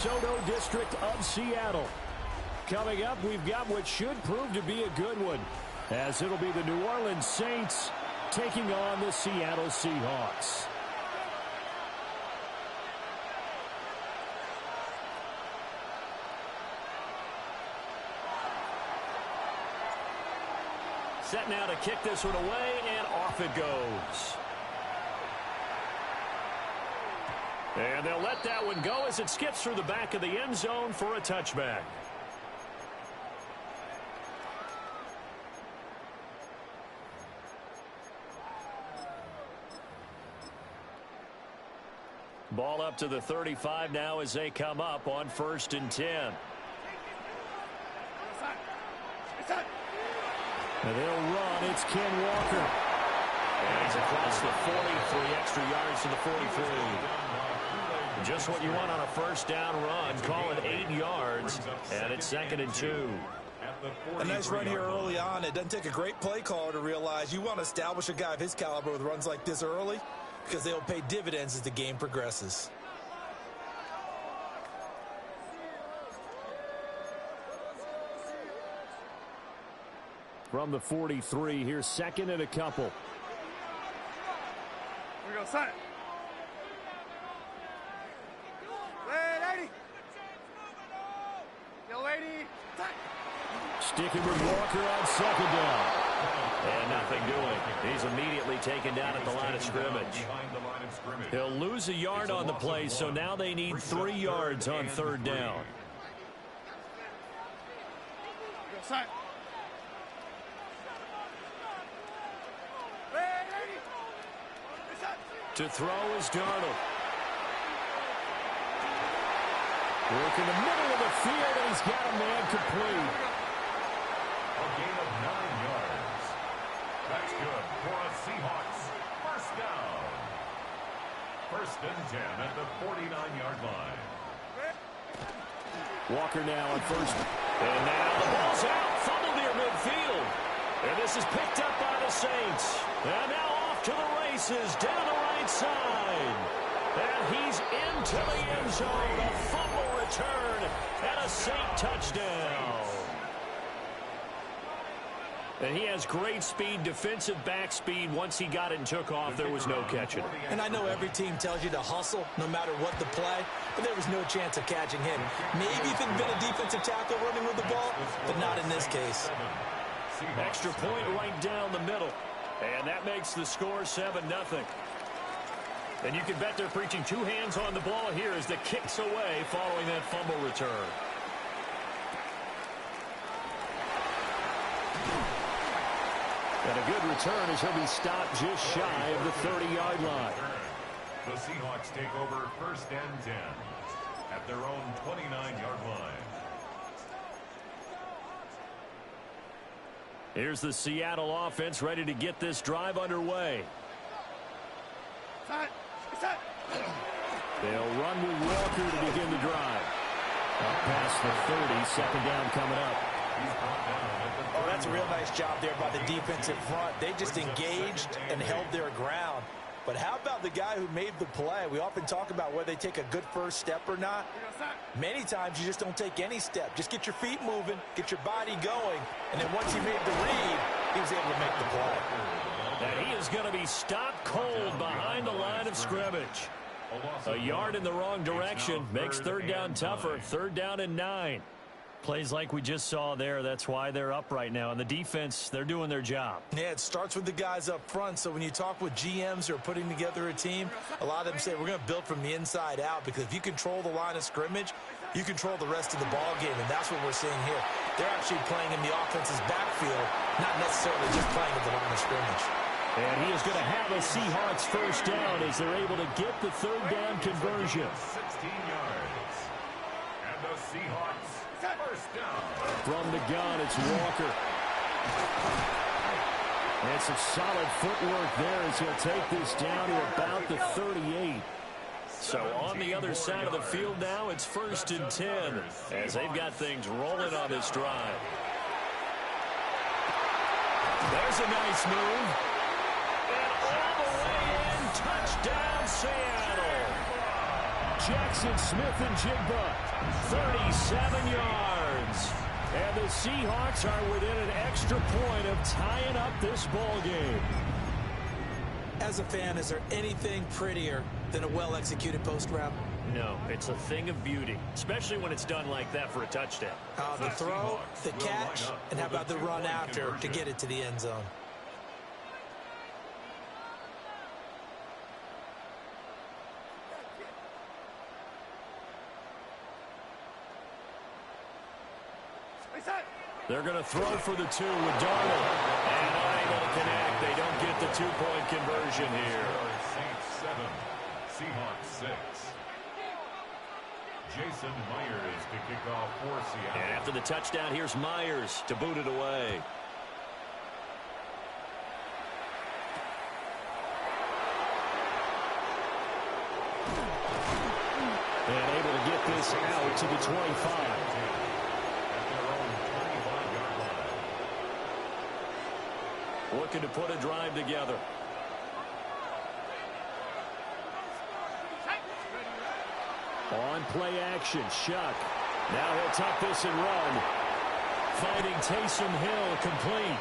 Soto District of Seattle. Coming up, we've got what should prove to be a good one, as it'll be the New Orleans Saints taking on the Seattle Seahawks. Set now to kick this one away, and off it goes. And they'll let that one go as it skips through the back of the end zone for a touchback. Ball up to the 35 now as they come up on 1st and 10. And they'll run. It's Ken Walker. And he's across the 40, 3 extra yards to the 43. Just what you want on a first down run. Call it 8 yards, and it's 2nd and 2. A nice run here early on. It doesn't take a great play caller to realize you want to establish a guy of his caliber with runs like this early, because they'll pay dividends as the game progresses. From the 43, here's 2nd and a couple. Here we go, set. Sticking with Walker on 2nd down. And nothing doing. He's immediately taken down at the line of scrimmage. He'll lose a yard on the play, so now they need 3 yards on 3rd down. To throw is Darnold. Work in the middle of the field, and he's got a man complete. A gain of 9 yards. That's good for a Seahawks first down. 1st and 10 at the 49-yard line. Walker now on 1st. And now the ball's out. Fumble near midfield. And this is picked up by the Saints. And now off to the races down the right side. And he's into the end zone. A fumble return and a Saint touchdown. And he has great speed, defensive back speed. Once he got it and took off, there was no catching. And I know every team tells you to hustle no matter what the play, but there was no chance of catching him. Maybe if it had been a defensive tackle running with the ball, but not in this case. Extra point right down the middle. And that makes the score 7-0. And you can bet they're preaching 2 hands on the ball here as the kick's away following that fumble return. And a good return as he'll be stopped just shy of the 30-yard line. The Seahawks take over 1st and 10 at their own 29-yard line. Here's the Seattle offense ready to get this drive underway. They'll run with Walker to begin the drive. Up past the 30, 2nd down coming up. Oh, that's a real nice job there by the defensive front. They just engaged and held their ground. But how about the guy who made the play? We often talk about whether they take a good first step or not. Many times you just don't take any step. Just get your feet moving, get your body going, and then once he made the read, he was able to make the play. And he is going to be stopped cold behind the line of scrimmage. A yard in the wrong direction makes 3rd down tougher. 3rd down and 9. Plays like we just saw there. That's why they're up right now. And the defense, they're doing their job. Yeah, it starts with the guys up front. So when you talk with GMs who are putting together a team, a lot of them say we're going to build from the inside out, because if you control the line of scrimmage, you control the rest of the ball game, and that's what we're seeing here. They're actually playing in the offense's backfield, not necessarily just playing at the line of scrimmage. And he is going to have a Seahawks first down as they're able to get the 3rd down conversion. 16 yards. And the Seahawks first down. From the gun, it's Walker. And some solid footwork there as he'll take this down to about the 38. So on the other side of the field now, it's 1st and 10 as they've got things rolling on this drive. There's a nice move. And all the way in, touchdown Seattle. Jackson Smith and Jigba 37 yards. And the Seahawks are within an extra point of tying up this ball game. As a fan, is there anything prettier than a well-executed post route? No, it's a thing of beauty, especially when it's done like that for a touchdown. The throw, the catch, and how about the run after to get it to the end zone? They're going to throw for the 2 with Darnold. And unable to connect. They don't get the 2-point conversion here. Saints 7, Seahawks 6. Jason Myers to kick off for Seattle. And after the touchdown, here's Myers to boot it away. And able to get this out to the 25. Looking to put a drive together. On play action, Shuck. Now he'll tuck this and run. Finding Taysom Hill complete.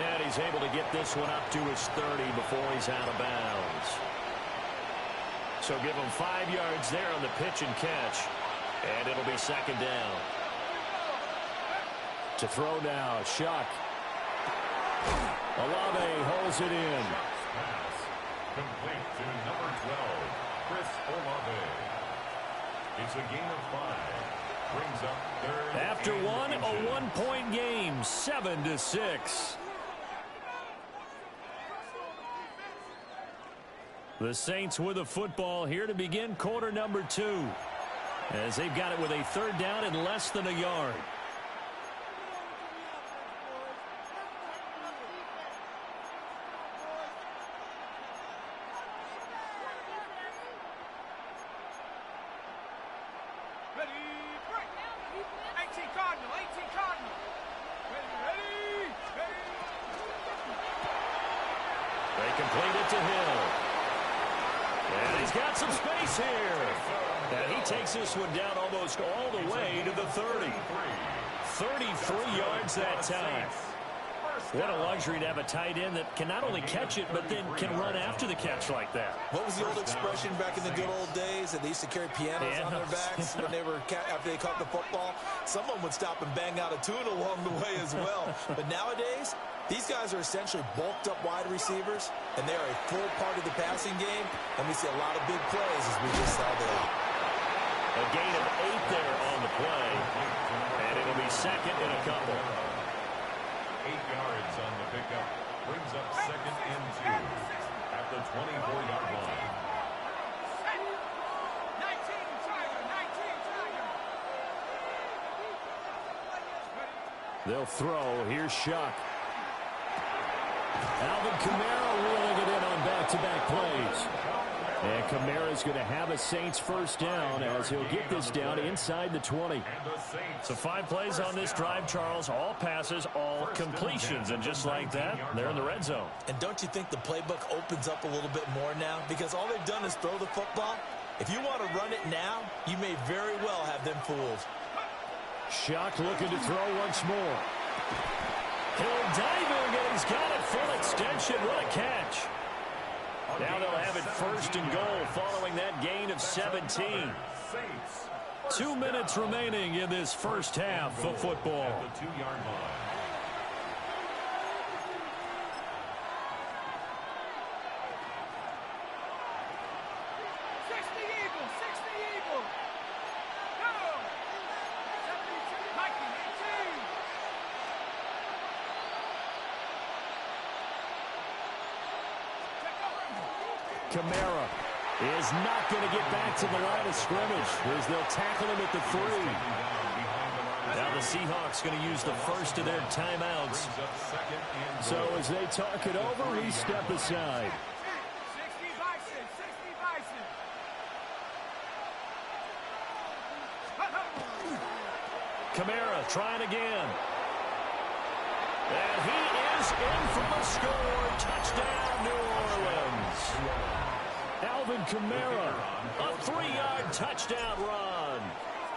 And he's able to get this one up to his 30 before he's out of bounds. So give him 5 yards there on the pitch and catch. And it'll be second down. To throw now, Shuck. Olave holds it in. Pass complete to number 12, Chris Olave. It's a gain of 5. Brings up third. After one, a one-point game, 7-6. The Saints with a football here to begin quarter number 2. As they've got it with a third down and less than a yard. Complete it to Hill. And he's got some space here. And he takes this one down almost all the way to the 30. 33 yards that time. What a luxury to have a tight end that can not only catch it, but then can run after the catch like that. What was the old expression back in the good old days? That they used to carry pianos on their backs when they were after they caught the football. Someone would stop and bang out a tune along the way as well. But nowadays, these guys are essentially bulked up wide receivers, and they are a full part of the passing game. And we see a lot of big plays as we just saw there. A gain of 8 there on the play. And it'll be second and a couple. 8 yards on the pickup. Brings up second and 2 at the 24-yard line. They'll throw. Here's Shuck. Alvin Kamara reeling it in on back-to-back plays. And Kamara's going to have a Saints first down as he'll get this down inside the 20. So 5 plays on this drive, Charles. All passes, all completions. And just like that, they're in the red zone. And don't you think the playbook opens up a little bit more now? Because all they've done is throw the football. If you want to run it now, you may very well have them fooled. Shuck looking to throw once more. Hill diving, and he's got it full extension. What a catch. Now they'll have it first and goal following that gain of 17. 2 minutes remaining in this first half of football. At the 2-yard line. Kamara is not going to get back to the line of scrimmage as they'll tackle him at the 3. Now the Seahawks going to use the first of their timeouts. So as they talk it over, we step aside. Kamara trying again. And he is in for the score. Touchdown, New Orleans. Alvin Kamara, a 3-yard touchdown run.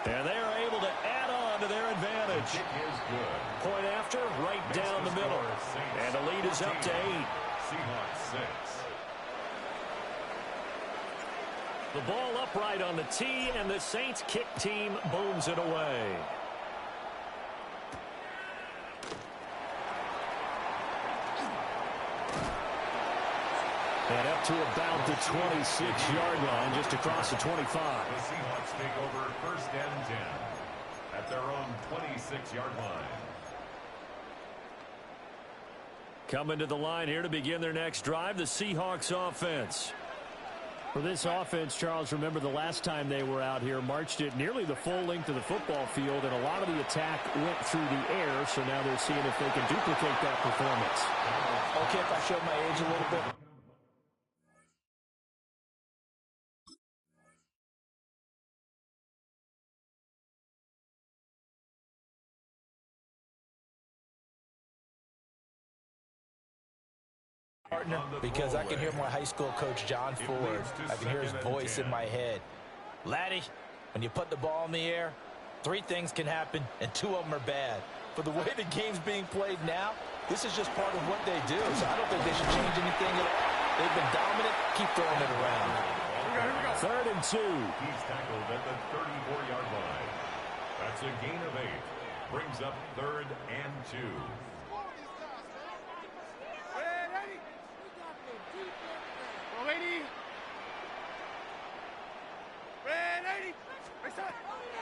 And they are able to add on to their advantage. Kick is good. Point after, right down the middle. And the lead is up to 8. Seahawks 6. The ball upright on the tee, and the Saints kick team booms it away. And up to about the 26-yard line, just across the 25. The Seahawks take over first and 10 at their own 26-yard line. Coming to the line here to begin their next drive, the Seahawks offense. For this offense, Charles, remember the last time they were out here, marched it nearly the full length of the football field, and a lot of the attack went through the air, so now they're seeing if they can duplicate that performance. Okay, if I showed my age a little bit. Partner, because I can hear my high school coach, John Ford. I can hear his voice in my head. Laddie, when you put the ball in the air, 3 things can happen, and 2 of them are bad. For the way the game's being played now, this is just part of what they do. So I don't think they should change anything at all. They've been dominant. Keep throwing it around. Here we go. 3rd and 2. He's tackled at the 34-yard line. That's a gain of 8. Brings up 3rd and 2.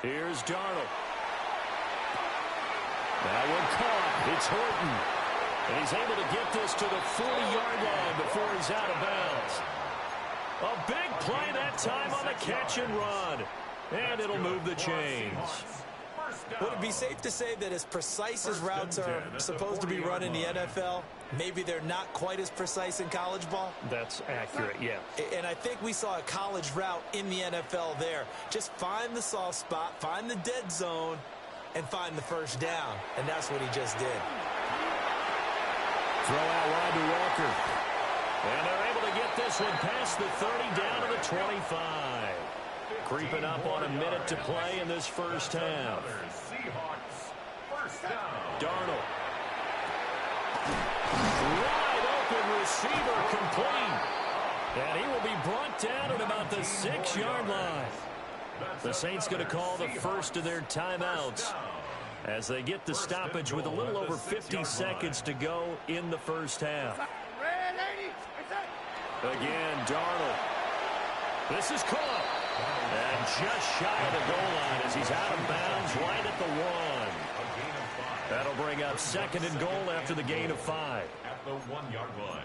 Here's Darnold. That one caught. It's Horton. And he's able to get this to the 40-yard line before he's out of bounds. A big play that time on the catch and run. And it'll move the chains. Would it be safe to say that as precise as routes are supposed to be run in the NFL, maybe they're not quite as precise in college ball? That's accurate, yeah. And I think we saw a college route in the NFL there. Just find the soft spot, find the dead zone, and find the first down. And that's what he just did. Throw out wide to Walker. And they're able to get this one past the 30 down to the 25. Creeping up on a minute to play in this first half. Seahawks first down. Darnold. Wide open receiver complete. And he will be brought down at about the 6-yard line. The Saints going to call the first of their timeouts as they get the stoppage with a little over 50 seconds to go in the first half. Again, Darnold. This is caught. And just shy of the goal line as he's out of bounds right at the 1. That'll bring up 2nd and goal after the gain of 5. At the 1-yard line.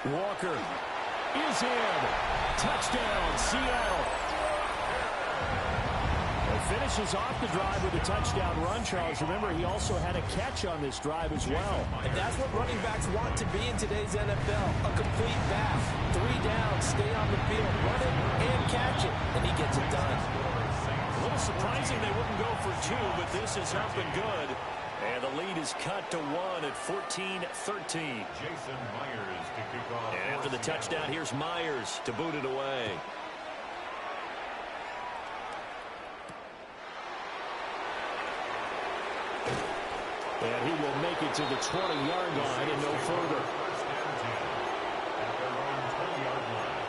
Walker is in. Touchdown, Seattle. Finishes off the drive with a touchdown run, Charles. Remember, he also had a catch on this drive as well. And that's what running backs want to be in today's NFL. A complete pass. 3 down, stay on the field, run it, and catch it. And he gets it done. A little surprising they wouldn't go for 2, but this is up and good. And the lead is cut to 1 at 14-13. Jason Myers to kick off. And after the touchdown, here's Myers to boot it away. And he will make it to the 20-yard line and no further. First and 10 at their own 20-yard line.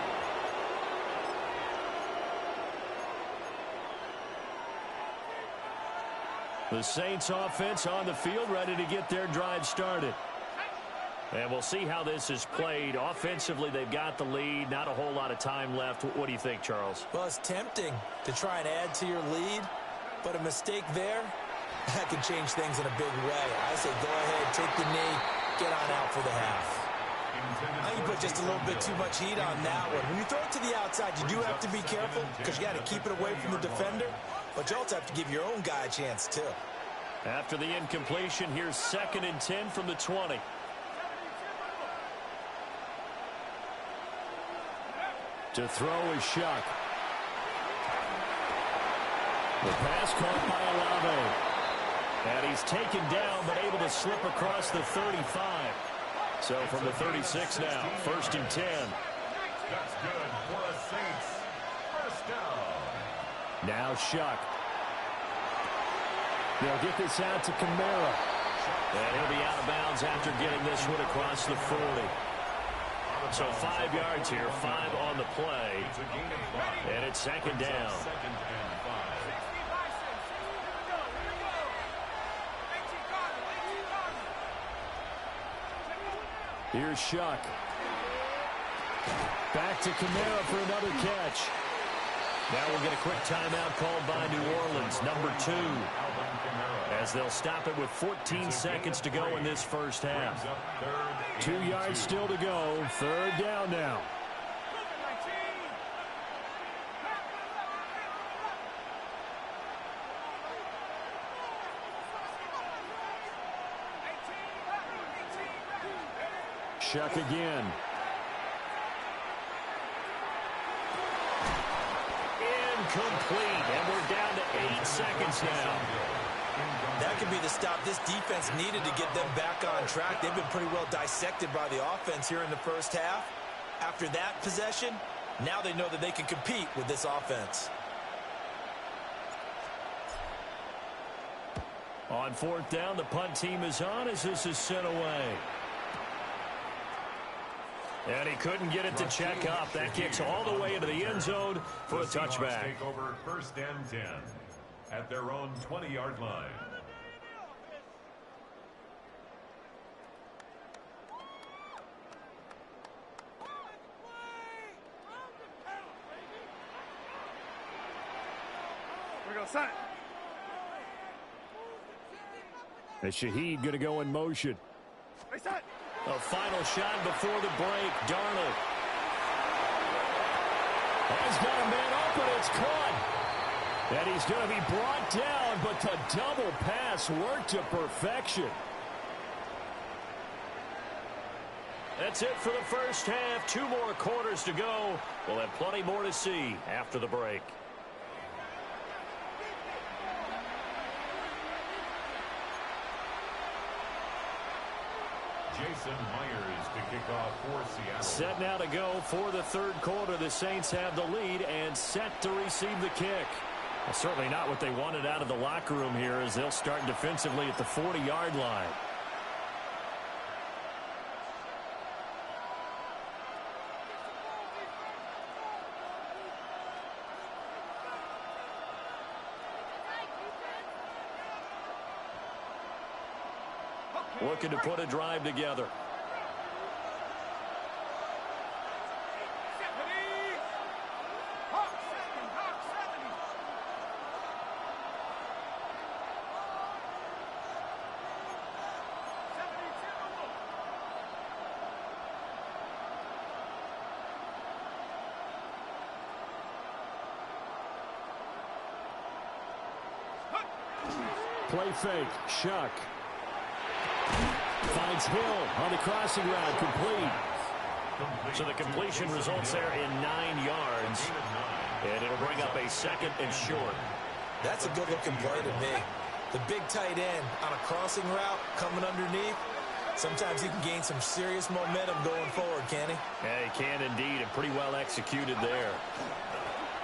The Saints offense on the field ready to get their drive started. And we'll see how this is played. Offensively, they've got the lead. Not a whole lot of time left. What do you think, Charles? Well, it's tempting to try and add to your lead, but a mistake there, that could change things in a big way. I say go ahead, take the knee, get on out for the half. I think you put just a little bit too much heat on that one. When you throw it to the outside, you do have to be careful because you got to keep it away from the defender, but you also have to give your own guy a chance too. After the incompletion, here's 2nd and 10 from the 20. To throw is Shuck. The pass caught by Olave. And he's taken down, but able to slip across the 35. So from the 36 now, 1st and 10. That's good for the Saints. First down. Now Shuck. They'll get this out to Kamara. And he'll be out of bounds after getting this one across the 40. So 5 yards here, 5 on the play. And it's 2nd down. Here's Shuck. Back to Kamara for another catch. Now we'll get a quick timeout called by New Orleans, number 2. As they'll stop it with 14 seconds to go in this first half. 2 yards still to go. 3rd down now. Shuck again. Incomplete. And we're down to 8 seconds now. That could be the stop this defense needed to get them back on track. They've been pretty well dissected by the offense here in the first half. After that possession, now they know that they can compete with this offense. On 4th down, the punt team is on as this is sent away. And he couldn't get it to check up. That kicks all the way into the end zone for a touchback. Take over 1st and 10 at their own 20-yard line. And Shaheed going to go in motion. A final shot before the break. Darnold has got a man open. It's caught. And he's going to be brought down, but the double pass worked to perfection. That's it for the first half. 2 more quarters to go. We'll have plenty more to see after the break. Jason Myers to kick off for Seattle. Set now to go for the 3rd quarter. The Saints have the lead and set to receive the kick. Well, certainly not what they wanted out of the locker room here as they'll start defensively at the 40-yard line. Looking to put a drive together. Play fake. Shuck. Finds Hill on the crossing route, complete. So the completion results there in 9 yards. And it'll bring up a 2nd and short. That's a good-looking play to me. The big tight end on a crossing route coming underneath. Sometimes he can gain some serious momentum going forward, can he? Yeah, he can indeed, and pretty well executed there.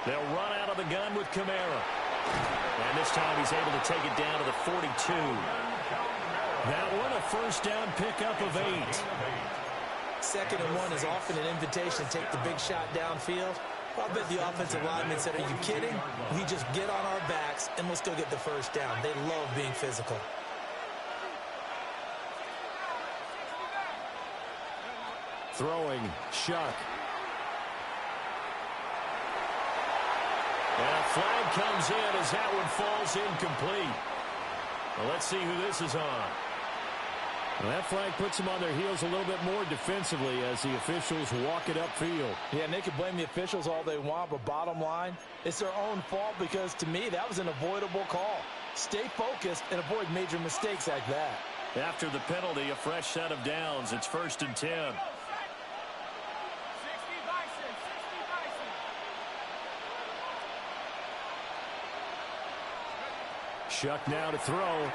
They'll run out of the gun with Kamara. And this time he's able to take it down to the 42. That one, a first down pickup of 8. 2nd and 1 is often an invitation to take the big shot downfield. Well, I bet the offensive lineman said, are you kidding? We just get on our backs and let's go get the first down. They love being physical. Throwing, Shuck. And a flag comes in as that one falls incomplete. Well, let's see who this is on. Well, that flag puts them on their heels a little bit more defensively as the officials walk it upfield. Yeah, and they can blame the officials all they want, but bottom line, it's their own fault because, to me, that was an avoidable call. Stay focused and avoid major mistakes like that. After the penalty, a fresh set of downs. It's 1st and 10. Shuck now to throw.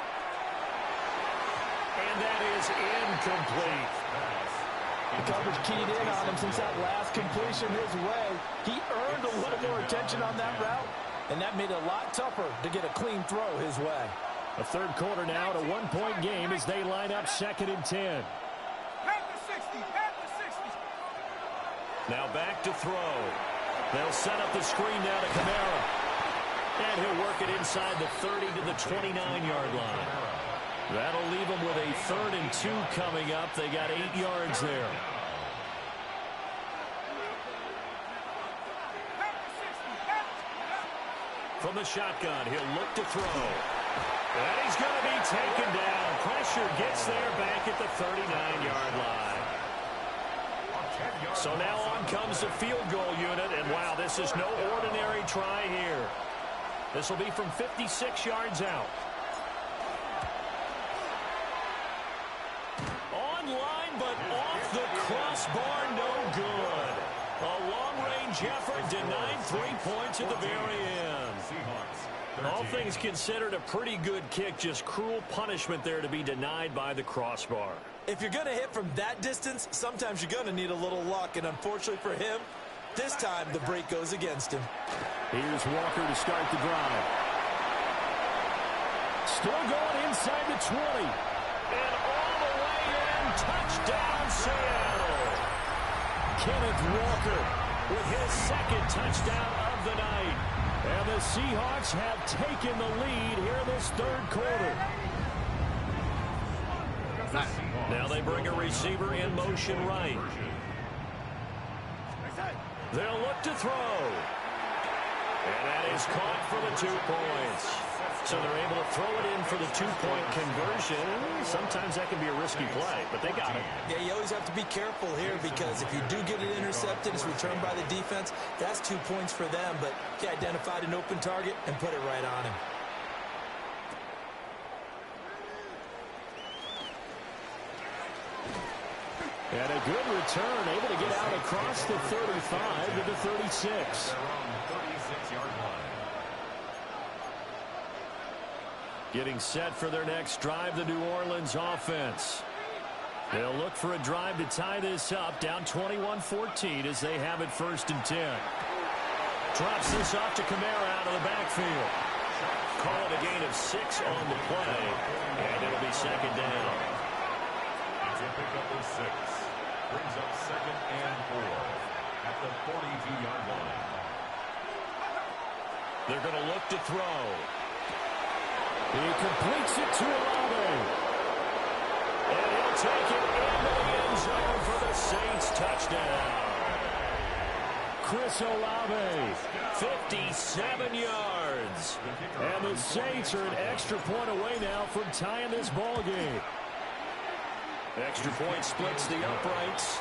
And that is incomplete. The coverage keyed in on him since that last completion his way. He earned a little more attention on that route, and that made it a lot tougher to get a clean throw his way. A third quarter now, a one-point game as they line up 2nd and 10. Now back to throw. They'll set up the screen now to Kamara. And he'll work it inside the 30 to the 29-yard line. That'll leave them with a 3rd and 2 coming up. They got 8 yards there. From the shotgun, he'll look to throw. And he's going to be taken down. Pressure gets there back at the 39-yard line. So now on comes the field goal unit. And wow, this is no ordinary try here. This will be from 56 yards out. Online, but off the crossbar, no good. A long-range effort denied 3 points at the very end. All things considered, a pretty good kick, just cruel punishment there to be denied by the crossbar. If you're going to hit from that distance, sometimes you're going to need a little luck, and unfortunately for him, this time the break goes against him. Here's Walker to start the drive. Still going inside the 20. And all the way in, touchdown Seattle. Kenneth Walker with his 2nd touchdown of the night. And the Seahawks have taken the lead here in this 3rd quarter. Now they bring a receiver in motion right. They'll look to throw. And that is caught for the 2 points. So they're able to throw it in for the 2-point conversion. Sometimes that can be a risky play, but they got it. Yeah, you always have to be careful here because if you do get it intercepted, it's returned by the defense. That's 2 points for them, but he identified an open target and put it right on him. And a good return, able to get out across the 35 to the 36. Getting set for their next drive, the New Orleans offense. They'll look for a drive to tie this up, down 21-14 as they have it 1st and 10. Drops this off to Kamara out of the backfield. Call it a gain of 6 on the play, and it'll be 2nd down. It's a pickup of 6. Brings up 2nd and 4 at the 42-yard line. They're going to look to throw. He completes it to Olave. And he'll take it into the end zone for the Saints touchdown. Chris Olave, 57 yards. And the Saints are an extra point away now from tying this ball game. Extra point splits the uprights.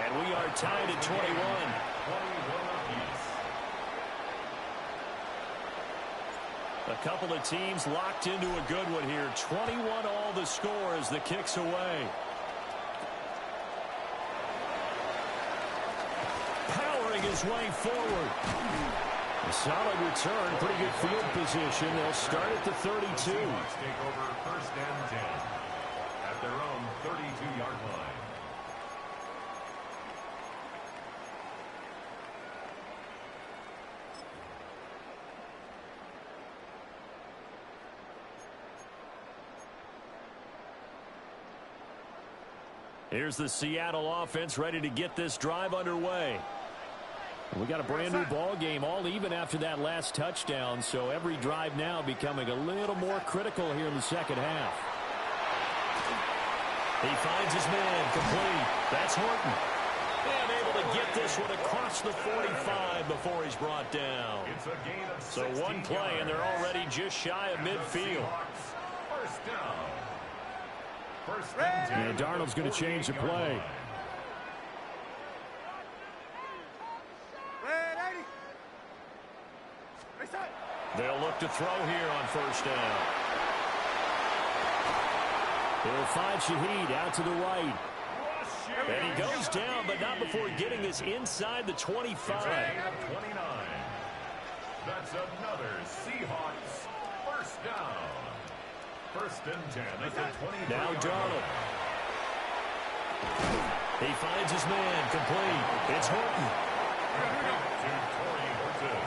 And we are tied at 21. A couple of teams locked into a good one here. 21 all the score as the kick's away. Powering his way forward. A solid return, pretty good field position. They'll start at the 32. Take over 1st and 10 at their own 32-yard line. Here's the Seattle offense ready to get this drive underway. We got a brand new ball game, all even after that last touchdown, so every drive now becoming a little more critical here in the 2nd half. He finds his man complete. That's Horton. And able to get this one across the 45 before he's brought down. It's a gain of So one play, and they're already just shy of midfield. 1st down. 1st and 10. And Darnold's going to change the play. They'll look to throw here on 1st down. He'll find Shaheed out to the right. And he goes down, but not before getting this inside the 25. It's a gain of 29. That's another Seahawks 1st down. First and 10 at the 23. Now Darnold. He finds his man, complete. It's Horton. To Torrey Horton.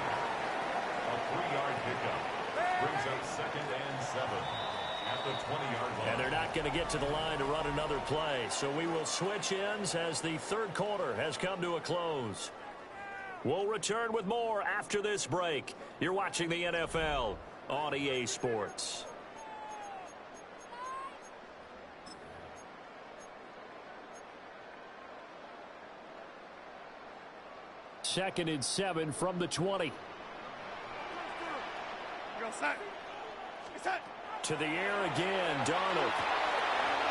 A 3-yard pickup. Brings up second and 7 at the 20-yard line. And they're not going to get to the line to run another play. So we will switch ends as the third quarter has come to a close. We'll return with more after this break. You're watching the NFL on EA Sports. Second and 7 from the 20. To the air again, Darnold.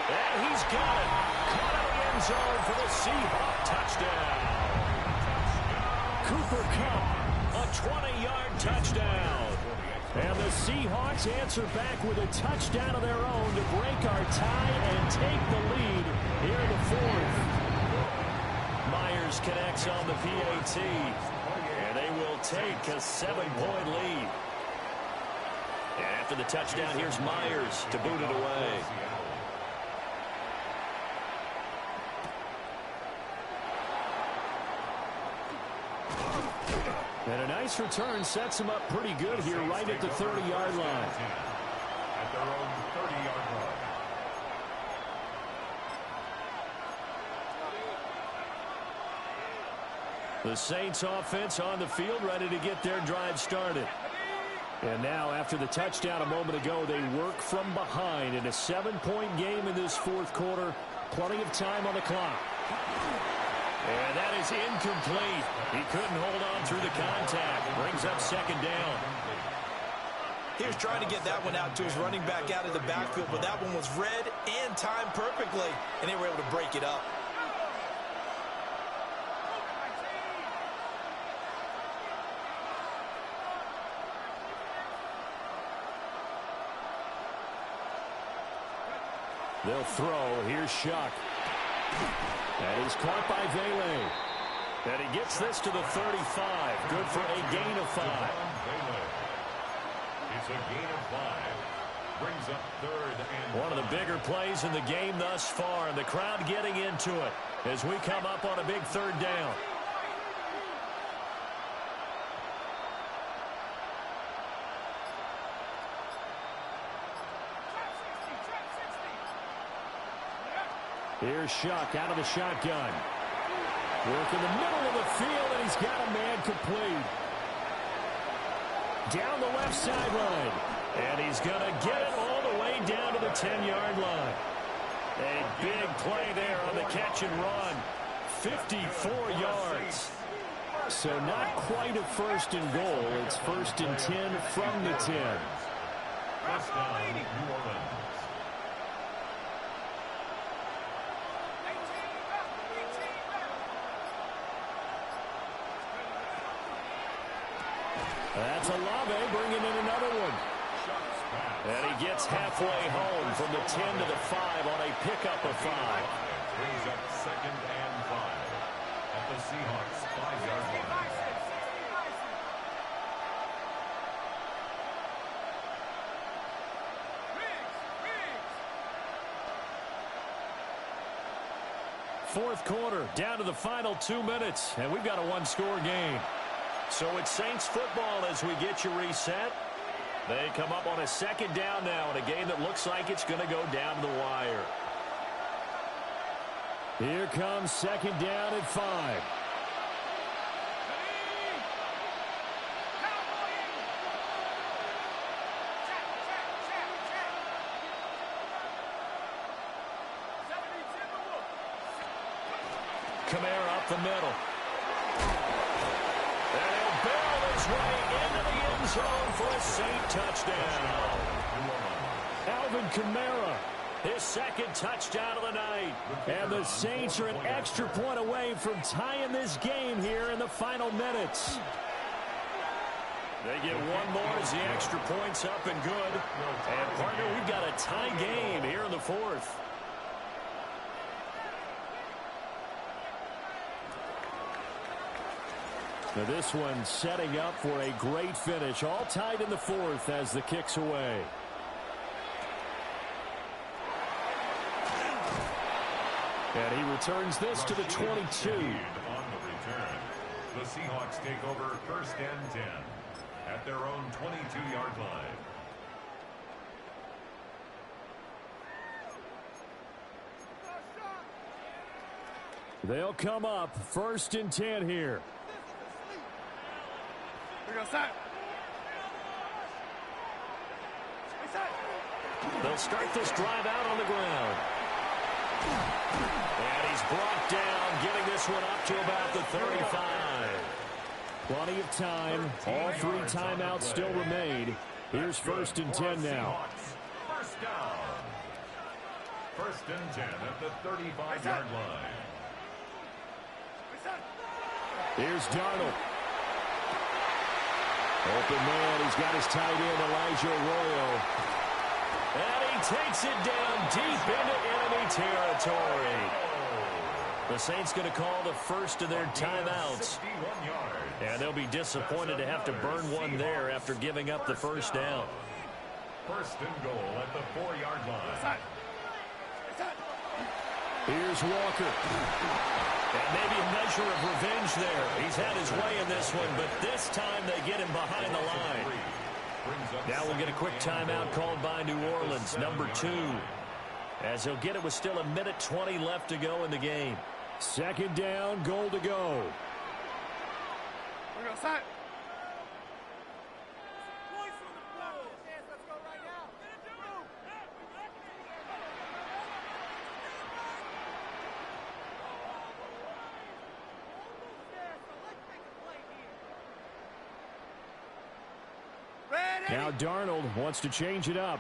And he's got it. Caught in the end zone for the Seahawks touchdown. Cooper Kupp, a 20-yard touchdown. And the Seahawks answer back with a touchdown of their own to break our tie and take the lead here in the fourth. Myers connects on the PAT, and they will take a 7-point lead. And after the touchdown, here's Myers to boot it away. And a nice return sets him up pretty good here right at the 30-yard line. At their own 30-yard line. The Saints offense on the field, ready to get their drive started. And now, after the touchdown a moment ago, they work from behind in a 7-point game in this fourth quarter. Plenty of time on the clock. And that is incomplete. He couldn't hold on through the contact. Brings up second down. He was trying to get that one out to his running back out of the backfield, but that one was read and timed perfectly, and they were able to break it up. They'll throw. Here's Shuck. And he's caught by Vele. And he gets this to the 35. Good for a gain of 5. It's a gain of 5. Brings up third and one of the bigger plays in the game thus far, and the crowd getting into it as we come up on a big third down. Here's Shuck out of the shotgun. Work in the middle of the field, and he's got a man complete. Down the left sideline. And he's going to get it all the way down to the 10-yard line. A big play there on the catch and run. 54 yards. So not quite a first and goal. It's first and 10 from the 10. First down, New Orleans. That's Olave bringing in another one. And he gets halfway home from the 10 to the 5 on a pickup of 5. Brings up second and 5 at the Seahawks 5-yard line. Fourth quarter, down to the final 2 minutes, and we've got a one-score game. So it's Saints football as we get you reset. They come up on a second down now in a game that looks like it's going to go down to the wire. Here comes second down at 5. Kamara up the middle. And he'll barrel his way into the end zone for a Saint touchdown. Alvin Kamara, His second touchdown of the night. and the Saints are an extra point away from tying this game here in the final minutes. They get one more as the extra point's up and good. And, partner, we've got a tie game here in the fourth. Now this one setting up for a great finish. All tied in the fourth as the kick's away. And he returns this to the 22. On the return, the Seahawks take over 1st and 10 at their own 22-yard line. They'll come up 1st and 10 here. They'll start this drive out on the ground. And he's brought down, getting this one up to about the 35. Plenty of time. All 3 timeouts still remain. Here's 1st and 10 now. First down. 1st and 10 at the 35-yard line. Here's Darnold. Open man. He's got his tight end, Elijah Arroyo. And he takes it down deep into enemy territory. The Saints going to call the first of their timeouts. And they'll be disappointed to have to burn one there after giving up the first down. 1st and goal at the 4-yard line. Here's Walker. And maybe a measure of revenge there. He's had his way in this one, but this time they get him behind the line. Now we'll get a quick timeout called by New Orleans, number 2. As he'll get it with still 1:20 left to go in the game. 2nd down, goal to go. Now Darnold wants to change it up.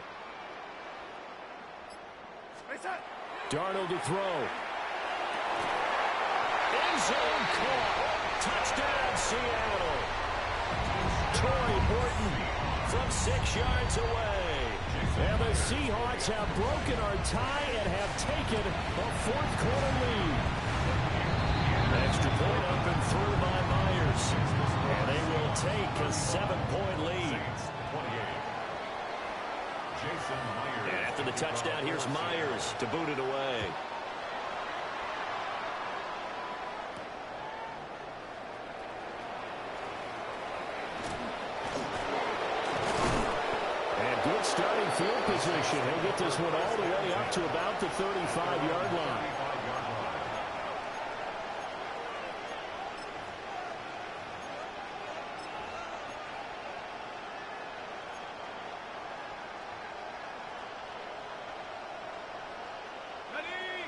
Darnold to throw. End zone caught. Touchdown, Seattle. Torrey Horton from 6 yards away. And the Seahawks have broken our tie and have taken a 4th quarter lead. Extra point up and through by Myers. And they will take a 7-point lead. And after the touchdown, here's Myers to boot it away. And good starting field position. He'll get this one all the way up to about the 35-yard line.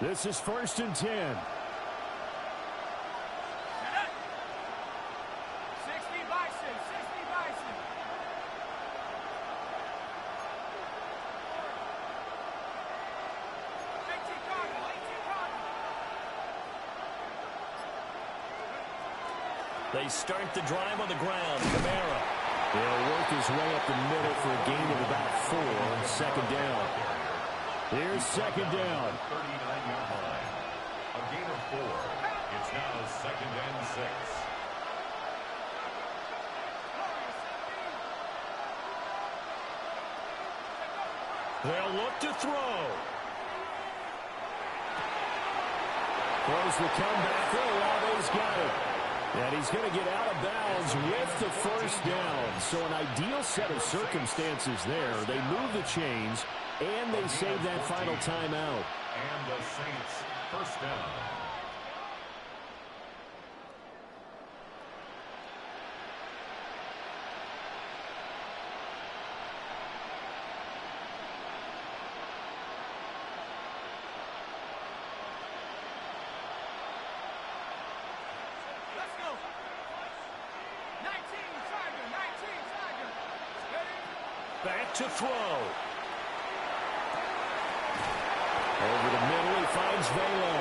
This is 1st and 10. 60 Bison, 60 Bison. They start the drive on the ground. Kamara. He'll work his way up the middle for a gain of about 4 on 2nd down. Here's 2nd down. 39-yard line. A gain of 4. It's now 2nd and 6. They'll look to throw. Throws the comeback. Olave's got it. And he's going to get out of bounds with the first down. So an ideal set of circumstances there. They move the chains, and they save that final timeout. And the Saints first down. Let's go. 19 Tiger, 19 Tiger. Ready? Back to throw. Over the middle, he finds Velo.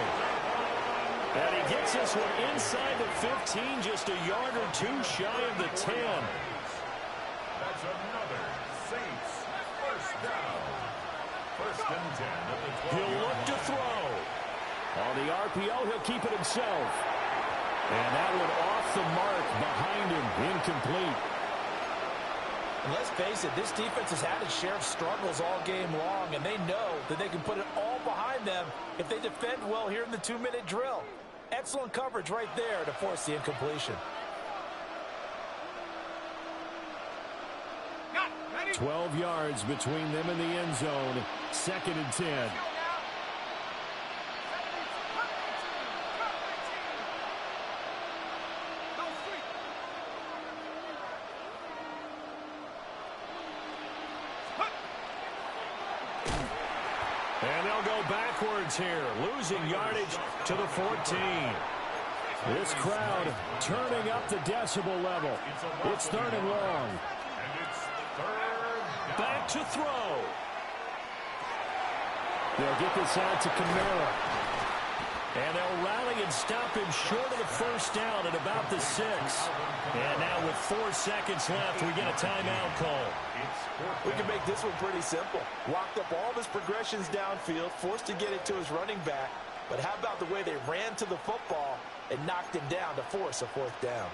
And he gets this one inside the 15, just a yard or 2 shy of the 10. That's another Saints first down. 1st and 10 at the 12. He'll look to throw. On the RPO, he'll keep it himself. And that one off the mark behind him, incomplete. And let's face it, this defense has had its share of struggles all game long, and they know that they can put it all behind them if they defend well here in the 2-minute drill. Excellent coverage right there to force the incompletion. 12 yards between them and the end zone. 2nd and 10. And they'll go backwards here, losing yardage to the 14. This crowd turning up the decibel level. It's 3rd and long. Back to throw. They'll get this out to Kamara. And they'll rally and stop him short of the first down at about the 6. And now with 4 seconds left, we get a timeout call. We can make this one pretty simple. Locked up all of his progressions downfield, forced to get it to his running back. But how about the way they ran to the football and knocked him down to force a 4th down?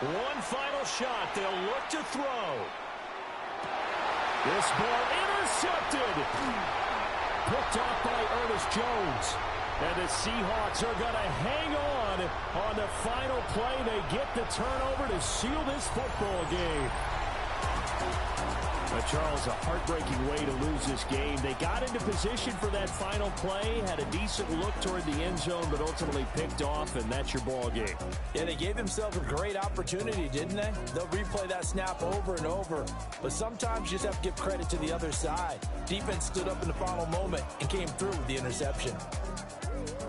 One final shot. They'll look to throw. This ball intercepted. Picked off by Ernest Jones. And the Seahawks are going to hang on the final play. They get the turnover to seal this football game. Charles, a heartbreaking way to lose this game. They got into position for that final play, had a decent look toward the end zone, but ultimately picked off, and that's your ball game. Yeah, they gave themselves a great opportunity, didn't they? They'll replay that snap over and over, but sometimes you just have to give credit to the other side. Defense stood up in the final moment and came through with the interception.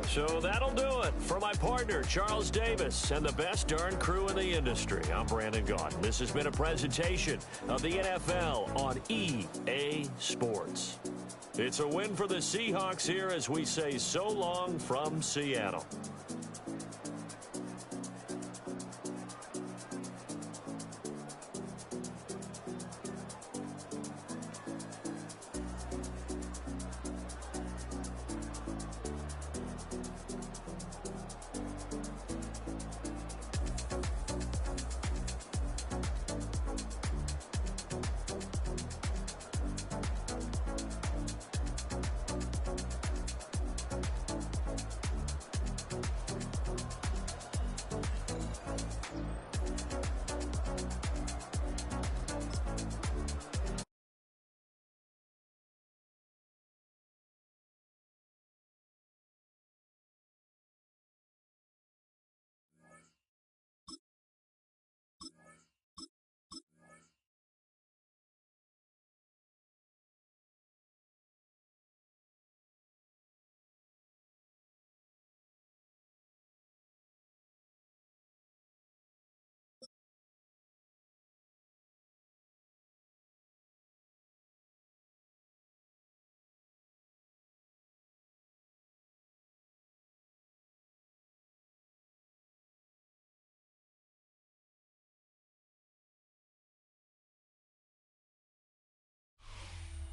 So that'll do it for my partner, Charles Davis, and the best darn crew in the industry. I'm Brandon Gaudin. This has been a presentation of the NFL on EA Sports. It's a win for the Seahawks here as we say so long from Seattle.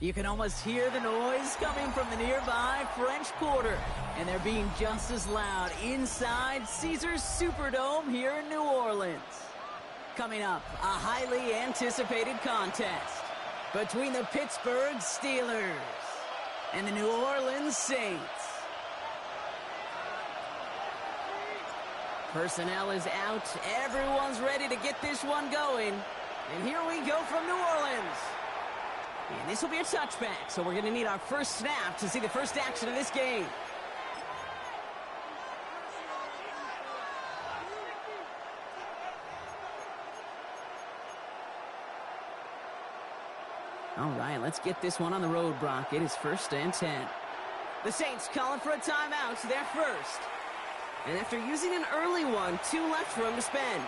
You can almost hear the noise coming from the nearby French Quarter, and they're being just as loud inside Caesars Superdome here in New Orleans. Coming up, a highly anticipated contest between the Pittsburgh Steelers and the New Orleans Saints. Personnel is out. Everyone's ready to get this one going. And here we go from New Orleans. And this will be a touchback, so we're going to need our first snap to see the first action of this game. All right, let's get this one on the road, Brock. It is 1st and 10. The Saints calling for a timeout. They're first. And after using an early one, 2 left for him to spend.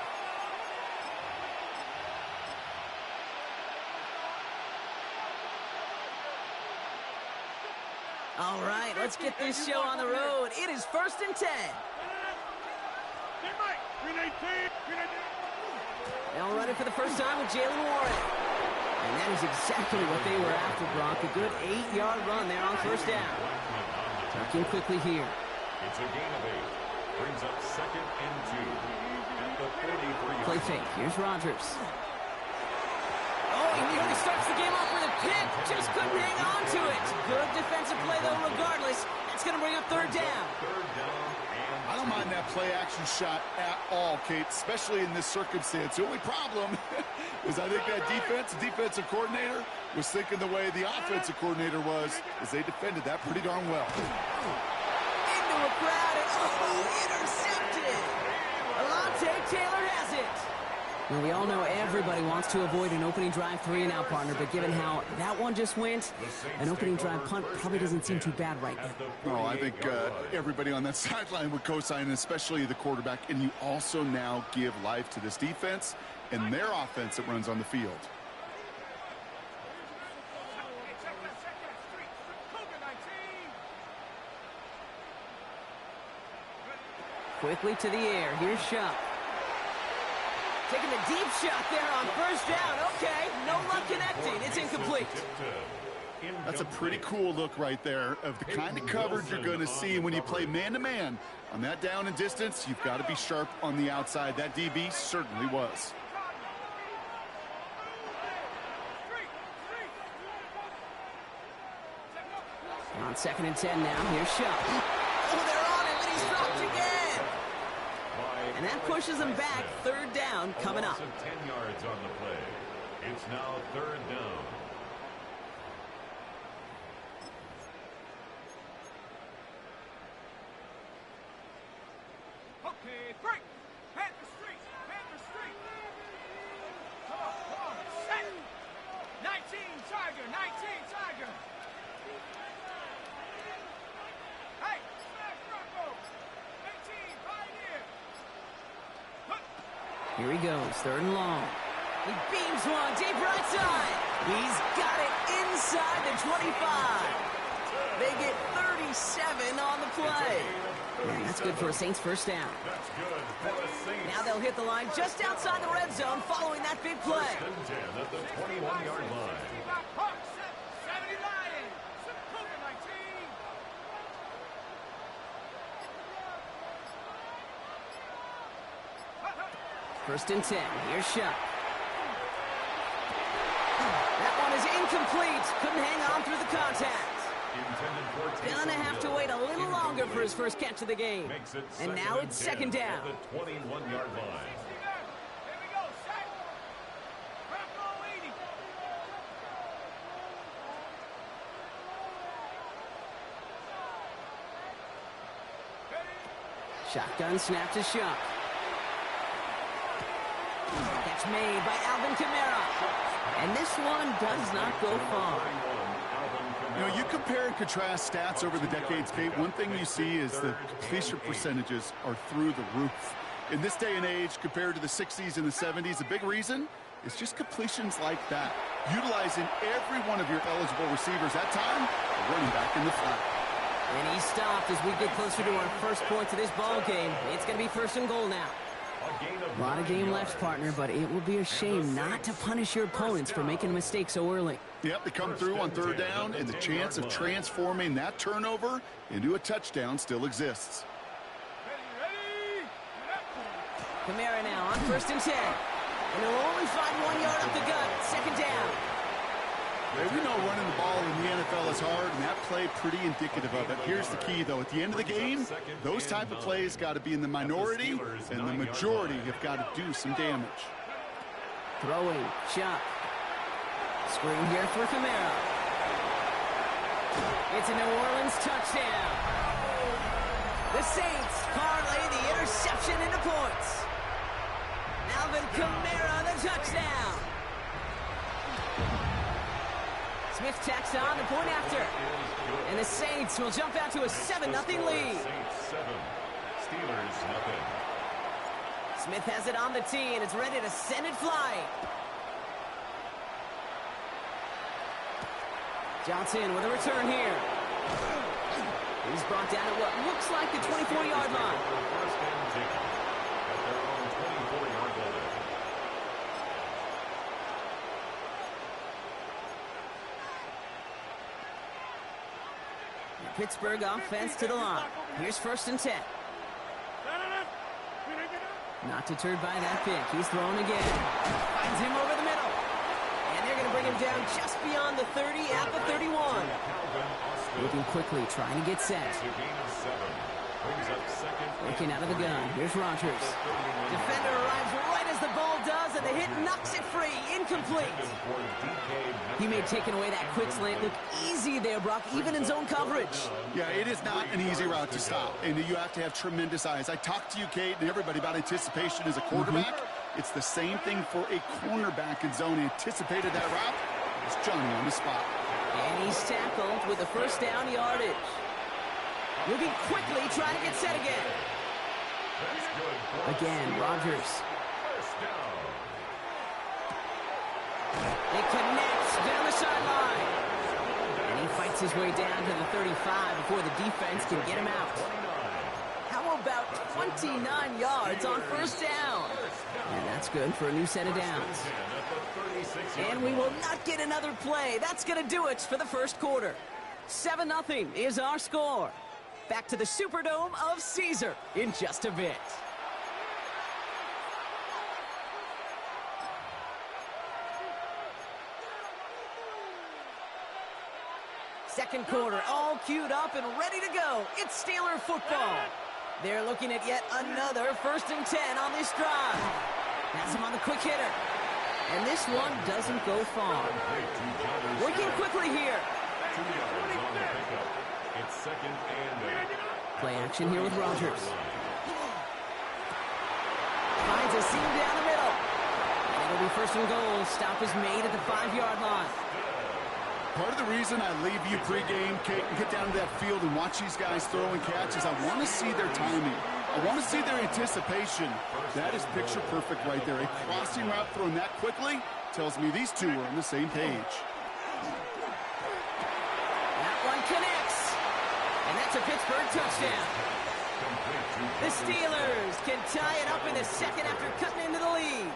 All right, let's get this show on the road. It is 1st and 10. Now running for the first time with Jalen Warren. And that is exactly what they were after, Brock. A good 8-yard run there on first down. Tucking quickly here. It's a gain of 8. Brings up 2nd and 2 at the 43. Play fake. Here's Rodgers. Oh, he nearly starts the game off with a pick. Just couldn't hang on to it. Good defensive play, though, regardless. That's going to bring up 3rd down. I don't mind that play-action shot at all, Kate, especially in this circumstance. The only problem is I think that defensive coordinator was thinking the way the offensive coordinator was, as they defended that pretty darn well. Into a crowd, and intercepted. Alontae Taylor has it. Well, we all know everybody wants to avoid an opening drive 3-and-out, partner, but given how that one just went, an opening drive punt probably doesn't seem too bad right now. Oh, I think everybody on that sideline would co-sign, especially the quarterback, and you also now give life to this defense and their offense that runs on the field. Quickly to the air. Here's Shuck. Taking a deep shot there on first down. Okay, no luck connecting. It's incomplete. That's a pretty cool look right there of the kind of coverage you're going to see when you play man-to-man. On that down and distance, you've got to be sharp on the outside. That DB certainly was. On 2nd and 10 now. Here's Shuck. Oh, they're on him, and he's dropped again. And that pushes them back. 3rd down coming up. 10 yards on the play. It's now 3rd down. Okay, break. Panther Street. Panther Street. Come on. Set. 19 Tiger. 19 Tiger. Hey, smash Rocco. 18 Pioneer. Here he goes, 3rd and long. He beams one deep right side. He's got it inside the 25. They get 37 on the play. And that's good for a Saints first down. That's good for the Saints. Now they'll hit the line just outside the red zone following that big play. 1st and 10 at the 21-yard line. 70 Lions. Cougar 19. First and 10. Here's Shuck. That one is incomplete. Couldn't hang on through the contact. Gonna have to wait a little longer for his first catch of the game. And now it's 2nd down. At the 21-yard line. Here we go. Set. Rocco 80. Shotgun snap to Shuck. Catch made by Alvin Kamara. And this one does not go far. You know, you compare and contrast stats over the decades, Kate. One thing you see is the completion percentages are through the roof. In this day and age, compared to the 60s and the 70s, a big reason is just completions like that. Utilizing every one of your eligible receivers that time, running back in the flat. And he stopped as we get closer to our first point to this ball game. It's going to be 1st and goal now. A lot of game left, partner, but it will be a shame not to punish your opponents for making a mistake so early. Yep, they come through on 3rd down, and the chance of transforming that turnover into a touchdown still exists. Kamara now on 1st and 10. And he'll only find 1 yard up the gut. 2nd down. We know running the ball in the NFL is hard, and that play pretty indicative of it. Here's the key, though. At the end of the game, those type of plays got to be in the minority, and the majority have got to do some damage. Throwing, Shuck. Screen here for Kamara. It's a New Orleans touchdown. The Saints parlay the interception into points. Alvin Kamara, the touchdown. Smith tacks on the point after. And the Saints will jump out to a 7-0 lead. Saints 7, Steelers 0. Smith has it on the tee and is ready to send it flying. Johnson with a return here. He's brought down at what looks like the 24-yard line. First and 10 at their own 24-yard line. The Pittsburgh offense to the line. Here's first and 10. Not deterred by that pick. He's thrown again. Finds him over the middle. And they're going to bring him down just beyond the 30 at the 31. Looking quickly, trying to get set. Looking out of the gun. Here's Rodgers. Defender arrives right as the ball does, and the hit knocks it free. Incomplete. He made taking away that quick slant look easy there, Brock, even in zone coverage. Yeah, it is not an easy route to stop, and you have to have tremendous eyes. I talked to you, Kate, and everybody about anticipation as a quarterback. It's the same thing for a cornerback in zone. He anticipated that route. It's Johnny on the spot. And he's tackled with the first down yardage. Moving quickly, trying to get set again. Again, Rodgers. It connects down the sideline. And he fights his way down to the 35 before the defense can get him out. How about 29 yards on first down? And that's good for a new set of downs. And we will not get another play. That's going to do it for the first quarter. 7-0 is our score. Back to the Superdome of Caesar in just a bit. Second quarter, all queued up and ready to go. It's Steeler football. They're looking at yet another first and 10 on this drive. That's him on the quick hitter. And this one doesn't go far. Working quickly here. It's second and 8. Play action here with Rodgers. Finds a seam down the middle. And it'll be first and goal. Stop is made at the 5-yard line. Part of the reason I leave you pregame, Kate, and get down to that field and watch these guys throw and catch is I want to see their timing. I want to see their anticipation. That is picture perfect right there. A crossing route thrown that quickly tells me these two are on the same page. That one connects. And that's a Pittsburgh touchdown. The Steelers can tie it up in the second after cutting into the lead.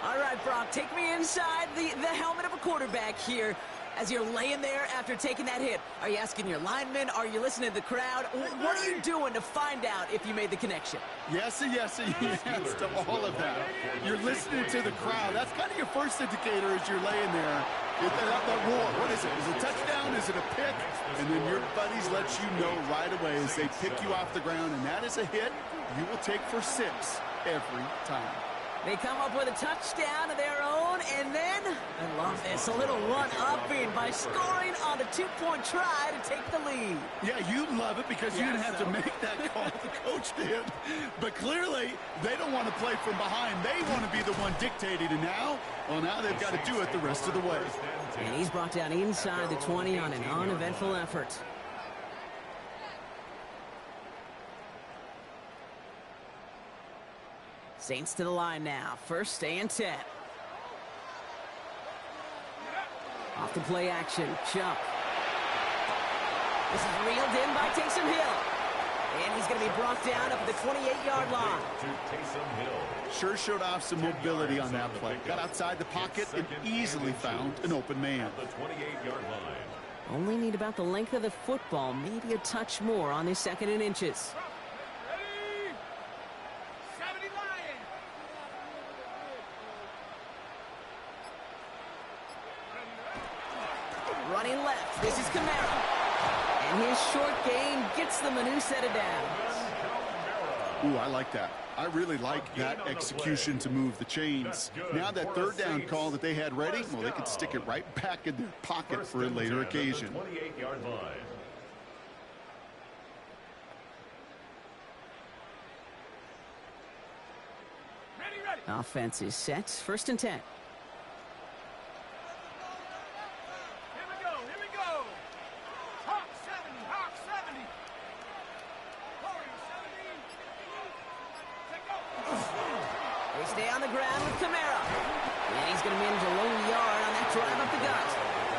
All right, Brock, take me inside the helmet of a quarterback here as you're laying there after taking that hit. Are you asking your linemen? Are you listening to the crowd? What are you doing to find out if you made the connection? Yes, and yes, and yes to all of that. You're listening to the crowd. That's kind of your first indicator as you're laying there. That roar, what is it? Is it a touchdown? Is it a pick? And then your buddies let you know right away as they pick you off the ground, and that is a hit you will take for 6 every time. They come up with a touchdown of their own, and then, I love this, a little one-upping by scoring on the 2-point try to take the lead. Yeah, you love it because you didn't have to make that call. The coach did. But clearly, they don't want to play from behind. They want to be the one dictating, and now they've got to do it the rest of the way. And he's brought down inside the 20 on an uneventful effort. Saints to the line now. First and 10. Off the play action. Jump. This is reeled in by Taysom Hill. And he's going to be brought down up at the 28-yard line. Sure showed off some mobility on that play. Got outside the pocket and easily found an open man. The 28-yard line. Only need about the length of the football, maybe a touch more on this second and inches. Running left, this is Kamara. And his short gain gets them a new set of downs. Ooh, I like that. I really like that execution to move the chains. Now that third down call that they had ready, well, they could stick it right back in their pocket for a later occasion. 28-yard line. Offense is set, first and 10. They stay on the ground with Kamara. And he's going to manage a lone yard on that drive up the gut.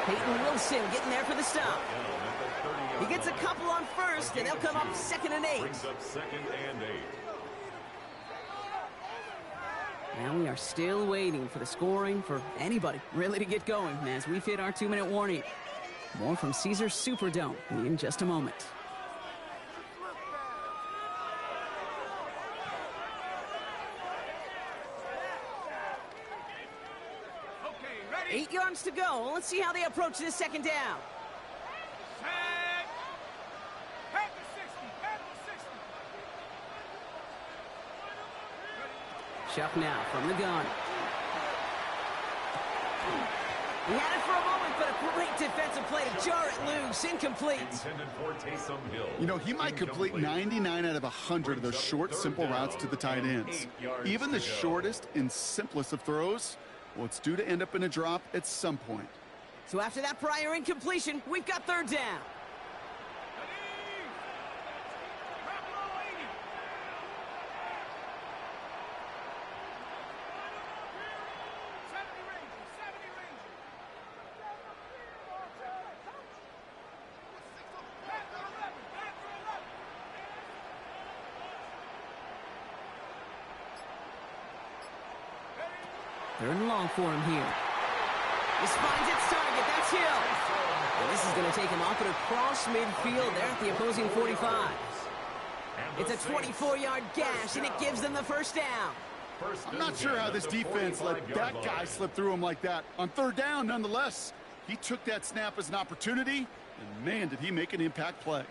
Peyton Wilson getting there for the stop. He gets a couple on first, and they'll come up 2nd and 8. Brings up 2nd and 8. Now we are still waiting for the scoring for anybody really to get going as we've hit our 2-minute warning. More from Caesars Superdome in just a moment. Okay, ready? 8 yards to go. Let's see how they approach this 2nd down. Set. Head to 60. Head to 60. Chuck now from the gun. He had it for a moment, but a great defensive play to jar it loose. Incomplete. Intended for Taysom Hill. You know, he might complete 99 out of 100 of those short, simple routes to the tight ends. Even the shortest and simplest of throws, well, it's due to end up in a drop at some point. So after that prior incompletion, we've got 3rd down. Ready? Drop low 80. 70 Rangers. 70 Rangers. Back to 11. Back to 11. Third and long for him here. This finds its target. That's Hill. And this is going to take him off and across midfield there at the opposing 45. It's a 24-yard gash, and it gives them the 1st down. I'm not sure how this defense let that guy slip through him like that. On 3rd down, nonetheless, he took that snap as an opportunity, and man, did he make an impact play.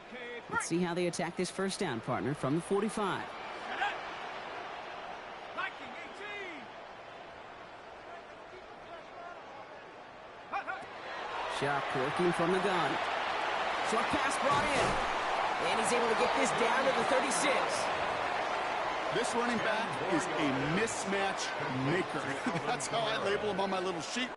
Okay, Let's see how they attack this 1st down, partner, from the 45. Viking 18. Chuck working from the gun. Short pass brought in. And he's able to get this down to the 36. This running back is a mismatch maker. That's how I label him on my little sheet.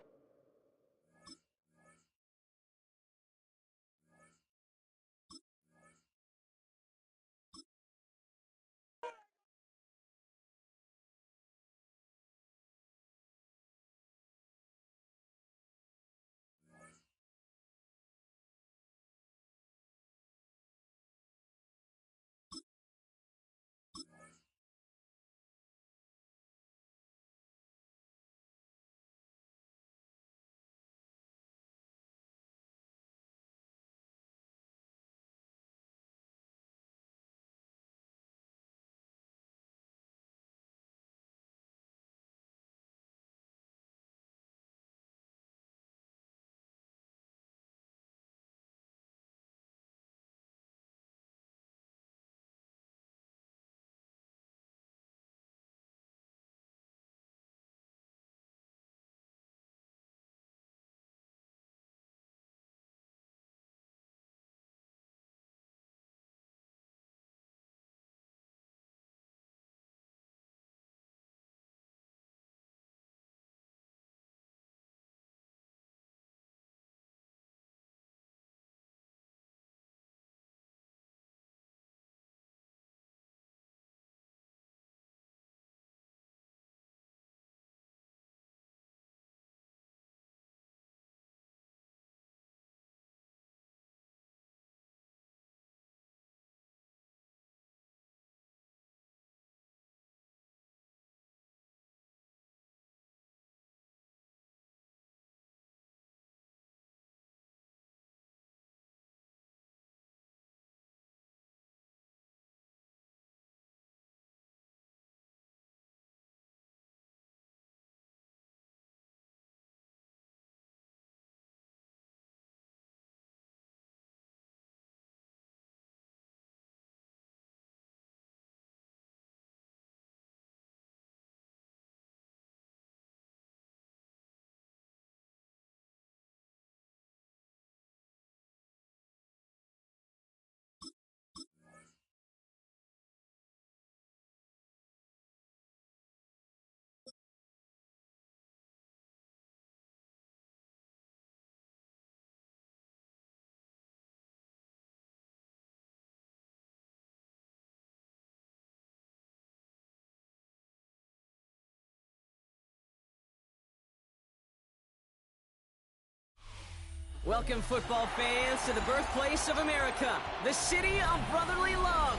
Welcome, football fans, to the birthplace of America, the city of brotherly love.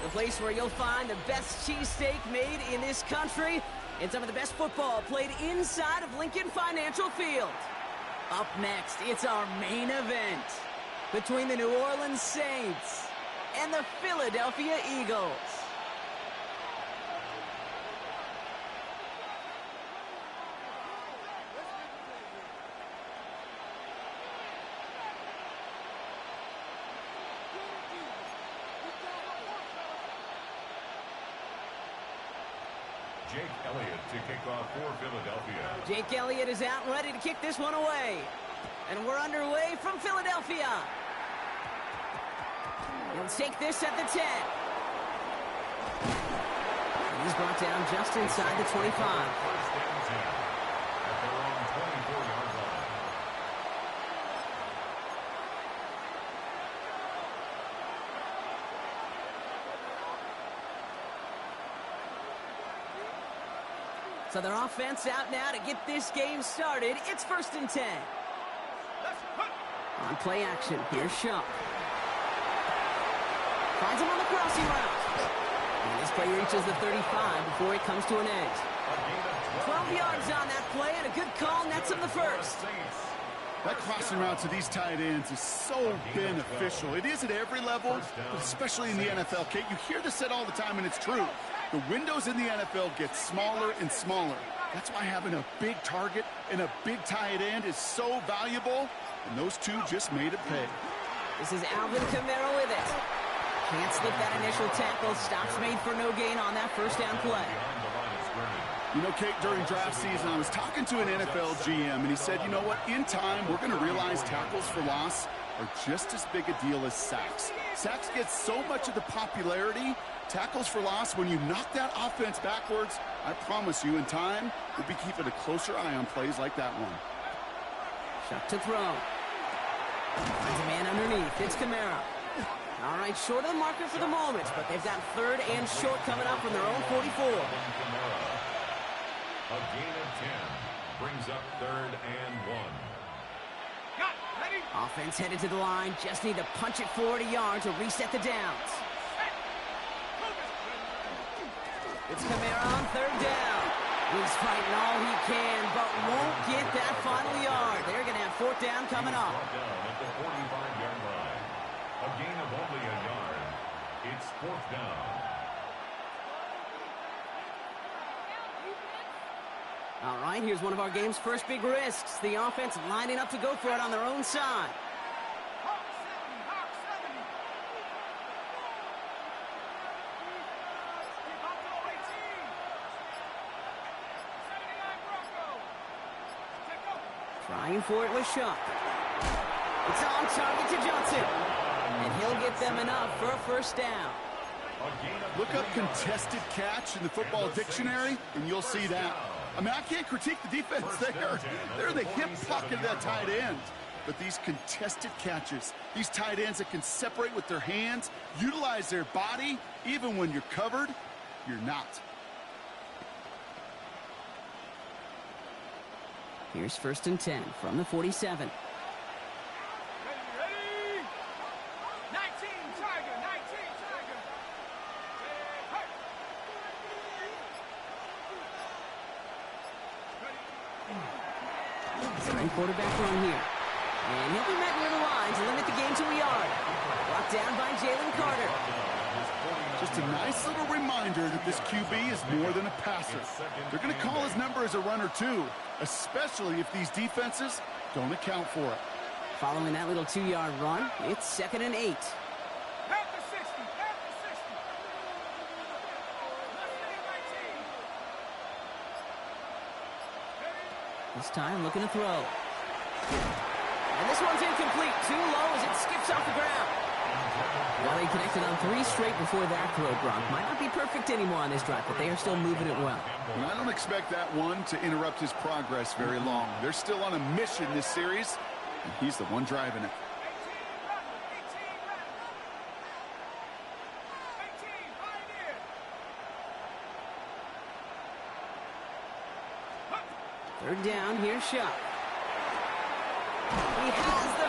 The place where you'll find the best cheesesteak made in this country and some of the best football played inside of Lincoln Financial Field. Up next, it's our main event between the New Orleans Saints and the Philadelphia Eagles. Jake Elliott to kick off for Philadelphia. Jake Elliott is out and ready to kick this one away. And we're underway from Philadelphia. He'll take this at the 10. And he's brought down just inside the 25. First and 10 at their own 24-yard line. So their offense out now to get this game started. It's 1st and 10. On play action, here's Shuck. Finds him on the crossing route. And this play reaches the 35 before it comes to an end. 12 yards on that play, and a good call nets him the first. That crossing route to these tight ends is so beneficial. It is at every level, but especially in the NFL. Kate, you hear this said all the time, and it's true. The windows in the NFL get smaller and smaller. That's why having a big target and a big tight end is so valuable, and those two just made it pay. This is Alvin Kamara with it. Can't slip that initial tackle. Stops made for no gain on that first down play. You know, Kate, during draft season, I was talking to an NFL GM, and he said, you know what, in time, we're going to realize tackles for loss are just as big a deal as sacks. Sacks get so much of the popularity. Tackles for loss, when you knock that offense backwards, I promise you, in time, we'll be keeping a closer eye on plays like that one. Shuck to throw. Finds a man underneath. It's Kamara. All right, short of the marker for the moment, but they've got 3rd and short coming up from their own 44. A gain of 10 brings up 3rd and 1. Offense headed to the line. Just need to punch it 40 yards to reset the downs. It's Kamara on 3rd down. He's fighting all he can, but won't get that final yard. They're going to have 4th down coming up. Down at the 45-yard line. A gain of only a yard. It's 4th down. All right, here's one of our game's first big risks. The offense lining up to go for it on their own side. Trying for it with Shuck. It's on target to Johnson. And he'll get them enough for a 1st down. Look up contested catch in the football dictionary, and you'll see that. I mean, I can't critique the defense there. They're in the hip pocket of that tight end. But these contested catches, these tight ends that can separate with their hands, utilize their body, even when you're covered, you're not. Here's 1st and 10 from the 47. Ready? 19, Tiger, 19, Tiger. Starting quarterback run here. And he'll be met near the line to limit the game to a yard. Brought down by Jalen Carter. Just a nice little reminder that this QB is more than a passer. They're going to call his number as a runner, too, especially if these defenses don't account for it. Following that little 2-yard run, it's 2nd and 8. Half the 60, half the 60. This time looking to throw. And this one's incomplete. Too low as it skips off the ground. Well, they connected on 3 straight before that throw, Gronk. Might not be perfect anymore on this drive, but they are still moving it well. And I don't expect that one to interrupt his progress very long. They're still on a mission this series, and he's the one driving it. 3rd down, here's Shuck. He has the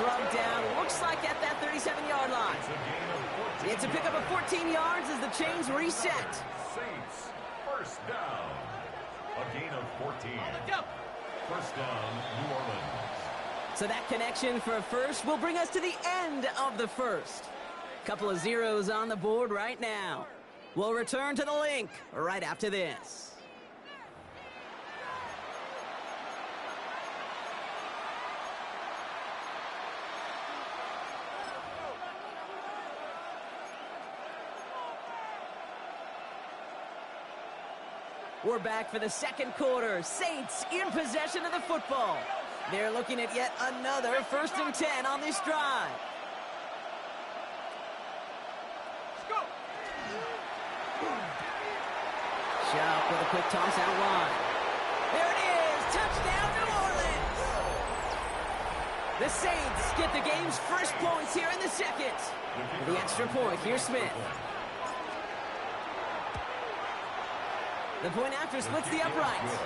throw down. Looks like at that 37-yard line. It's a pickup of 14 yards as the chains reset. Saints, first down. A gain of 14. First down, New Orleans. So that connection for a first will bring us to the end of the first. Couple of zeros on the board right now. We'll return to the link right after this. We're back for the second quarter. Saints in possession of the football. They're looking at yet another 1st and 10 on this drive. Shop with a quick toss out wide. There it is! Touchdown, New Orleans! The Saints get the game's first points here in the second. For the extra point, here's Smith. The point after splits the uprights.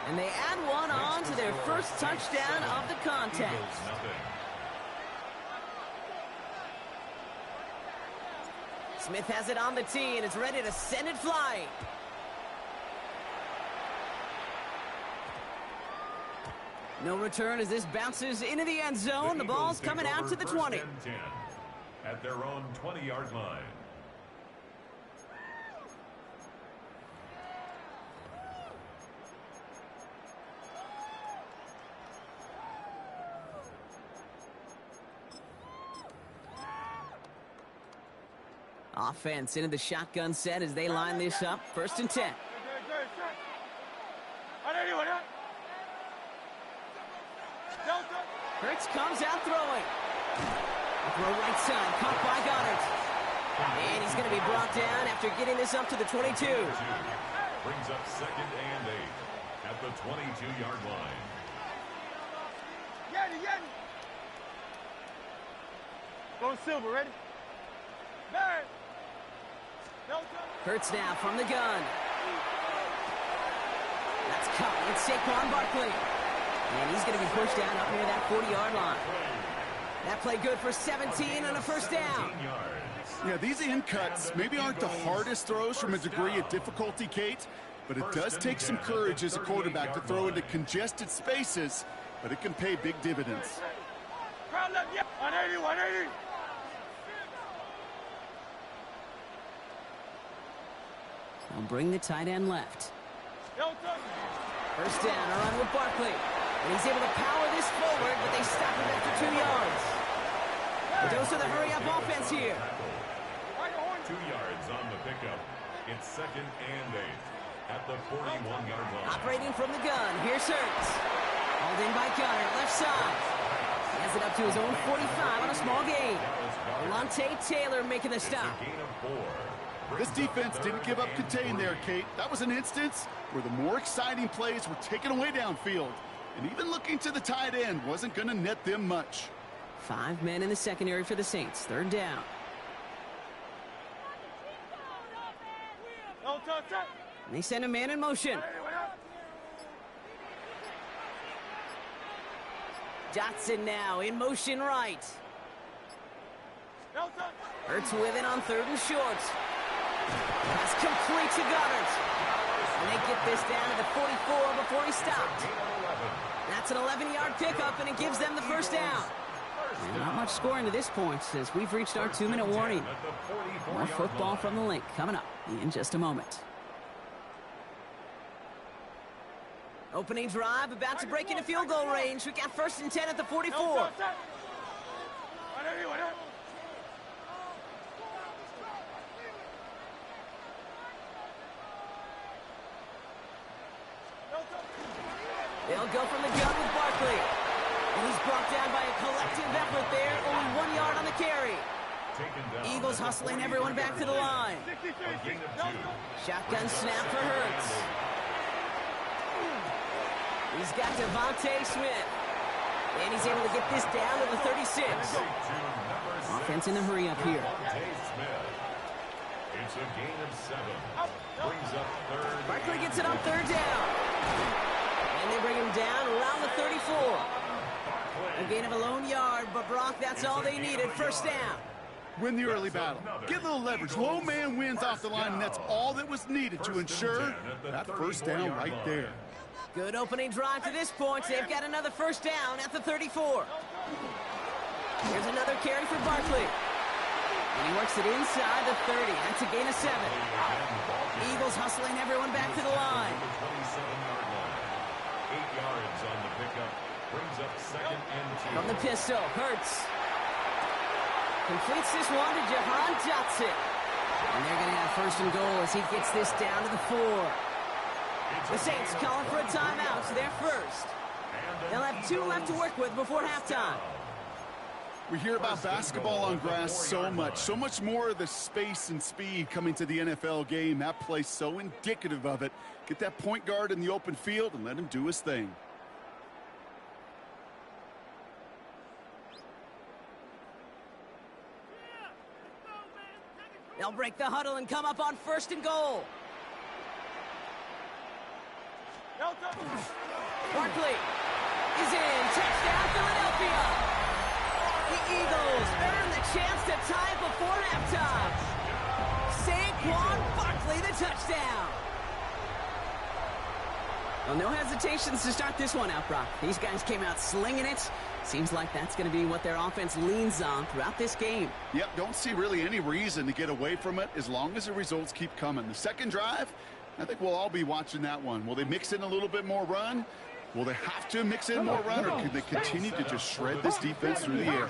And they add one on to their first touchdown of the contest. Smith has it on the tee and is ready to send it flying. No return as this bounces into the end zone. The ball's coming out to the 20. At their own 20-yard line. Offense into the shotgun set as they line this up. 1st and 10. Hurts comes out throwing. Throw right side, caught by Goddard. And he's going to be brought down after getting this up to the 22. Brings up 2nd and 8 at the 22-yard line. Going silver, ready? Barry. Hurts now from the gun. That's caught. It's Saquon Barkley. And he's going to be pushed down up near that 40-yard line. That play good for 17 and a first down. Yeah, these in cuts maybe aren't the hardest throws from a degree of difficulty, Kate, but it does take some courage as a quarterback to throw into congested spaces, but it can pay big dividends. 180, 180. They'll bring the tight end left. First down, a run with Barkley. And he's able to power this forward, but they stop him after 2 yards. The dose of the hurry-up offense here. 2 yards on the pickup. It's 2nd and 8 at the 41-yard line. Operating from the gun, here's Hurts. Hauled in by Gunner, left side. He has it up to his own 45 on a small gain. Alontae Taylor making the stop. Gain of 4. This defense didn't give up contain there, Kate. That was an instance where the more exciting plays were taken away downfield. And even looking to the tight end wasn't going to net them much. 5 men in the secondary for the Saints. 3rd down. And they send a man in motion. Dotson now in motion right. Hurts with it on 3rd and short. Pass complete to Goddard. And they get this down to the 44 before he stopped. That's an 11-yard pickup, and it gives them the first down. And not much scoring to this point as we've reached our 2-minute warning. More football from the link coming up in just a moment. Opening drive, about to break into field goal range. We got 1st and 10 at the 44. They'll go from the gun with Barkley. And he's brought down by a collective effort there. Only 1 yard on the carry. Eagles hustling everyone back to the line. Shotgun snap for Hurts. He's got Devontae Smith. And he's able to get this down to the 36. Offense in the hurry up here. It's a gain of 7. Brings up 3rd. Barkley gets it on 3rd down. And they bring him down around the 34. A gain of a lone yard, but Brock, that's all they needed. First down. Win the early battle. Get a little leverage. Low man wins off the line, and that's all that was needed to ensure that first down right there. Good opening drive to this point. They've got another first down at the 34. Here's another carry for Barkley. And he works it inside the 30. That's a gain of 7. Eagles hustling everyone back to the line. 8 yards on the pickup. Brings up 2nd and 2. From the pistol, Hurts. Completes this one to Jahan Dotson. And they're going to have first and goal as he gets this down to the 4. The Saints calling for a timeout, so they're first. They'll have 2 left to work with before halftime. We hear about basketball on grass so much more of the space and speed coming to the NFL game. That play's so indicative of it. Get that point guard in the open field and let him do his thing. They'll break the huddle and come up on first and goal. Barkley is in. Touchdown, Philadelphia. The Eagles earn the chance to tie it before halftime. Saquon Barkley, the touchdown. Well, no hesitations to start this one out, Brock. These guys came out slinging it. Seems like that's going to be what their offense leans on throughout this game. Yep, don't see really any reason to get away from it as long as the results keep coming. The second drive, I think we'll all be watching that one. Will they mix in a little bit more run? Will they have to mix in more run, or can they continue to just shred this defense through the air?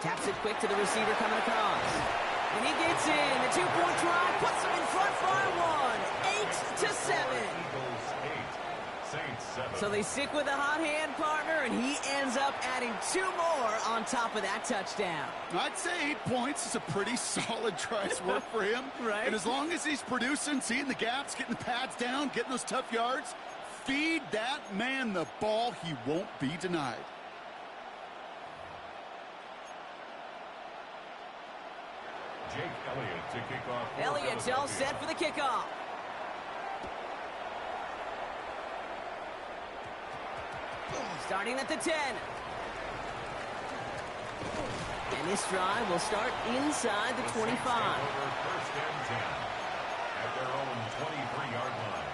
Taps it quick to the receiver coming across. And he gets in. The 2-point try puts them in front by 1. 8-7. So they stick with a hot hand partner, and he ends up adding 2 more on top of that touchdown. I'd say 8 points is a pretty solid try's work for him. Right. And as long as he's producing, seeing the gaps, getting the pads down, getting those tough yards, feed that man the ball. He won't be denied. Jake Elliott to kick off. Elliott's all set for the kickoff. Starting at the 10. And this drive will start inside the 25. First and 10 at their own 23-yard line.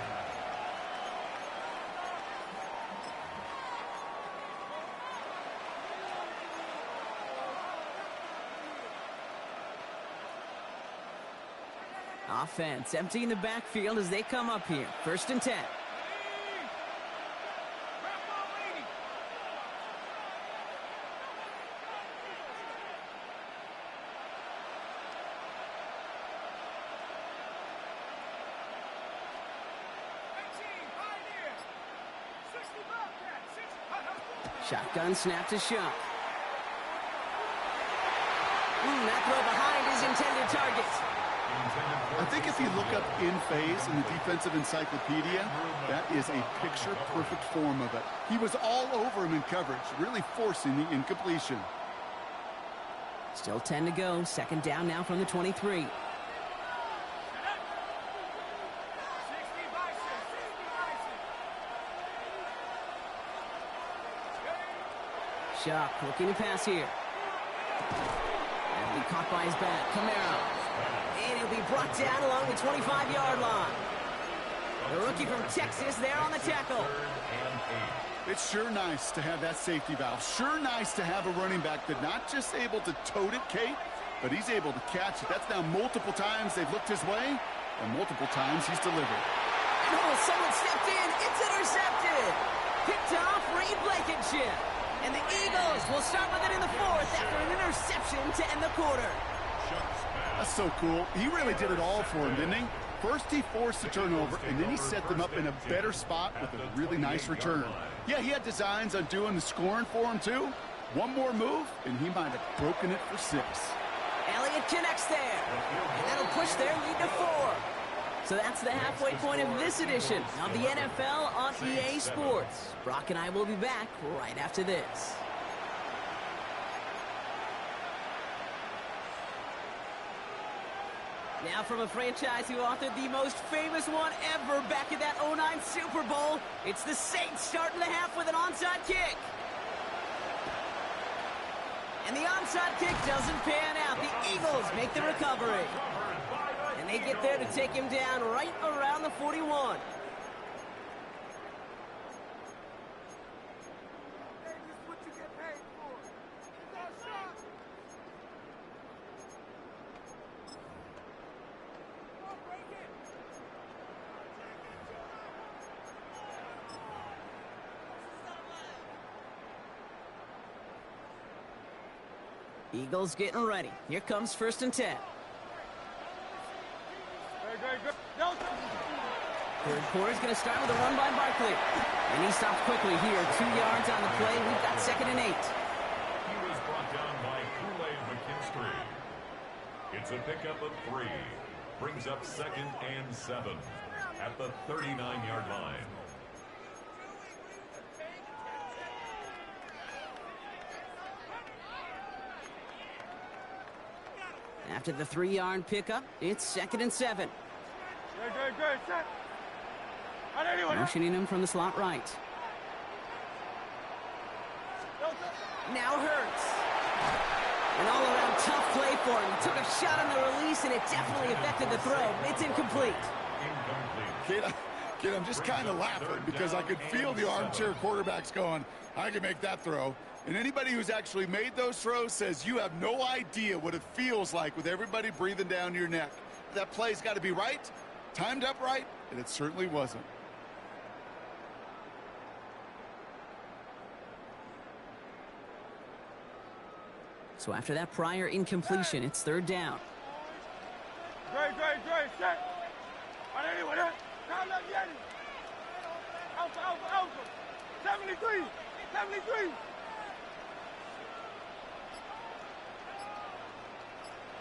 Offense emptying the backfield as they come up here. First and 10. Shotgun snap to Shuck. That throw behind his intended target. I think if you look up in phase in the defensive encyclopedia, that is a picture-perfect form of it. He was all over him in coverage, really forcing the incompletion. Still 10 to go. Second down now from the 23. Shuck looking to pass here. That'll be caught by his back. Camaro. And he'll be brought down along the 25-yard line. The rookie from Texas there on the tackle. It's sure nice to have that safety valve. Sure nice to have a running back that's not just able to tote it, Kate, but he's able to catch it. That's now multiple times they've looked his way, and multiple times he's delivered. Oh, someone stepped in. It's intercepted. Picked off Reed Blankenship. And the Eagles will start with it in the 4th after an interception to end the quarter. That's so cool. He really did it all for him, didn't he? First he forced the turnover, and then he set them up in a better spot with a really nice return. Yeah, he had designs on doing the scoring for him, too. One more move, and he might have broken it for 6. Elliott connects there. And that'll push their lead to 4. So that's the halfway point of this edition of the NFL on EA Sports. Brock and I will be back right after this. Now from a franchise who authored the most famous one ever back in that 09 Super Bowl, it's the Saints starting the half with an onside kick. And the onside kick doesn't pan out. The Eagles make the recovery. And they get there to take him down right around the 41. Eagles getting ready. Here comes 1st and 10. Third quarter is going to start with a run by Barkley. And he stops quickly here. 2 yards on the play. We've got 2nd and 8. He was brought down by Kool-Aid McKinstry. It's a pickup of 3. Brings up 2nd and 7 at the 39-yard line. After the 3-yard pickup, it's 2nd and 7. Motioning him from the slot right. Now Hurts. An all-around tough play for him. He took a shot on the release, and it definitely affected the throw. It's incomplete. Kid, I'm just kind of laughing because I could feel the armchair quarterbacks going, I can make that throw. And anybody who's actually made those throws says you have no idea what it feels like with everybody breathing down your neck. That play's got to be right, timed up right, and it certainly wasn't. So after that prior incompletion, it's 3rd down. Set. 73.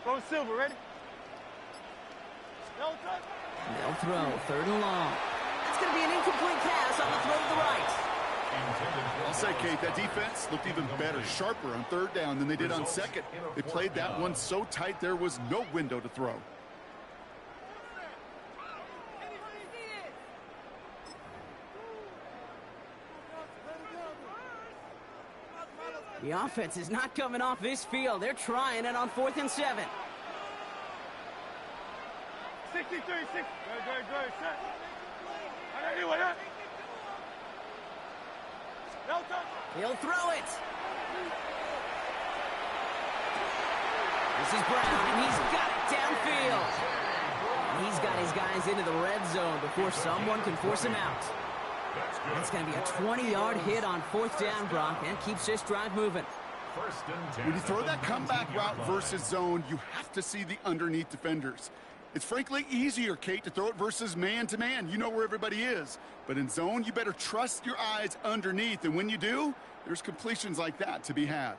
Go Silver, ready? They'll throw 3rd and long. That's going to be an incomplete pass on the throw to the right. I'll say, Kate, that defense looked even better, sharper on 3rd down than they did on 2nd. They played that one so tight there was no window to throw. The offense is not coming off this field. They're trying it on 4th and 7. 63, 6. Good, set. He'll throw it. This is Brown, and he's got it downfield. And he's got his guys into the red zone before someone can force him out. That's going to be a 20-yard hit on 4th down, Brock, and keeps this drive moving. When you throw that comeback route versus zone, you have to see the underneath defenders. It's frankly easier, Kate, to throw it versus man-to-man. You know where everybody is. But in zone, you better trust your eyes underneath. And when you do, there's completions like that to be had.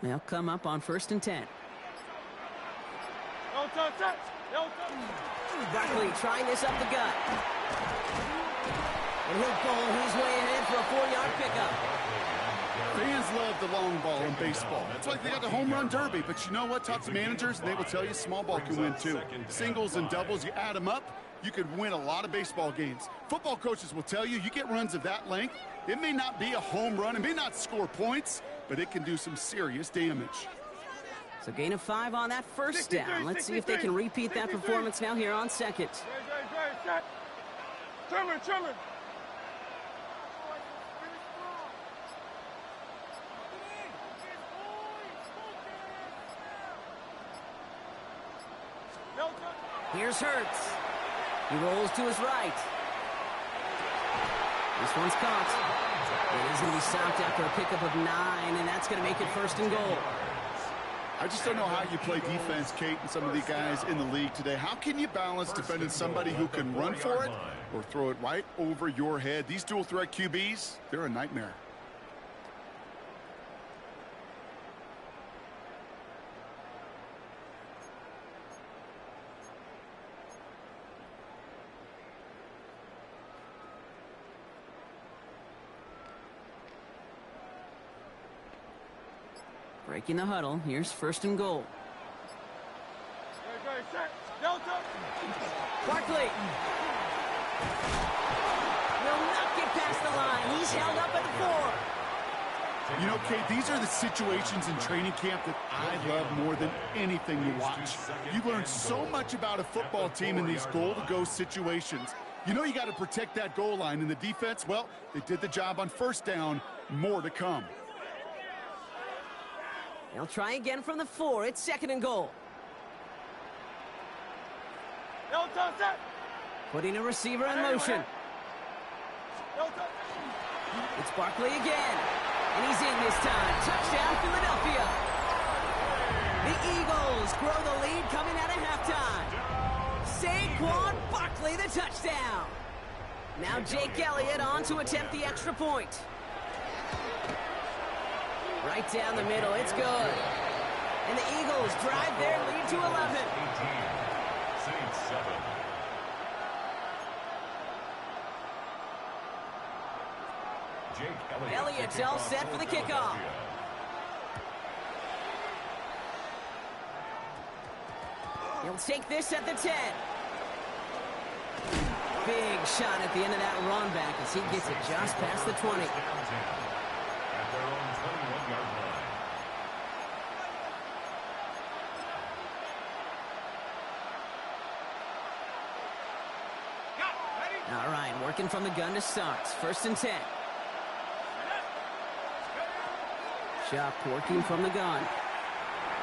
They'll come up on 1st and 10. Barkley trying this up the gut. And he'll pull his way ahead for a 4-yard pickup. Fans love the long ball in baseball. That's why they got the home run derby. But you know what? Talk to managers, and they will tell you small ball can win too. Singles and doubles, you add them up, you could win a lot of baseball games. Football coaches will tell you get runs of that length. It may not be a home run. It may not score points, but it can do some serious damage. So gain of 5 on that 1st down. Let's see if they can repeat that performance now here on 2nd. Trimmer. Here's Hurts. He rolls to his right. This one's caught. It is going to be stopped after a pickup of 9, and that's going to make it 1st and goal. I just don't know how you play defense, Kate, and some of the guys in the league today. How can you balance defending somebody who can run for it or throw it right over your head? These dual threat QBs, they're a nightmare. Breaking the huddle. Here's 1st and goal. Barkley will not get past the line. He's held up at the 4. You know, Kate, these are the situations in training camp that I love more than anything to watch. You learn so much about a football team in these goal-to-go situations. You know you got to protect that goal line, and the defense, well, they did the job on first down. More to come. They'll try again from the 4. It's 2nd and goal. Putting a receiver in motion. It's Barkley again. And he's in this time. Touchdown, Philadelphia. The Eagles grow the lead coming out of halftime. Saquon Barkley, the touchdown. Now Jake Elliott on to attempt the extra point. Right down the middle, it's good. And the Eagles drive their lead to 11. 18, Saints 7. Jake Elliott's all set for the kickoff. He'll take this at the 10. Big shot at the end of that run back as he gets it just past the 20. At their own 21-yard line. All right, working from the gun to start. 1st and 10. Shuck working from the gun.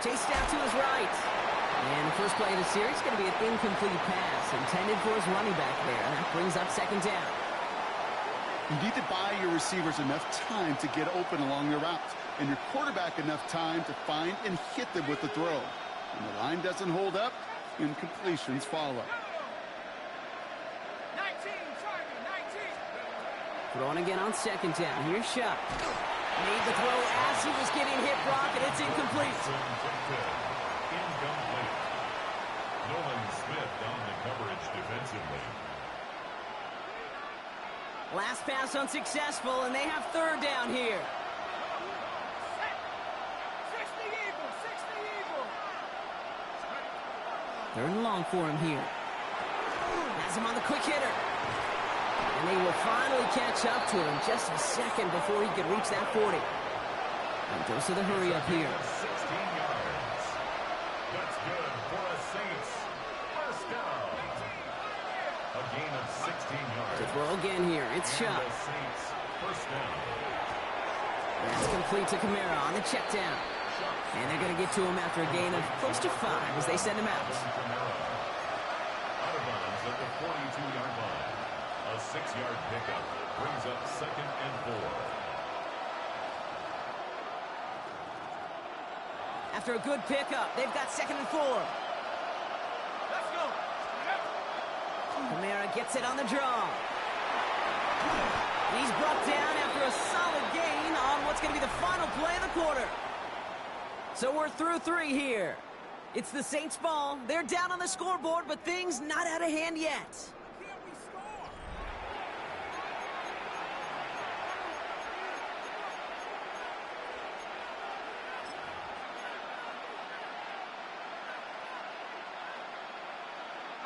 Chased out to his right. And the first play of the series is going to be an incomplete pass intended for his running back there. And that brings up 2nd down. You need to buy your receivers enough time to get open along their routes, and your quarterback enough time to find and hit them with the throw. When the line doesn't hold up, incompletions follow. 19, target, 19. Throwing again on 2nd down. Here's Shuck. Made the throw as he was getting hit, Brock, and it's incomplete. Incomplete. Nolan Smith on the coverage defensively. Last pass unsuccessful, and they have 3rd down here. 60 Eagles, 60 Eagles. 3rd and long for him here. Has him on the quick hitter. And they will finally catch up to him just a second before he could reach that 40. And goes to the hurry up here. 16 yards. That's good for a Saints first down. A gain of 16 yards. To throw again here, it's And Shuck. the Saints first down. That's complete to Kamara on the check down. And they're going to get to him after a gain of close to 5 as they send him out. Out of bounds at the 42-yard line. A 6-yard pickup brings up 2nd and 4. After a good pickup, they've got 2nd and 4. Let's go. Kamara gets it on the draw. He's brought down after a solid gain on what's going to be the final play of the quarter. So we're through 3 here. It's the Saints' ball. They're down on the scoreboard, but things not out of hand yet. Can't we score?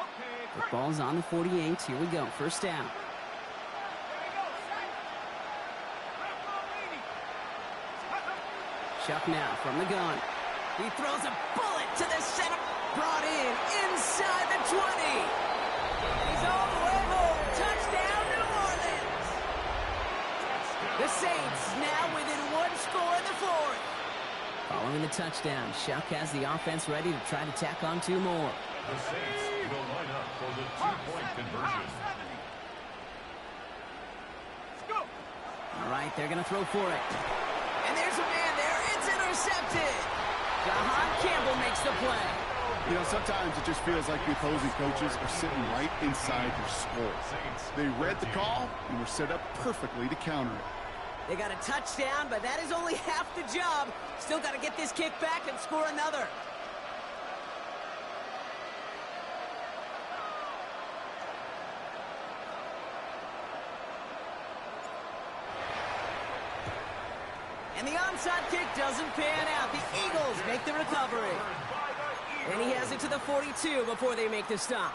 Okay, The ball's on the 48. Here we go. First down. There we go, set. Left ball leading. Shuck now from the gun. He throws a bullet to the center. Brought in inside the 20. And he's all the way home. Touchdown, New Orleans. The Saints now within 1 score in the 4th. Following the touchdown, Shuck has the offense ready to try to tack on 2 more. The Saints will line up for the 2-point conversion. Let's go. All right, they're going to throw for it. And there's a man there. It's intercepted. Jahan Campbell makes the play. You know, sometimes it just feels like the opposing coaches are sitting right inside their skull. They read the call and were set up perfectly to counter it. They got a touchdown, but that is only half the job. Still got to get this kick back and score another. And the onside kick doesn't pan out. The Eagles make the recovery. And he has it to the 42 before they make the stop.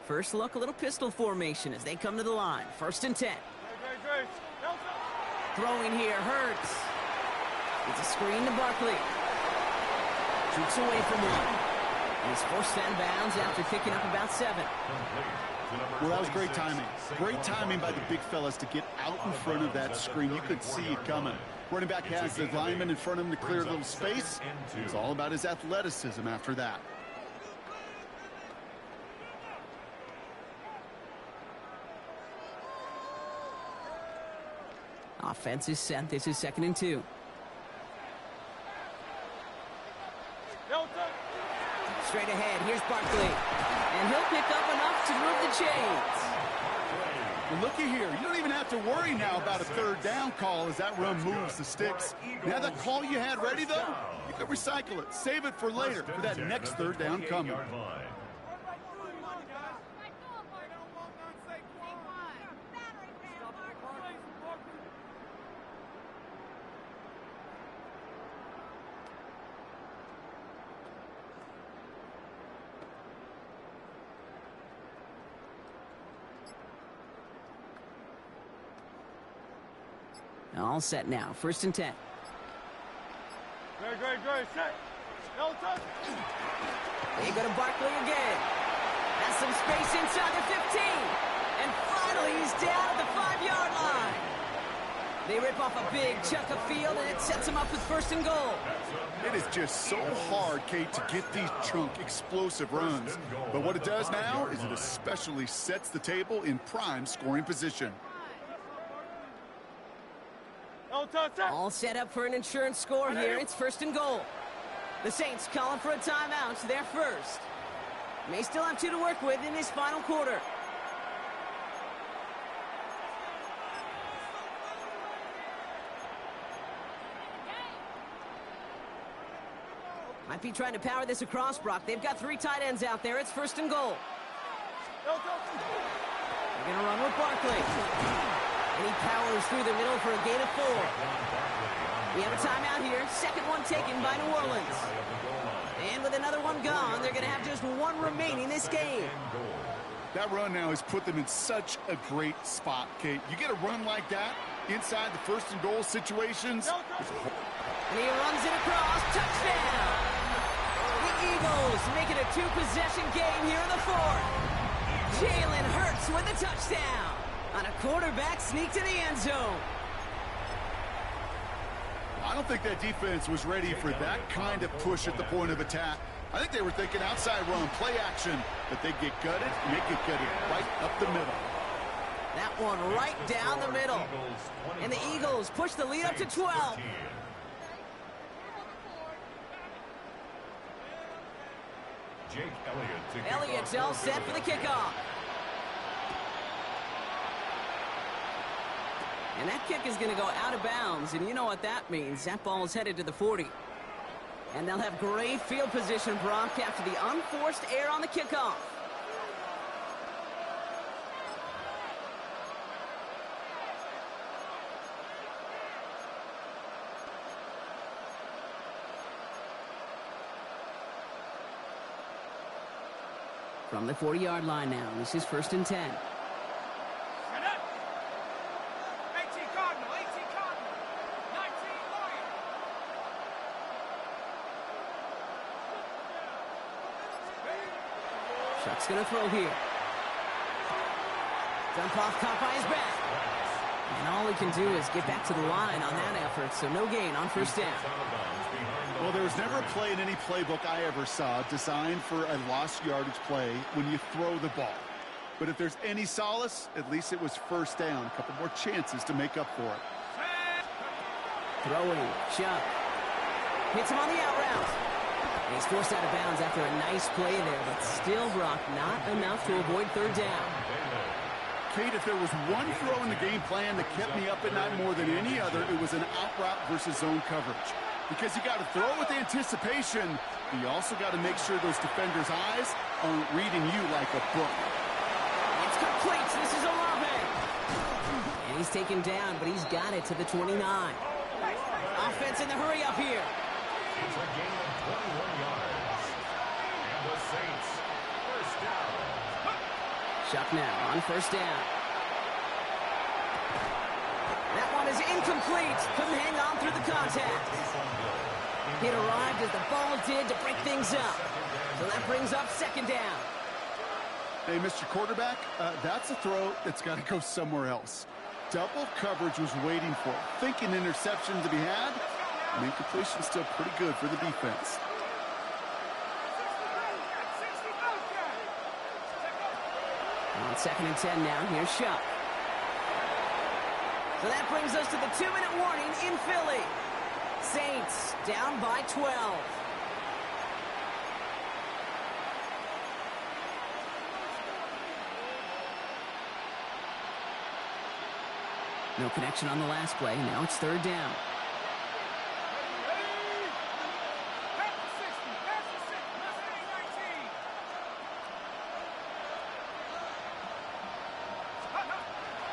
First look, a little pistol formation as they come to the line. 1st and 10. Throwing here, Hurts. It's a screen to Barkley. Shoots away from one. He's forced out of bounds after picking up about 7. Well, that was great timing. Great timing by the big fellas to get out in front of that screen. You could see it coming. Running back has the lineman in front of him to clear a little space. It's all about his athleticism after that. Offense is set. This is 2nd and 2. Straight ahead. Here's Barkley. And he'll pick up enough to move the chains. Well, looky here. You don't even have to worry now about a 3rd down call as that run moves the sticks. Now that call you had ready, though, you can recycle it. Save it for later for that next 3rd down coming. All set now. 1st and 10. Great. Set. They go to Barkley again. Has some space inside the 15. And finally, he's down at the 5-yard line. They rip off a big chunk of field, and it sets him up with 1st and goal. It is just so hard, Kate, to get these chunk, explosive runs. But what it does now is it especially sets the table in prime scoring position. All set up for an insurance score here. It's 1st and goal. The Saints calling for a timeout. They're first. May still have 2 to work with in this final quarter. Might be trying to power this across, Brock. They've got 3 tight ends out there. It's 1st and goal. They're going to run with Barkley. And he powers through the middle for a gain of 4. We have a timeout here. 2nd one taken by New Orleans. And with another one gone, they're going to have just 1 remaining this game. That run now has put them in such a great spot, Kate. You get a run like that inside the 1st and goal situations. And he runs it across. Touchdown! The Eagles make it a 2-possession game here in the 4th. Jalen Hurts with a touchdown on a quarterback sneak to the end zone. I don't think that defense was ready for that kind of push at the point of attack. I think they were thinking outside run, play action, but they get gutted, and they get gutted right up the middle. That one right down the middle. And the Eagles push the lead up to 12. Elliott's all set for the kickoff. And that kick is going to go out of bounds, and you know what that means. That ball is headed to the 40. And they'll have great field position, Brock, after the unforced error on the kickoff. From the 40-yard line now, this is 1st and 10. Chuck's going to throw here. Dump off, caught by his back. And all he can do is get back to the line on that effort, so no gain on 1st down. Well, there was never a play in any playbook I ever saw designed for a lost yardage play when you throw the ball. But if there's any solace, at least it was 1st down. A couple more chances to make up for it. Throwing, Chuck. Hits him on the out route. He's forced out of bounds after a nice play there, but still, Brock, not enough to avoid 3rd down. Kate, if there was one throw in the game plan that kept me up at night more than any other, it was an out route versus zone coverage. Because you got to throw with anticipation, but you also got to make sure those defenders' eyes aren't reading you like a book. It's complete. incomplete. This is Olave. And he's taken down, but he's got it to the 29. Offense in the hurry up here. It's a gain of 21 yards. And the Saints, first down. Shuck now on first down. That one is incomplete. Couldn't hang on through the contact. It arrived as the ball did to break things up. So that brings up second down. Hey, Mr. Quarterback, that's a throw that's got to go somewhere else. Double coverage was waiting for it. Thinking interception to be had. And incompletion still pretty good for the defense. On 2nd and 10 now, here's Shuck. So that brings us to the 2-minute warning in Philly. Saints down by 12. No connection on the last play. Now it's third down.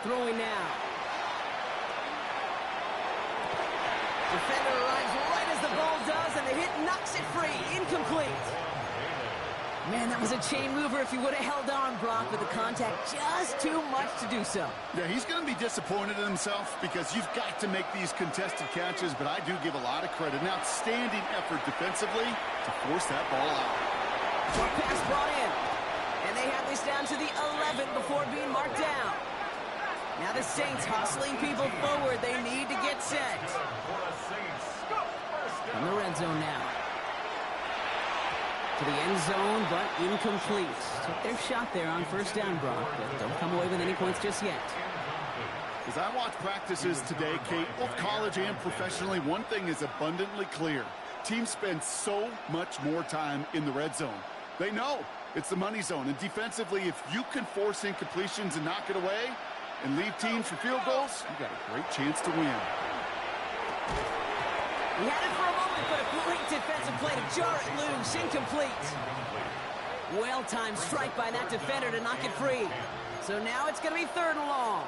Throwing now. Defender arrives right as the ball does, and the hit knocks it free. Incomplete. Man, that was a chain mover if he would have held on, Brock, but the contact just too much to do so. Yeah, he's going to be disappointed in himself because you've got to make these contested catches, but I do give a lot of credit. An outstanding effort defensively to force that ball out. Short pass brought in, and they have this down to the 11 before being marked down. Now the Saints hustling people forward. They need to get set. From the red zone now. To the end zone, but incomplete. Took their shot there on first down, Brock, but don't come away with any points just yet. As I watch practices today, Kate, both college and professionally, one thing is abundantly clear. Teams spend so much more time in the red zone. They know it's the money zone, and defensively, if you can force incompletions and knock it away and leave teams for field goals, you got a great chance to win. He had it for a moment, but a great defensive play to jar it loose. Incomplete. Well-timed strike by that defender to knock it free. So now it's going to be third and long.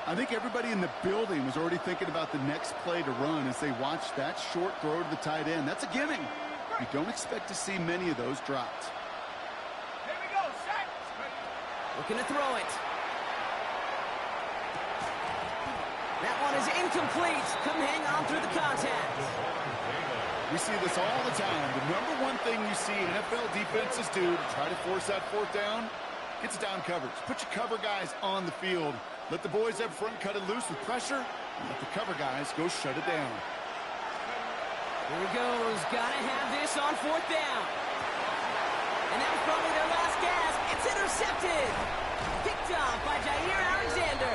I think everybody in the building was already thinking about the next play to run as they watched that short throw to the tight end. That's a gimme. You don't expect to see many of those dropped. Here we go, set. Looking to throw it. That one is incomplete. Couldn't hang on through the contact. We see this all the time. The number one thing you see NFL defenses do to try to force that fourth down, gets down coverage. Put your cover guys on the field. Let the boys up front cut it loose with pressure, and let the cover guys go shut it down. Here he goes. Gotta have this on fourth down. And that was probably their last gasp. It's intercepted. Picked off by Jair Alexander.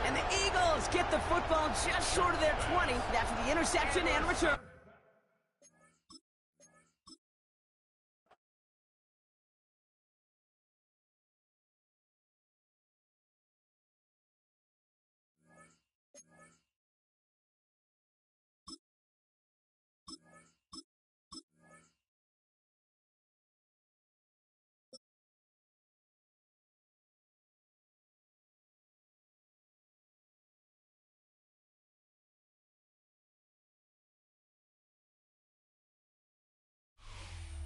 And the Eagles get the football just short of their 20 after the interception and return.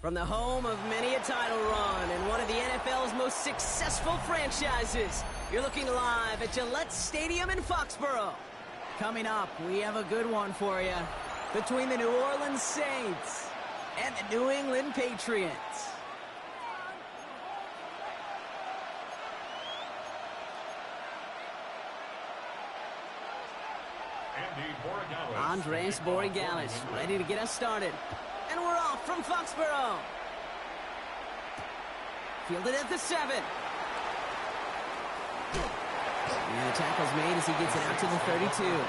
From the home of many a title run and one of the NFL's most successful franchises, you're looking live at Gillette Stadium in Foxborough. Coming up, we have a good one for you between the New Orleans Saints and the New England Patriots. Andres Borregales ready to get us started. And we're off from Foxborough. Fielded at the 7. And the tackle's made as he gets it out to the 32.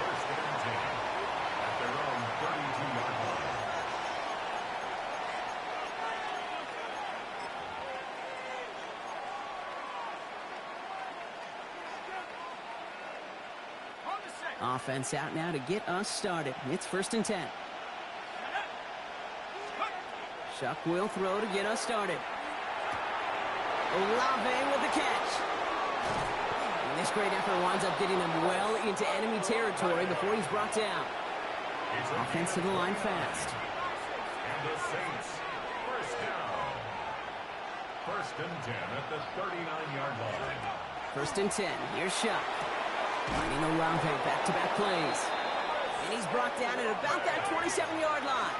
Offense out now to get us started. It's 1st and 10. Chuck will throw to get us started. Olave with the catch. And this great effort winds up getting them well into enemy territory before he's brought down. Offense to the line fast. And the Saints, first down. First and 10 at the 39-yard line. First and 10. Here's Shuck. Finding Olave back-to-back plays. And he's brought down at about that 27-yard line.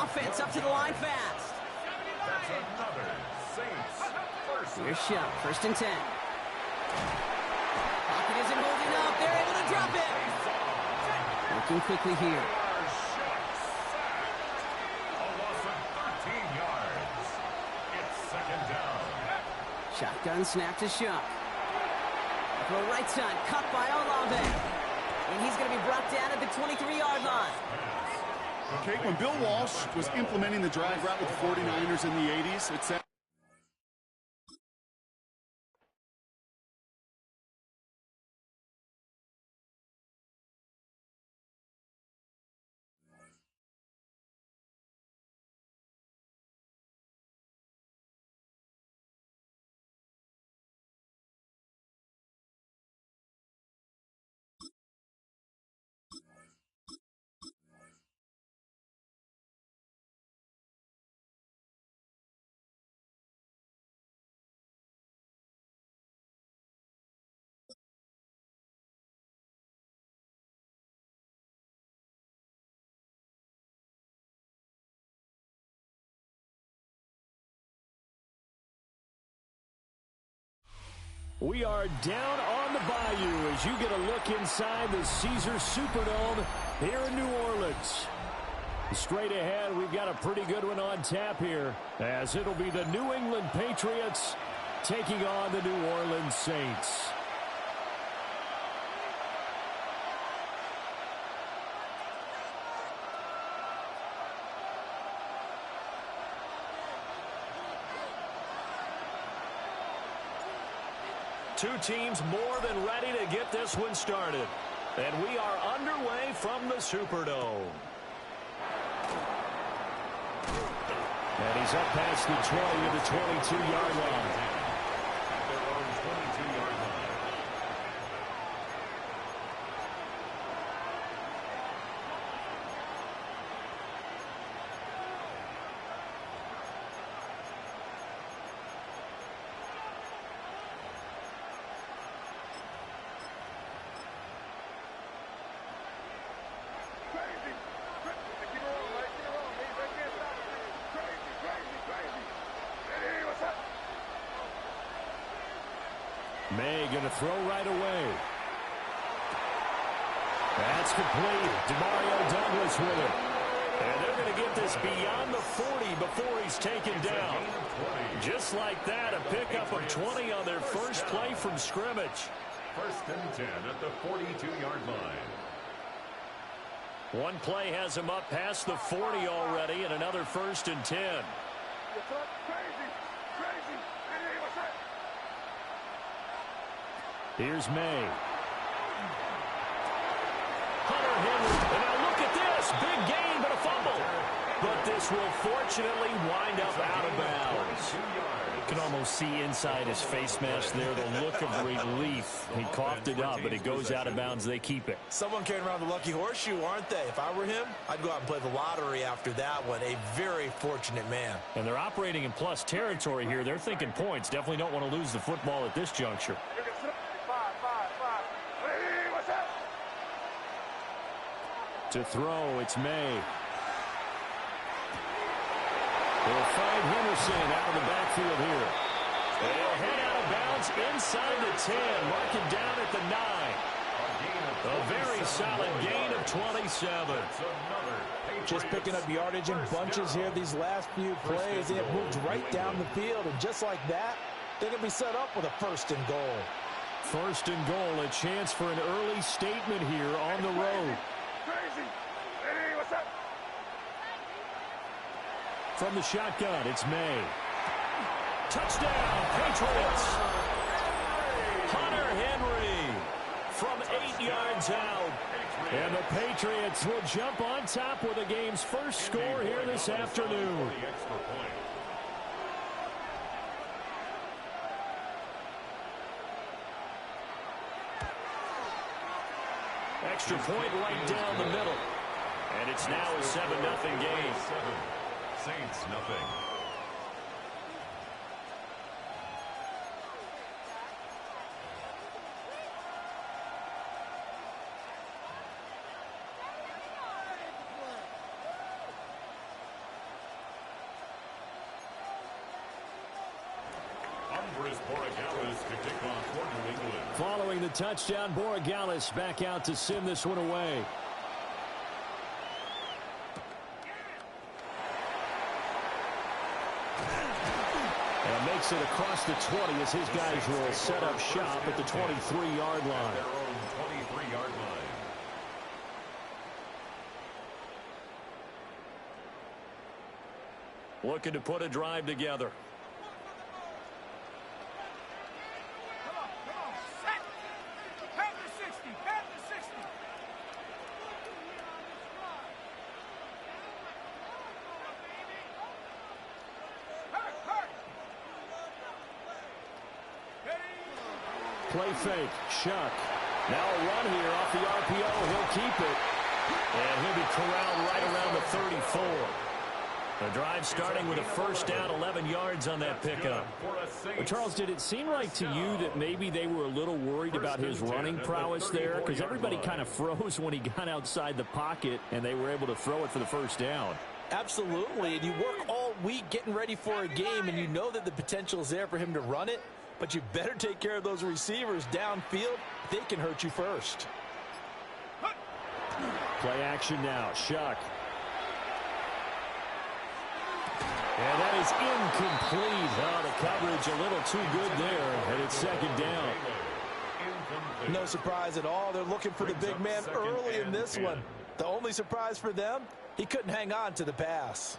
Offense up to the line fast. That's another Saints first. Here's Shuck. First and 10. Pocket isn't holding up. They're able to drop it. Working quickly here. A loss of 13 yards. It's second down. Shotgun snap to Shuck. Throw right side, cut by Olave. And he's going to be brought down at the 23-yard line. Okay, when Bill Walsh was implementing the drag route with the 49ers in the 80s, it said We are down on the bayou as you get a look inside the Caesars Superdome here in New Orleans. Straight ahead, we've got a pretty good one on tap here, as it'll be the New England Patriots taking on the New Orleans Saints. Two teams more than ready to get this one started. And we are underway from the Superdome. And he's up past the 20 to the 22-yard line. At their own 22-yard line. May going to throw right away. That's complete. Demario Douglas with it. And they're going to get this beyond the 40 before he's taken down. Just like that, a pickup of 20 on their first play from scrimmage. First and 10 at the 42-yard line. One play has him up past the 40 already, and another first and 10. Here's May. Hunter Henry. And now look at this. Big gain, but a fumble. But this will fortunately wind up out of bounds. You can almost see inside his face mask there the look of relief. He coughed it up, but it goes out of bounds. They keep it. Someone carrying around the lucky horseshoe, aren't they? If I were him, I'd go out and play the lottery after that one. A very fortunate man. And they're operating in plus territory here. They're thinking points. Definitely don't want to lose the football at this juncture. To throw, it's May. They'll find Henderson out of the backfield here. They'll head out of bounds inside the 10, mark it down at the 9. A very solid gain of 27. Just picking up yardage in bunches here these last few plays. They have moved right down the field, and just like that, they're going to be set up with a first and goal. First and goal, a chance for an early statement here on the road. From the shotgun, it's May. Touchdown, Patriots. Hunter Henry from 8 yards out. And the Patriots will jump on top with the game's first score here this afternoon. extra point right down the middle. And it's now a 7-0 game. Saints nothing. Following the touchdown, Borregales back out to send this one away. And makes it across the 20 as his guys will set up shop at the 23-yard line. Their own 23-yard line. Looking to put a drive together. Play fake. Shuck. Now a run here off the RPO. He'll keep it. And he'll be corralled right around the 34. The drive starting with a first down, 11 yards on that pickup. But Charles, did it seem like to you that maybe they were a little worried about his running prowess there? Because everybody kind of froze when he got outside the pocket, and they were able to throw it for the first down. Absolutely. And you work all week getting ready for a game, and you know that the potential is there for him to run it. But you better take care of those receivers downfield. They can hurt you first. Play action now. Shuck. And that is incomplete. Oh, the coverage a little too good there, and it's second down. No surprise at all. They're looking for the big man early in this one. The only surprise for them, he couldn't hang on to the pass.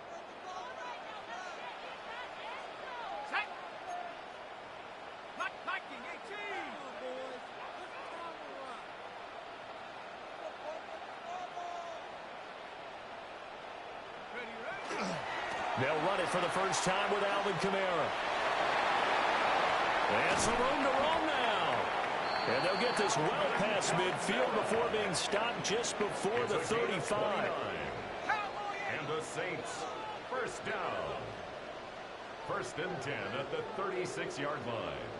They'll run it for the first time with Alvin Kamara. And some room to roam now. And they'll get this well past midfield before being stopped just before the 35. And the Saints, first down. First and 10 at the 36-yard line.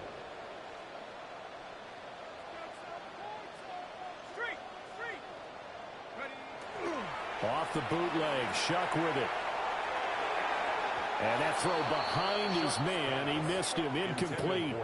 Off the bootleg. Shuck with it. And that throw behind his man. He missed him. Incomplete.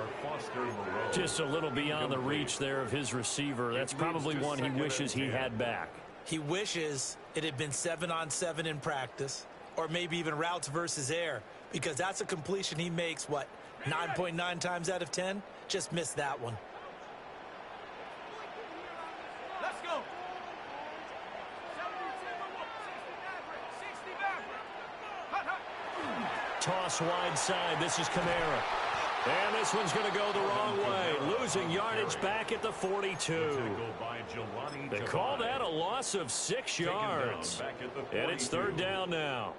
Just a little beyond the reach there of his receiver. That's probably one he wishes he had back. He wishes it had been 7-on-7 in practice, or maybe even routes versus air, because that's a completion he makes, 9.9 times out of 10? Just missed that one. Let's go. Toss wide side. This is Kamara. And this one's going to go the wrong way. Losing yardage back at the 42. They call that a loss of 6 yards. And it's third down now.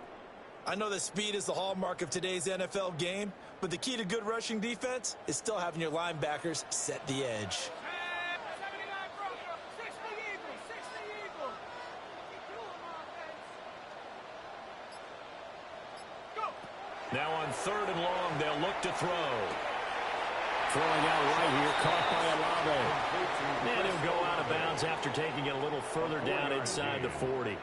I know that speed is the hallmark of today's NFL game, but the key to good rushing defense is still having your linebackers set the edge. Now on third and long, they'll look to throw. Throwing out right here, caught by Olave. And he'll go out of bounds after taking it a little further down inside the 40.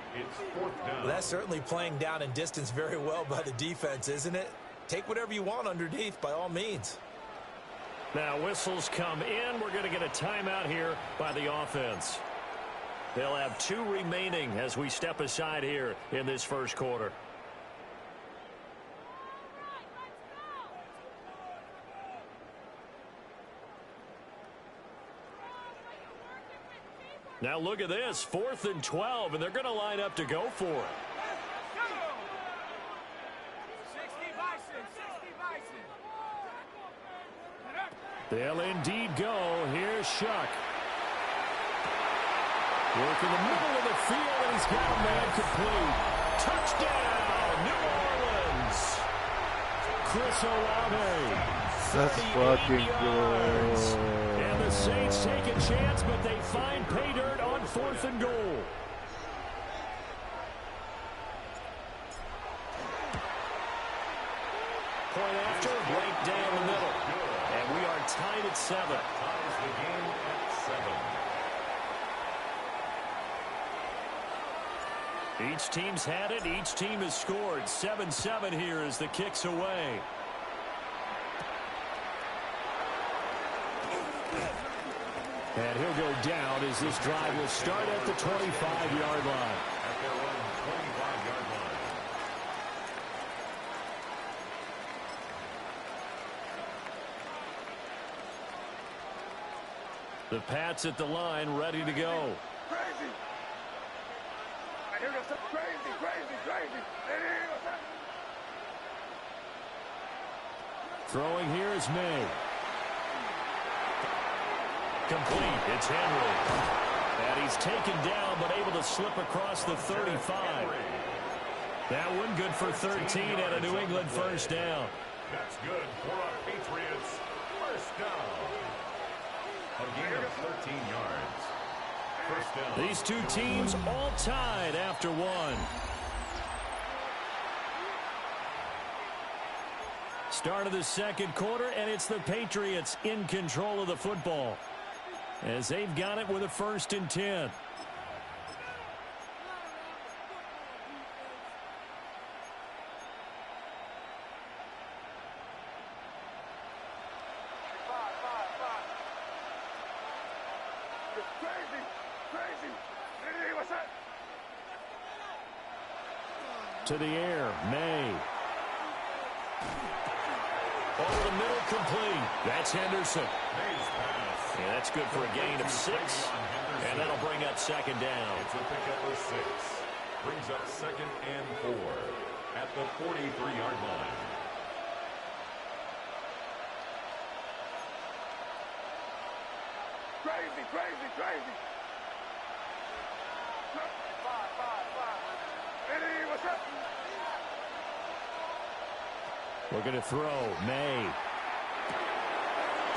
Well, that's certainly playing down in distance very well by the defense, isn't it? Take whatever you want underneath, by all means. Now whistles come in. We're going to get a timeout here by the offense. They'll have 2 remaining as we step aside here in this first quarter. Now look at this, 4th and 12, and they're going to line up to go for it. They'll indeed go. Here's Shuck. Work in the middle of the field, and he's got a man complete. Touchdown, New Orleans. Chris Olave. That's fucking good. And the Saints take a chance, but they find pay dirt on 4th and goal. Point after, right down the middle. And we are tied at 7. Ties the game at 7. Each team's had it. Each team has scored. 7-7 here as the kick's away. And he'll go down as this drive will start at the 25-yard line. At their own 25-yard line. The Pats at the line, ready to go. Crazy. I hear some crazy, crazy, crazy. Throwing here is May. Complete. It's Henry. And he's taken down, but able to slip across the 35. That one good for 13 and a New England first down. That's good for our Patriots. First down. A gain of 13 yards. First down. These two teams all tied after one. Start of the second quarter, and it's the Patriots in control of the football as they've got it with a 1st and 10. To the air, May. Over the middle, complete. That's Henderson. Yeah, that's good for a gain of 6. And that'll bring up 2nd down. It's a pickup of 6. Brings up 2nd and 4 at the 43-yard line. Crazy, crazy, crazy. Eddie, what's up? Looking to throw, May.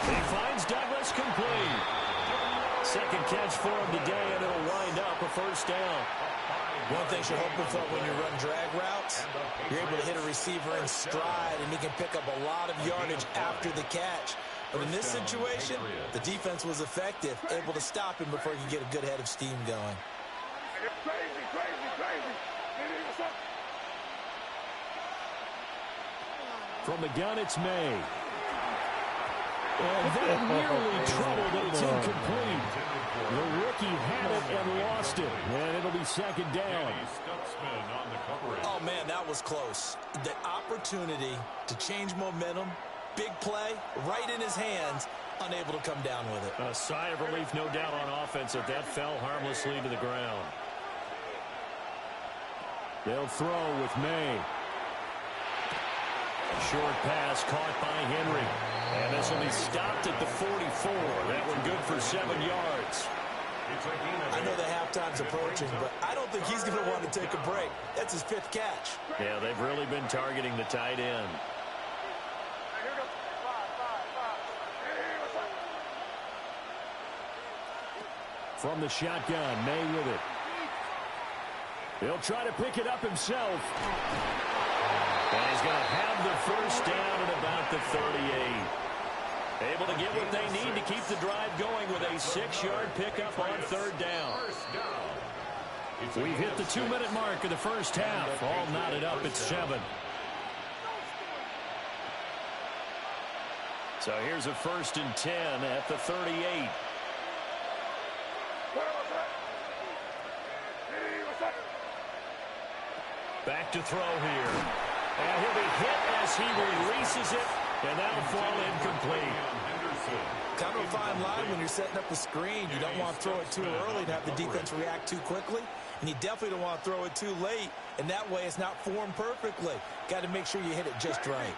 He finds Douglas, complete. 2nd catch for him today, and it'll wind up a 1st down. One thing you're hoping for when you run drag routes, you're able to hit a receiver in stride, and he can pick up a lot of yardage after the catch. But in this situation, the defense was effective, able to stop him before he could get a good head of steam going. Crazy, crazy, crazy. Eddie, what's up? From the gun, it's May. And that nearly troubled, but it's incomplete. The rookie had it and lost it. And it'll be 2nd down. Oh, man, that was close. The opportunity to change momentum, big play, right in his hands, unable to come down with it. A sigh of relief, no doubt, on offense if that fell harmlessly to the ground. They'll throw with May. Short pass caught by Henry. And this will be stopped at the 44. That one good for 7 yards. I know the halftime's approaching, but I don't think he's going to want to take a break. That's his 5th catch. Yeah, they've really been targeting the tight end. From the shotgun, May with it. He'll try to pick it up himself. And he's going to have the 1st down at about the 38. Able to get what they need to keep the drive going with a 6-yard pickup on 3rd down. We've hit the 2-minute mark of the first half. All knotted up at 7. So here's a 1st and 10 at the 38. Back to throw here. And he'll be hit as he releases it, and that'll fall incomplete. Kind of a fine line when you're setting up a screen. You don't want to throw it too early to have the defense react too quickly, and you definitely don't want to throw it too late, and that way it's not formed perfectly. Got to make sure you hit it just right.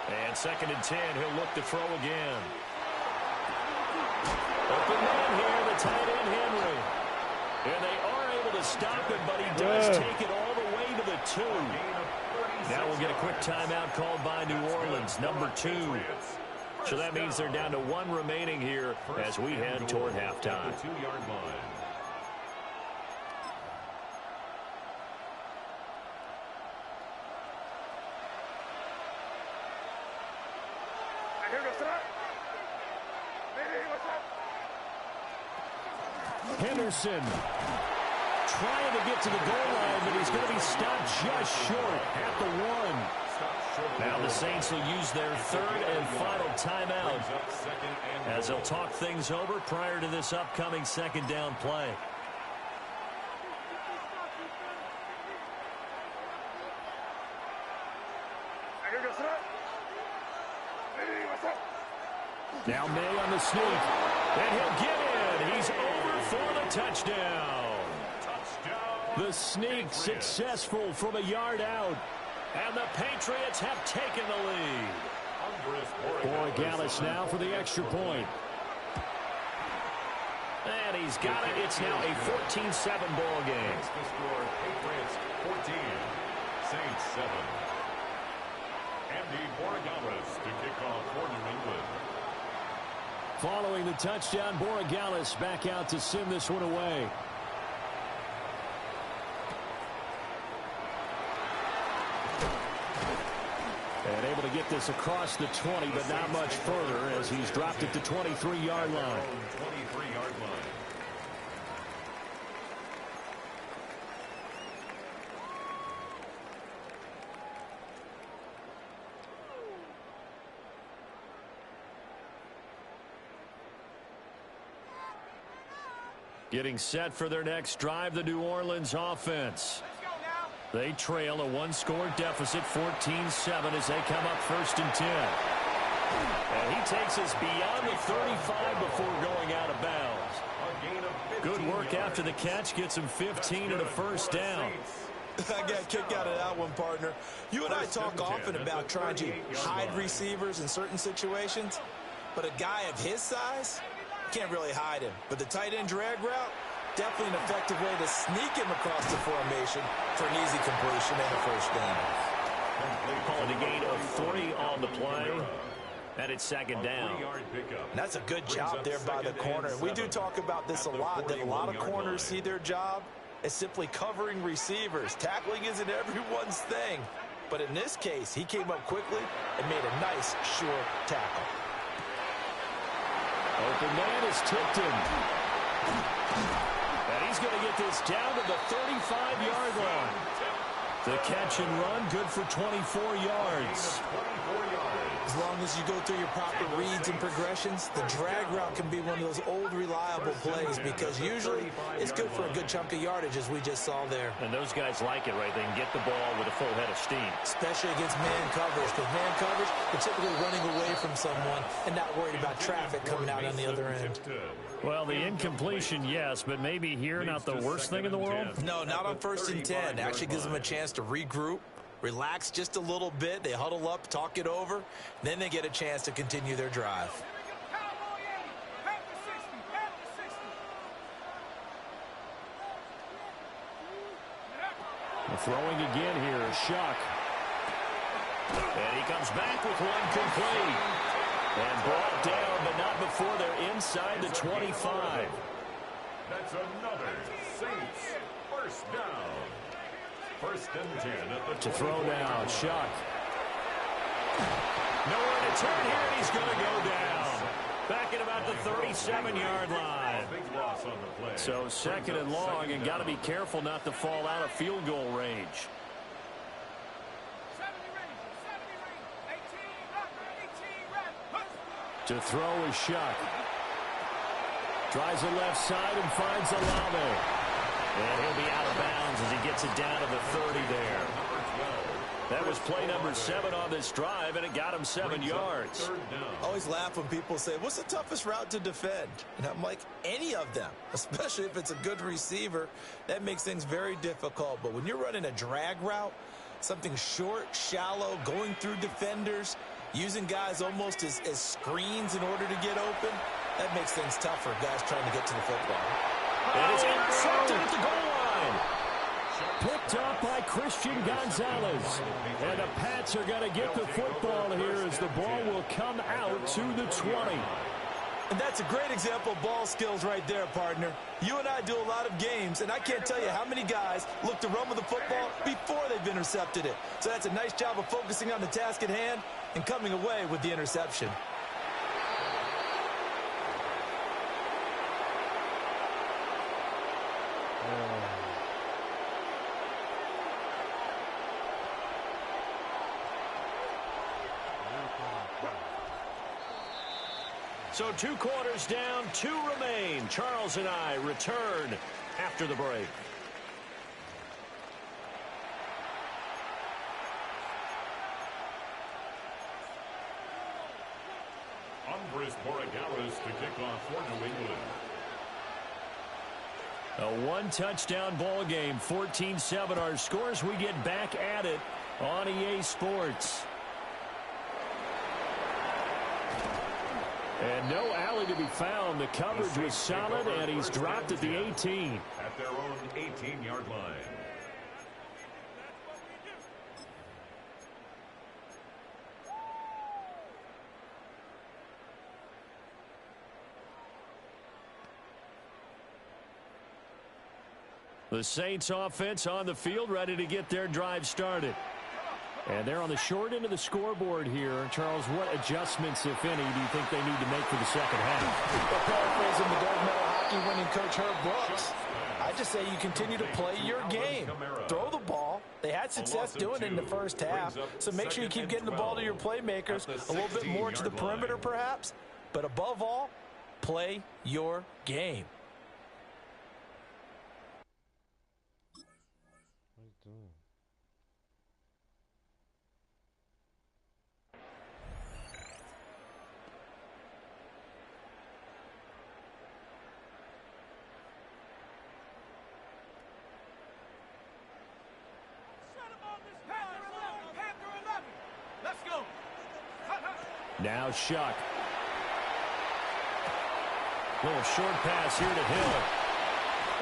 And 2nd and 10, he'll look to throw again. Open man here, the tight end, Henry. And they are able to stop him, but he does take it all the way to the 2. Now we'll get a quick timeout called by New Orleans, number 2. So that means they're down to 1 remaining here as we head toward halftime. Henderson trying to get to the goal line, but he's going to be stopped just short at the 1. Now the Saints will use their 3rd and final timeout as they'll talk things over prior to this upcoming 2nd down play. Now May on the sneak, and he'll get in. He's over for the touchdown. The sneak successful from a yard out. And the Patriots have taken the lead. Borregales now for the extra point. And he's got it. It's now a 14-7 ball game. The score, Patriots 14, Saints 7. Andy Borregales to kick off for New England. Following the touchdown, Borregales back out to send this one away. And able to get this across the 20, but not much further as he's dropped it to 23-yard line. 23-yard line. Getting set for their next drive, the New Orleans offense. They trail a 1-score deficit, 14-7, as they come up 1st and 10. And he takes us beyond the 35 before going out of bounds. Good work after the catch, gets him 15 and a 1st down. I got a kick out of that one, partner. You and I talk often about trying to hide receivers in certain situations, but a guy of his size, can't really hide him. But the tight end drag route, definitely an effective way to sneak him across the formation for an easy completion and a 1st down. Calling a gain of 3 on the play. And it's 2nd down. And that's a good job there by the corner. We do talk about this a lot, that a lot of corners see their job as simply covering receivers. Tackling isn't everyone's thing. But in this case, he came up quickly and made a nice, short tackle. Open man is tipped him. And he's going to get this down to the 35-yard line. The catch and run, good for 24 yards. As long as you go through your proper reads and progressions, the drag route can be one of those old reliable plays because usually it's good for a good chunk of yardage, as we just saw there. And those guys like it, right? They can get the ball with a full head of steam. Especially against man coverage, because man coverage, they're typically running away from someone and not worried about traffic coming out on the other end. Well, the incompletion, yes, but maybe here not the worst thing in the world? No, not on 1st and 10. Actually gives them a chance to regroup, relax just a little bit. They huddle up, talk it over. Then they get a chance to continue their drive. Throwing again here, Shuck. And he comes back with one complete. And brought down, but not before they're inside the 25. That's another Saints 1st down. 1st and 10 at the to throw now, Shuck. Nowhere to turn here, and he's going to go down. Back at about the 37-yard line. Big loss on the play. So 2nd and long, and got to be careful not to fall out of field goal range. To throw is Shuck. Tries the left side and finds Olave. And he'll be out of bounds as he gets it down to the 30 there. That was play number 7 on this drive, and it got him 7 yards. I always laugh when people say, what's the toughest route to defend? And I'm like, any of them, especially if it's a good receiver. That makes things very difficult. But when you're running a drag route, something short, shallow, going through defenders, using guys almost as screens in order to get open, that makes things tough for guys trying to get to the football. And it's intercepted at the goal line. Picked up by Christian Gonzalez. And the Pats are going to get the football here as the ball will come out to the 20. And that's a great example of ball skills right there, partner. You and I do a lot of games, and I can't tell you how many guys look to run with the football before they've intercepted it. So that's a nice job of focusing on the task at hand and coming away with the interception. So 2 quarters down, 2 remain. Charles and I return after the break. Andres Borregales to kick off for New England. A 1-touchdown ball game, 14-7 our scores. We get back at it on EA Sports. And no alley to be found. The coverage was solid, and he's dropped at the 18. At their own 18-yard line. The Saints offense on the field, ready to get their drive started. And they're on the short end of the scoreboard here. Charles, what adjustments, if any, do you think they need to make for the second half? Well, paraphrasing the gold medal hockey winning coach Herb Brooks, I just say you continue to play your game. Throw the ball. They had success doing it in the first half, so make sure you keep getting the ball to your playmakers, a little bit more to the perimeter perhaps, but above all, play your game. Now Shuck. Little short pass here to Hill.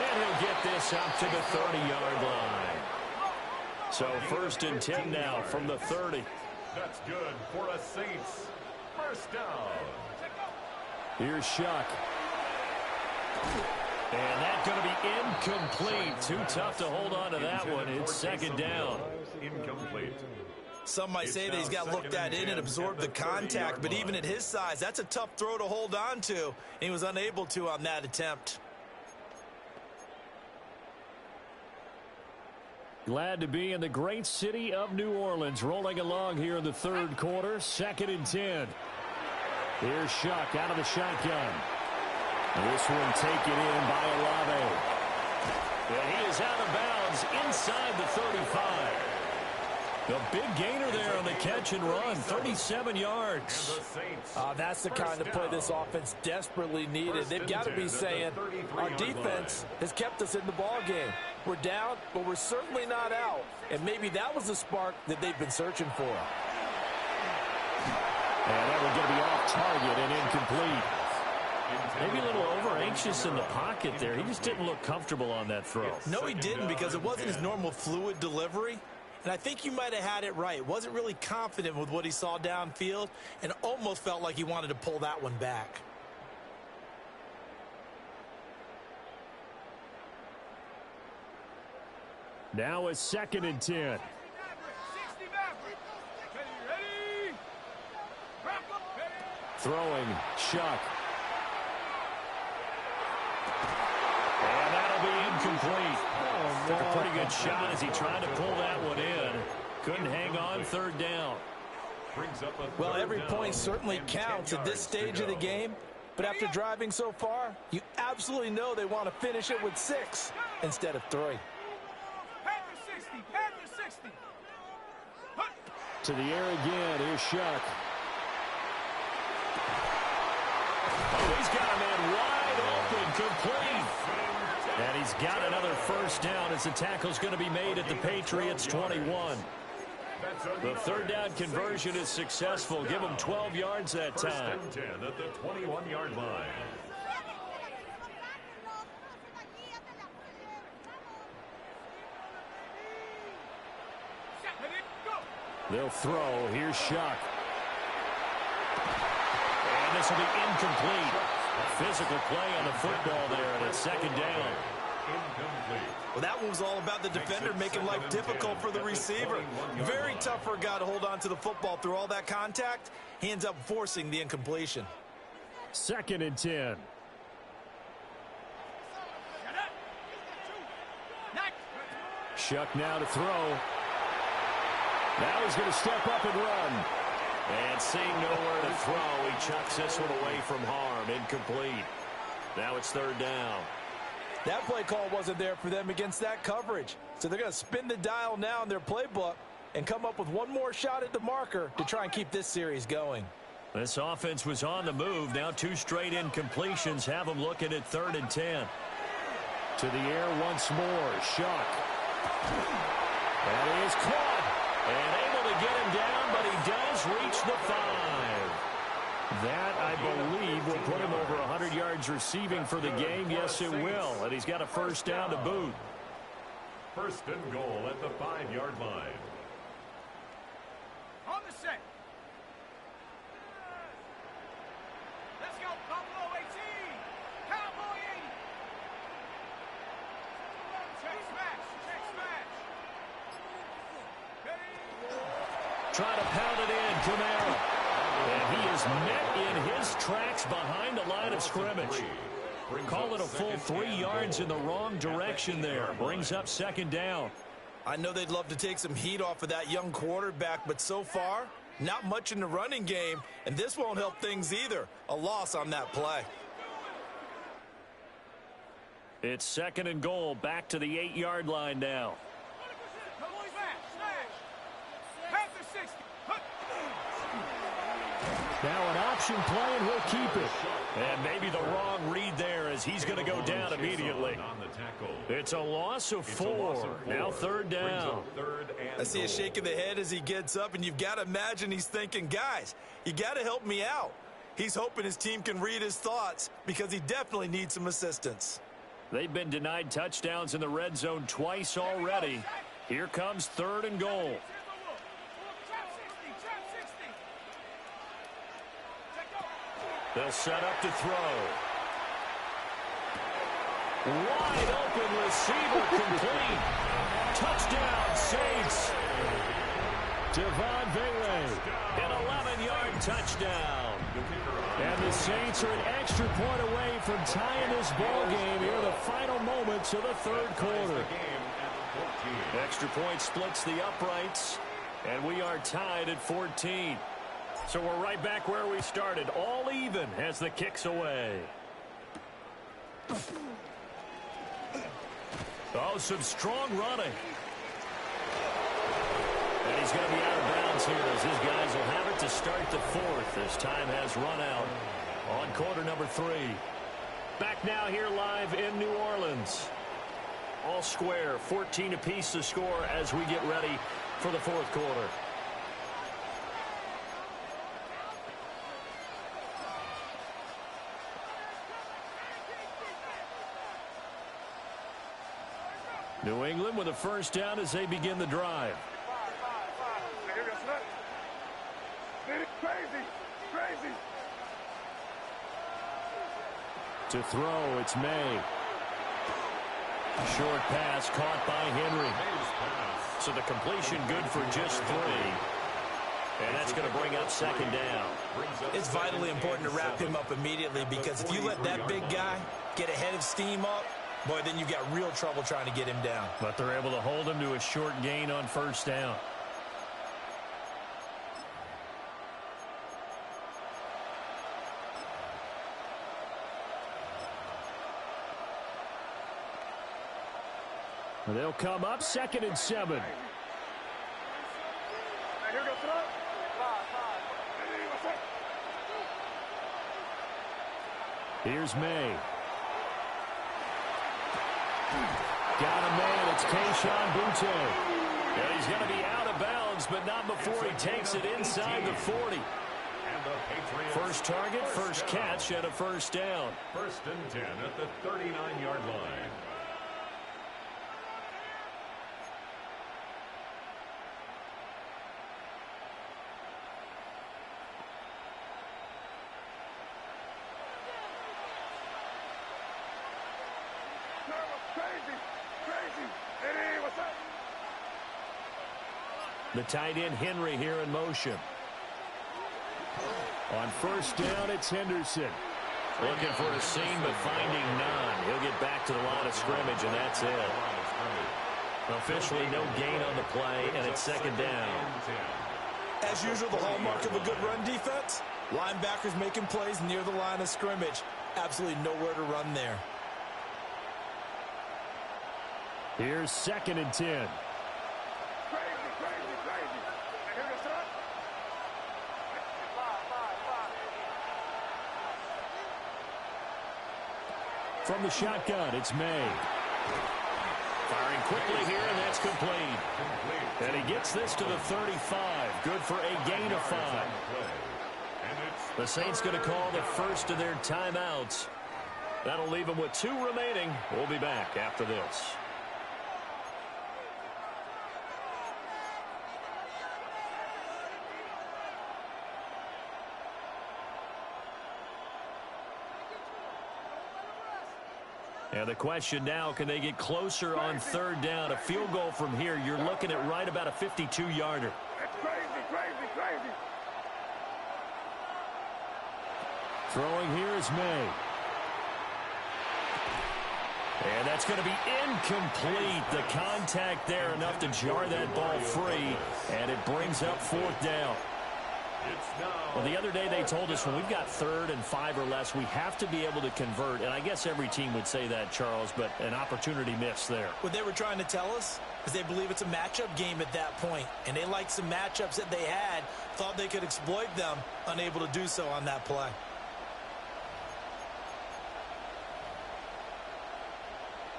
And he'll get this up to the 30-yard line. So 1st and 10 now from the 30. That's good for a Saints. First down. Here's Shuck. And that's going to be incomplete. Too tough to hold on to that one. It's 2nd down. Incomplete. Some might say that he's got looked at in and absorbed the contact, but even at his size, that's a tough throw to hold on to. And he was unable to on that attempt. Glad to be in the great city of New Orleans, rolling along here in the 3rd quarter, 2nd and 10. Here's Shuck out of the shotgun. This one taken in by Olave. And he is out of bounds inside the 35. The big gainer there on the catch and run, 37 yards. That's the kind of play this offense desperately needed. They've got to be saying, our defense has kept us in the ball game. We're down, but we're certainly not out. And maybe that was the spark that they've been searching for. And that one going to be off target and incomplete. Maybe a little over-anxious in the pocket there. He just didn't look comfortable on that throw. No, he didn't, because it wasn't his normal fluid delivery. And I think you might have had it right. Wasn't really confident with what he saw downfield and almost felt like he wanted to pull that one back. Now a 2nd and 10. Throwing, Shuck. And that'll be incomplete. Took a pretty good shot as he tried to pull that one in. Couldn't hang on, 3rd down. Well, every point certainly counts at this stage of the game. But after driving so far, you absolutely know they want to finish it with 6 instead of 3. To the air again, here's Shuck. Oh, he's got a man wide open, complete. And he's got another 1st down as the tackle's going to be made at the Patriots' 21. The 3rd down conversion is successful. Give him 12 yards that time. 1st and 10 at the 21-yard line. They'll throw. Here's Shuck. And this will be incomplete. Physical play on the football there, and it's second down. Well, that one was all about the defender making life difficult for the receiver. Very tough for a guy to hold on to the football through all that contact. He ends up forcing the incompletion. 2nd and 10. Shuck now to throw. Now he's going to step up and run. And seeing nowhere to throw, he chucks this one away from harm. Incomplete. Now it's 3rd down. That play call wasn't there for them against that coverage. So they're going to spin the dial now in their playbook and come up with one more shot at the marker to try and keep this series going. This offense was on the move. Now 2 straight incompletions have them looking at 3rd and 10. To the air once more. Shuck. That is caught. And able to get him down, but he does reach the 5. That, I believe, will put him over 100 yards receiving for the game. Yes, it will. And he's got a 1st down to boot. 1st and goal at the 5-yard line. On the set. Let's go, Buffalo 18. Cowboy 80. Check smash. Check smash. Trying to pound it in, Camara. And he is met in his tracks behind the line of scrimmage. Call it a full 3 yards in the wrong direction there. Brings up 2nd down. I know they'd love to take some heat off of that young quarterback, but so far, not much in the running game, and this won't help things either. A loss on that play. It's 2nd and goal, back to the 8-yard line now. Now an option play, and he'll keep it. And maybe the wrong read there as he's going to go down immediately. It's a loss of 4. Now 3rd down. I see a shake of the head as he gets up, and you've got to imagine he's thinking, guys, you got to help me out. He's hoping his team can read his thoughts because he definitely needs some assistance. They've been denied touchdowns in the red zone twice already. Here comes 3rd and goal. They'll set up to throw. Wide open receiver complete. Touchdown, Saints. Devon Vele. An 11-yard touchdown. And the Saints are an extra point away from tying this ball game here in the final moments of the 3rd quarter. Extra point splits the uprights, and we are tied at 14. So we're right back where we started, all even as the kick's away. Oh, some strong running. And he's going to be out of bounds here as his guys will have it to start the 4th as time has run out on quarter number 3. Back now here live in New Orleans. All square, 14 apiece to score as we get ready for the 4th quarter. New England with a 1st down as they begin the drive. To throw, it's May. Short pass caught by Henry. So the completion good for just 3. And that's going to bring up 2nd down. It's vitally important to wrap him up immediately because if you let that big guy get a head of steam up, boy, then you've got real trouble trying to get him down. But they're able to hold him to a short gain on 1st down. They'll come up 2nd and 7. Here's May. Got a man. It's Kayshon Boutte. And he's going to be out of bounds, but not before he takes it inside the 40. First target, first catch, and a 1st down. 1st and 10 at the 39-yard line. The tight end, Henry, here in motion. On first down, it's Henderson. Looking for a seam, but finding none. He'll get back to the line of scrimmage, and that's it. Officially, no gain on the play, and it's second down. As usual, the hallmark of a good run defense, linebackers making plays near the line of scrimmage. Absolutely nowhere to run there. Here's 2nd and 10. From the shotgun, it's May. Firing quickly here, and that's complete. And he gets this to the 35. Good for a gain of 5. The Saints going to call the first of their timeouts. That'll leave them with 2 remaining. We'll be back after this. And the question now, can they get closer on 3rd down? A field goal from here, you're looking at right about a 52-yarder. Crazy. Throwing here is May. And that's going to be incomplete. The contact there enough to jar that ball free. And it brings up 4th down. Well, the other day they told us when we've got 3rd and 5 or less, we have to be able to convert. And I guess every team would say that, Charles, but an opportunity missed there. What they were trying to tell us is they believe it's a matchup game at that point. And they liked some matchups that they had, thought they could exploit them, unable to do so on that play.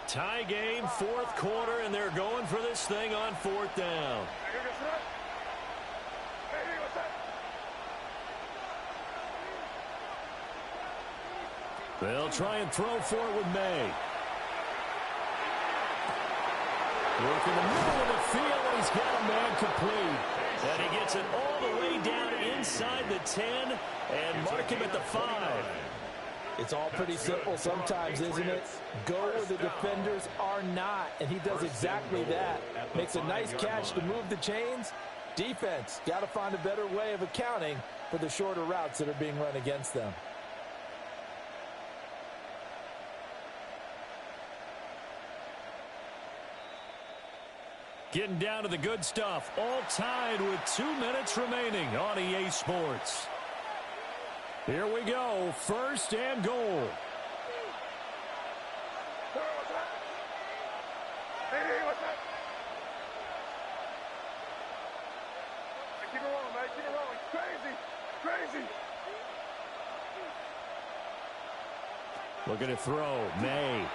Tie game, 4th quarter, and they're going for this thing on 4th down. They'll try and throw for it with May. Work in the middle of the field, and he's got a man complete. And he gets it all the way down inside the 10 and mark him at the 5. It's all pretty simple sometimes, isn't it? Go where the defenders are not, and he does exactly that. Makes a nice catch to move the chains. Defense, got to find a better way of accounting for the shorter routes that are being run against them. Getting down to the good stuff. All tied with 2 minutes remaining on EA Sports. Here we go. 1st and goal. Keep it rolling, man. Keep it rolling. Crazy. Looking to throw. May.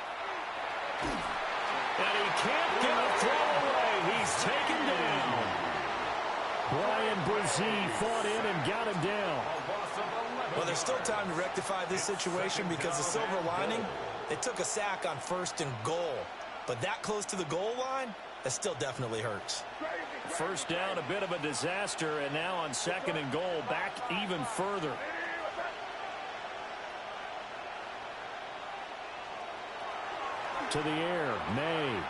And he can't get a throw away. He's taken down. Brian Brzee fought in and got him down. Well, there's still time to rectify this situation because the silver lining, they took a sack on 1st and goal. But that close to the goal line, that still definitely hurts. 1st down, a bit of a disaster, and now on 2nd and goal, back even further. To the air, May.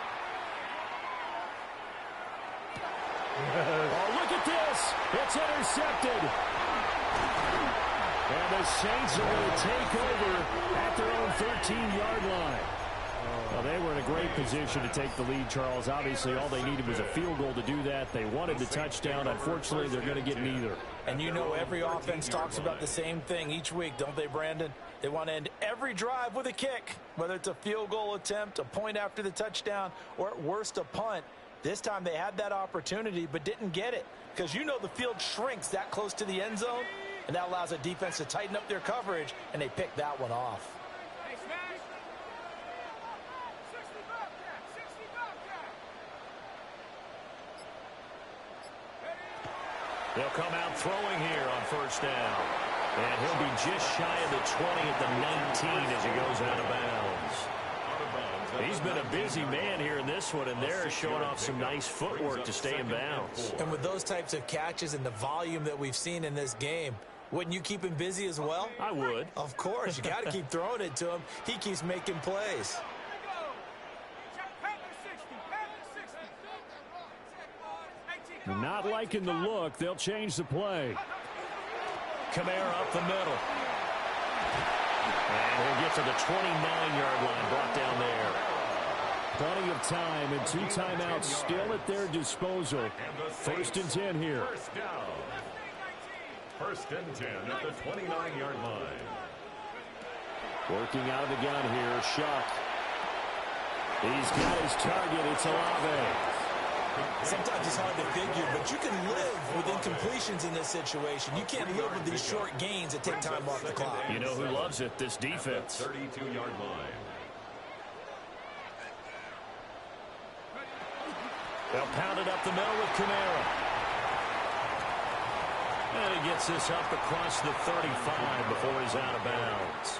Oh, look at this. It's intercepted. And the Saints are going to take over at their own 13-yard line. Well, they were in a great position to take the lead, Charles. Obviously, all they needed was a field goal to do that. They wanted the touchdown. Unfortunately, they're going to get neither. And you know every offense talks about the same thing each week, don't they, Brandon? They want to end every drive with a kick, whether it's a field goal attempt, a point after the touchdown, or at worst a punt. This time they had that opportunity but didn't get it because you know the field shrinks that close to the end zone, and that allows a defense to tighten up their coverage, and they picked that one off. They'll come out throwing here on 1st down. And he'll be just shy of the 20 at the 19 as he goes out of bounds. He's been a busy man here in this one, and they're showing off some nice footwork to stay in bounds. And with those types of catches and the volume that we've seen in this game, wouldn't you keep him busy as well? I would. Of course. You got to keep throwing it to him. He keeps making plays. Not liking the look. They'll change the play. Kamara up the middle. And he'll get to the 29-yard line, brought down there. Plenty of time and 2 timeouts still at their disposal. 1st and 10 here. First down. 1st and 10 at the 29-yard line. Working out of the gun here, Shuck. He's got his target. It's Olave. Sometimes it's hard to figure, but you can live with incompletions in this situation. You can't live with these short gains that take time off the clock. You know who loves it? This defense. 32-yard line. They'll pound it up the middle with Kamara. And he gets this up across the 35 before he's out of bounds.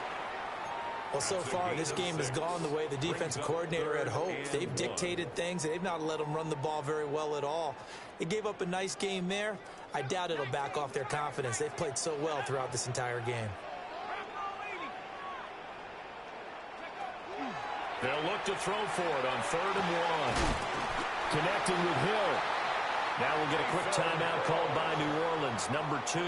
Well, so far, this game has gone the way the defensive coordinator had hoped. They've dictated things. They've not let them run the ball very well at all. They gave up a nice game there. I doubt it'll back off their confidence. They've played so well throughout this entire game. They'll look to throw for it on 3rd and 1. Connecting with Hill. Now we'll get a quick timeout called by New Orleans, number 2.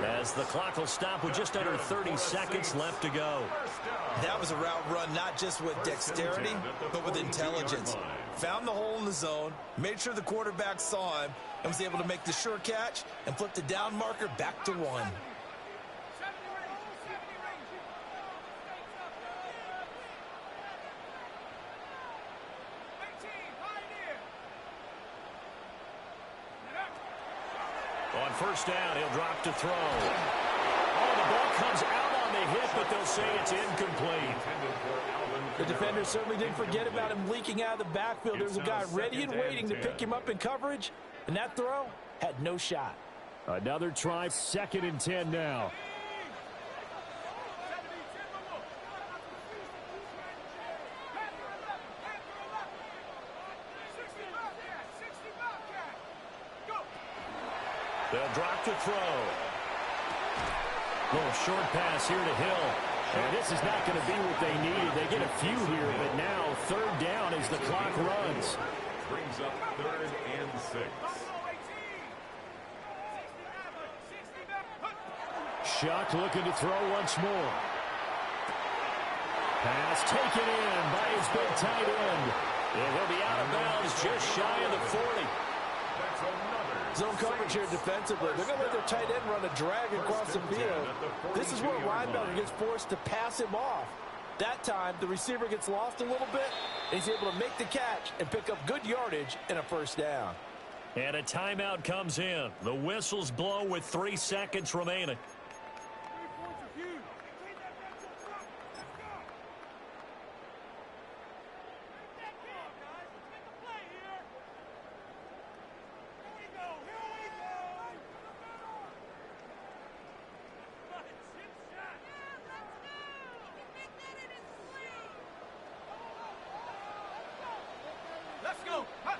As the clock will stop with just under 30 seconds left to go. That was a route run not just with dexterity, but with intelligence. Found the hole in the zone, made sure the quarterback saw him, and was able to make the sure catch and flip the down marker back to 1. On 1st down, he'll drop to throw. Oh, the ball comes out on the hit, but they'll say it's incomplete. The defender certainly didn't forget about him leaking out of the backfield. There was a guy ready and waiting to pick him up in coverage, and that throw had no shot. Another try, 2nd and 10 now. They'll drop to throw. Little short pass here to Hill. And this is not going to be what they needed. They get a few here, but now 3rd down as the clock runs. Brings up 3rd and 6. Shuck looking to throw once more. Pass taken in by his big tight end. And he'll be out of bounds just shy of the 40. That's another Zone coverage here defensively. They're going to let their tight end run a drag across the field. This is where a linebacker gets forced to pass him off. That time, the receiver gets lost a little bit, and he's able to make the catch and pick up good yardage and a 1st down. And a timeout comes in. The whistles blow with 3 seconds remaining.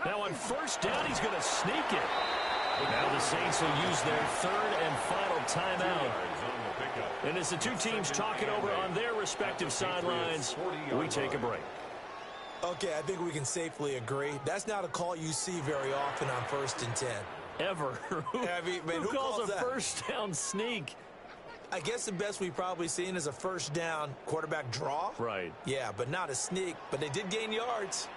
Now on 1st down, he's going to sneak it. Now the Saints will use their 3rd and final timeout. And as the two teams talk it over on their respective sidelines, we take a break. Okay, I think we can safely agree. That's not a call you see very often on 1st and 10. Ever. Who calls a that? 1st down sneak? I guess the best we've probably seen is a 1st down quarterback draw. Right. Yeah, but not a sneak. But they did gain yards.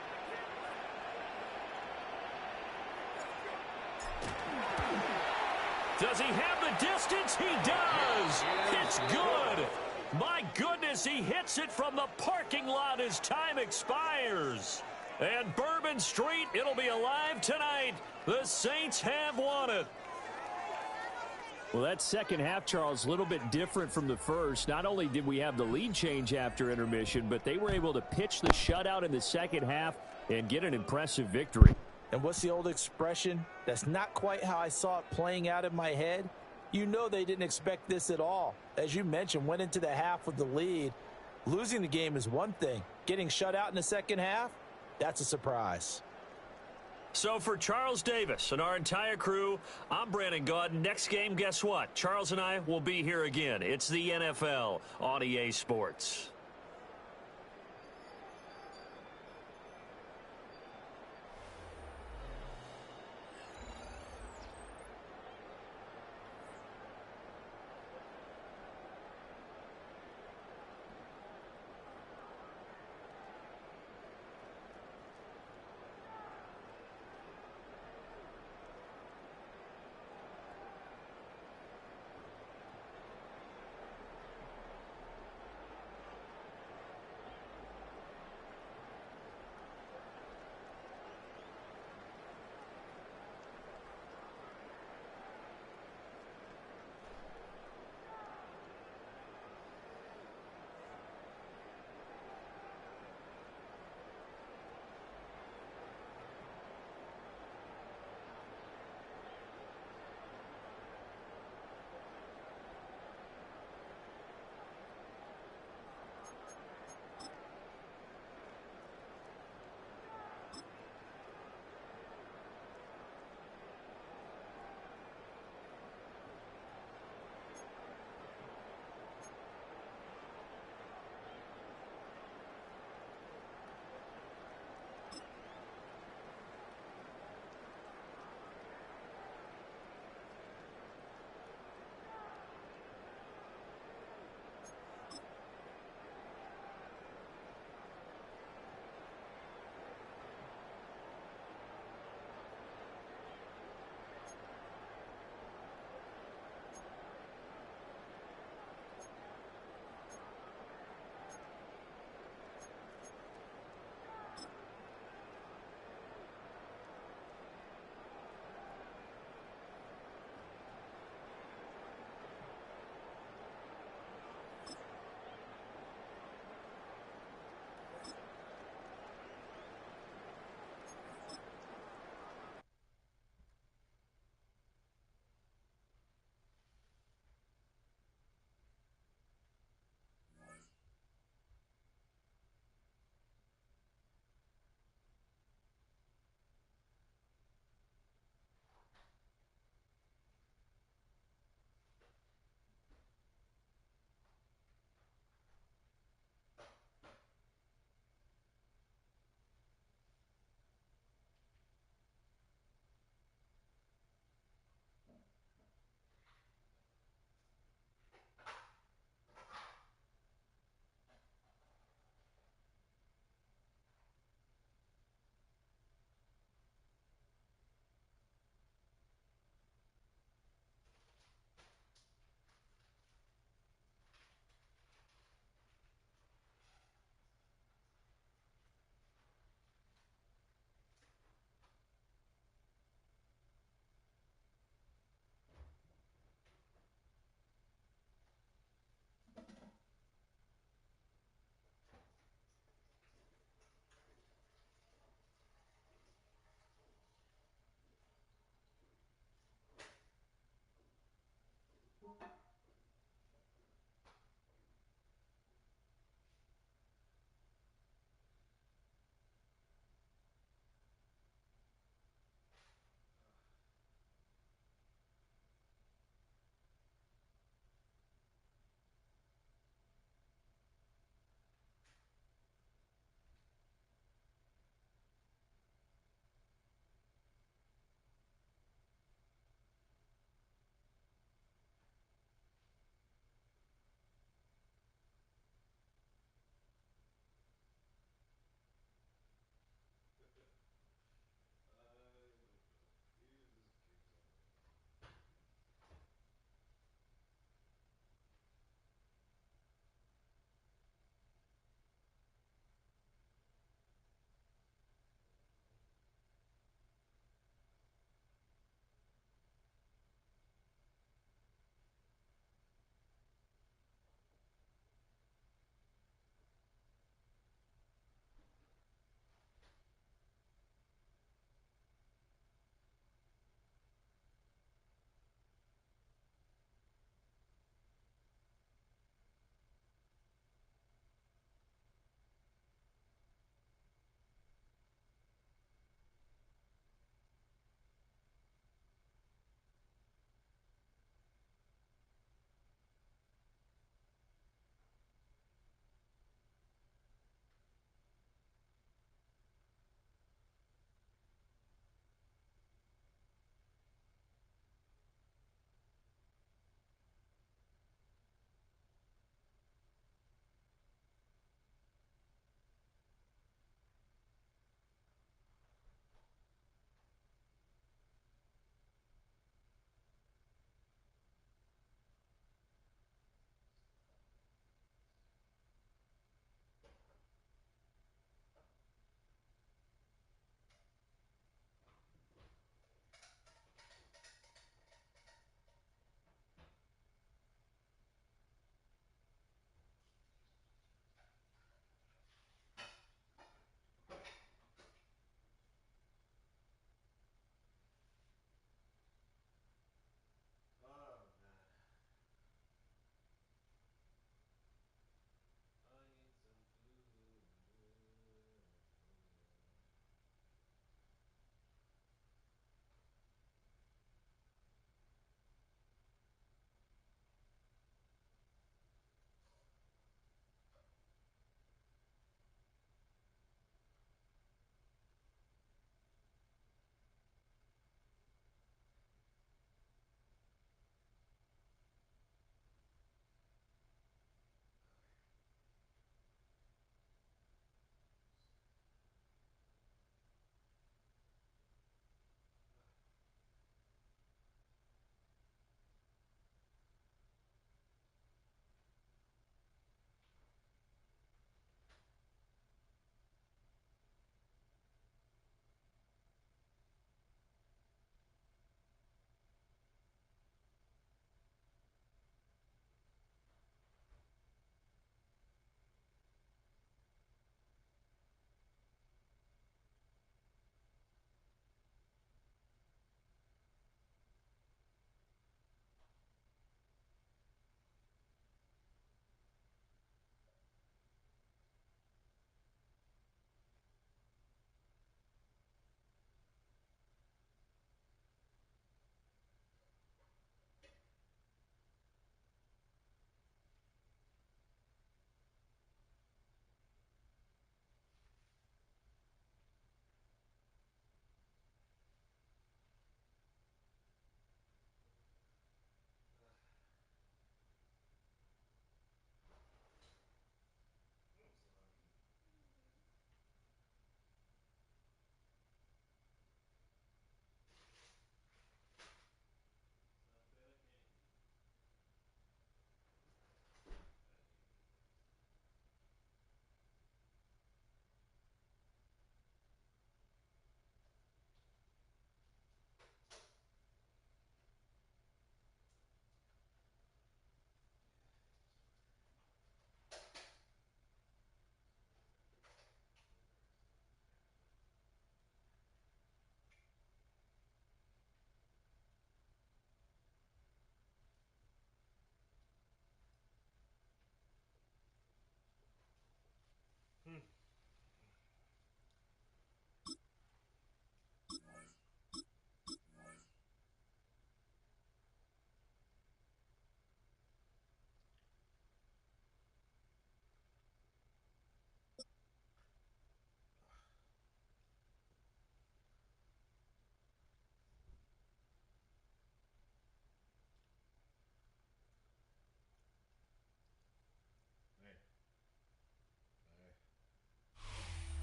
Does he have the distance? He does. It's good. My goodness, he hits it from the parking lot as time expires. And Bourbon Street, it'll be alive tonight. The Saints have won it. Well, that second half, Charles, a little bit different from the first. Not only did we have the lead change after intermission, but they were able to pitch the shutout in the second half and get an impressive victory. And what's the old expression? That's not quite how I saw it playing out in my head. You know they didn't expect this at all. As you mentioned, went into the half with the lead. Losing the game is one thing. Getting shut out in the second half, that's a surprise. So for Charles Davis and our entire crew, I'm Brandon Gaudin. Next game, guess what? Charles and I will be here again. It's the NFL on EA Sports.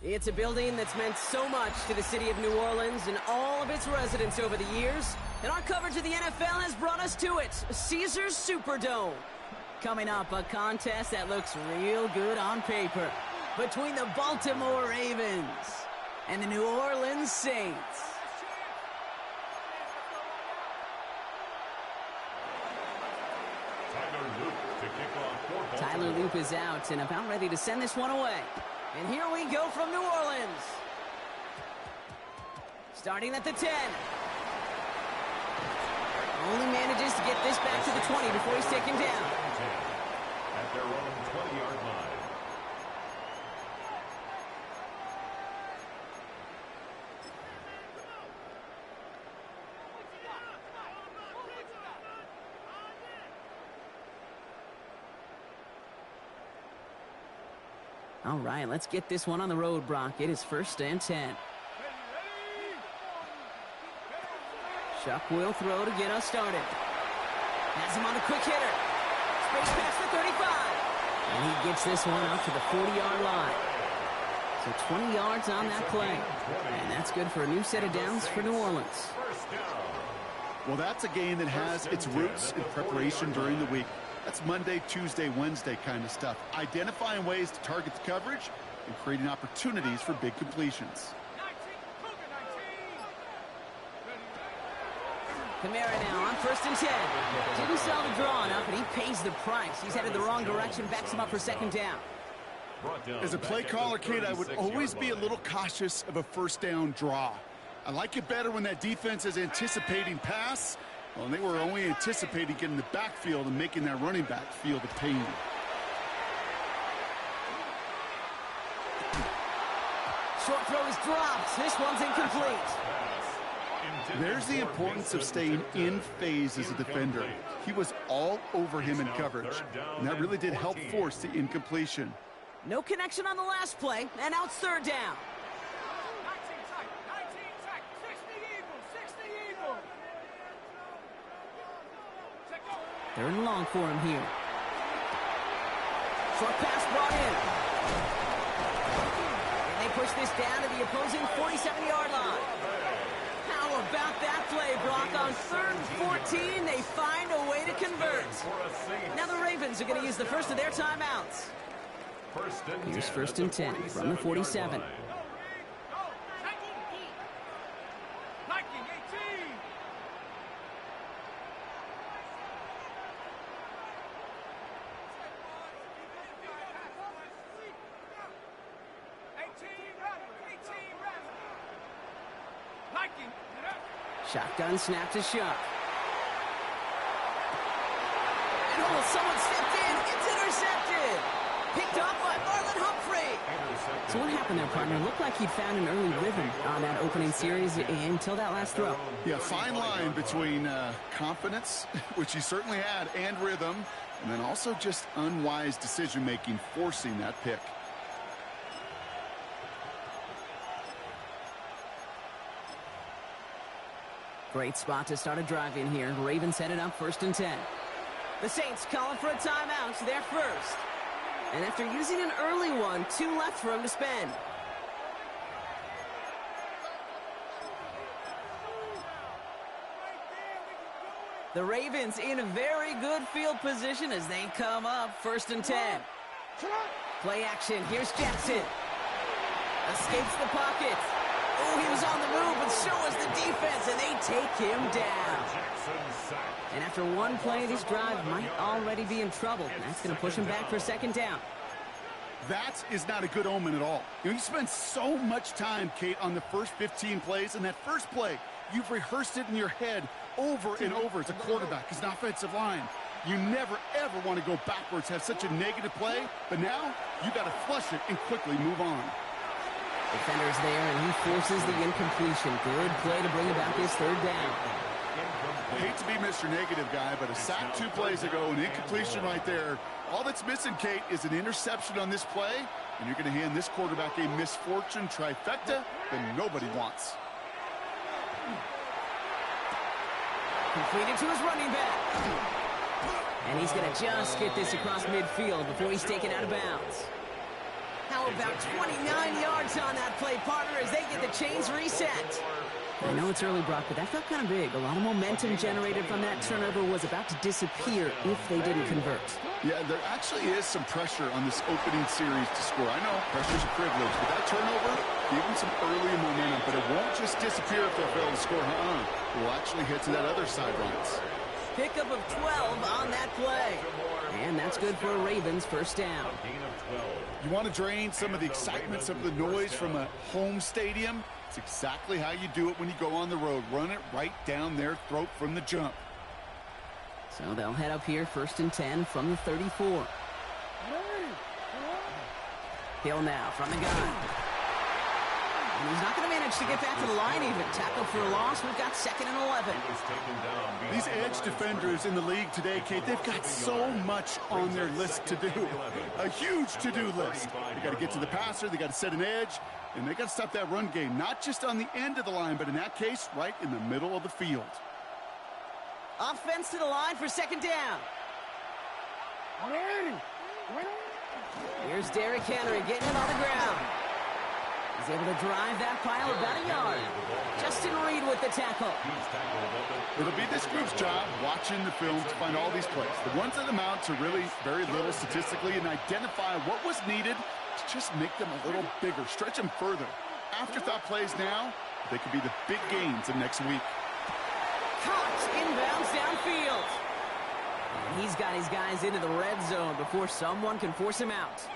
It's a building that's meant so much to the city of New Orleans and all of its residents over the years. And our coverage of the NFL has brought us to it, Caesars Superdome. Coming up, a contest that looks real good on paper between the Baltimore Ravens and the New Orleans Saints. Tyler Loop is out and about ready to send this one away. And here we go from New Orleans. Starting at the 10. Only manages to get this back to the 20 before he's taken down. At their own 20-yard line. All right, let's get this one on the road, Brock. It is 1st and 10. Chuck will throw to get us started. Has him on a quick hitter. Space past the 35. And he gets this one up to the 40-yard line. So 20 yards on that play. And that's good for a new set of downs for New Orleans. Well, that's a game that has its roots in preparation during the week. That's Monday, Tuesday, Wednesday kind of stuff. Identifying ways to target the coverage and creating opportunities for big completions. Kamara now on 1st and 10. Didn't sell the draw enough, and he pays the price. He's headed the wrong direction, backs him up for 2nd down. As a play caller, Kate, I would always be a little cautious of a 1st down draw. I like it better when that defense is anticipating pass. Well, they were only anticipating getting the backfield and making that running back feel the pain. Short throw is dropped. This one's incomplete. There's the importance of staying in phase as a defender. He was all over him in coverage, and that really did help force the incompletion. No connection on the last play, and now it's 3rd down. 3rd and long for him here. Short pass brought in. And they push this down to the opposing 47-yard line. How about that play, Brock? On 3rd and 14, they find a way to convert. Now the Ravens are going to use the first of their timeouts. Here's 1st and 10 from the 47. Shotgun snap to Shuck. And someone stepped in. It's intercepted. Picked off by Marlon Humphrey. So what happened there, partner? Looked like he'd found an early rhythm on that opening series until that last throw. Yeah, fine line between confidence, which he certainly had, and rhythm, and then also just unwise decision-making, forcing that pick. Great spot to start a drive in here. Ravens headed up 1st and 10. The Saints calling for a timeout. They're first. And after using an early one, 2 left for him to spend. The Ravens in a very good field position as they come up 1st and 10. Play action. Here's Jackson. Escapes the pocket. Oh, he was on the move, but so was the defense, and they take him down. And after one play, this drive might already be in trouble. That's going to push him back for 2nd down. That is not a good omen at all. You spend so much time, Kate, on the first 15 plays, and that first play, you've rehearsed it in your head over and over as a quarterback, as an offensive line. You never, ever want to go backwards, have such a negative play, but now you got to flush it and quickly move on. Defender's there, and he forces the incompletion. Good play to bring about this 3rd down. I hate to be Mr. Negative guy, but a sack 2 plays ago, an incompletion right there. All that's missing, Kate, is an interception on this play, and you're going to hand this quarterback a misfortune trifecta that nobody wants. Completed to his running back. And he's going to just get this across midfield before he's taken out of bounds. How Oh, about 29 yards on that play, partner, as they get the chains reset. I know it's early, Brock, but that felt kind of big. A lot of momentum generated from that turnover was about to disappear if they didn't convert. Yeah, there actually is some pressure on this opening series to score. I know pressure's a privilege, but that turnover gave them some early momentum, but it won't just disappear if they fail to score. It will actually hit to that other sidelines. Pickup of 12 on that play. And that's good for a Ravens first down. You want to drain some of the excitement, some of the noise from a home stadium? It's exactly how you do it when you go on the road. Run it right down their throat from the jump. So they'll head up here, 1st and 10 from the 34. Hill now from the gun. And he's not going to manage to get back to the line even. Tackle for a loss. We've got 2nd and 11. These edge defenders in the league today, Kate, they've got so much on their list to do. A huge to-do list. They got to get to the passer. They got to set an edge. And they got to stop that run game, not just on the end of the line, but in that case, right in the middle of the field. Offense to the line for 2nd down. Here's Derrick Henry getting it on the ground. He's able to drive that pile about a yard. Justin Reed with the tackle. It'll be this group's job watching the film to find all these plays. The ones that amount to really very little statistically and identify what was needed to just make them a little bigger, stretch them further. Afterthought plays now, they could be the big gains of next week. Caught inbounds downfield. And he's got his guys into the red zone before someone can force him out.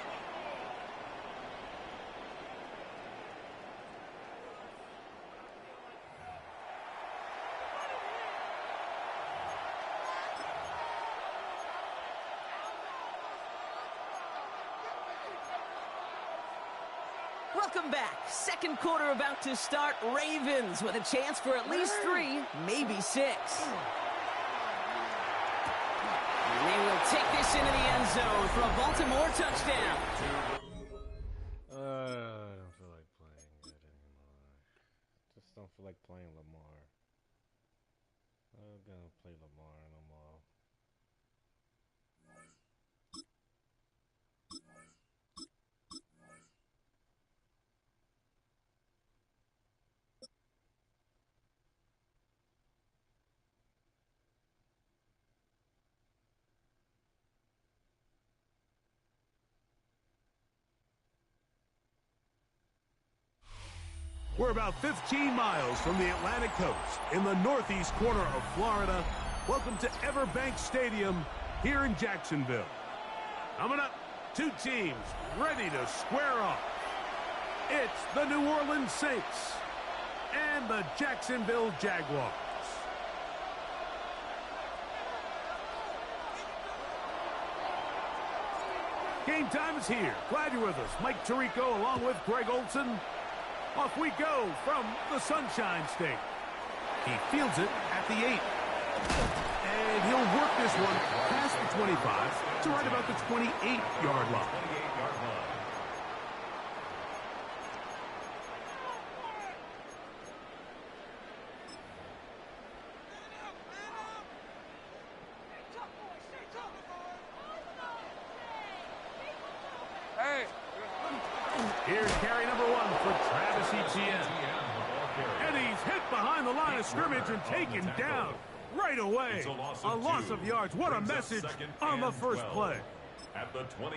Welcome back. 2nd quarter about to start. Ravens with a chance for at least 3, maybe 6. And they will take this into the end zone for a Baltimore touchdown. I don't feel like playing it anymore. Just don't feel like playing Lamar. I'm gonna play Lamar no more. We're about 15 miles from the Atlantic coast in the northeast corner of Florida. Welcome to Everbank Stadium here in Jacksonville. Coming up, 2 teams ready to square off. It's the New Orleans Saints and the Jacksonville Jaguars. Game time is here. Glad you're with us. Mike Tirico along with Greg Olson. Off we go from the Sunshine State. He fields it at the 8. And he'll work this one past the 25 to right about the 28-yard line. Here's carry number 1 for Travis Etienne. And he's hit behind the line of scrimmage and taken down right away. A loss of yards. What a message on the first play.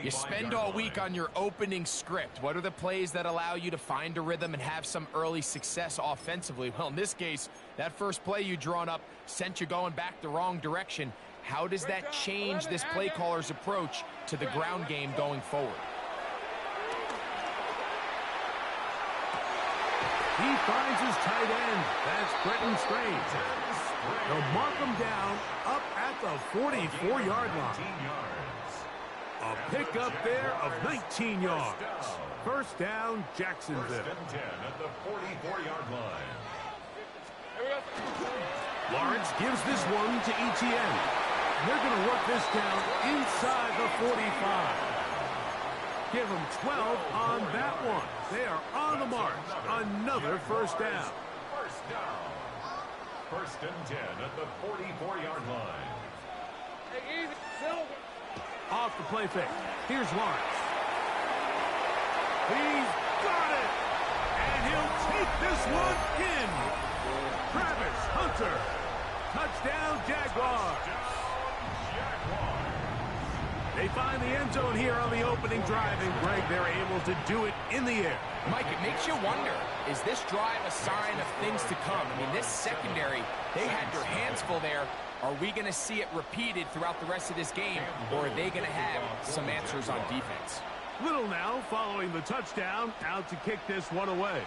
You spend all week on your opening script. What are the plays that allow you to find a rhythm and have some early success offensively? Well, in this case, that first play you drawn up sent you going back the wrong direction. How does that change this play caller's approach to the ground game going forward? He finds his tight end. That's Brenton Strange. They'll mark him down up at the 44-yard line. A pickup there of 19 yards. First down, Jacksonville. First and 10 at the 44-yard line. Lawrence gives this one to Etienne. They're going to work this down inside the 45. Give them 12 on that one. They are on the march. Another first down. First down. First and 10 at the 44-yard line. Off the play fake. Here's Lawrence. He's got it. And he'll take this one in. Travis Hunter. Touchdown, Jaguars. They find the end zone here on the opening drive, and Greg, they're able to do it in the air. Mike, it makes you wonder, is this drive a sign of things to come? I mean, this secondary, they had their hands full there. Are we going to see it repeated throughout the rest of this game, or are they going to have some answers on defense? Little now following the touchdown, out to kick this one away.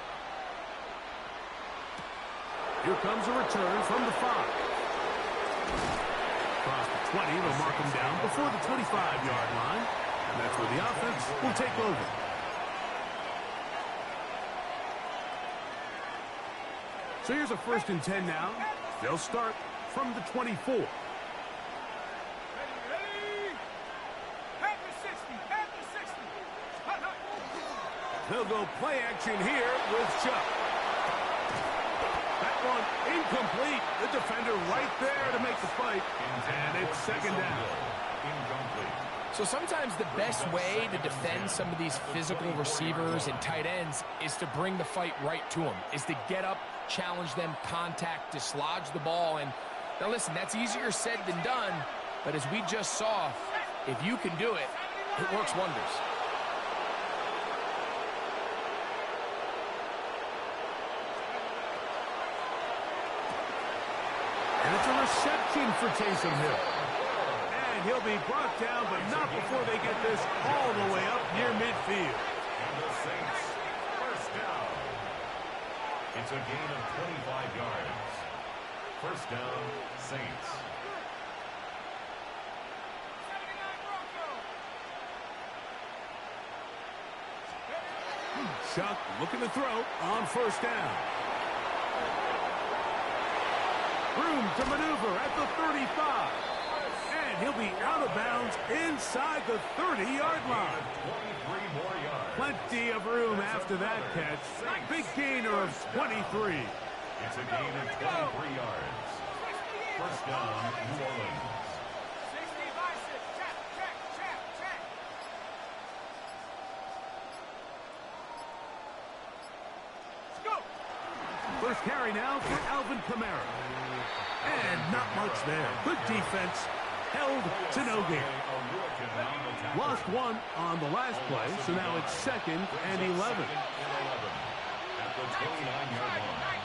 Here comes a return from the 5. Across the 20, they'll mark him down before the 25-yard line. And that's where the offense will take over. So here's a 1st and 10 now. They'll start from the 24. Ready. At the 60. At the 60. They'll go play action here with Chuck. That one incomplete. The defender right there to make the fight. And it's 2nd down. So sometimes the best way to defend some of these physical receivers and tight ends is to bring the fight right to them, is to get up, challenge them, contact, dislodge the ball. And now listen, that's easier said than done, but as we just saw, if you can do it, it works wonders. And it's a reception for Taysom Hill. And he'll be brought down, but not before they get this all the way up near midfield. And the Saints, 1st down. It's a gain of 25 yards. 1st down, Saints. Chuck looking to throw on 1st down. Room to maneuver at the 35. And he'll be out of bounds inside the 30-yard line. 23 more yards. Plenty of room after that catch. Big gainer of 23. It's a gain of 23 yards. 1st down, New Orleans. 65, check. Let's go. First carry now for Alvin Kamara. And not much there. Good defense. Held to no gain. Lost one on the last play, so now it's 2nd and 11. At the 29-yard line.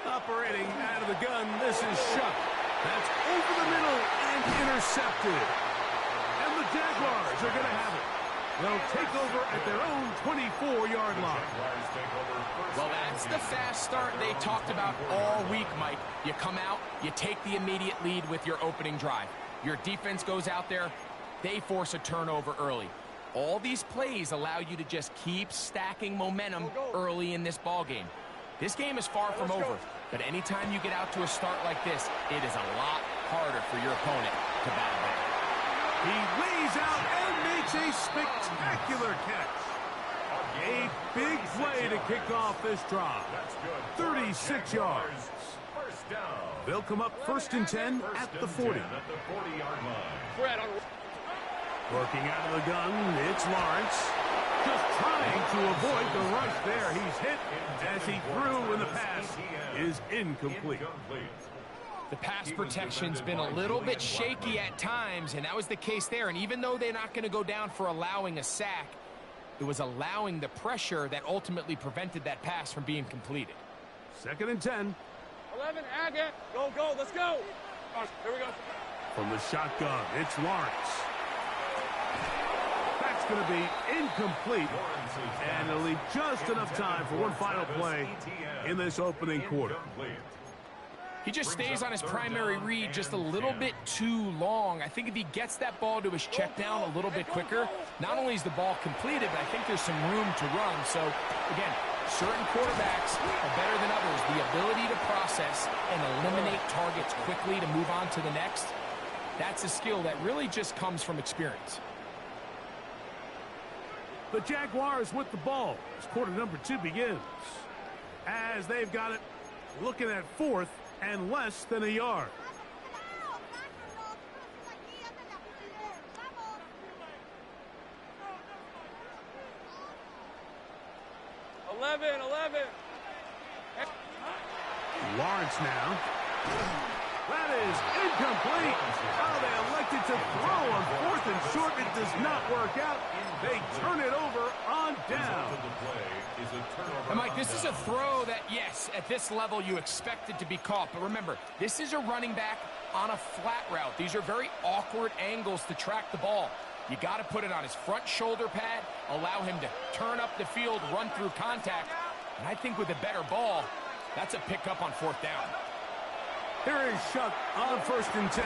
Operating out of the gun, this is Shuck. That's over the middle and intercepted. And the Jaguars are going to have it. They'll take over at their own 24-yard line. Well, that's the fast start they talked about all week, Mike. You come out, you take the immediate lead with your opening drive. Your defense goes out there, they force a turnover early. All these plays allow you to just keep stacking momentum early in this ball game. This game is far from over, but anytime you get out to a start like this, it is a lot harder for your opponent to battle back. He lays out and makes a spectacular catch. A big play to kick off this drive. 36 yards. They'll come up 1st and 10 at the 40. Working out of the gun, it's Lawrence. Just trying to avoid the rush there. He's hit as he threw, and the pass is incomplete. The pass protection's been a little bit shaky at times, and that was the case there. And even though they're not going to go down for allowing a sack, it was allowing the pressure that ultimately prevented that pass from being completed. 2nd and 10. 11, Agate. Go, let's go. Here we go. From the shotgun, it's Lawrence. That's going to be incomplete, and it'll leave just enough time for one final play in this opening quarter. He just stays on his primary read just a little bit too long. I think if he gets that ball to his check down a little bit quicker, not only is the ball completed, but I think there's some room to run. So, again, certain quarterbacks are better than others. The ability to process and eliminate targets quickly to move on to the next, that's a skill that really just comes from experience. The Jaguars with the ball as quarter number 2 begins. As they've got it looking at 4th and less than a yard. 11. Lawrence now. That is incomplete. Oh, they elected to throw on 4th and short. It does not work out. They turn it over on down. And Mike, this is a throw that, yes, at this level you expect it to be caught. But remember, this is a running back on a flat route. These are very awkward angles to track the ball. You got to put it on his front shoulder pad, allow him to turn up the field, run through contact. And I think with a better ball, that's a pickup on 4th down. Here is Shuck on 1st and 10.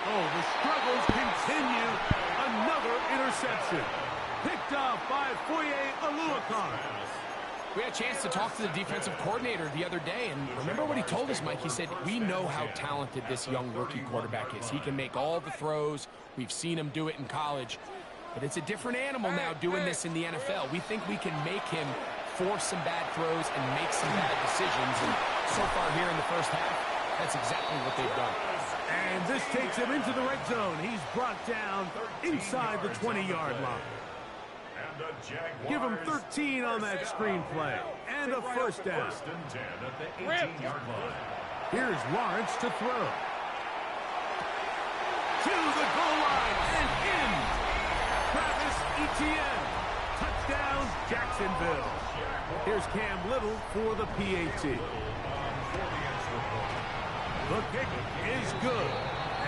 Oh, the struggles continue. Another interception. Picked off by Foye Aluakar. We had a chance to talk to the defensive coordinator the other day, and remember what he told us, Mike? He said, we know how talented this young rookie quarterback is. He can make all the throws. We've seen him do it in college. But it's a different animal now doing this in the NFL. We think we can make him force some bad throws and make some bad decisions. And so far here in the first half, that's exactly what they've done. And this takes him into the red zone. He's brought down inside the 20-yard line. Give him 13 on that screenplay. And a 1st down. Here's Lawrence to throw. To the goal line and in. Travis Etienne. Touchdown, Jacksonville. Here's Cam Little for the PAT. The kick is good.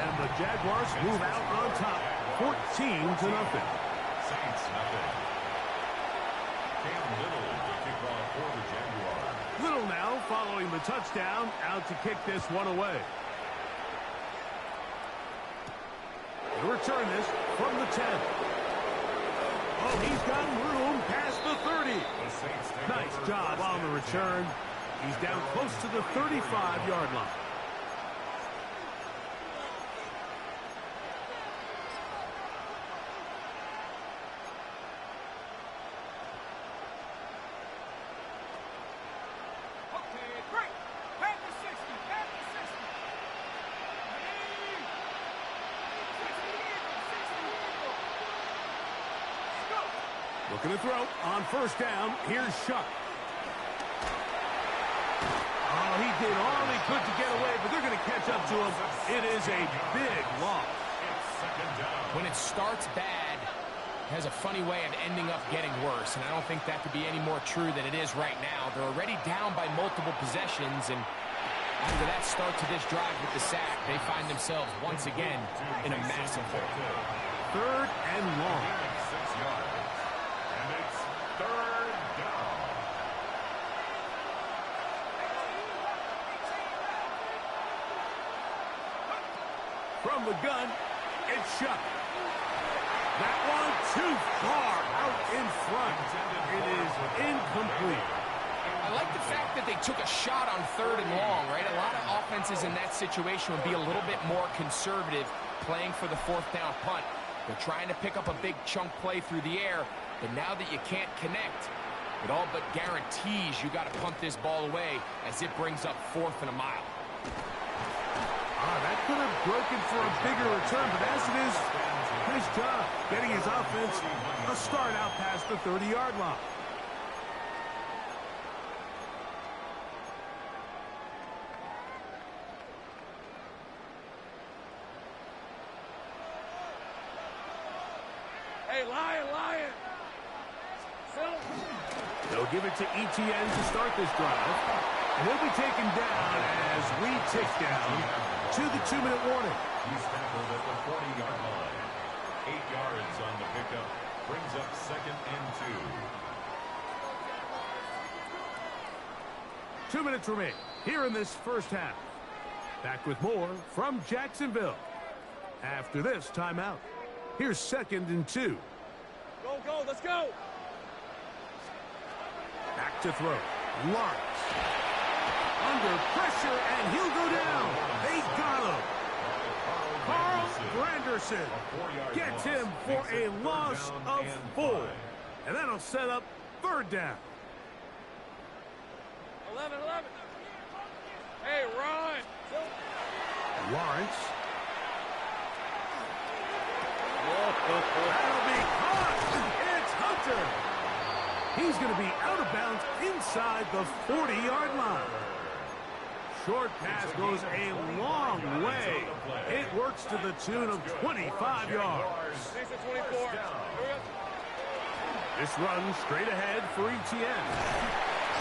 And the Jaguars move out on top, 14-0. Saints nothing. Cam Little to kick off for the Jaguars. Little now following the touchdown, out to kick this one away. He'll return this from the 10. Oh, he's got room past the 30. Nice job on the return. He's down close to the 35-yard line. Looking to throw on 1st down. Here's Shuck. Oh, he did all he could to get away, but they're going to catch up to him. It is a big loss. When it starts bad, it has a funny way of ending up getting worse, and I don't think that could be any more true than it is right now. They're already down by multiple possessions, and after that start to this drive with the sack, they find themselves once again in a massive hole. 3rd and long. 6 yards. And it's 3rd down. From the gun, it's Shuck. That one too far out in front. It is incomplete. I like the fact that they took a shot on 3rd and long, right? A lot of offenses in that situation would be a little bit more conservative playing for the 4th down punt. They're trying to pick up a big chunk play through the air, but now that you can't connect, it all but guarantees you got to punt this ball away as it brings up 4th and a mile. That could have broken for a bigger return, but as it is, nice job getting his offense a start out past the 30-yard line. Hey, Lion! They'll give it to Etienne to start this drive. And he'll be taken down as we tick down to the 2-minute warning. He's tackled at the 40-yard line. 8 yards on the pickup. Brings up 2nd and 2. 2 minutes remain here in this first half. Back with more from Jacksonville. After this timeout, here's 2nd and 2. Go, let's go! Back to throw. Lawrence. Under pressure, and he'll go down. They got him. Carl Granderson gets him for a loss of 4. And that'll set up 3rd down. 11. Hey, run! Lawrence. That'll be caught. It's Hunter. He's going to be out of bounds inside the 40-yard line. Short pass goes a long way. It works to the tune of 25 yards. This run straight ahead for ETN.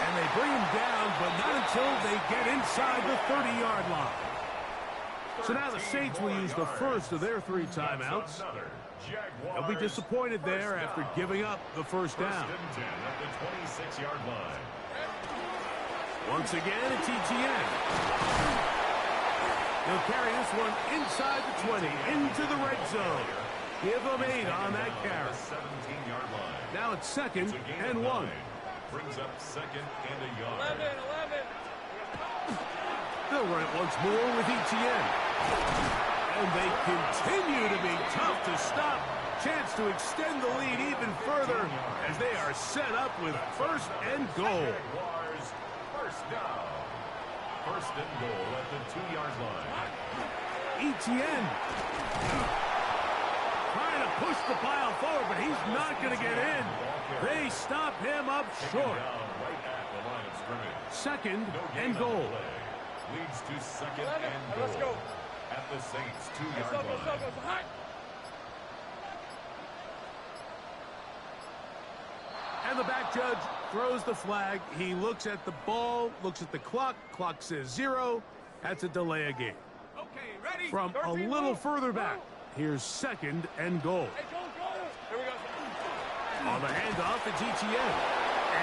And they bring him down, but not until they get inside the 30-yard line. So now the Saints will use the first of their 3 timeouts. They'll be disappointed there after giving up the first down. Once again, it's ETN. He'll carry this one inside the 20, into the red zone. Give them 8 on that carry. Now it's 2nd and 1. Brings up 2nd and a yard. 11. They'll run it once more with ETN. And they continue to be tough to stop. Chance to extend the lead even further as they are set up with 1st and goal. First down. 1st and goal at the 2-yard line. ETN trying to push the pile forward, but he's not going to get in. They stop him up short. 2nd and goal. Leads to 2nd and goal. Let's go. At the Saints' 2-yard line. And the back judge throws the flag. He looks at the ball, looks at the clock. Clock says 0. That's a delay of game. Okay, ready? From a little further back, here's 2nd and goal. Hey, go. Here we go. On the handoff, it's ETN.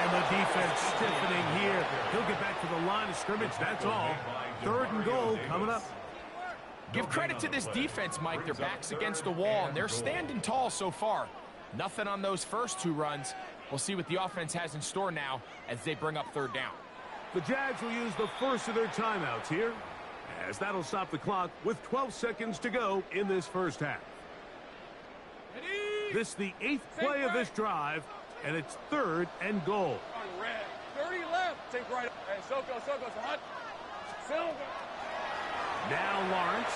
And the defense stiffening here. He'll get back to the line of scrimmage, that's all. 3rd and goal coming up. Give credit to this defense, Mike. Their back's against the wall, and they're standing tall so far. Nothing on those first 2 runs. We'll see what the offense has in store now as they bring up 3rd down. The Jags will use the first of their timeouts here, as that'll stop the clock with 12 seconds to go in this first half. Ready? This is the 8th play of this drive, and it's 3rd and goal. On red. 30 left. Take right. Hey, Soko. Hot. Silver. Now Lawrence.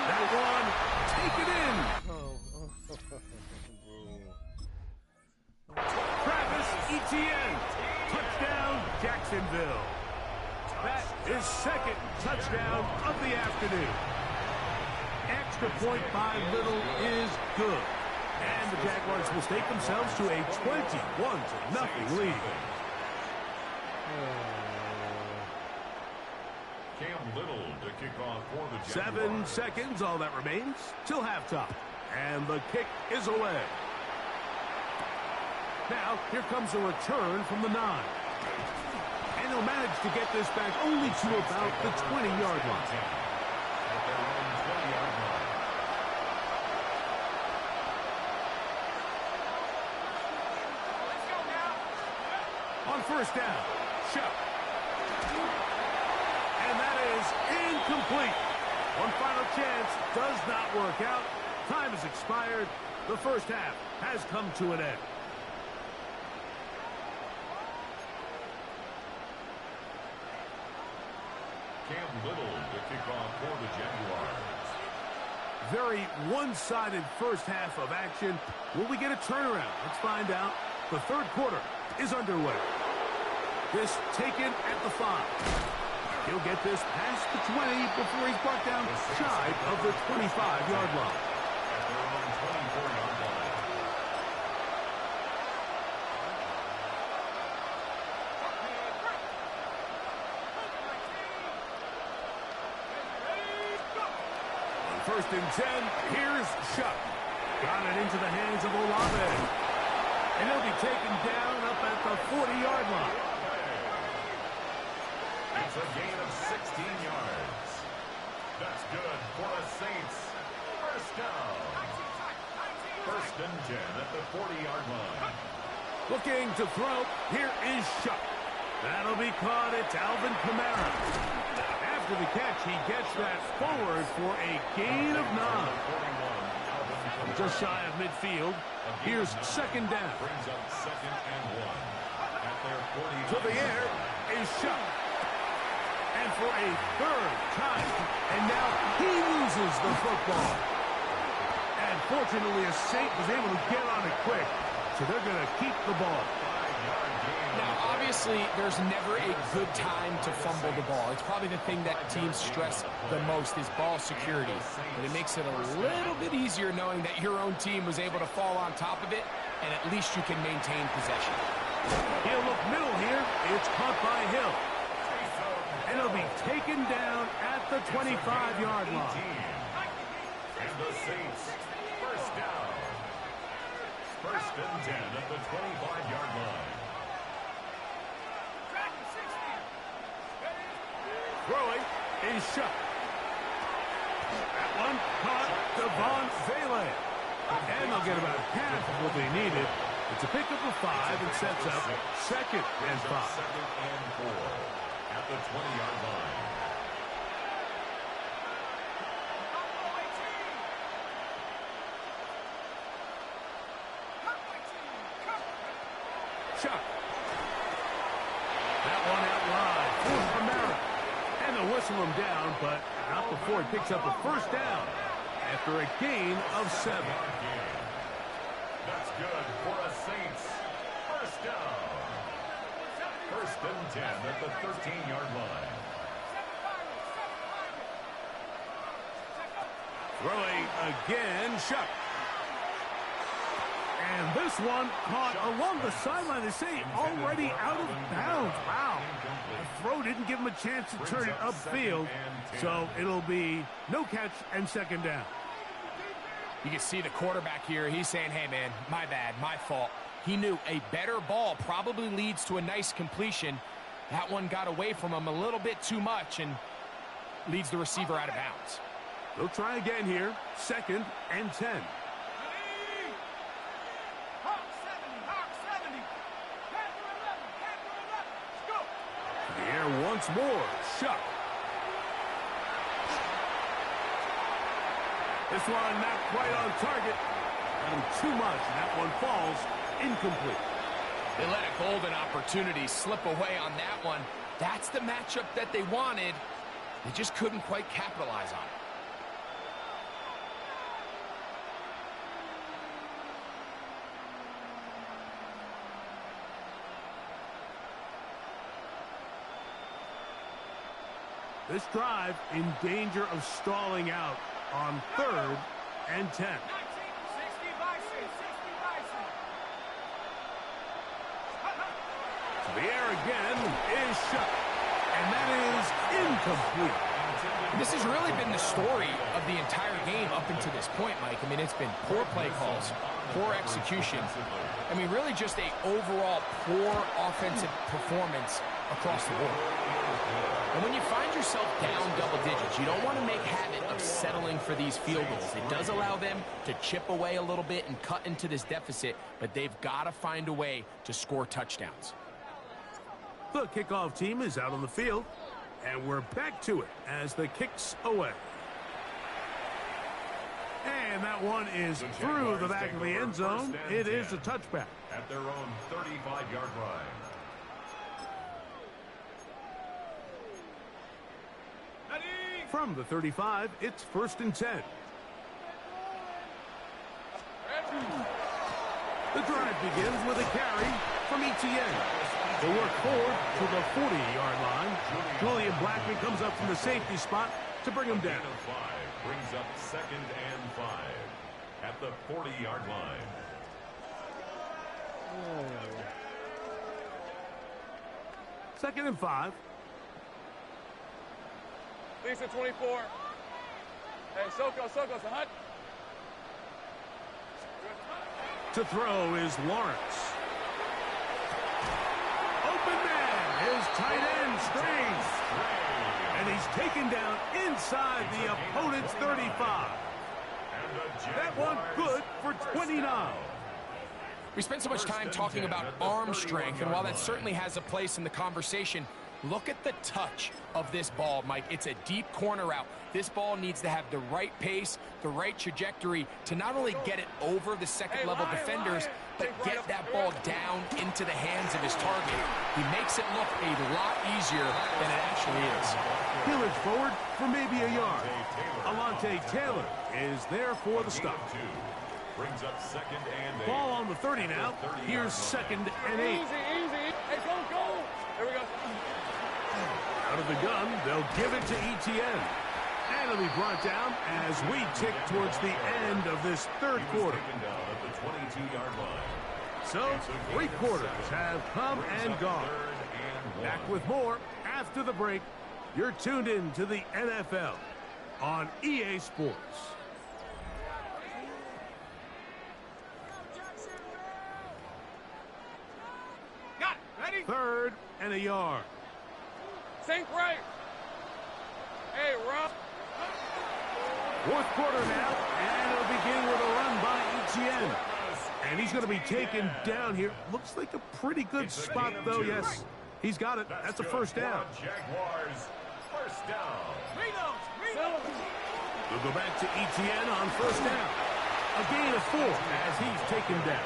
That one, take it in. Travis Etienne. Touchdown, Jacksonville. That is 2nd touchdown of the afternoon. Extra point by Little is good. And the Jaguars will stake themselves to a 21-0 lead. Cam Little to kick off for the Jaguars. 7 seconds, all that remains, till halftime. And the kick is away. Now, here comes a return from the 9. And they'll manage to get this back only to about the 20-yard line. At their own 20-yard line. On 1st down, Shuck. And that is incomplete. One final chance does not work out. Time has expired. The first half has come to an end. Cam Little to kick off for the Jaguars. Very one-sided first half of action. Will we get a turnaround? Let's find out. The 3rd quarter is underway. This taken at the 5. He'll get this past the 20 before he's brought down shy of the 25-yard line. At their own 24-yard line. On 1st and 10, here's Shuck. Got it into the hands of Olave. And he'll be taken down up at the 40-yard line. It's a gain of 16 yards. That's good for the Saints. First down. 1st and 10 at the 40-yard line. Looking to throw. Here is Shuck. That'll be caught. It's Alvin Kamara. After the catch, he gets that forward for a gain of 9. Just shy of midfield. Here's 2nd down. Brings up 2nd and 1. At their 40. To the air is Shuck. And for a 3rd time. And now he loses the football. And fortunately, a Saint was able to get on it quick. so they're going to keep the ball. Now, obviously, there's never a good time to fumble the ball. It's probably the thing that teams stress the most is ball security. But it makes it a little bit easier knowing that your own team was able to fall on top of it, and at least you can maintain possession. He'll look middle here. It's caught by Hill. And it'll be taken down at the 25-yard line. And the Saints, first down. First and 10 at the 25-yard line. Throwing is shut. That one caught Devon Vele. And they'll get about half of what they needed. It's a pickup of 5 and sets up second and 5. Second and 4 at the 20-yard line. Chuck. That one out wide for Kamara. And they'll whistle him down, but not before he picks up a first down after a gain of 7. That's good for a Saints. First down. First and 10 at the 13-yard line. Throwing again, Chuck. And this one caught along the sideline. They say already out of bounds. Wow. The throw didn't give him a chance to turn it upfield. So it'll be no catch and second down. You can see the quarterback here. He's saying, hey, man, my bad, my fault. He knew a better ball probably leads to a nice completion. That one got away from him a little bit too much and leads the receiver out of bounds. They'll try again here. Second and 10. The air once more. Shuck. This one not quite on target. And too much. And that one falls incomplete. They let a golden opportunity slip away on that one. That's the matchup that they wanted. They just couldn't quite capitalize on it. This drive in danger of stalling out on 3rd and 10. The air again is shut. And that is incomplete. This has really been the story of the entire game up until this point, Mike. I mean, it's been poor play calls, poor execution. I mean, really just a overall poor offensive performance across the board. And when you find yourself down double digits, you don't want to make habit of settling for these field goals. It does allow them to chip away a little bit and cut into this deficit, but they've got to find a way to score touchdowns. The kickoff team is out on the field, and we're back to it as the kick's away. And that one is through the back of the end zone. It is a touchback. At their own 35-yard line. From the 35, it's 1st and 10. The drive begins with a carry from Etienne. They work forward to the 40-yard line. Julian Blackman comes up from the safety spot to bring him down. Brings up 2nd and 5 at the 40-yard line. Second and 5. Lisa 24. Hey, Soko, it's a hut. To throw is Lawrence. Open man is tight end Strange. And he's taken down inside the opponent's 35. That one good for 29. We spent so much time talking about arm strength, and while that certainly has a place in the conversation, look at the touch of this ball, Mike. It's a deep corner route. This ball needs to have the right pace, the right trajectory to not only get it over the second-level defenders, but get that ball down into the hands of his target. He makes it look a lot easier than it actually is. Hillage forward for maybe a yard. Alontae Taylor is there for the stop. Brings up 2nd and 8. Ball on the 30 now. Here's 2nd and 8. Easy. Hey, go. There we go. Out of the gun, they'll give it to Etienne. And it'll be brought down as we tick towards the end of this third quarter. Down at the 22-yard line. So, 3 quarters have come and gone. Back with more after the break. You're tuned in to the NFL on EA Sports. Got it. Ready? 3rd and a yard. Think right. Hey, Rob. 4th quarter now, and it'll begin with a run by Etienne. And he's going to be taken down here. Looks like a pretty good spot, though. Yes, he's got it. That's a first down. Jaguars, first down. We'll go back to Etienne on first down. A gain of 4 as he's taken down.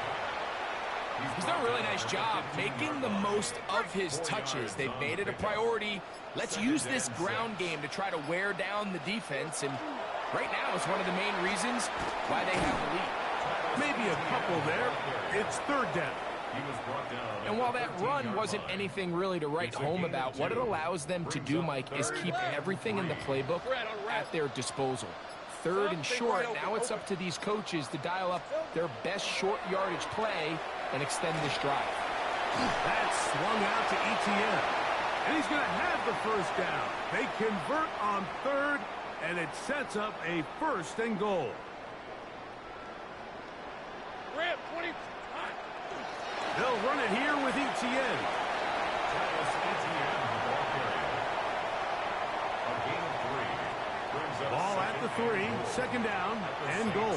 He's done a really nice job making the most of his touches. They've made it a priority. Let's use this ground game to try to wear down the defense. And right now, it's one of the main reasons why they have the lead. Maybe a couple there. It's 3rd down. And while that run wasn't anything really to write home about, what it allows them to do, Mike, is keep everything in the playbook at their disposal. 3rd and short, now it's up to these coaches to dial up their best short yardage play and extend this drive. That's swung out to Etienne. And he's going to have the first down. They convert on 3rd, and it sets up a 1st and goal. Rip, 20. They'll run it here with Etienne. Ball at the 3, 2nd down, and goal.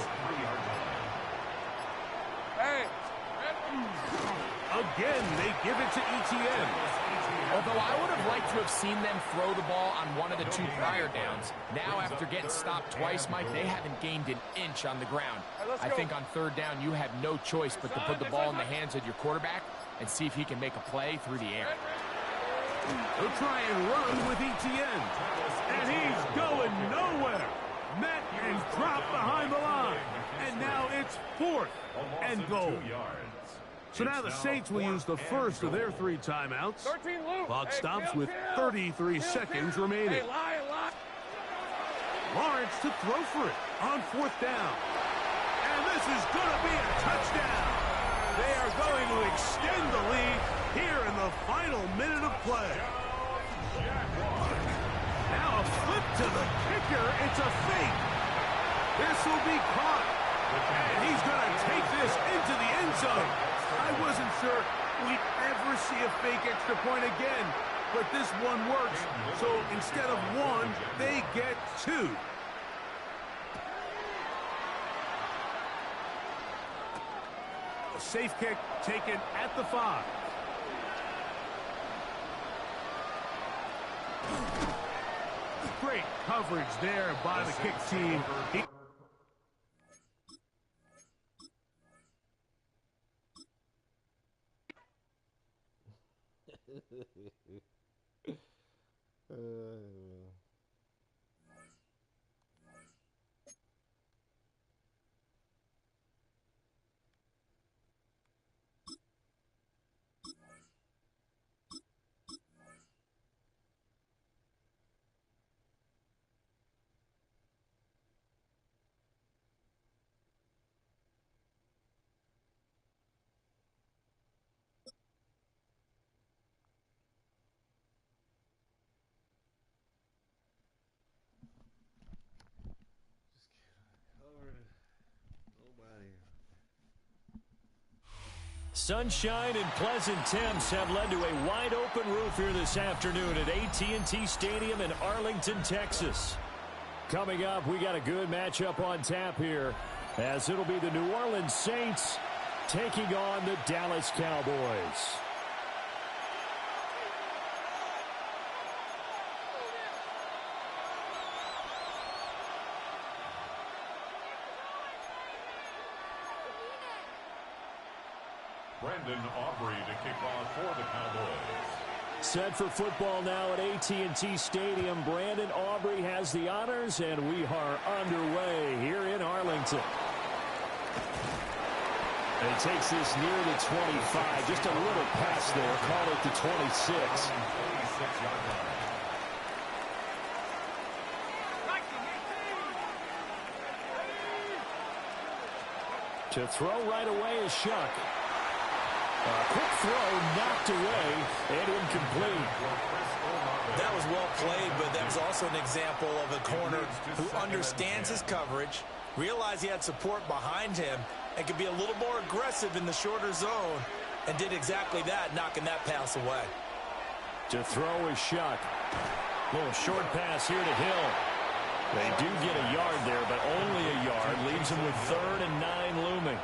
Hey. Again, they give it to Etienne. Although I would have liked to have seen them throw the ball on one of the 2 prior downs. Now, after getting stopped twice, Mike, they haven't gained an inch on the ground. I think on 3rd down, you have no choice but to put the ball in the hands of your quarterback and see if he can make a play through the air. They'll try and run with Etienne. And he's going nowhere. Met and dropped behind the line. And now it's 4th and goal. So now the Saints will use the first of their 3 timeouts. Clock stops with 33 seconds remaining. Lawrence to throw for it on 4th down. And this is going to be a touchdown. They are going to extend the lead here in the final minute of play. Now a flip to the kicker. It's a fake. This will be caught. And he's going to take this into the end zone. I wasn't sure we'd ever see a fake extra point again, but this one works. So instead of 1, they get 2. A safe kick taken at the 5. Great coverage there by the kick team. Sunshine and pleasant temps have led to a wide-open roof here this afternoon at AT&T Stadium in Arlington, Texas. Coming up, we got a good matchup on tap here, as it'll be the New Orleans Saints taking on the Dallas Cowboys. Brandon Aubrey to kick off for the Cowboys. Set for football now at AT&T Stadium. Brandon Aubrey has the honors, and we are underway here in Arlington. And he takes this near the 25. Just a little pass there. Call it the 26. To throw right away is Shuck. A quick throw knocked away and incomplete. That was well played, but that was also an example of a corner who understands his coverage, realized he had support behind him, and could be a little more aggressive in the shorter zone, and did exactly that, knocking that pass away. To throw is Shuck. Little short pass here to Hill. They do get a yard there, but only a yard. Leaves him with 3rd and 9 looming.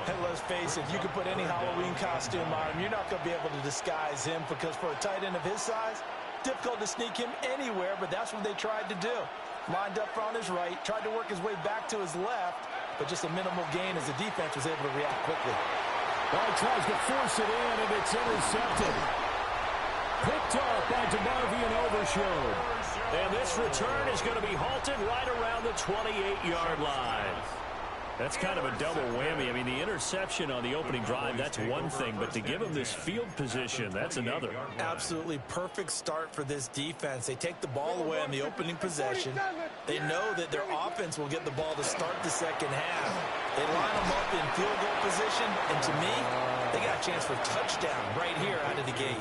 Hey, let's face it, you can put any Halloween costume on him. You're not going to be able to disguise him because for a tight end of his size, difficult to sneak him anywhere, but that's what they tried to do. Lined up on his right, tried to work his way back to his left, but just a minimal gain as the defense was able to react quickly. Well, he tries to force it in, and it's intercepted. Picked up by DeMarvin and Overshown. And this return is going to be halted right around the 28-yard line. That's kind of a double whammy. I mean, the interception on the opening drive, that's one thing, but to give him this field position, that's another. Absolutely perfect start for this defense. They take the ball away on the opening possession. They know that their offense will get the ball to start the second half. They line them up in field goal position, and to me, they got a chance for a touchdown right here out of the gate.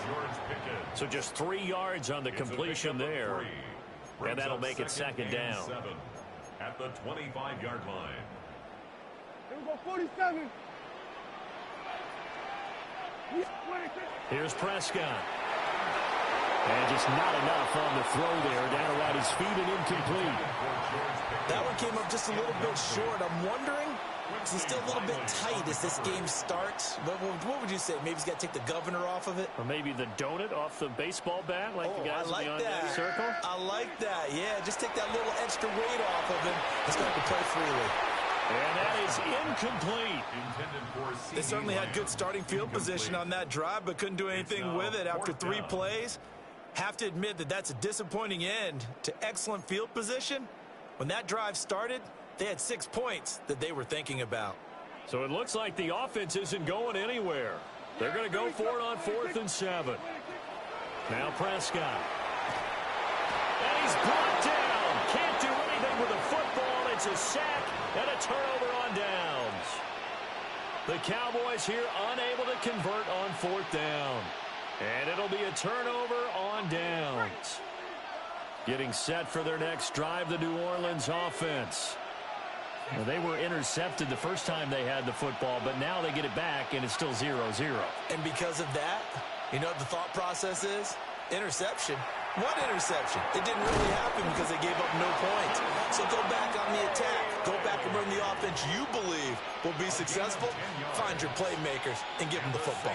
So just 3 yards on the completion there, and that'll make it second down. At the 25-yard line. Here we go, 47. Here's Prescott. And just not enough on the throw there. Down around his feet and incomplete. That one came up just a little bit short. I'm wondering, is he still a little bit tight as this game starts? What would you say? Maybe he's got to take the governor off of it? Or maybe the donut off the baseball bat like the guys I like in the that. circle? I like that. Yeah, just take that little extra weight off of him. He's going to play freely. And that is incomplete. They certainly had good starting field position on that drive, but couldn't do anything with it after 3 plays. Have to admit that that's a disappointing end to excellent field position. When that drive started, they had 6 points that they were thinking about. So it looks like the offense isn't going anywhere. They're going to go for it on 4th and 7. Now Prescott. And he's brought down. Can't do anything with the football. It's a sack and a turnover on downs. The Cowboys here unable to convert on 4th down. And it'll be a turnover on downs. Getting set for their next drive, the New Orleans offense. Well, they were intercepted the first time they had the football, but now they get it back, and it's still 0-0. And because of that, you know what the thought process is? Interception. What interception? It didn't really happen because they gave up no points. So go back on the attack. Go back and run the offense you believe will be successful. Find your playmakers and give them the football.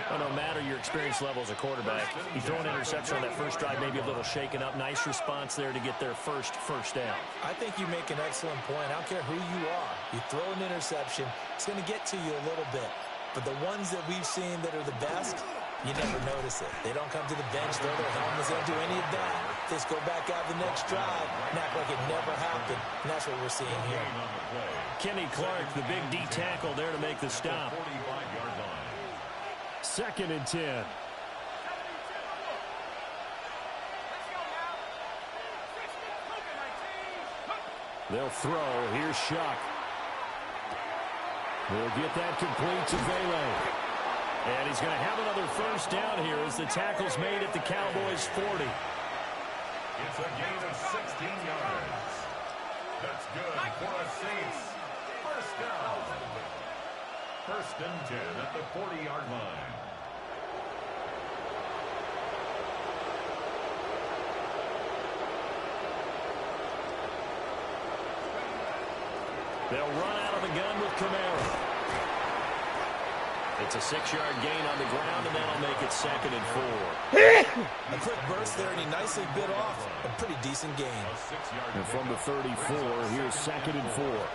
Well, no matter your experience level as a quarterback, you throw an interception on that first drive, maybe a little shaken up. Nice response there to get their first down. I think you make an excellent point. I don't care who you are. You throw an interception, it's going to get to you a little bit. But the ones that we've seen that are the best, you never notice it. They don't come to the bench, throw their helmets, they don't do any of that. They just go back out the next drive and act like it never happened. And that's what we're seeing here. Kenny Clark, the big D tackle there to make the stop. 2nd and 10. They'll throw. Here's Shuck. We'll get that complete to Vele. And he's going to have another first down here as the tackle's made at the Cowboys' 40. It's a gain of 16 yards. That's good for a Saints. First down. 1st and 10 at the 40-yard line. They'll run out of the gun with Kamara. It's a 6-yard gain on the ground, and that'll make it 2nd and 4. A quick burst there, and he nicely bit off a pretty decent gain. And from the 34, here's 2nd and 4.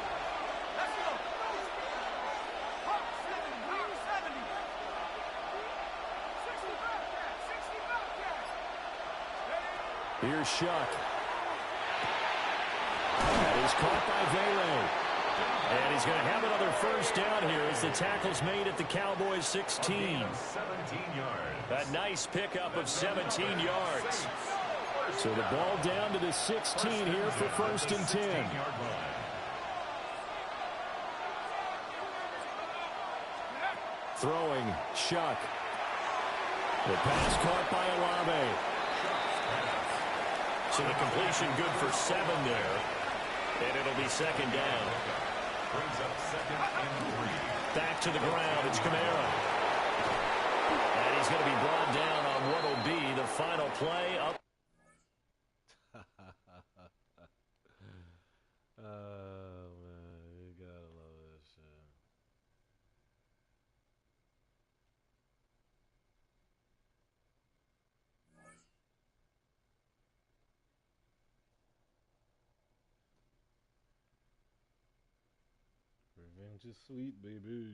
Here's Shuck. That is caught by Vele. And he's going to have another first down here as the tackle's made at the Cowboys 16. 17 yards. A nice pickup of 17 yards. So the ball down to the 16 here for first and 10. Throwing, Shuck. The pass caught by Olave. So the completion good for 7 there. And it'll be second down. Brings up second and 3. Back to the ground. It's Kamara. And he's going to be brought down on what will be the final play up. Oh, man. You gotta love this shit. Revenge is sweet, baby.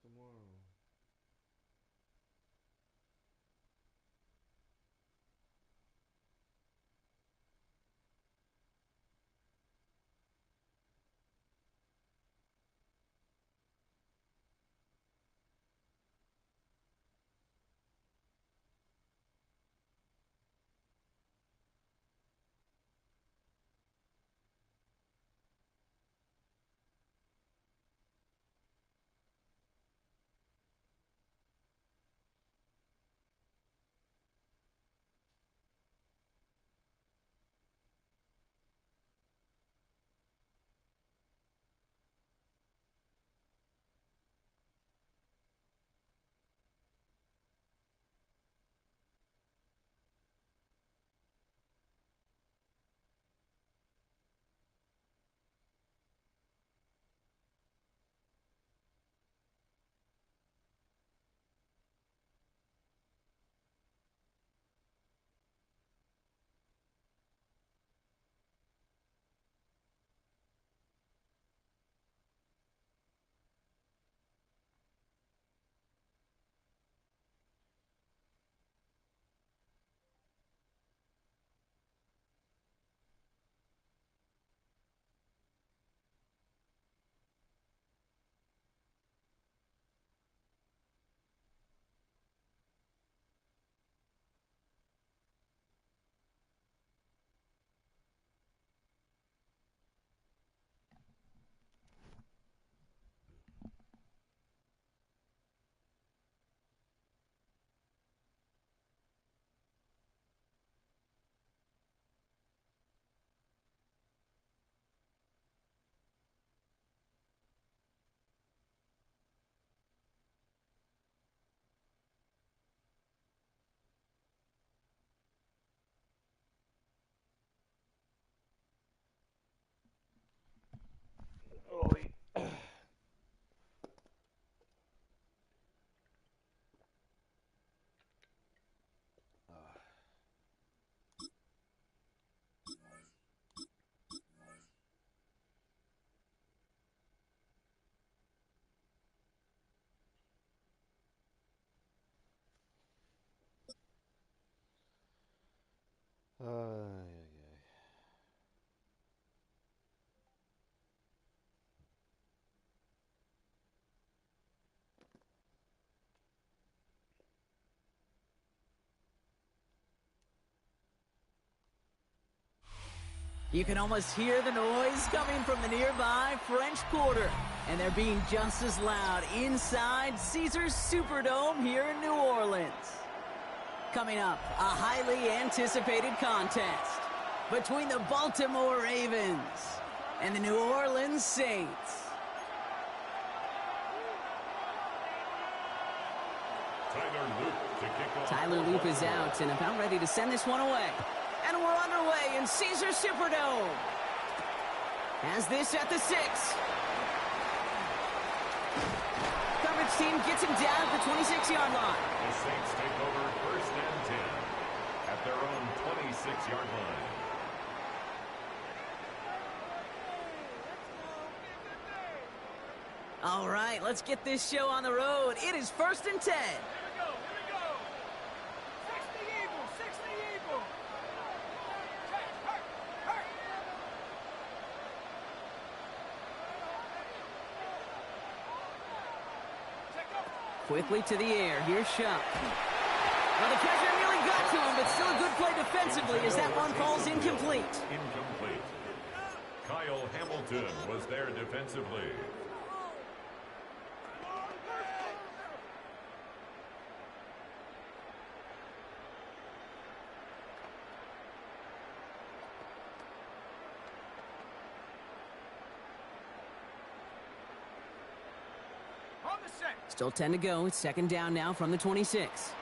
tomorrow? You can almost hear the noise coming from the nearby French Quarter. And they're being just as loud inside Caesars Superdome here in New Orleans. Coming up, a highly anticipated contest between the Baltimore Ravens and the New Orleans Saints. Tyler Loop is out and about ready to send this one away. And we're underway in Caesars Superdome. Has this at the 6. Coverage team gets him down at the 26-yard line. The Saints take over 1st and 10 at their own 26-yard line. All right, let's get this show on the road. It is 1st and 10. Quickly to the air. Here's Shuck. Well, the pressure nearly got to him, but still a good play defensively as that one falls incomplete. Incomplete. Kyle Hamilton was there defensively. Still 10 to go. It's 2nd down now from the 26.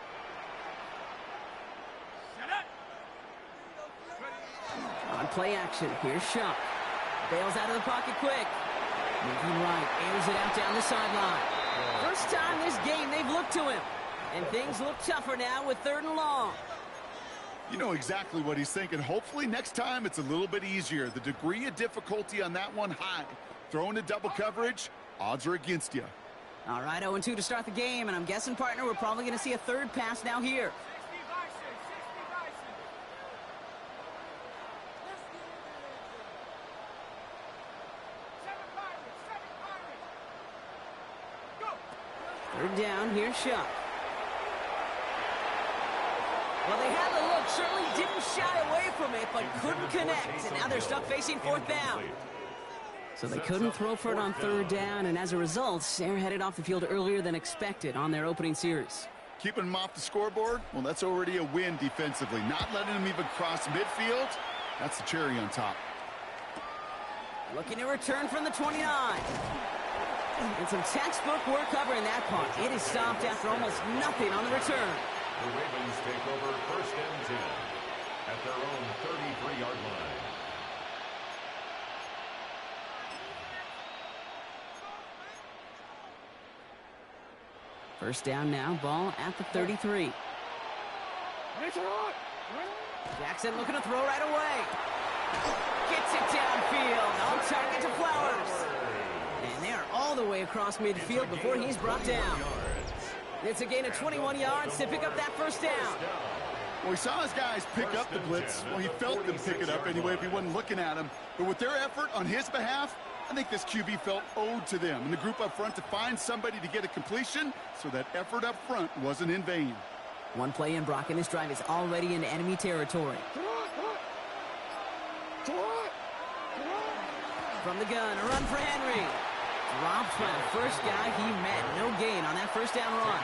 On play action, here's Shuck. Bails out of the pocket quick. Moving right, airs it out down the sideline. First time this game they've looked to him. And things look tougher now with 3rd and long. You know exactly what he's thinking. Hopefully next time it's a little bit easier. The degree of difficulty on that one high. Throwing to double coverage, odds are against you. All right, 0-2 to start the game, and I'm guessing, partner, we're probably going to see a third pass now here. Third down, here's Shuck. Well, they had the look, certainly didn't shy away from it, but couldn't connect, and now they're stuck facing fourth down. So they couldn't throw for it on third down, and as a result, they're headed off the field earlier than expected on their opening series. Keeping them off the scoreboard, well, that's already a win defensively. Not letting them even cross midfield, that's the cherry on top. Looking to return from the 29. And some textbook work covering that punt. It is stopped after almost nothing on the return. The Ravens take over first and 10 at their own 33-yard line. First down now, ball at the 33. Jackson looking to throw right away. Gets it downfield, on target to Flowers. And they are all the way across midfield before he's brought down. It's a gain of 21 yards to pick up that first down. Well, he saw his guys pick up the blitz. Well, he felt them pick it up anyway if he wasn't looking at him. But with their effort on his behalf, I think this QB felt owed to them and the group up front to find somebody to get a completion, so that effort up front wasn't in vain. One play in, Brock, and this drive is already in enemy territory. From the gun, a run for Henry. Dropped by the first guy he met. No gain on that first down run.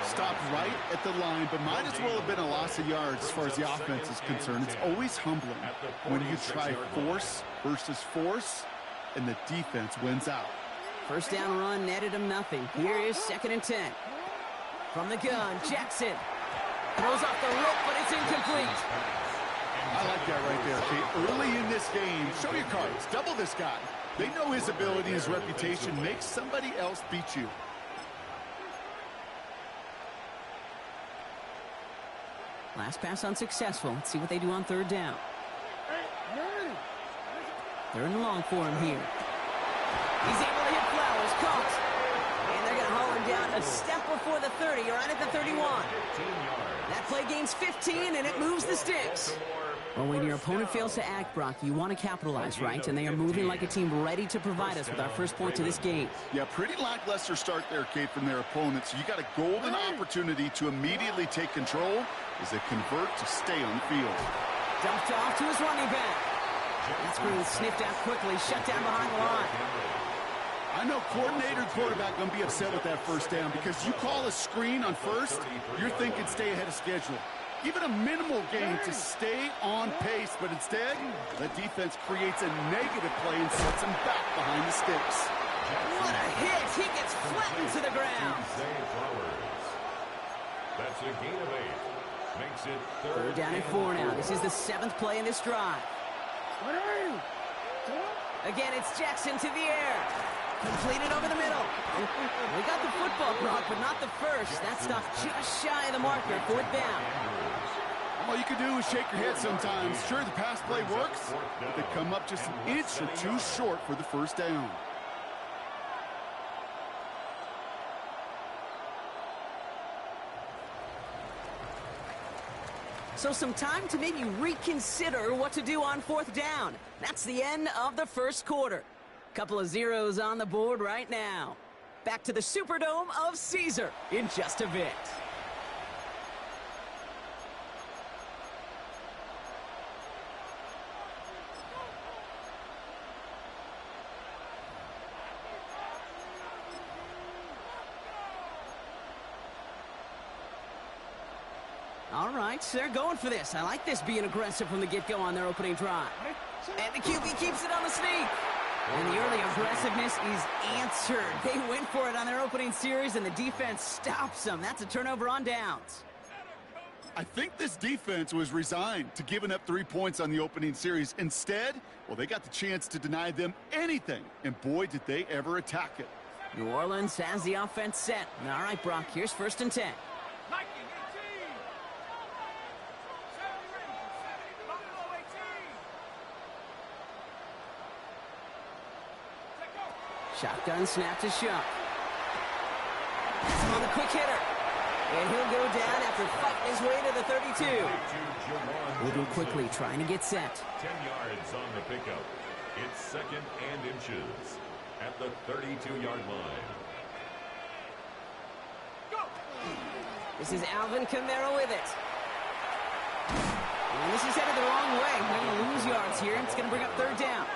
Stopped right at the line, but might as well have been a loss of yards as far as the offense is concerned. It's always humbling when you try force versus force, and the defense wins out. First down run netted him nothing. Here is 2nd and 10. From the gun, Jackson. Throws off the rope, but it's incomplete. I like that right there, Kate. Early in this game, show your cards. Double this guy. They know his ability, his reputation. Make somebody else beat you. Last pass unsuccessful. Let's see what they do on third down. Third and long for him here. He's able to hit Flowers. Caught. And they're going to haul him down a step before the 30, right at the 31. That play gains 15, and it moves the sticks. Well, when your opponent fails to act, Brock, you want to capitalize, right? And they are moving like a team ready to provide us with our first point to this game. Yeah, pretty lackluster start there, Kate, from their opponents. You got a golden opportunity to immediately take control as they convert to stay on the field. Dumped off to his running back. That screen sniffed out quickly, shut down behind the line. I know coordinator and quarterback going to be upset with that first down because you call a screen on first, you're thinking stay ahead of schedule. Even a minimal gain to stay on pace, but instead, the defense creates a negative play and sets him back behind the sticks. What a hit! He gets flattened to the ground. That's a gain of 8. Makes it Third down and 4 now. This is the 7th play in this drive. Again, it's Jackson to the air. Completed over the middle. We got the football, Brock, but not the first. That stuff just shy of the marker. 4th down. All you can do is shake your head sometimes. Sure, the pass play works, but they come up just an inch or two short for the first down. So some time to maybe reconsider what to do on 4th down. That's the end of the first quarter. Couple of zeros on the board right now. Back to the Superdome of Caesar in just a bit. All right, they're going for this. I like this being aggressive from the get-go on their opening drive. And the QB keeps it on the sneak. And the early aggressiveness is answered. They went for it on their opening series, and the defense stops them. That's a turnover on downs. I think this defense was resigned to giving up 3 points on the opening series. Instead, well, they got the chance to deny them anything, and boy, did they ever attack it. New Orleans has the offense set. All right, Brock, here's 1st and 10. Shotgun snap to Shuck. quick hitter. And he'll go down after fighting his way to the 32. Moving quickly, trying to get set. 10 yards on the pickup. It's second and inches at the 32-yard line. This is Alvin Kamara with it. And this is headed the wrong way. They're going to lose yards here. It's going to bring up third down.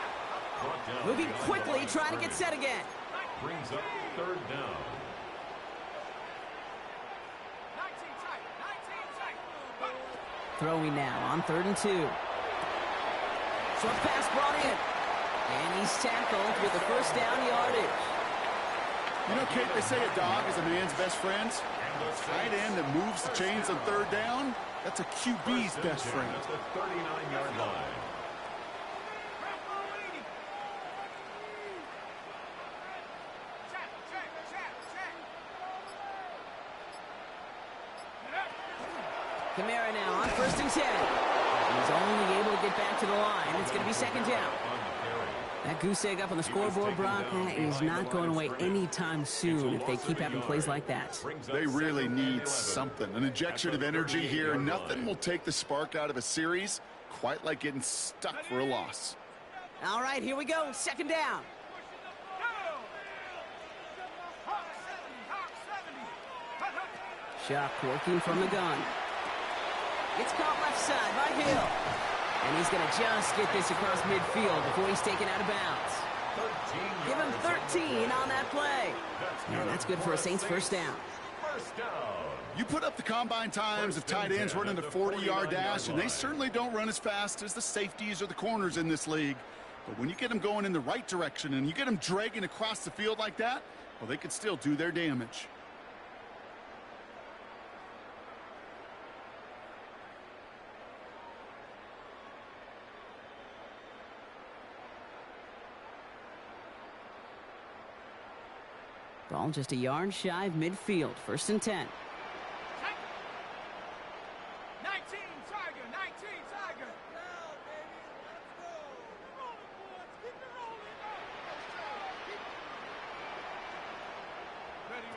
Moving quickly, trying to get set again. Brings up third down. Throwing now on 3rd and 2. Short pass brought in. And he's tackled with the first down yardage. You know, Kate, they say a dog is a man's best friend. A tight end that moves the chains on 3rd down, that's a QB's best friend. At the 39-yard line. Kamara now on 1st and 10. He's only able to get back to the line. It's going to be 2nd down. That goose egg up on the scoreboard, Brock, that is not going away anytime soon if they keep having plays like that. They really need something. An injection of energy here. Nothing will take the spark out of a series quite like getting stuck for a loss. All right, here we go. 2nd down. Shock working from the gun. It's caught left side by Hill. And he's going to just get this across midfield before he's taken out of bounds. Give him 13 on that play. Yeah, that's good for a Saints first down. You put up the combine times of tight ends running a 40-yard dash, and they certainly don't run as fast as the safeties or the corners in this league. But when you get them going in the right direction and you get them dragging across the field like that, well, they could still do their damage. Ball just a yard shy of midfield. 1st and 10. 19 Tiger, 19 Tiger. Now, baby, let's go. Rolling, boys, keep it rolling. Ready.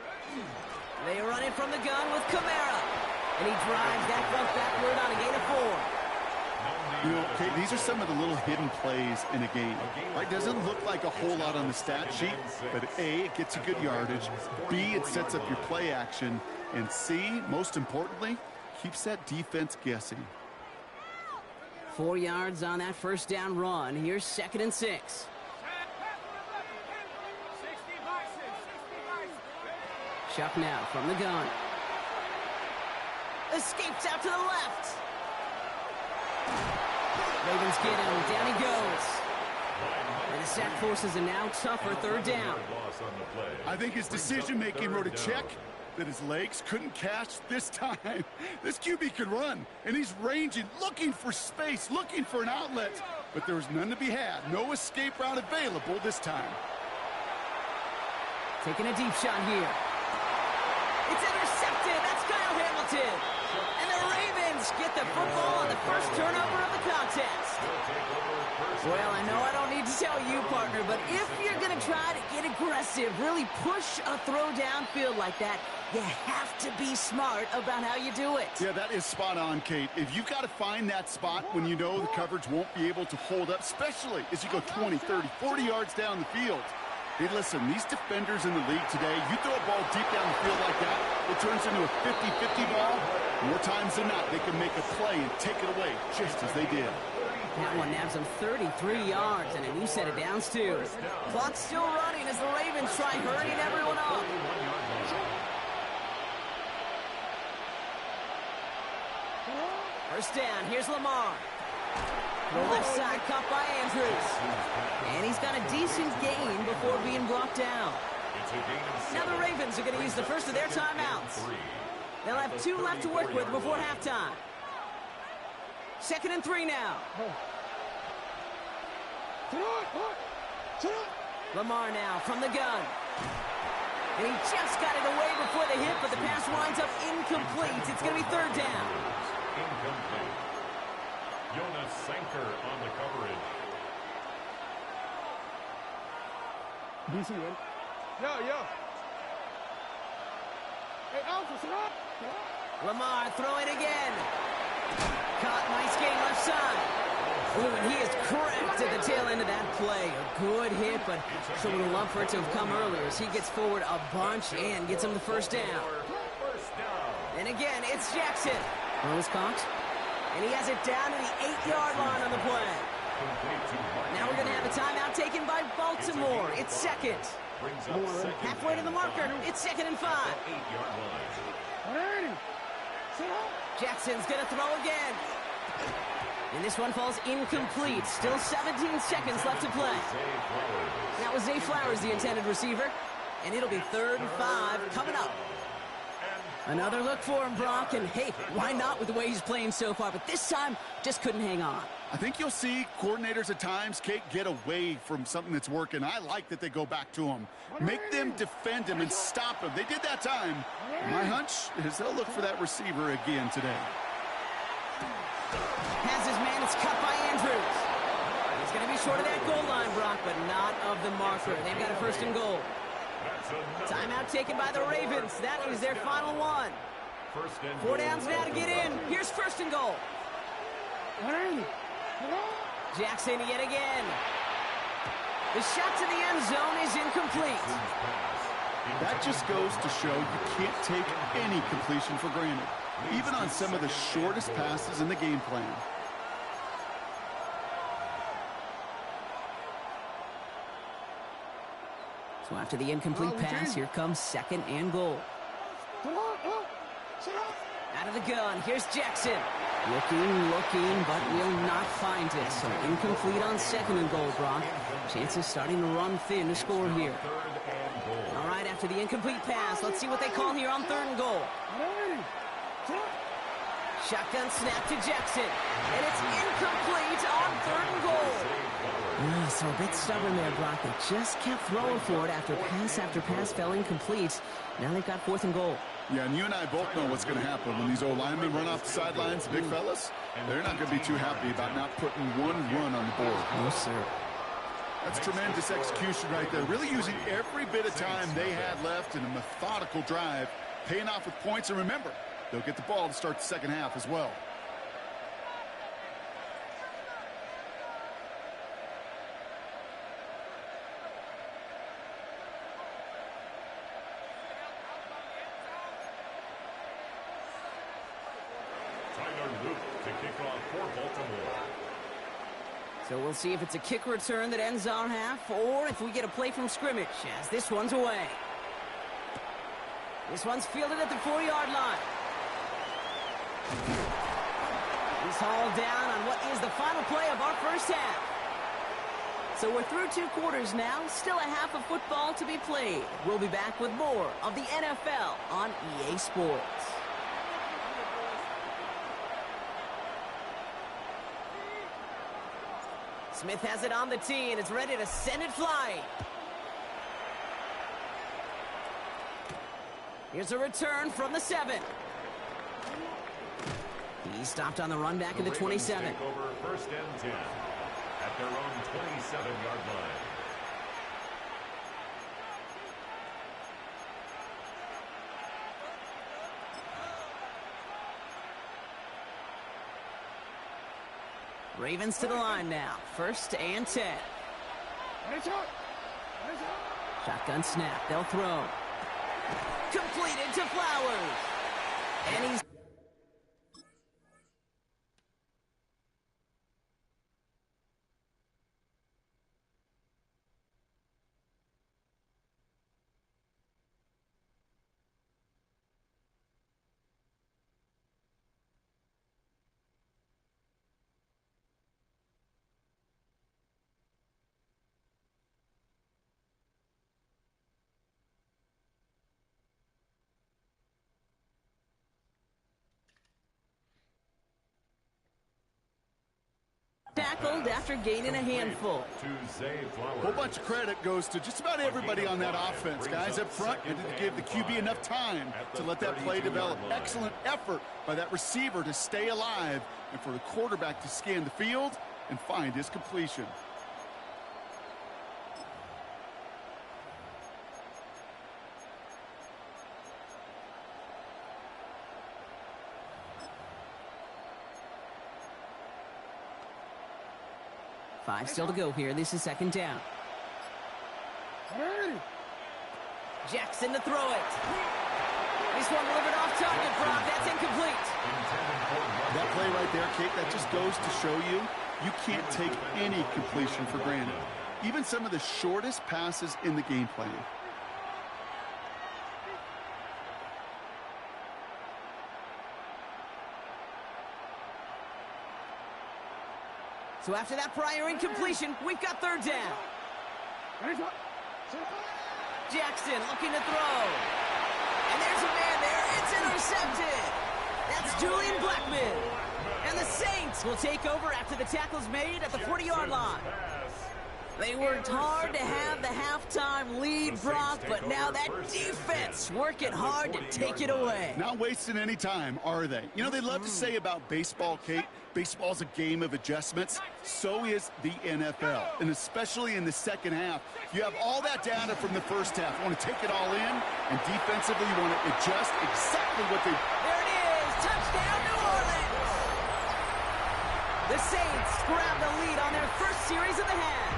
They run it from the gun with Kamara. And he drives that front backward on a gain of 4. You know, okay, these are some of the little hidden plays in a game. Right? Doesn't look like a whole lot on the stat sheet, but A, it gets you good yardage. B, it sets up your play action. And C, most importantly, keeps that defense guessing. 4 yards on that first down run. Here's 2nd and 6. Chuck now from the gun. Escapes out to the left. Ravens get him. Down he goes. And the sack forces a now tougher 3rd down. I think his decision-making wrote a check that his legs couldn't catch this time. This QB could run, and he's ranging, looking for space, looking for an outlet. But there was none to be had. No escape route available this time. Taking a deep shot here. It's intercepted. That's Kyle Hamilton. And the Ravens get the football on the first turnover of the contest. Well, I know I don't need to tell you, partner, but if you're going to try to get aggressive, really push a throw downfield like that, you have to be smart about how you do it. Yeah, that is spot on, Kate. If you've got to find that spot when you know the coverage won't be able to hold up, especially as you go 20, 30, 40 yards down the field. Hey, listen, these defenders in the league today, you throw a ball deep down the field like that, it turns into a 50-50 ball. More times than not, they can make a play and take it away, just as they did. That one nabs him 33 yards and a new set of downs, too. Clock's still running as the Ravens try hurrying everyone up. First down, here's Lamar. The left side caught by Andrews. And he's got a decent gain before being brought down. Now the Ravens are going to use the first of their timeouts. They'll have 2 left to work with before halftime. 2nd and 3 now. Lamar now from the gun. And he just got it away before the hit, but the pass winds up incomplete. It's going to be 3rd down. Incomplete. Jonas Sanker on the coverage. Yo. Lamar throwing again. Caught, nice gain left side. Ooh, and he is cracked at the tail end of that play. A good hit, but someone would love for it to have come earlier as he gets forward a bunch and gets him the first down. And again, it's Jackson. Throws caught. And he has it down to the 8-yard line on the play. Now we're going to have a timeout taken by Baltimore. It's second. Halfway to the marker. It's 2nd and 5. Jackson's going to throw again. And this one falls incomplete. Still 17 seconds left to play. That was Zay Flowers, the intended receiver. And it'll be 3rd and 5 coming up. Another look for him, Brock. And hey, why not with the way he's playing so far? But this time, just couldn't hang on. I think you'll see coordinators at times, Kate, get away from something that's working. I like that they go back to him. Make them defend him and stop him. They did that time. My hunch is they'll look for that receiver again today. Has his man, it's cut by Andrews. He's going to be short of that goal line, Brock, but not of the marker. They've got a 1st and goal. Timeout taken by the Ravens. That is their final one. 4 downs now to get in. Here's 1st and goal. Jackson yet again. The shot to the end zone is incomplete. That just goes to show you can't take any completion for granted, even on some of the shortest passes in the game plan. So after the incomplete pass, here comes 2nd and goal. Out of the gun, here's Jackson. Looking, but will not find it. So incomplete on 2nd and goal, Brock. Chances starting to run thin to score here. All right, after the incomplete pass, let's see what they call here on 3rd and goal. Shotgun snap to Jackson. And it's incomplete on 3rd and goal. So a bit stubborn there, Brock. They just kept throwing for it after pass fell incomplete. Now they've got 4th and goal. Yeah, and you and I both know what's going to happen when these O-linemen run off the sidelines, big fellas. They're not going to be too happy about not putting one run on the board. No, sir. That's tremendous execution right there. Really using every bit of time they had left in a methodical drive, paying off with points. And remember, they'll get the ball to start the 2nd half as well. So we'll see if it's a kick return that ends our half or if we get a play from scrimmage as this one's away. This one's fielded at the 4-yard line. He's hauled down on what is the final play of our 1st half. So we're through 2 quarters now, still a half of football to be played. We'll be back with more of the NFL on EA Sports. Smith has it on the tee and is ready to send it flying. Here's a return from the 7. He stopped on the run back at the 27. Take over 1st and 10 at their own 27-yard line. Ravens to the line now. 1st and 10. Shotgun snap. They'll throw. Completed to Flowers. And he's... tackled after gaining a handful. A whole bunch of credit goes to just about everybody on that offense. Guys up front, they didn't give the QB enough time to let that play develop. Excellent effort by that receiver to stay alive and for the quarterback to scan the field and find his completion. 5 still to go here. This is second down. Jackson to throw it. This one delivered off target, Brock. That's incomplete. That play right there, Kate, that just goes to show you can't take any completion for granted. Even some of the shortest passes in the game plan. So after that prior incompletion, we've got third down. Jackson looking to throw. And there's a man there. It's intercepted. That's Julian Blackman. And the Saints will take over after the tackle's made at the 40-yard line. They worked hard to have the halftime lead, Brock, but now that defense working hard to take it away. Not wasting any time, are they? You know, they love to say about baseball, Kate, baseball's a game of adjustments. So is the NFL, and especially in the second half. You have all that data from the first half. You want to take it all in, and defensively you want to adjust exactly what they... There it is! Touchdown, New Orleans! The Saints grab the lead on their first series of the half.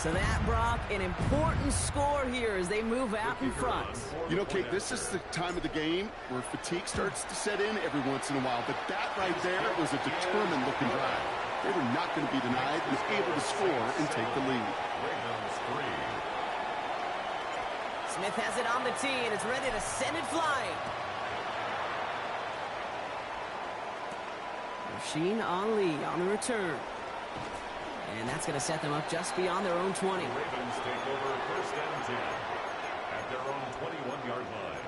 So that, Brock, an important score here as they move out in front. You know, Kate, this is the time of the game where fatigue starts to set in every once in a while. But that right there was a determined-looking drive. They were not going to be denied, was able to score and take the lead. Smith has it on the tee, and it's ready to send it flying. Rasheen Ali on the return. And that's going to set them up just beyond their own 20. Ravens take over first and 10 at their own 21-yard line.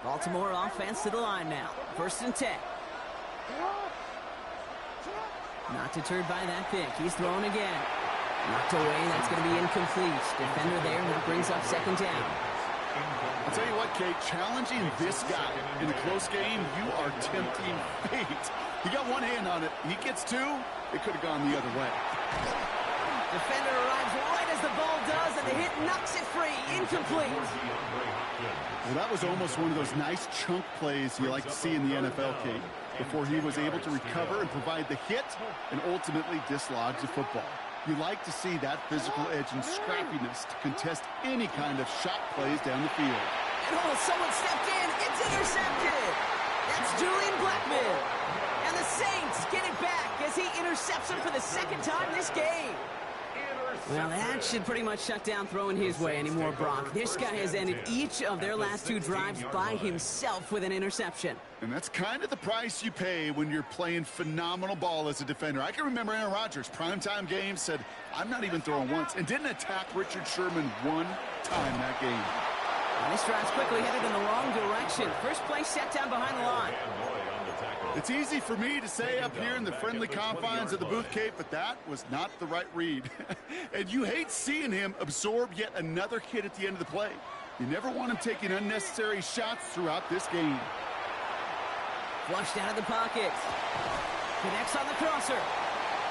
Baltimore offense to the line now. First and 10. Not deterred by that pick. He's thrown again. Knocked away. That's going to be incomplete. Defender there. That brings up second down. I'll tell you what, Kate, challenging this guy in a close game, you are tempting fate. He got one hand on it. He gets two. It could have gone the other way. Defender arrives right as the ball does, and the hit knocks it free. Incomplete. Well, that was almost one of those nice chunk plays you like to see in the NFL, Kate, before he was able to recover and provide the hit and ultimately dislodge the football. You like to see that physical edge and scrappiness to contest any kind of shot plays down the field. And someone stepped in. It's intercepted. That's Julian Blackman. And the Saints get it back as he intercepts him for the second time this game. Well, that should pretty much shut down throwing his way anymore, Brock. This guy has ended each of their last two drives by himself with an interception. And that's kind of the price you pay when you're playing phenomenal ball as a defender. I can remember Aaron Rodgers, primetime game, said, I'm not even throwing once, and didn't attack Richard Sherman one time that game. And this drive's quickly headed in the wrong direction. First play set down behind the line. It's easy for me to say up here in the friendly confines of the booth, Kate, but that was not the right read. And you hate seeing him absorb yet another hit at the end of the play. You never want him taking unnecessary shots throughout this game. Flushed out of the pocket. Connects on the crosser.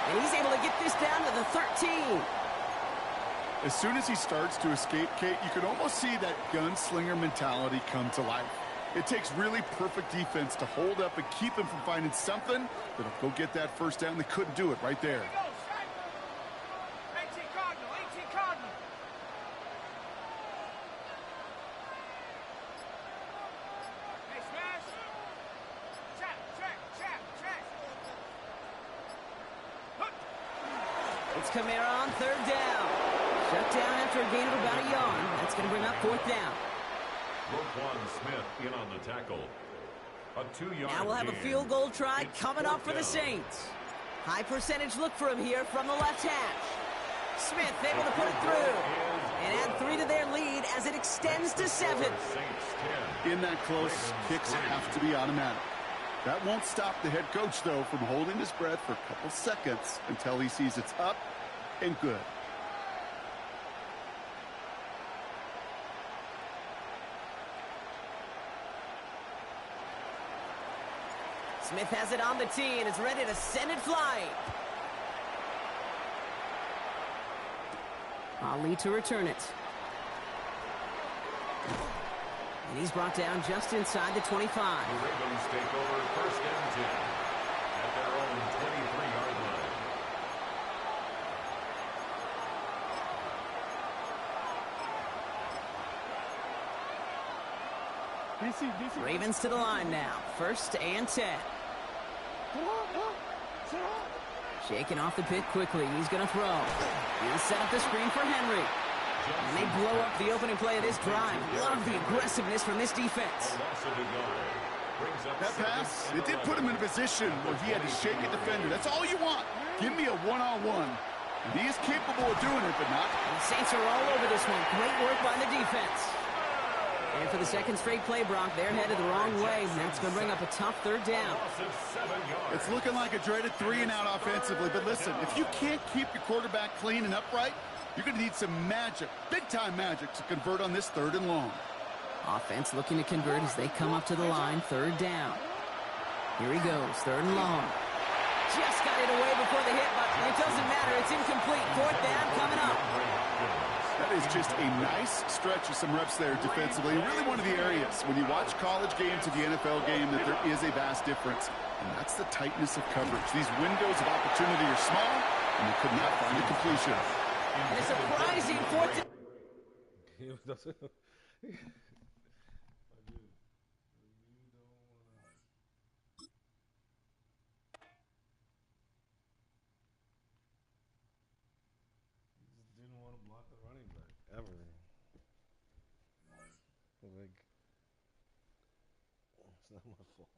And he's able to get this down to the 13. As soon as he starts to escape, Kate, you can almost see that gunslinger mentality come to life. It takes really perfect defense to hold up and keep him from finding something that'll go get that first down. They couldn't do it right there. 18 Cardinal, 18 Cardinal. Hey, Smash. Check. It's Kamara on third down. Shut down after a gain of about a yard. That's going to bring up fourth down. Roquan Smith in on the tackle. A 2-yard Now we'll have a field goal try coming up for the Saints. High percentage look for him here from the left hash. Smith able to put it through and add 3 to their lead as it extends to 7. In that close, kicks have to be automatic. That won't stop the head coach, though, from holding his breath for a couple seconds until he sees it's up and good. Smith has it on the tee and is ready to send it flying. Ali to return it. And he's brought down just inside the 25. The Ravens take over first and 10 at their own 23-yard line. Ravens to the line now. First and 10. Shaking off the pit quickly. He's going to throw. He'll set up the screen for Henry. And they blow up the opening play of this drive. Love the aggressiveness from this defense. That pass, it did put him in a position where he had to shake a defender. That's all you want. Give me a one-on-one. And he is capable of doing it, but not. And the Saints are all over this one. Great work by the defense. And for the second straight play, Brock, they're headed the wrong way. And that's going to bring up a tough third down. It's looking like a dreaded 3-and-out offensively. But listen, if you can't keep your quarterback clean and upright, you're going to need some magic, big-time magic, to convert on this 3rd and long. Offense looking to convert as they come up to the line. 3rd down. Here he goes. 3rd and long. Just got it away before the hit, but it doesn't matter. It's incomplete. 4th down coming up. That is just a nice stretch of some reps there defensively. And really one of the areas, when you watch college game to the NFL game, that there is a vast difference. And that's the tightness of coverage. These windows of opportunity are small, and they could not find a completion. And a surprising 4th down. Didn't want to block the running back ever. Like, it's not my fault.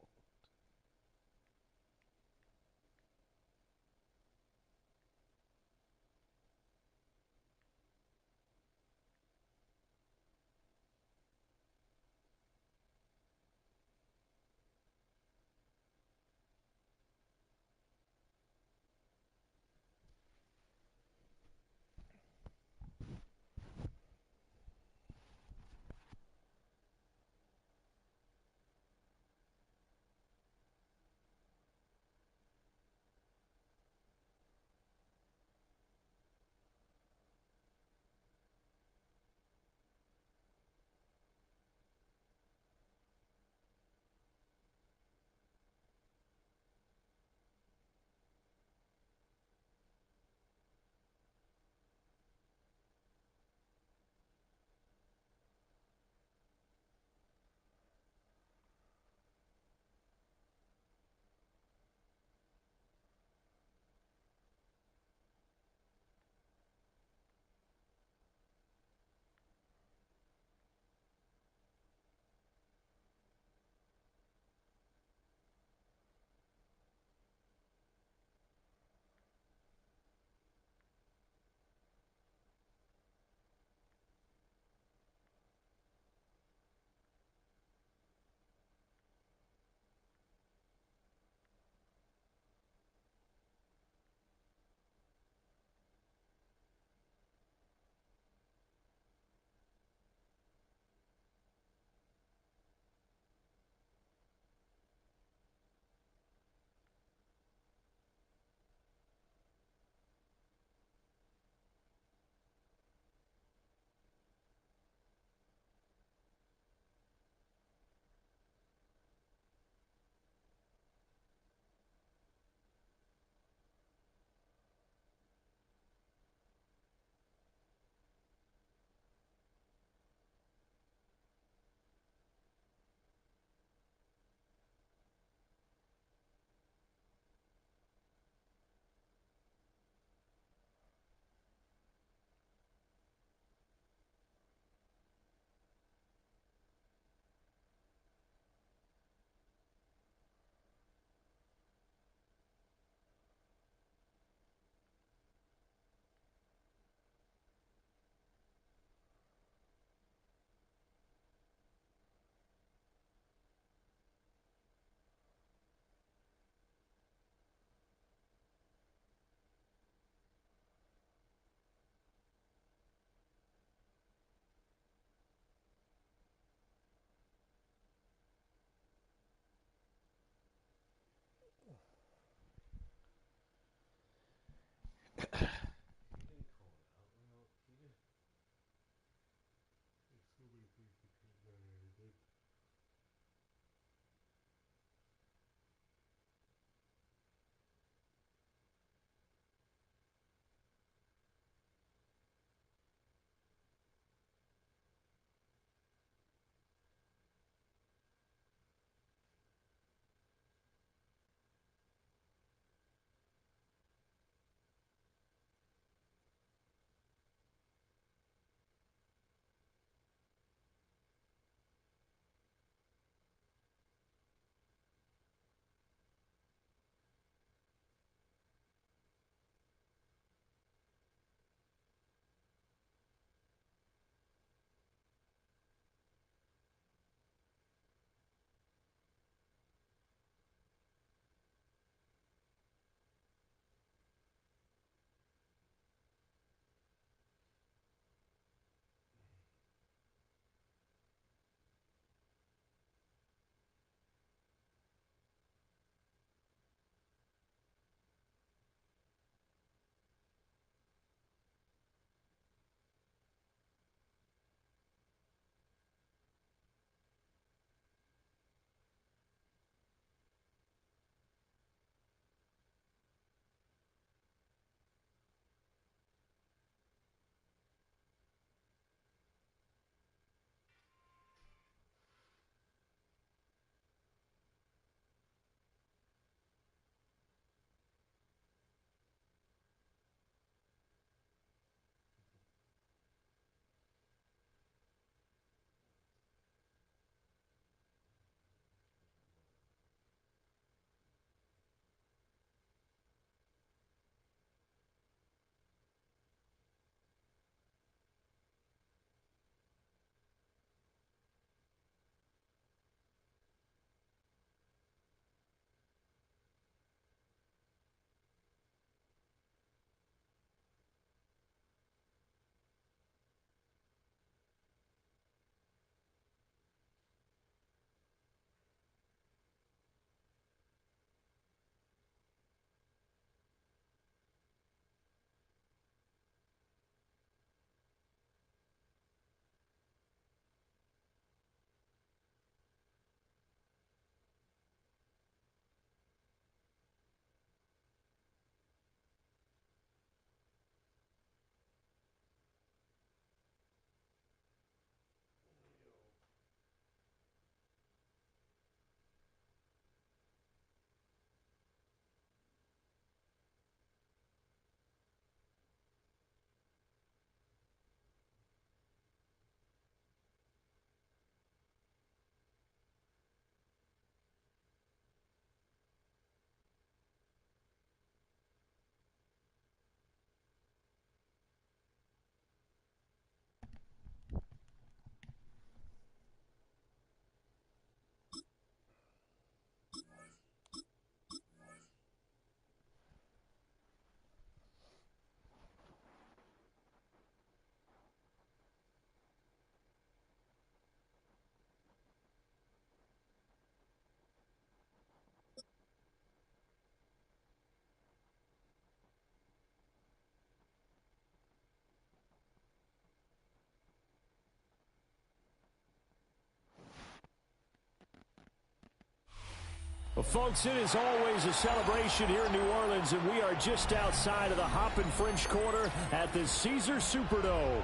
Well, folks, it is always a celebration here in New Orleans, and we are just outside of the Hoppin' French Quarter at the Caesars Superdome.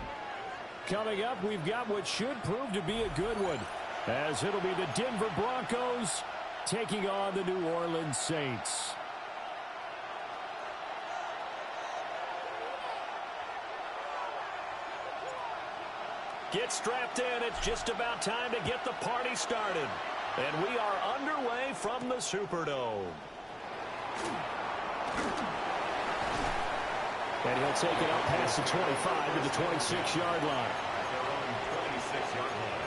Coming up, we've got what should prove to be a good one, as it'll be the Denver Broncos taking on the New Orleans Saints. Get strapped in. It's just about time to get the party started. And we are underway from the Superdome. And he'll take it up past the 25 to the 26-yard line. At their own 26-yard line.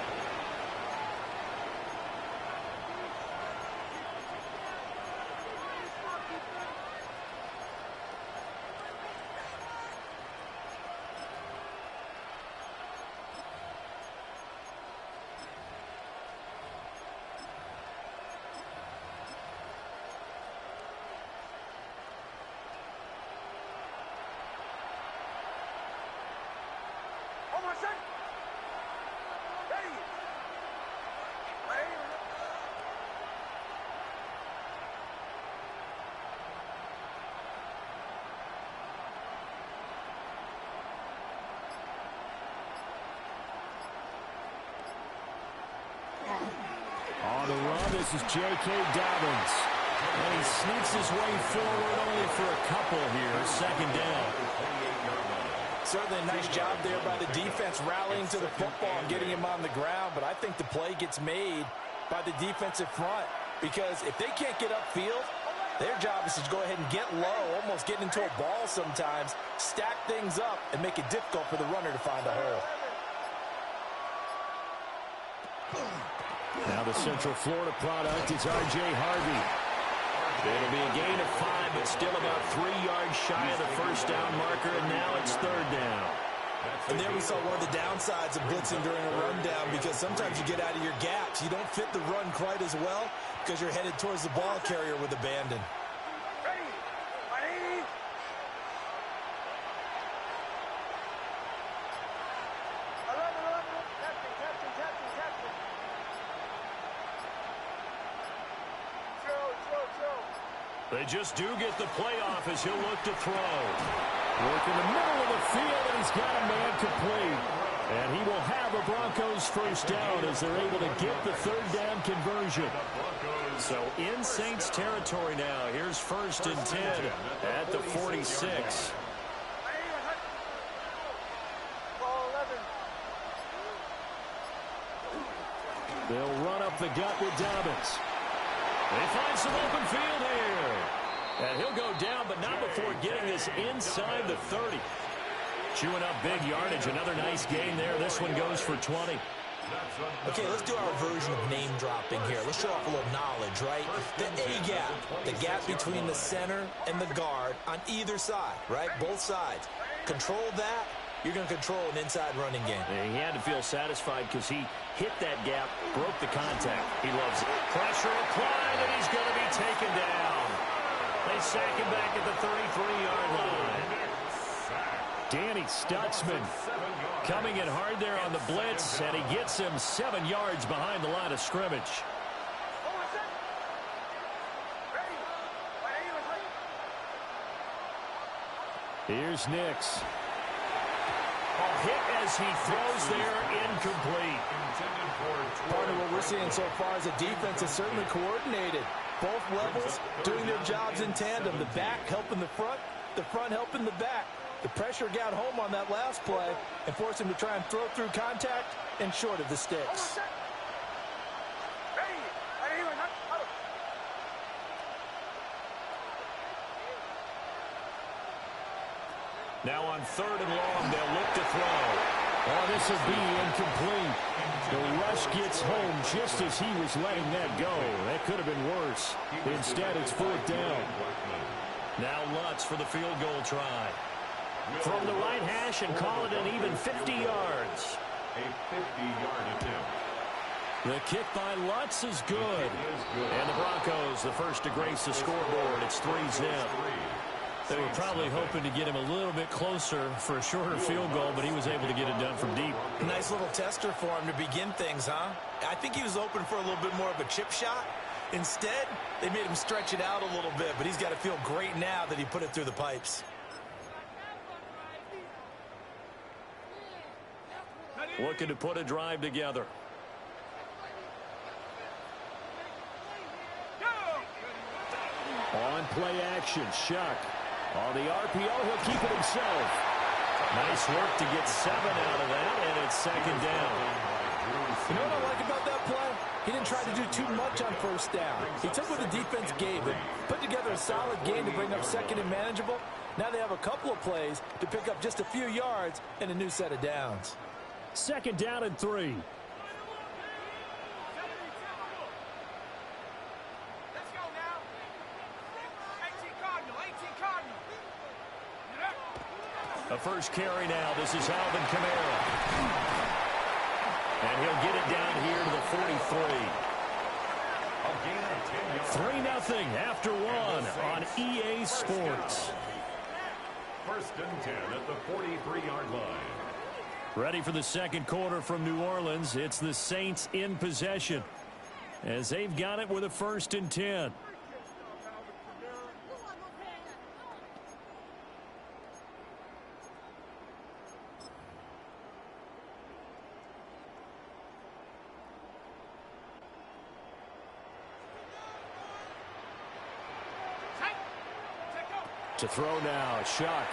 On the run, this is J.K. Dobbins. And he sneaks his way forward only for a couple here. Second down. Certainly a nice job there by the defense rallying to the football and getting him on the ground. But I think the play gets made by the defensive front, because if they can't get upfield, their job is to go ahead and get low, almost get into a ball sometimes, stack things up, and make it difficult for the runner to find a hole. Now the Central Florida product is R.J. Harvey. It'll be a gain of 5, but still about 3 yards shy of the first down marker, and now it's third down. And there we saw one of the downsides of blitzing during a rundown, because sometimes you get out of your gaps. You don't fit the run quite as well because you're headed towards the ball carrier with abandon. They just do get the play off as he'll look to throw. Work in the middle of the field, and he's got a man complete. And he will have a Broncos first down as they're able to get the third down conversion. So in Saints territory now. Here's first and 10 at the 46. They'll run up the gut with Dobbins. They find some open field here. And he'll go down, but not before getting this inside the 30. Chewing up big yardage. Another nice gain there. This one goes for 20. Okay, let's do our version of name dropping here. Let's show off a little knowledge, right? The A-gap, the gap between the center and the guard on either side, right? Both sides. Control that, you're going to control an inside running game. And he had to feel satisfied because he hit that gap, broke the contact. He loves it. Pressure applied, and he's going to be taken down. They sack him back at the 33-yard line. Danny Stutzman coming in hard there on the blitz, and he gets him 7 yards behind the line of scrimmage. Here's Nix. Hit as he throws there, incomplete. Part of what we're seeing so far is the defense is certainly coordinated. Both levels doing their jobs in tandem. The back helping the front helping the back. The pressure got home on that last play and forced him to try and throw through contact and short of the sticks. Now on third and long, they'll look to throw. Oh, this will be incomplete. The rush gets home just as he was letting that go. That could have been worse. Instead, it's fourth down. Now Lutz for the field goal try. From the right hash and call it an even 50 yards. A 50-yard attempt. The kick by Lutz is good. And the Broncos, the first to grace the scoreboard. It's 3-0. They were probably hoping to get him a little bit closer for a shorter field goal, but he was able to get it done from deep. Nice little tester for him to begin things, huh? I think he was open for a little bit more of a chip shot. Instead, they made him stretch it out a little bit, but he's got to feel great now that he put it through the pipes. Looking to put a drive together. On play action, Shuck. On the RPO, he'll keep it himself. Nice work to get 7 out of that, and it's second down. You know what I like about that play? He didn't try to do too much on first down. He took what the defense gave him, put together a solid game to bring up second and manageable. Now they have a couple of plays to pick up just a few yards and a new set of downs. Second down and 3. A first carry now. This is Alvin Kamara. And he'll get it down here to the 43. 3-0 after 1 on EA Sports. First and 10 at the 43-yard line. Ready for the second quarter from New Orleans. It's the Saints in possession as they've got it with a first and 10. To throw now, Shuck.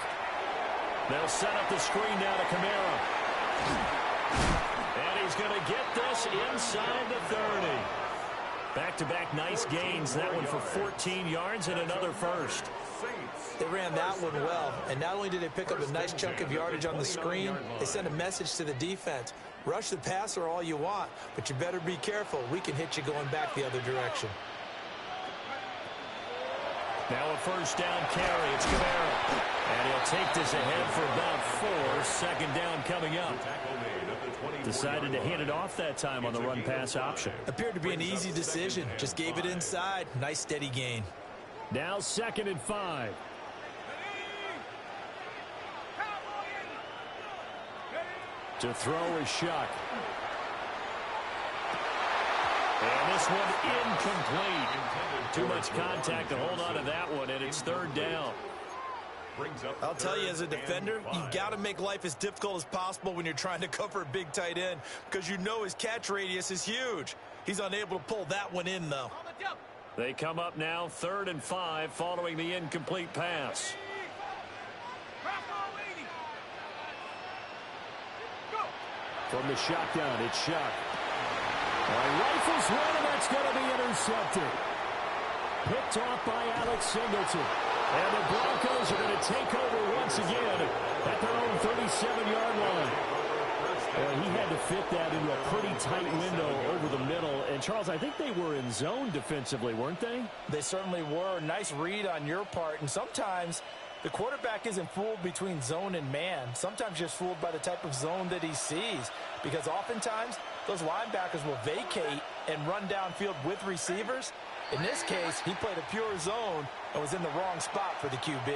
They'll set up the screen now to Kamara. And he's going to get this inside the 30. Back-to-back nice gains. That one for 14 yards and another first. They ran that one well, and not only did they pick up a nice chunk of yardage on the screen, they sent a message to the defense. Rush the passer all you want, but you better be careful. We can hit you going back the other direction. Now a first down carry. It's Kamara. And he'll take this ahead for about 4. Second down coming up. Decided to hand it off that time on the run-pass option. Appeared to be an easy decision. Just gave it inside. Nice steady gain. Now second and 5. To throw is Shuck. And this one incomplete. Too much contact to hold on to that one, and it's third down. I'll tell you, as a defender, you've got to make life as difficult as possible when you're trying to cover a big tight end because you know his catch radius is huge. He's unable to pull that one in, though. They come up now, 3rd and 5, following the incomplete pass. From the shotgun, it's Shuck. Rifles one, and that's going to be intercepted. Picked off by Alex Singleton. And the Broncos are going to take over once again at their own 37-yard line. He had to fit that into a pretty tight window over the middle. And, Charles, I think they were in zone defensively, weren't they? They certainly were. Nice read on your part. And sometimes the quarterback isn't fooled between zone and man. Sometimes just fooled by the type of zone that he sees. Because oftentimes those linebackers will vacate and run downfield with receivers. In this case, he played a pure zone and was in the wrong spot for the QB.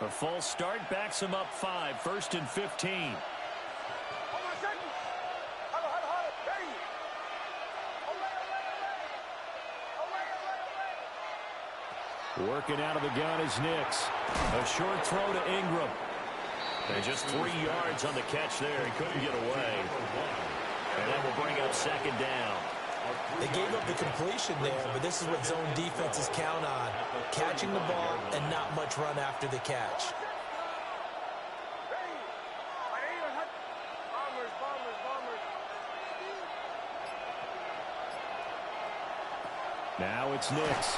A false start backs him up 5, 1st and 15. Working out of the gun is Nix. A short throw to Ingram. And just 3 yards on the catch there. He couldn't get away. And that will bring up second down. They gave up the completion there, but this is what zone defenses count on. Catching the ball and not much run after the catch. Now it's Nix.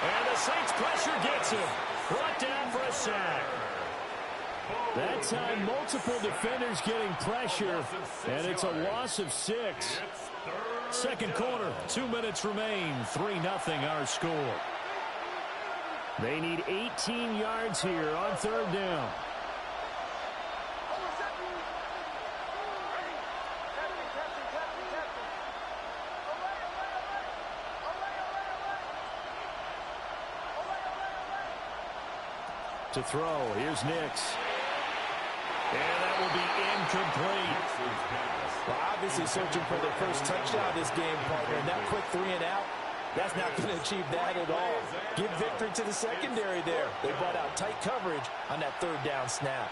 And the Saints pressure gets him. Brought down for a sack. That time, multiple defenders getting pressure, and it's a loss of 6. Second quarter, 2 minutes remain. 3-0 our score. They need 18 yards here on 3rd down. To throw, here's Nix. And that will be incomplete. Well, obviously searching for their first touchdown this game, partner, and that quick 3 and out, that's not going to achieve that at all. Give victory to the secondary there. They brought out tight coverage on that 3rd down snap.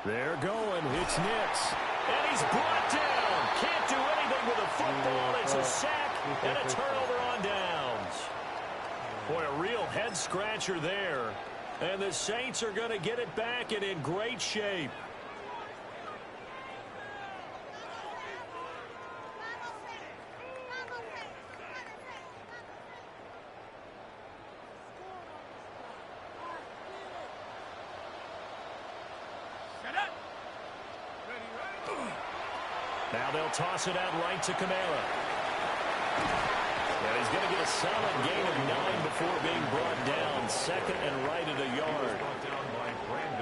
They're going. It's Nix. And he's brought down. Can't do anything with the football. It's a sack and a turnover on downs. Boy, a real head-scratcher there. And the Saints are going to get it back and in great shape. Now they'll toss it out right to Kamara. And he's going to get a solid gain of 9 before being brought down. 2nd and right at a yard.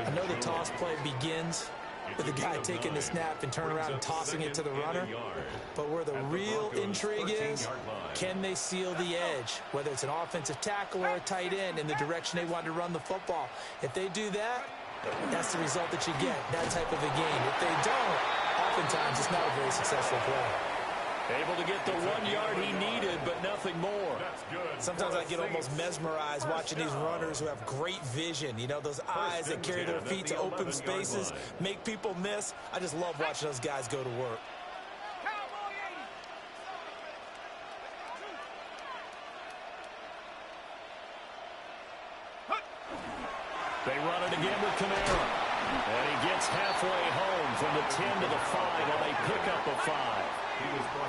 I know the toss play begins with the guy taking the snap and turn around and tossing it to the runner. But where the real intrigue is, can they seal the edge? Whether it's an offensive tackle or a tight end in the direction they want to run the football. If they do that, that's the result that you get, that type of a game. If they don't, oftentimes it's not a very successful play. Able to get the 1 yard he needed, but nothing more. Sometimes I get almost mesmerized watching these runners who have great vision. You know, those eyes that carry their feet to open spaces, make people miss. I just love watching those guys go to work. They run it again with Kamara. And he gets halfway home from the 10 to the 5 on a pickup of 5.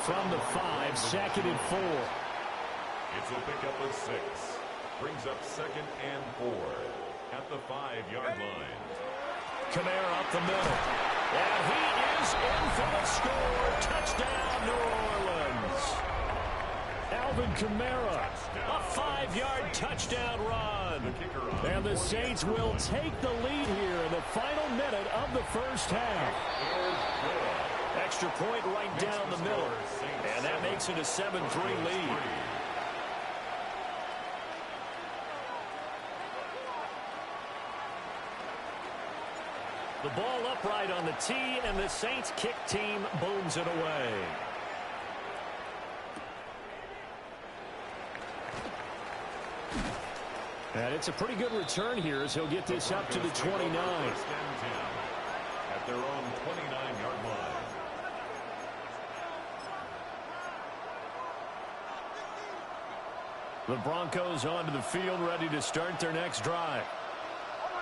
From the 5, 2nd and 4. It's a pickup of 6. Brings up 2nd and 4 at the 5-yard line. Kamara up the middle. And he is in for the score. Touchdown, New Orleans. Alvin Kamara. A 5-yard touchdown run. And the Saints will take the lead here in the final minute of the first half. Extra point right down the middle. And that makes it a 7-3 lead. The ball upright on the tee, and the Saints kick team booms it away. And it's a pretty good return here as he'll get this up to the 29. At their own 29-yard line. The Broncos onto the field, ready to start their next drive.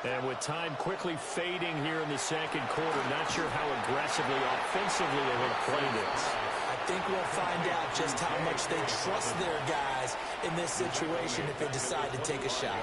And with time quickly fading here in the 2nd quarter, not sure how aggressively, offensively they will play this. I think we'll find out just how much they trust their guys in this situation if they decide to take a shot.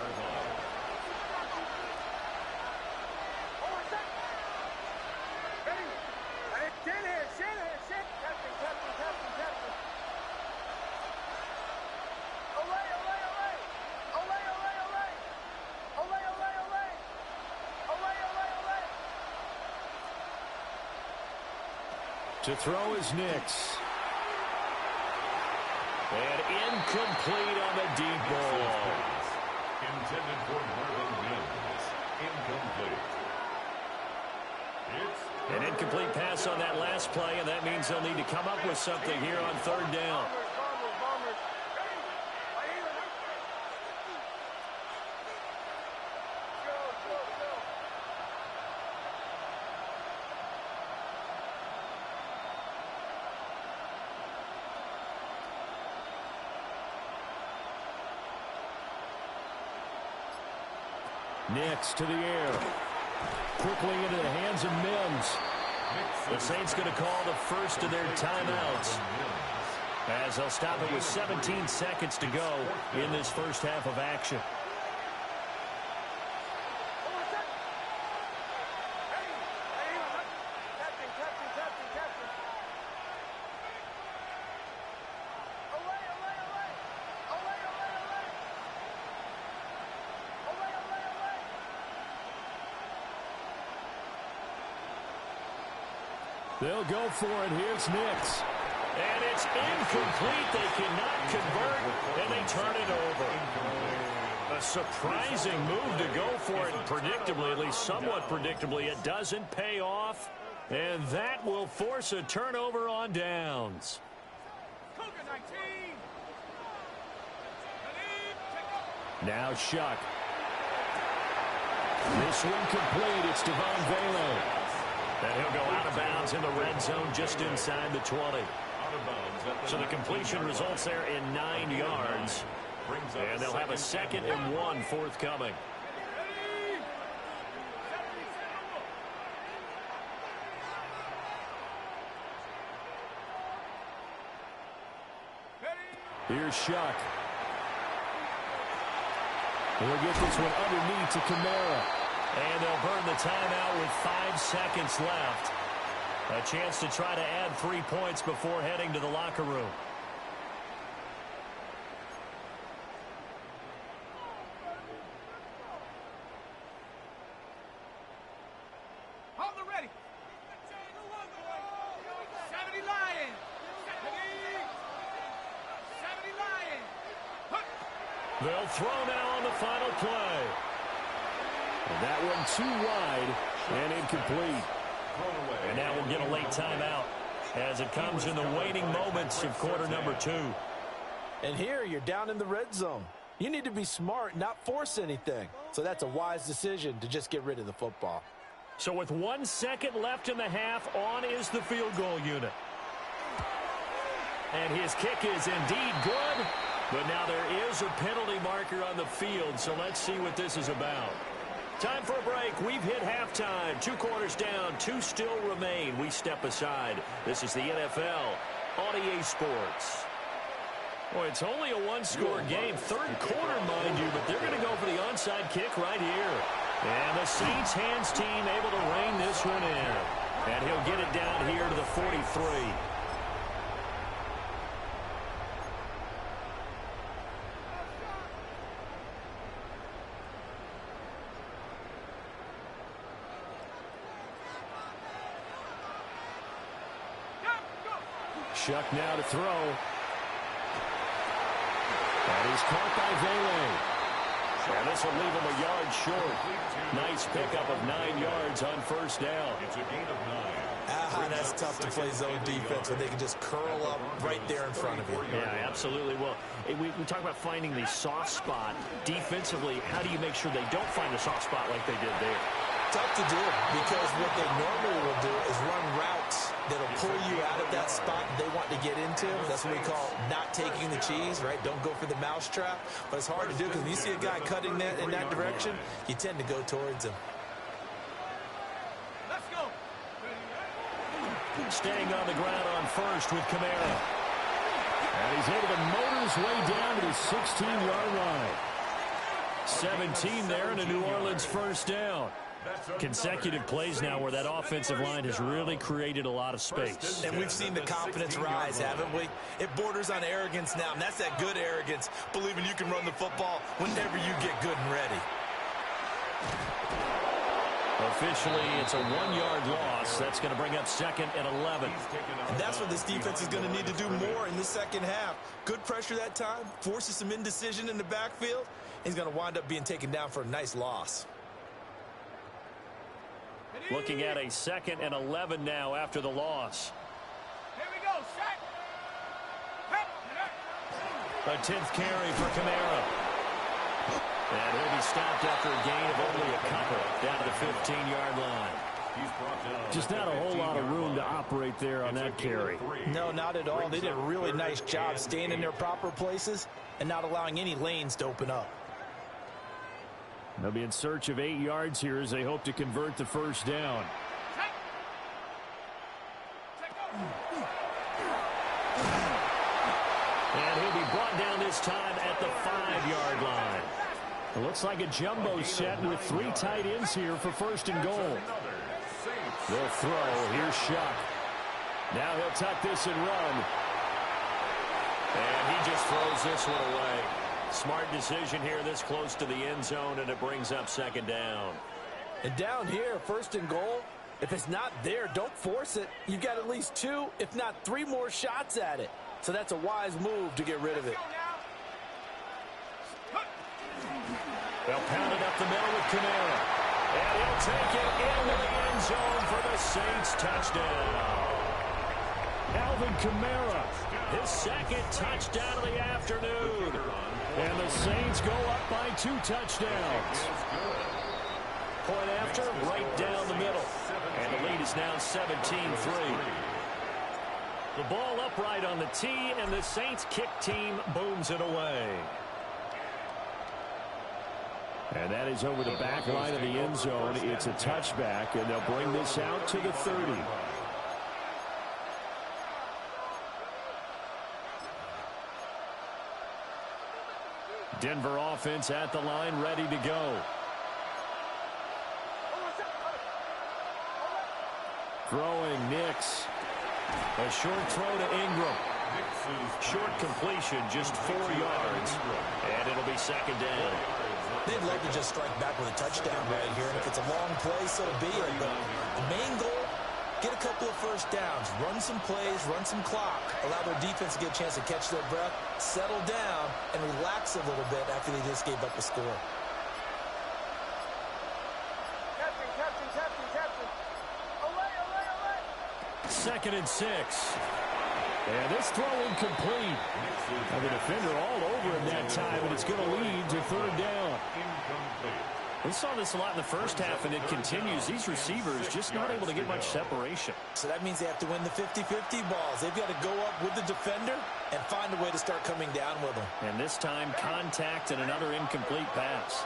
To throw is Nix. And incomplete on the deep ball. Intended for Marvin Mims. Incomplete. An incomplete pass on that last play, and that means they'll need to come up with something here on 3rd down. Nix to the air. Quickly into the hands of Mims. The Saints going to call the first of their timeouts, as they'll stop it with 17 seconds to go in this first half of action. They'll go for it. Here's Nix. And it's incomplete. They cannot convert, and they turn it over. A surprising move to go for it, and predictably, at least somewhat predictably, it doesn't pay off. And that will force a turnover on downs. Now Shuck. This one complete. It's Devon Velo. And he'll go out of bounds in the red zone just inside the 20. So the completion results there in 9 yards. And they'll have a 2nd and 1 forthcoming. Here's Shuck. We'll get this one underneath to Kamara. And they'll burn the timeout with 5 seconds left. A chance to try to add 3 points before heading to the locker room. On the ready. 70 Lions. 70 Lions. They'll throw now on the final play. And that one too wide and incomplete. And now we'll get a late timeout as it comes in the waning moments of quarter number 2. And here you're down in the red zone. You need to be smart, not force anything. So that's a wise decision to just get rid of the football. So with 1 second left in the half, on is the field goal unit. And his kick is indeed good. But now there is a penalty marker on the field, so let's see what this is about. Time for a break. We've hit halftime. 2 quarters down. 2 still remain. We step aside. This is the NFL on EA Sports. Boy, it's only a 1-score game. 3rd quarter, mind you, but they're going to go for the onside kick right here. And the Saints hands team able to rein this one in. And he'll get it down here to the 43. Shuck now to throw. And he's caught by Vele. And this will leave him a yard short. Nice pickup of 9 yards on first down. It's a gain of 9. That's tough to play zone defense when they can just curl up right there in front of you. Yeah, absolutely. Well, we talk about finding the soft spot. Defensively, how do you make sure they don't find the soft spot like they did there? Tough to do because what they normally will do is run routes that'll pull you out of that spot they want to get into. That's what we call not taking the cheese, right? Don't go for the mousetrap. But it's hard to do because when you see a guy cutting that in that direction, you tend to go towards him. Let's go. Staying on the ground on first with Kamara. And he's able to motor his way down to the 16-yard line. 17 there and a New Orleans first down. Consecutive plays now where that offensive line has really created a lot of space. And we've seen the confidence rise, haven't we? It borders on arrogance now, and that's that good arrogance, believing you can run the football whenever you get good and ready. Officially, it's a 1-yard loss. That's going to bring up 2nd and 11. And that's what this defense is going to need to do more in the second half. Good pressure that time, forces some indecision in the backfield. He's going to wind up being taken down for a nice loss. Looking at a 2nd and 11 now after the loss. Here we go, set. A 10th carry for Kamara. And he'll be stopped after a gain of only a couple down to the 15-yard line. Just not a whole lot of room to operate there on that carry. No, not at all. They did a really nice job staying in their proper places and not allowing any lanes to open up. They'll be in search of 8 yards here as they hope to convert the first down. And he'll be brought down this time at the 5-yard line. It looks like a jumbo set with 3 tight ends here for first and goal. They'll throw. Here's Shuck. Now he'll tuck this and run. And he just throws this one away. Smart decision here this close to the end zone, and it brings up 2nd down. And down here, first and goal, If it's not there, don't force it. You've got at least 2, if not 3 more shots at it. So that's a wise move to get rid of it. They'll pound it up the middle with Kamara. And he'll take it into the end zone for the Saints touchdown. Alvin Kamara, his second touchdown of the afternoon. And the Saints go up by 2 touchdowns. Point after, right down the middle. And the lead is now 17-3. The ball upright on the tee, and the Saints kick team booms it away. And that is over the back line of the end zone. It's a touchback, and they'll bring this out to the 30. Denver offense at the line, ready to go. Throwing, Nix. A short throw to Ingram. Short completion, just 4 yards. And it'll be second down. They'd love to just strike back with a touchdown right here. And if it's a long play, so be it. But the main goal, get a couple of first downs. Run some plays, run some clock. Allow their defense to get a chance to catch their breath, settle down, and relax a little bit after they just gave up a score. Second and 6. And this throw incomplete. And the defender all over him that time, and it's going to lead to third down. We saw this a lot in the first half, and it continues. These receivers just not able to get much separation. So that means they have to win the 50-50 balls. They've got to go up with the defender and find a way to start coming down with them. And this time, contact and another incomplete pass.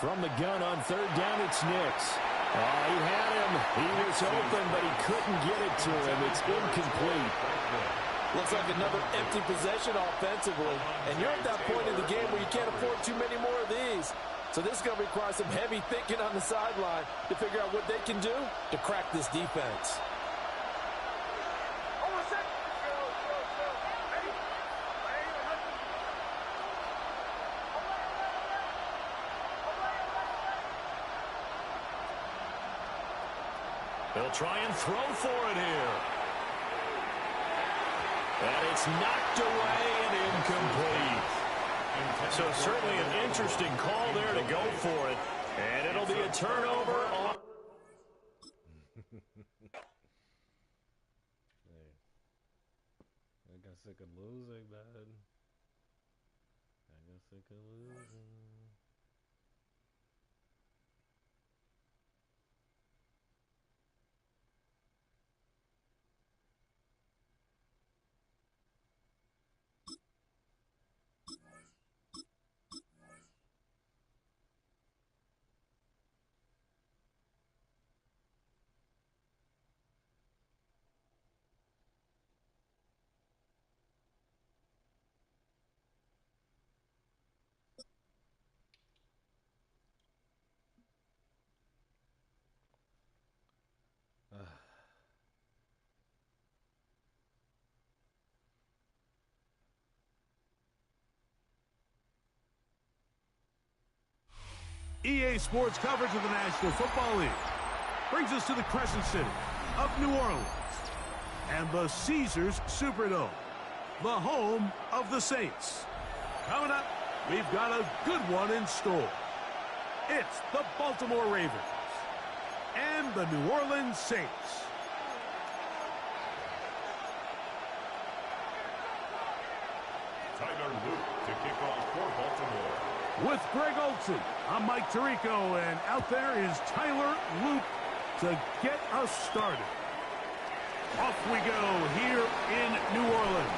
From the gun on third down, it's Nix. He had him. He was open, but he couldn't get it to him. It's incomplete. Looks like another empty possession offensively. And you're at that point in the game where you can't afford too many more of these. So this is going to require some heavy thinking on the sideline to figure out what they can do to crack this defense. They'll try and throw for it here. And it's knocked away and incomplete. So certainly an interesting call there to go for it. And it'll be a turnover on... Hey, I got sick of losing, man. I got sick of losing. EA Sports coverage of the National Football League brings us to the Crescent City of New Orleans and the Caesars Superdome, the home of the Saints. Coming up, we've got a good one in store. It's the Baltimore Ravens and the New Orleans Saints. Tyler Luke to kick off for Baltimore. With Greg Olsen, I'm Mike Tirico, and out there is Tyler Luke to get us started. Off we go here in New Orleans.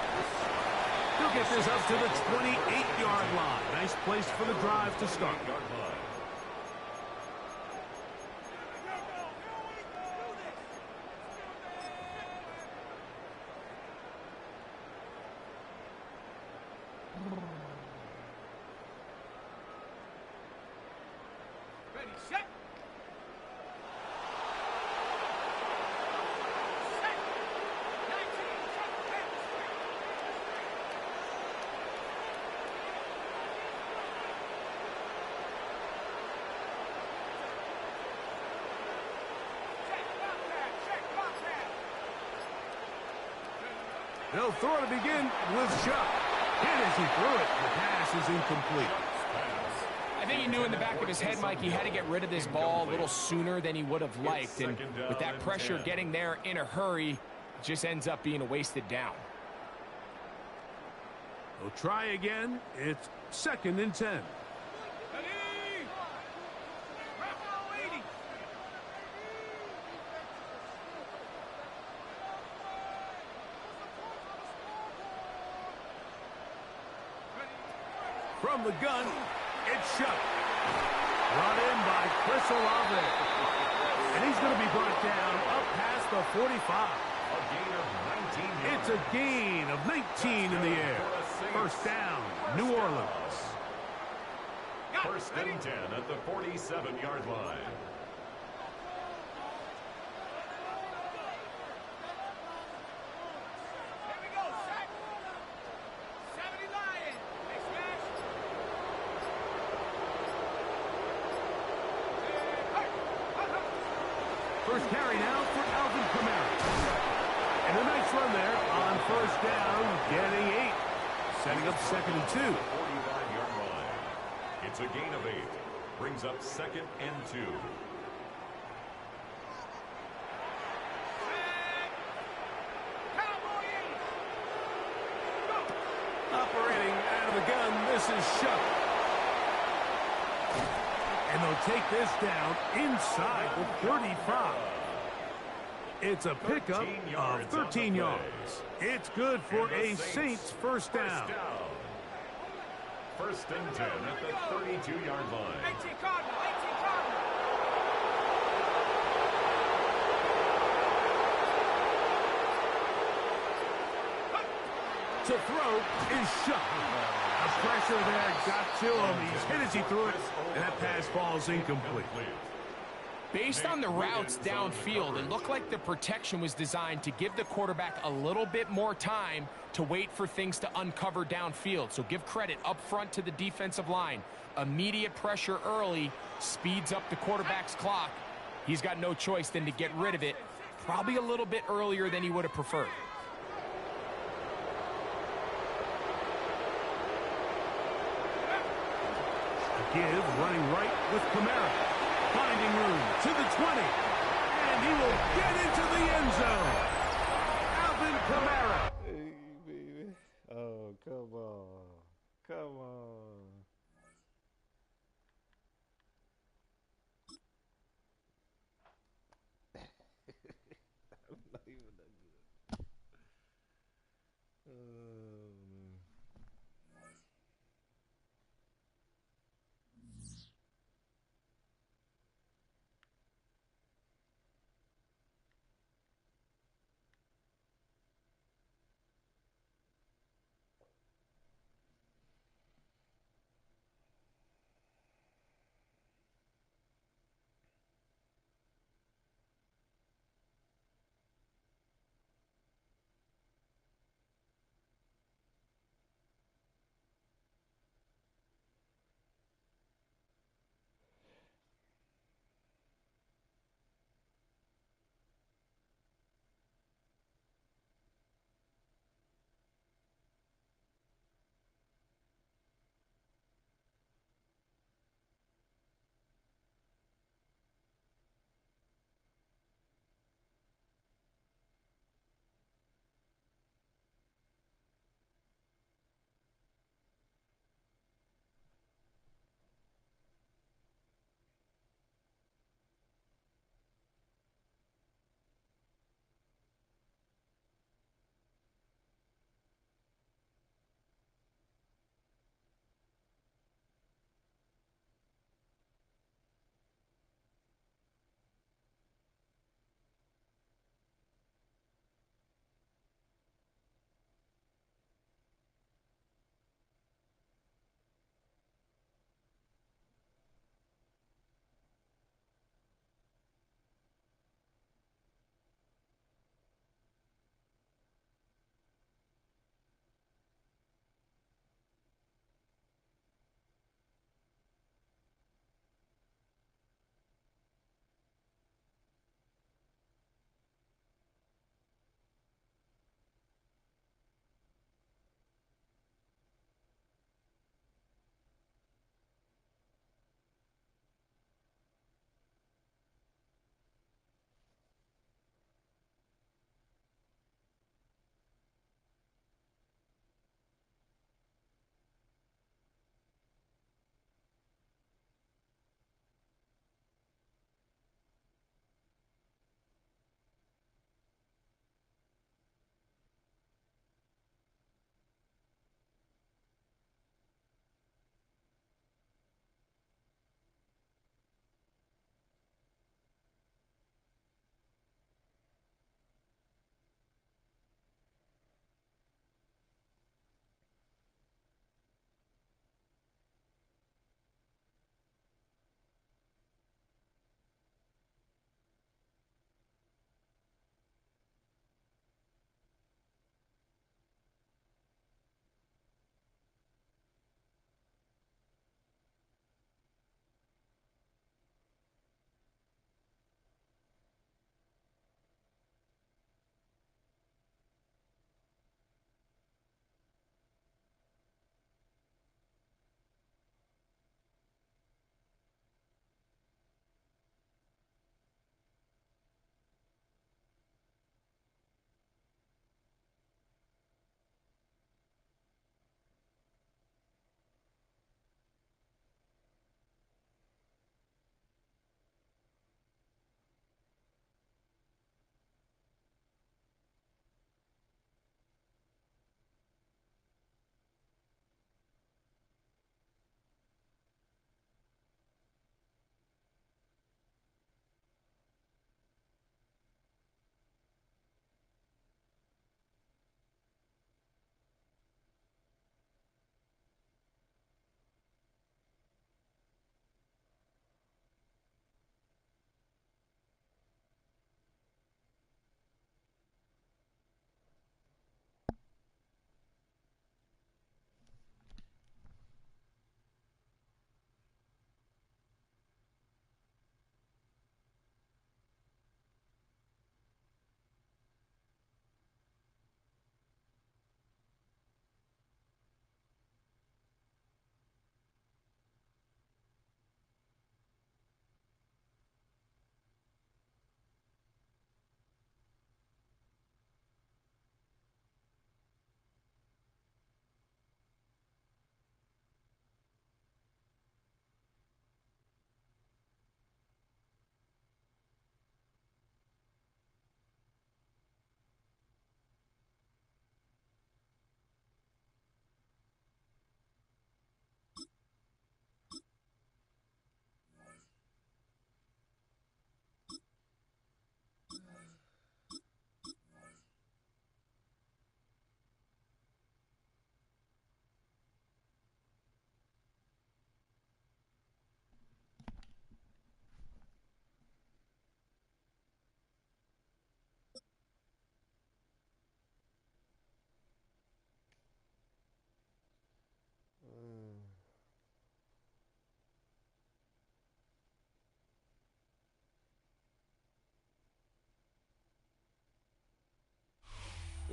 He'll get this up to the 28-yard line. Nice place for the drive to start. Ready, set. Set. 19, set, They'll throw to begin with Chuck. Hit as he threw it. The pass is incomplete. I think he knew in the back of his head, Mike, he had to get rid of this ball a little sooner than he would have liked. And with that pressure getting there in a hurry, it just ends up being a wasted down. They'll try again. It's 2nd and 10. From the gun, it's Chuck. Brought in by Chris Olave. And he's going to be brought down up past the 45. It's a gain of 19 in the air. First down, New Orleans. 1st and 10 at the 47-yard line. First carry now for Alvin Kamara. And a nice run there on first down, getting 8. Setting up 2nd and 2. 45-yard line. It's a gain of 8. Brings up 2nd and 2. Operating out of the gun, this is Chuck. And they'll take this down inside the 35. It's a pickup of 13 yards. It's good for a Saints first down. 1st and 10 at the 32-yard line. 18 Cardinal, 18 Cardinal. To throw is Chuck. The pressure there got to him. He's hit as he threw it, and that pass falls incomplete. Based on the routes downfield, it looked like the protection was designed to give the quarterback a little bit more time to wait for things to uncover downfield. So give credit up front to the defensive line. Immediate pressure early speeds up the quarterback's clock. He's got no choice than to get rid of it, probably a little bit earlier than he would have preferred. Give running right with Kamara. Finding room to the 20. And he will get into the end zone. Alvin Kamara. Hey, baby. Oh, come on. Come on. I'm not even that good.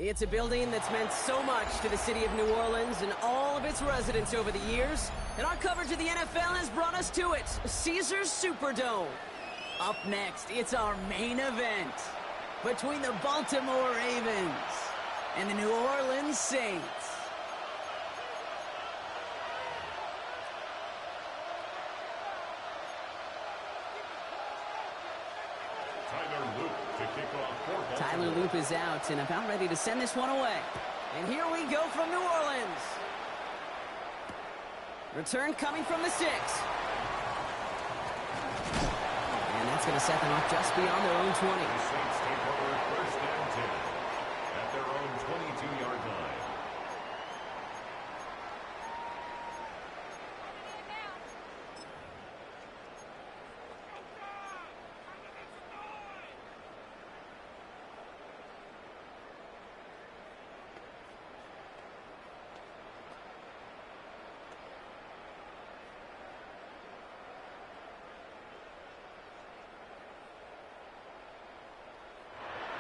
It's a building that's meant so much to the city of New Orleans and all of its residents over the years. And our coverage of the NFL has brought us to it, Caesars Superdome. Up next, it's our main event between the Baltimore Ravens and the New Orleans Saints. Tyler Loop is out and about ready to send this one away. And here we go from New Orleans. Return coming from the 6. And that's going to set them up just beyond their own 20. The Saints take over first and 10 at their own 22-yard line.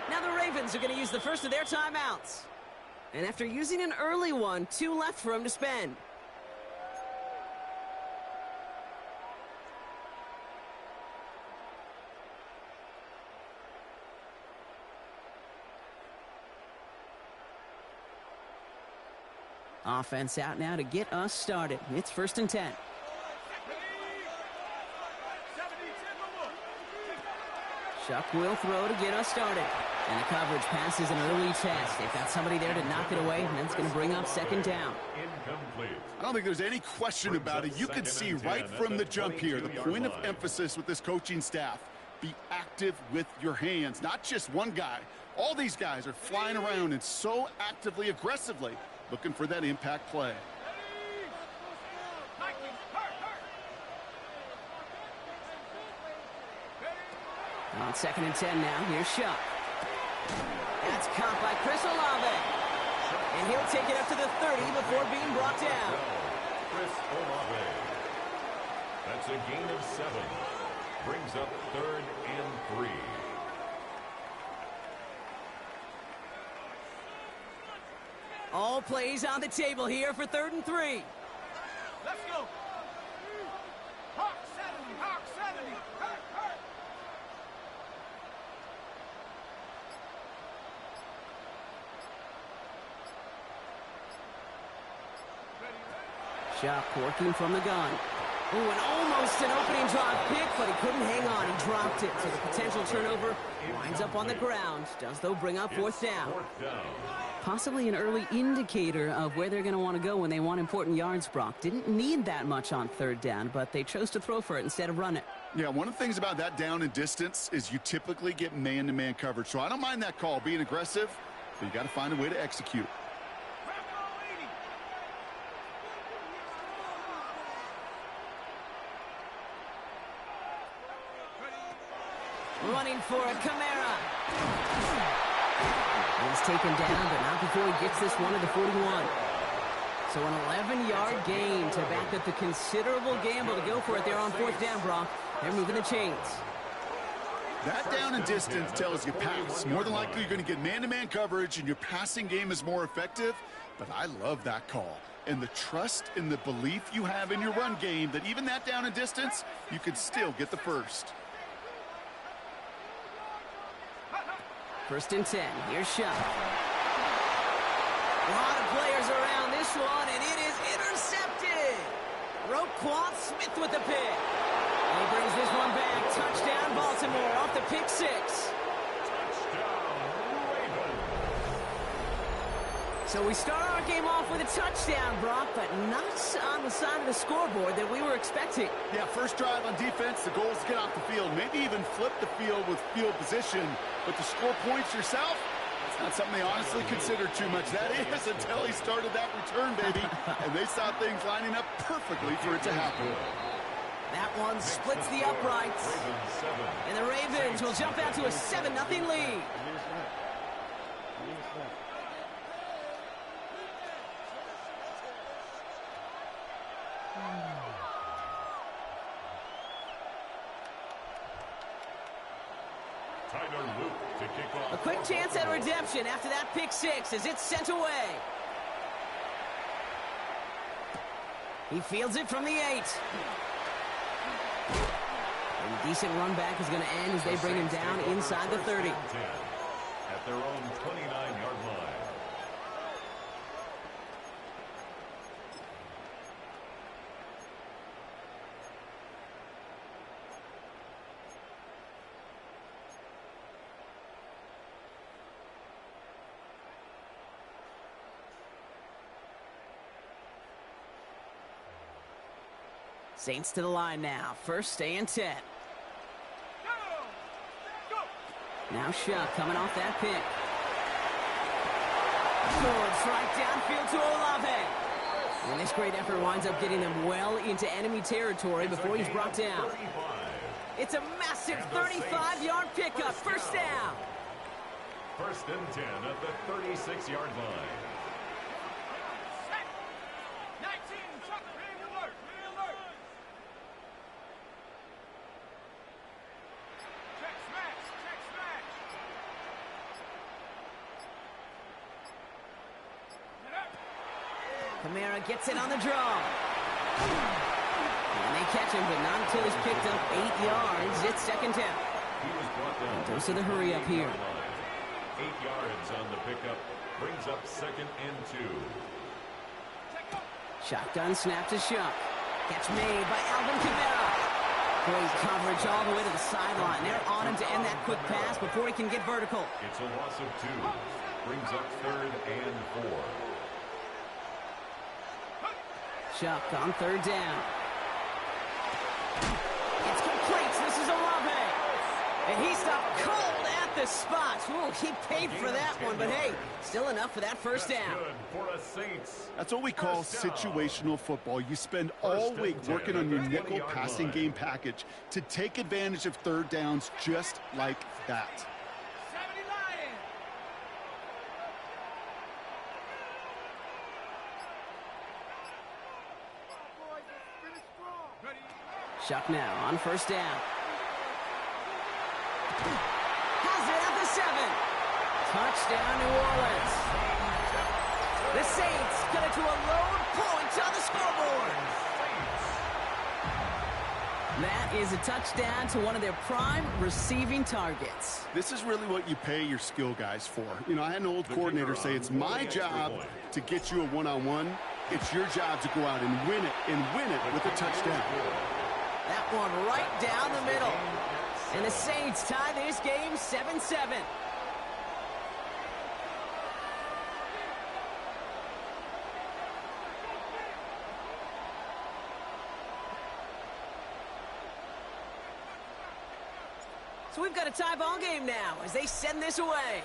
Now the Ravens are going to use the first of their timeouts. And after using an early one, 2 left for him to spend. Offense out now to get us started. It's first and 10. Chuck will throw to get us started. And the coverage passes an early test. They've got somebody there to knock it away, and that's going to bring up second down. I don't think there's any question about it. You can see right from the jump here, the point of emphasis with this coaching staff. Be active with your hands, not just one guy. All these guys are flying around and so actively, aggressively, looking for that impact play. On second and 10 now, here's Shuck. That's caught by Chris Olave. And he'll take it up to the 30 before being brought down. Chris Olave. That's a gain of 7. Brings up 3rd and 3. All plays on the table here for 3rd and 3. Let's go. Hawk 70, Hawk 70. Hurt, hurt. Shuck working from the gun. Ooh, and almost an opening drop pick, but he couldn't hang on. He dropped it, so the potential turnover winds up on the ground. Does, though, bring up 4th down. Possibly an early indicator of where they're going to want to go when they want important yards, Brock. Didn't need that much on 3rd down, but they chose to throw for it instead of run it. Yeah, one of the things about that down and distance is you typically get man-to-man coverage. So I don't mind that call, being aggressive, but you got to find a way to execute. Running for it, Kamara. He's taken down, but not before he gets this one to the 41. So an 11-yard gain to back up the considerable gamble to go for it there on 4th down, Brock. They're moving the chains. That down and distance tells you pass. More than likely, you're going to get man-to-man coverage, and your passing game is more effective. But I love that call. And the trust and the belief you have in your run game that even that down and distance, you can still get the first. 1st and 10. Here's Shuck. A lot of players around this one, and it is intercepted. Roquan Smith with the pick. And he brings this one back. Touchdown, Baltimore, off the pick 6. So we start our game off with a touchdown, Brock, but not on the side of the scoreboard that we were expecting. Yeah, first drive on defense, the goal is to get off the field, maybe even flip the field with field position, but to score points yourself, it's not something they honestly consider too much. That is until he started that return, baby, and they saw things lining up perfectly for it to happen. That one splits the uprights, and the Ravens will jump out to a 7-0 lead. A quick chance at redemption after that pick six as it's sent away. He fields it from the 8. And a decent run back is going to end as they bring him down inside the 30. At their own 29-yard line. Saints to the line now. First and 10. Now Shuck coming off that pick. Forwards right downfield to Olave. And this great effort winds up getting them well into enemy territory before he's brought down. It's a massive 35-yard pickup. First down. First and 10 at the 36-yard line. Kamara gets it on the draw. And they catch him, but not until he's picked up 8 yards. It's second down. He was brought down. Dose of the hurry up here. 8 yards on the pickup. Brings up second and 2. Shotgun snap to Shuck. Catch made by Alvin Kamara. Great coverage all the way to the sideline. They're on him to end that quick pass before he can get vertical. It's a loss of 2. Brings up third and 4. Shuck on third down. It's complete. This is Olave. And he stopped cold at the spot. Ooh, he paid for that one, but hey, still enough for that first down. That's what we call situational football. You spend all week working on your nickel passing game package to take advantage of third downs just like that. Shuck now on first down. Has it at the 7. Touchdown, New Orleans. The Saints get it to a lone point on the scoreboard. That is a touchdown to one of their prime receiving targets. This is really what you pay your skill guys for. You know, I had an old coordinator say it's my job to get you a one-on-one. It's your job to go out and win it with a touchdown. That one right down the middle. And the Saints tie this game 7-7. So we've got a tie ball game now as they send this away.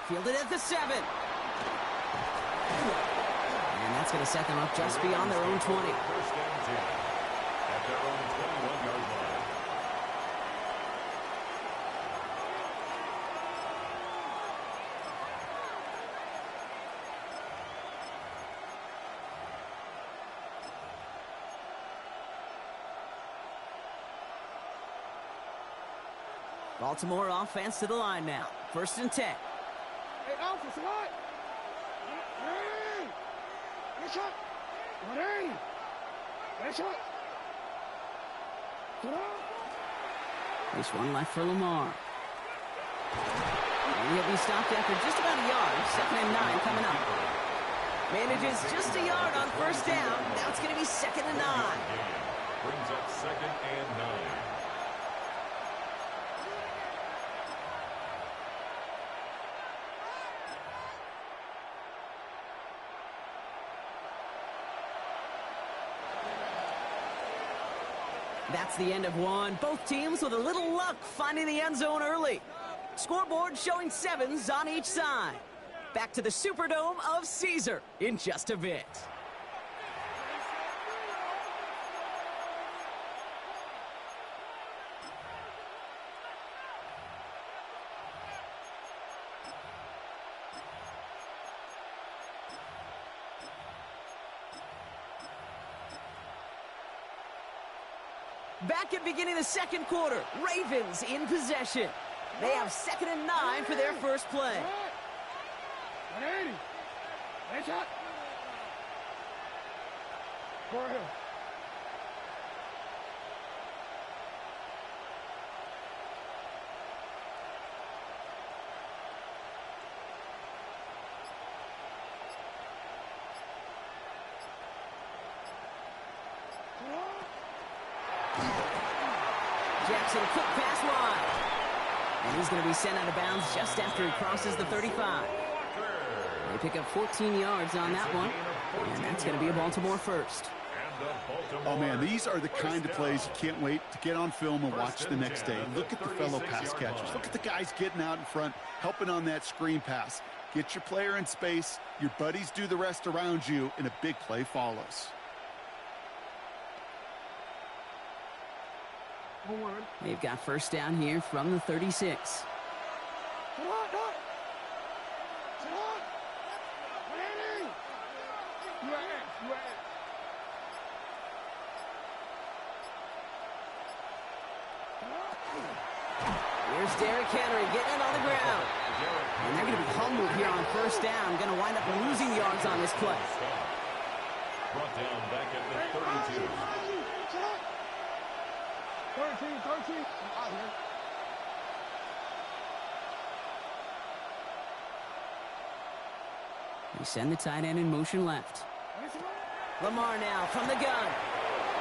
Fielded at the 7. And that's going to set them up just beyond their own 20. First and 10 at their own 21-yard line. Baltimore offense to the line now. First and 10. Hey, Alpha, what? Hey! Get shot! Ready! Get shot! There's one left for Lamar. And he'll be stopped after just about a yard. Second and 9 coming up. Manages just a yard on first down. Now it's going to be second and 9. Brings up second and 9. That's the end of one. Both teams with a little luck finding the end zone early. Scoreboard showing 7s on each side. Back to the Superdome of Caesar in just a bit. Back at beginning of the second quarter, Ravens in possession. They have 2nd and 9 for their first play. 180. Nice shot. Go ahead. Jackson, quick pass wide. And he's going to be sent out of bounds just after he crosses the 35. They pick up 14 yards on that one. And that's going to be a Baltimore first. Oh, man, these are the kind of plays you can't wait to get on film and watch the next day. Look at the fellow pass catchers. Look at the guys getting out in front, helping on that screen pass. Get your player in space, your buddies do the rest around you, and a big play follows. They've got first down here from the 36. Here's Derrick Henry getting it on the ground. And they're going to be humbled here on first down. Going to wind up losing yards on this play. Brought down back at the 32. 13. Out here. We send the tight end in motion left. Lamar now from the gun.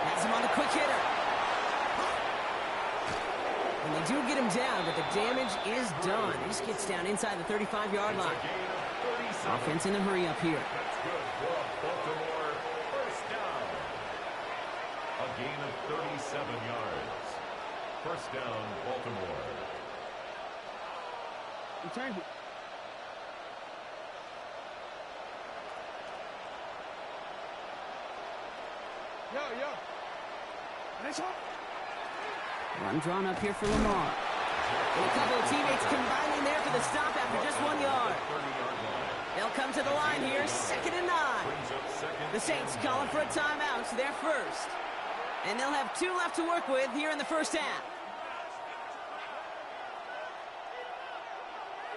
Has him on the quick hitter. And they do get him down, but the damage is done. He just gets down inside the 35-yard line. Offense in a hurry up here. That's good for Baltimore. First down. A gain of 37 yards. First down, Baltimore. Change it. Yo. Nice shot. Run drawn up here for Lamar. And a couple of teammates combining there for the stop after just 1 yard. They'll come to the line here, 2nd and 9. The Saints calling for a timeout, so they're first. And they'll have 2 left to work with here in the first half.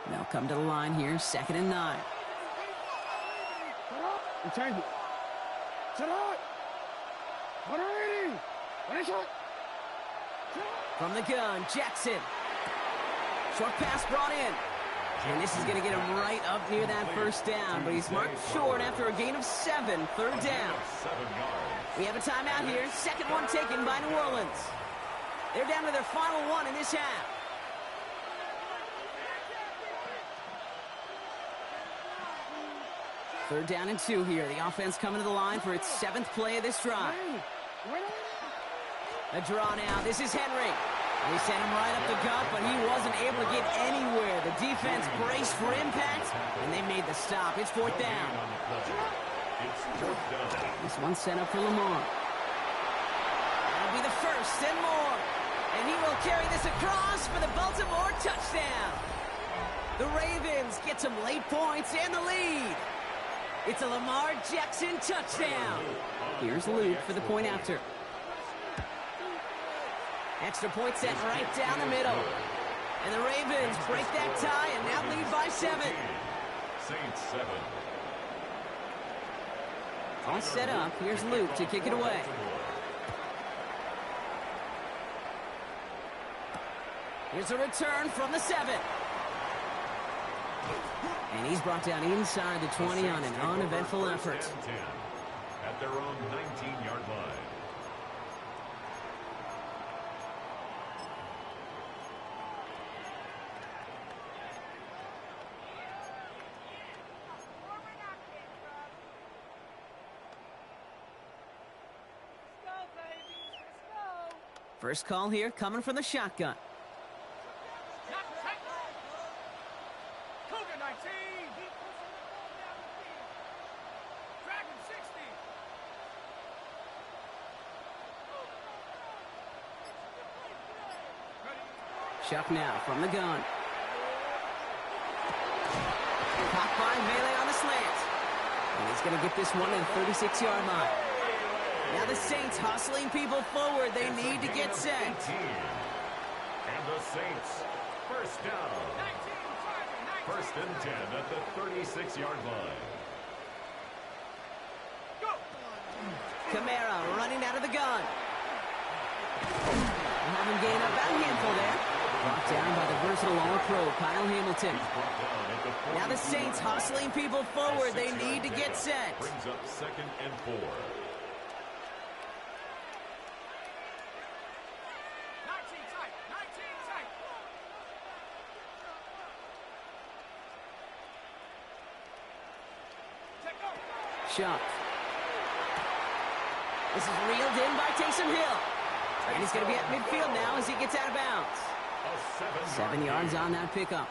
They'll come to the line here, 2nd and 9. Change it. Set up. 180. Nice shot. From the gun, Jackson. Short pass brought in. And this is going to get him right up near that first down, but he's marked short after a gain of 7, 3rd down. We have a timeout here, 2nd one taken by New Orleans. They're down to their final one in this half. Third down and 2 here. The offense coming to the line for its 7th play of this drive. A draw now. This is Henry. They sent him right up the gut, but he wasn't able to get anywhere. The defense braced for impact, and they made the stop. It's 4th down. This one's set up for Lamar. That'll be the first and more. And he will carry this across for the Baltimore touchdown. The Ravens get some late points and the lead. It's a Lamar Jackson touchdown. Here's Luke for the point after. Extra point set right down the middle. And the Ravens break that tie and now lead by 7. Saints 7. All set up. Here's Luke to kick it away. Here's a return from the 7. And he's brought down inside the 20 on an uneventful effort. 10 at their own 19-yard line. First call here coming from the shotgun. Chuck now from the gun. Caught by Melee on the slant. And he's going to get this one at the 36-yard line. Now the Saints hustling people forward. They need to get set. 18. And the Saints, first down. First and 10 at the 36-yard line. Kamara running out of the gun. We'll have him gain about a handful there. Brought down by the versatile All-Pro, Kyle Hamilton. Now the Saints hustling people forward. They need to get set. Brings up 2nd and 4. Shot. This is reeled in by Taysom Hill. And he's going to be at midfield now as he gets out of bounds. 7 yards on that pickup.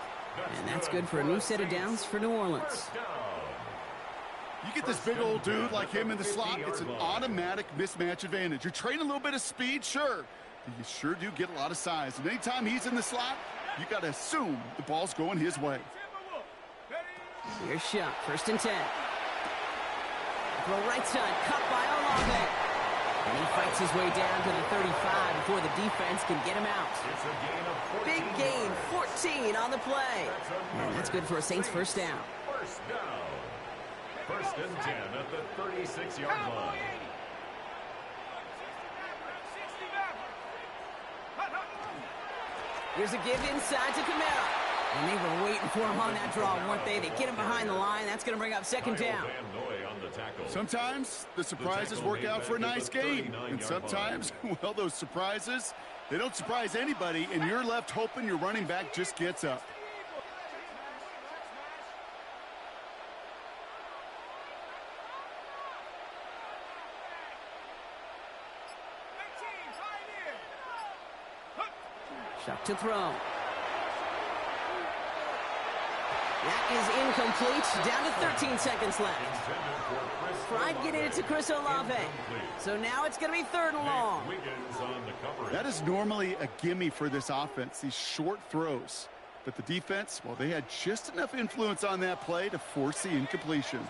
And that's good for a new set of downs for New Orleans. You get this big old dude like him in the slot, it's an automatic mismatch advantage. You're trading a little bit of speed, sure, but you sure do get a lot of size. And anytime he's in the slot, you got to assume the ball's going his way. Here's shot, 1st and 10. Throw right side, cut by Olave. And he fights his way down to the 35 before the defense can get him out. Big gain, 14 on the play. And that's good for a Saints first down. First down. 1st and 10 at the 36-yard line. Here's a give inside to Kamara. And they were waiting for him on that draw, weren't they? They get him behind the line. That's going to bring up 2nd down. Sometimes the surprises work out for a nice game. And sometimes, well, those surprises, they don't surprise anybody, and you're left hoping your running back just gets up. Shot to throw. That is incomplete. Down to 13 seconds left. Tried getting it to Chris Olave. So now it's going to be 3rd and long. That is normally a gimme for this offense, these short throws. But the defense, well, they had just enough influence on that play to force the incompletion.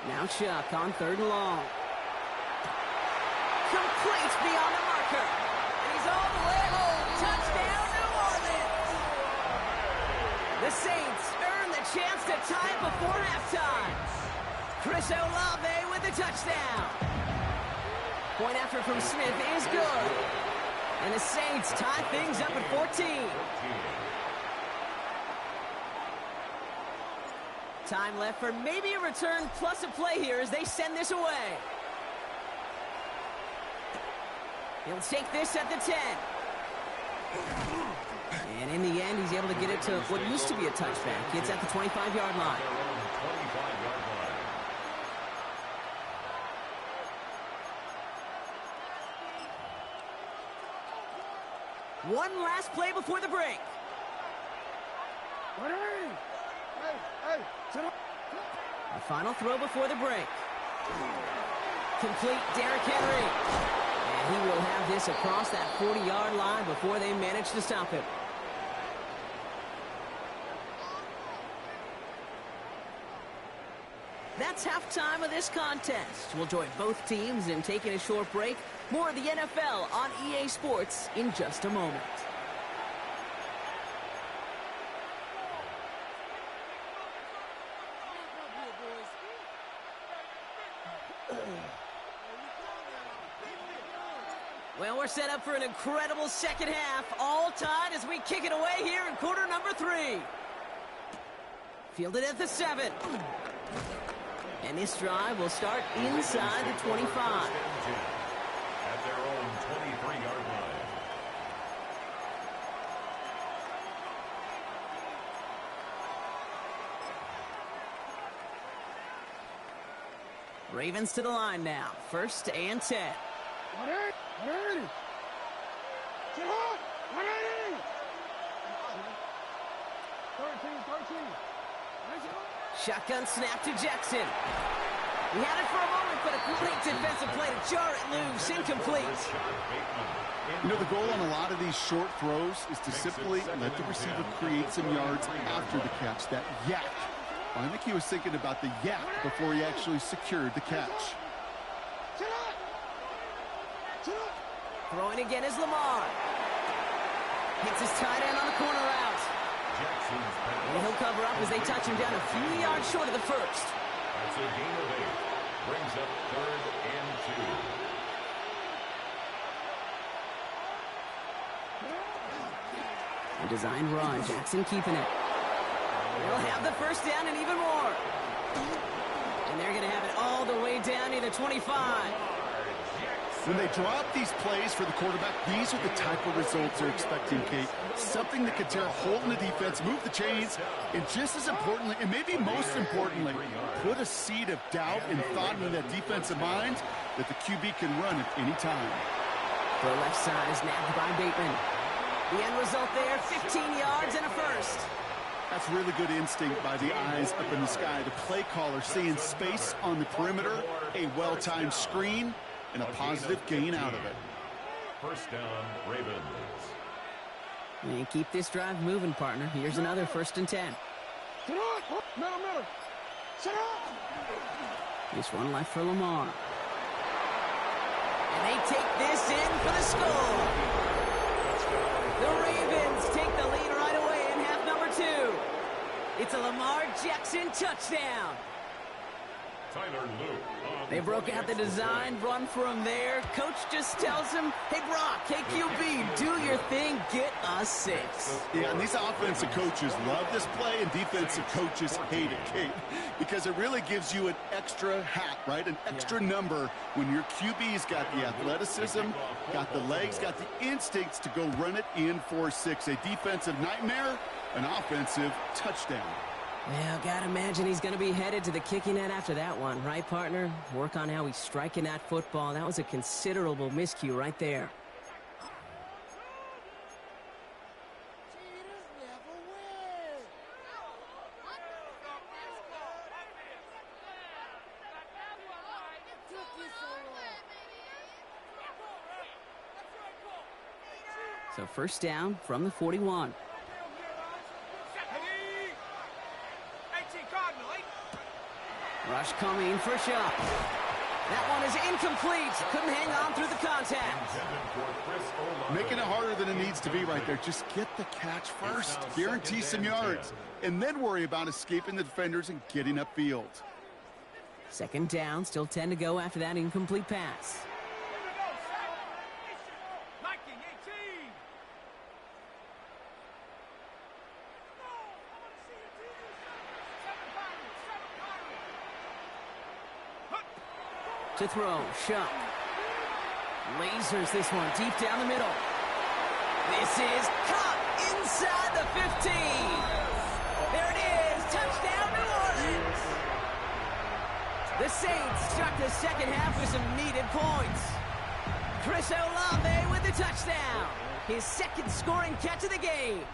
Now Chuck on 3rd and long. Complete beyond the marker. And he's all the way home. Touchdown, New Orleans. The Saints earn the chance to tie it before halftime. Chris Olave with the touchdown. Point after from Smith is good. And the Saints tie things up at 14. Time left for maybe a return plus a play here as they send this away. He'll take this at the 10. And in the end, he's able to get it to what used to be a touchback. It's at the 25-yard line. One last play before the break. The final throw before the break. Complete, Derrick Henry. And he will have this across that 40-yard line before they manage to stop him. That's halftime of this contest. We'll join both teams in taking a short break. More of the NFL on EA Sports in just a moment. Well, we're set up for an incredible second half. All tied as we kick it away here in quarter number 3. Fielded at the 7. And this drive will start inside the 25. At their own 23-yard line. Ravens to the line now. 1st and 10. Shotgun snap to Jackson. He had it for a moment, but a complete defensive play to jar it loose. Incomplete. You know, the goal on a lot of these short throws is to simply let the receiver create some yards after the catch, that yak. Well, I think he was thinking about the yak before he actually secured the catch. Throwing again is Lamar. Hits his tight end on the corner route. And he'll cover up as they touch him down a few yards short of the first. That's a gain of 8. Brings up 3rd and 2. A designed run. Jackson keeping it. They'll have the first down and even more. And they're going to have it all the way down near the 25. When they draw up these plays for the quarterback, these are the type of results they're expecting, Kate. Something that could tear a hole in the defense, move the chains, and just as importantly, and maybe most importantly, put a seed of doubt and thought into that defensive mind that the QB can run at any time. The left side is nabbed by Bateman. The end result there, 15 yards and a first. That's really good instinct by the eyes up in the sky. The play caller seeing space on the perimeter, a well-timed screen, and a positive gain out of it. First down, Ravens. And keep this drive moving, partner. Here's another 1st and 10. Middle. Sit up. Just one left for Lamar. And they take this in for the score. The Ravens take the lead right away in half number 2. It's a Lamar Jackson touchdown. Tyler Luke. They broke out the design run for him there. Coach just tells him, hey, Brock, hey, QB, do your thing, get us 6. Yeah, and these offensive coaches love this play, and defensive coaches hate it, Kate, because it really gives you an extra hat, right? An extra number when your QB's got the athleticism, got the legs, got the instincts to go run it in for 6. A defensive nightmare, an offensive touchdown. Well, gotta imagine he's gonna be headed to the kicking net after that one, right, partner? Work on how he's striking that football. That was a considerable miscue right there. So first down from the 41. Rush coming for a shot. That one is incomplete. Couldn't hang on through the contact. Making it harder than it needs to be right there. Just get the catch first. Guarantee some yards. And then worry about escaping the defenders and getting upfield. 2nd down. Still 10 to go after that incomplete pass. To throw, Shuck. Lasers this one deep down the middle. This is caught inside the 15. There it is, touchdown New Orleans. The Saints start the second half with some needed points. Chris Olave with the touchdown. His 2nd scoring catch of the game.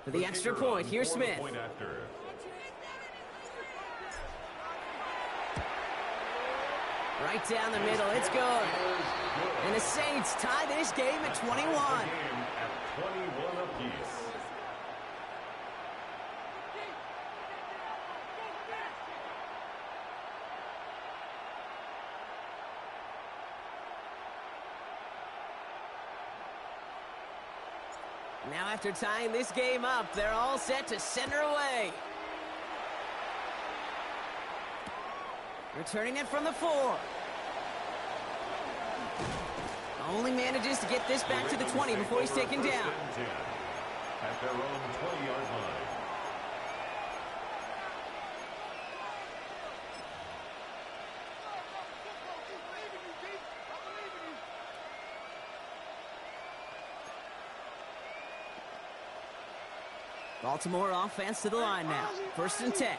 For the extra point, here's Smith. Right down the middle, it's good. And the Saints tie this game at 21. Now after tying this game up, they're all set to send her away. Returning it from the 4. Only manages to get this back to the 20 before he's taken down. At their own 20-yard line. Baltimore offense to the line now. 1st and 10.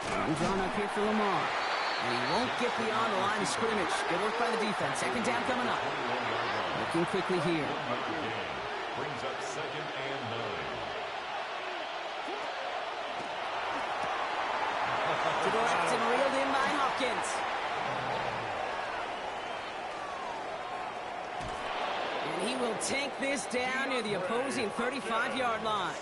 And drawn up here for Lamar. And he won't get beyond the line of scrimmage. Good work by the defense. 2nd down coming up. Looking quickly here. Brings up 2nd and 9. To the left and reeled in by Hopkins. And he will take this down near the opposing 35-yard line.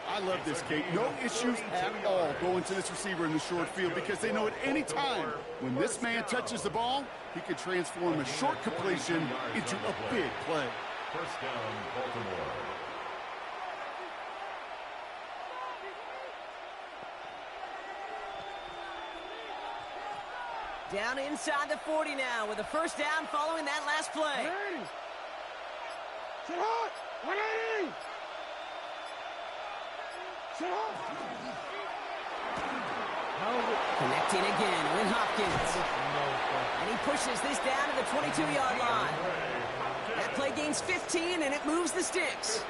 I love this, Kate. No issues at all going to this receiver in the short field because they know at any time when this man touches the ball, he can transform a short completion into a big play. First down, Baltimore. Down inside the 40 now with a first down following that last play. 180. Sit hot. 180. Sit hot. Connecting again with Hopkins. And he pushes this down to the 22-yard line. That play gains 15, and it moves the sticks.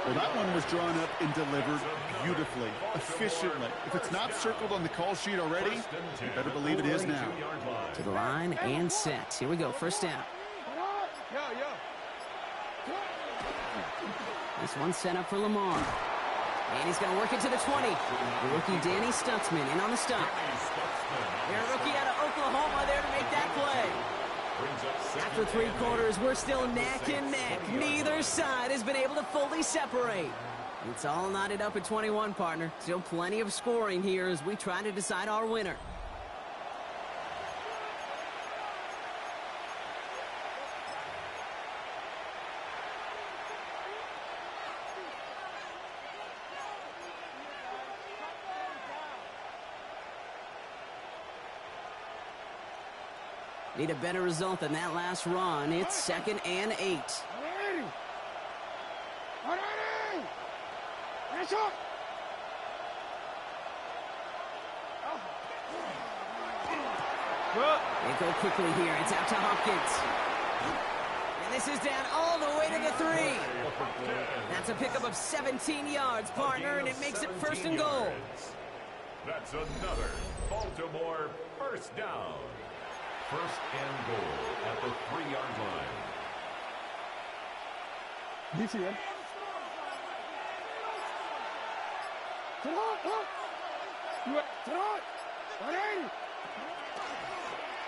Well, that one was drawn up and delivered beautifully, efficiently. If it's not circled on the call sheet already, you better believe it is now. To the line and set. Here we go, first down. This one set up for Lamar. And he's going to work it to the 20. The rookie Danny Stutzman in on the stop. Their rookie out of Oklahoma there to make that play. After 3 quarters, we're still neck and neck. Neither side has been able to fully separate. It's all knotted up at 21, partner. Still plenty of scoring here as we try to decide our winner. Need a better result than that last run. It's 2nd and 8. 180. 180. Hands up. They go quickly here. It's out to Hopkins. And this is down all the way to the 3. That's a pickup of 17 yards, partner, and it makes it 1st and goal. That's another Baltimore first down. 1st and goal at the 3-yard line. DCM. Sit on. 180.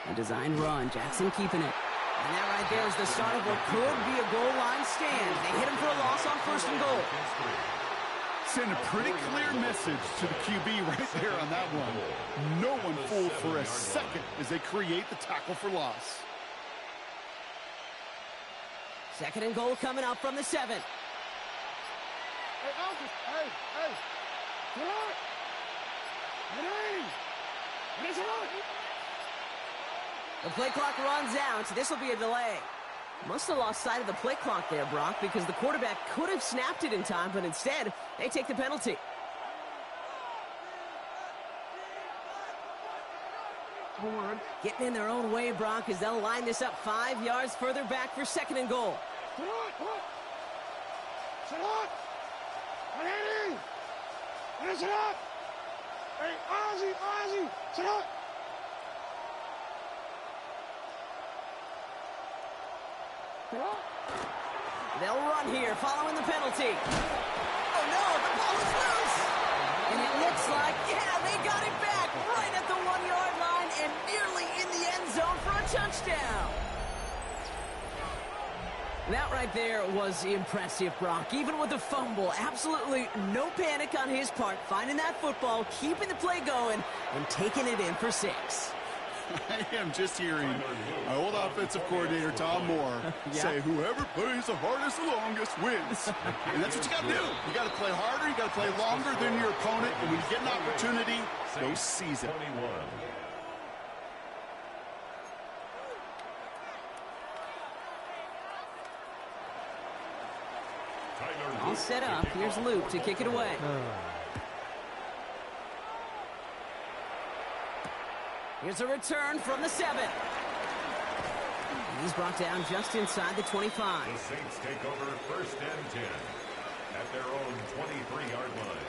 A design run. Jackson keeping it. And that right there is the start of what could be a goal line stand. They hit him for a loss on 1st and goal. Send a pretty clear message to the QB right there on that one. No one fooled for a second as they create the tackle for loss. 2nd and goal coming up from the 7. Hey, Alphys. Hey. Sit on. 180. Sit on. The play clock runs out. This will be a delay. Must have lost sight of the play clock there, Brock, because the quarterback could have snapped it in time, but instead, they take the penalty. Getting in their own way, Brock, as they'll line this up 5 yards further back for 2nd and goal. Sit on. 180. Finish it up. Hey, Ozzy. Sit on. They'll run here following the penalty. Oh, no, the ball is loose. And it looks like, they got it back right at the 1-yard line and nearly in the end zone for a touchdown. That right there was impressive, Brock. Even with the fumble, absolutely no panic on his part, finding that football, keeping the play going, and taking it in for 6. I am just hearing my old offensive coordinator, Tom Moore, say, whoever plays the hardest, the longest wins. And that's what you got to do. You got to play harder. You got to play longer than your opponent. And when you get an opportunity, go seize it. All set up. Here's Luke to kick it away. Here's a return from the 7. He's brought down just inside the 25. The Saints take over 1st and 10 at their own 23-yard line.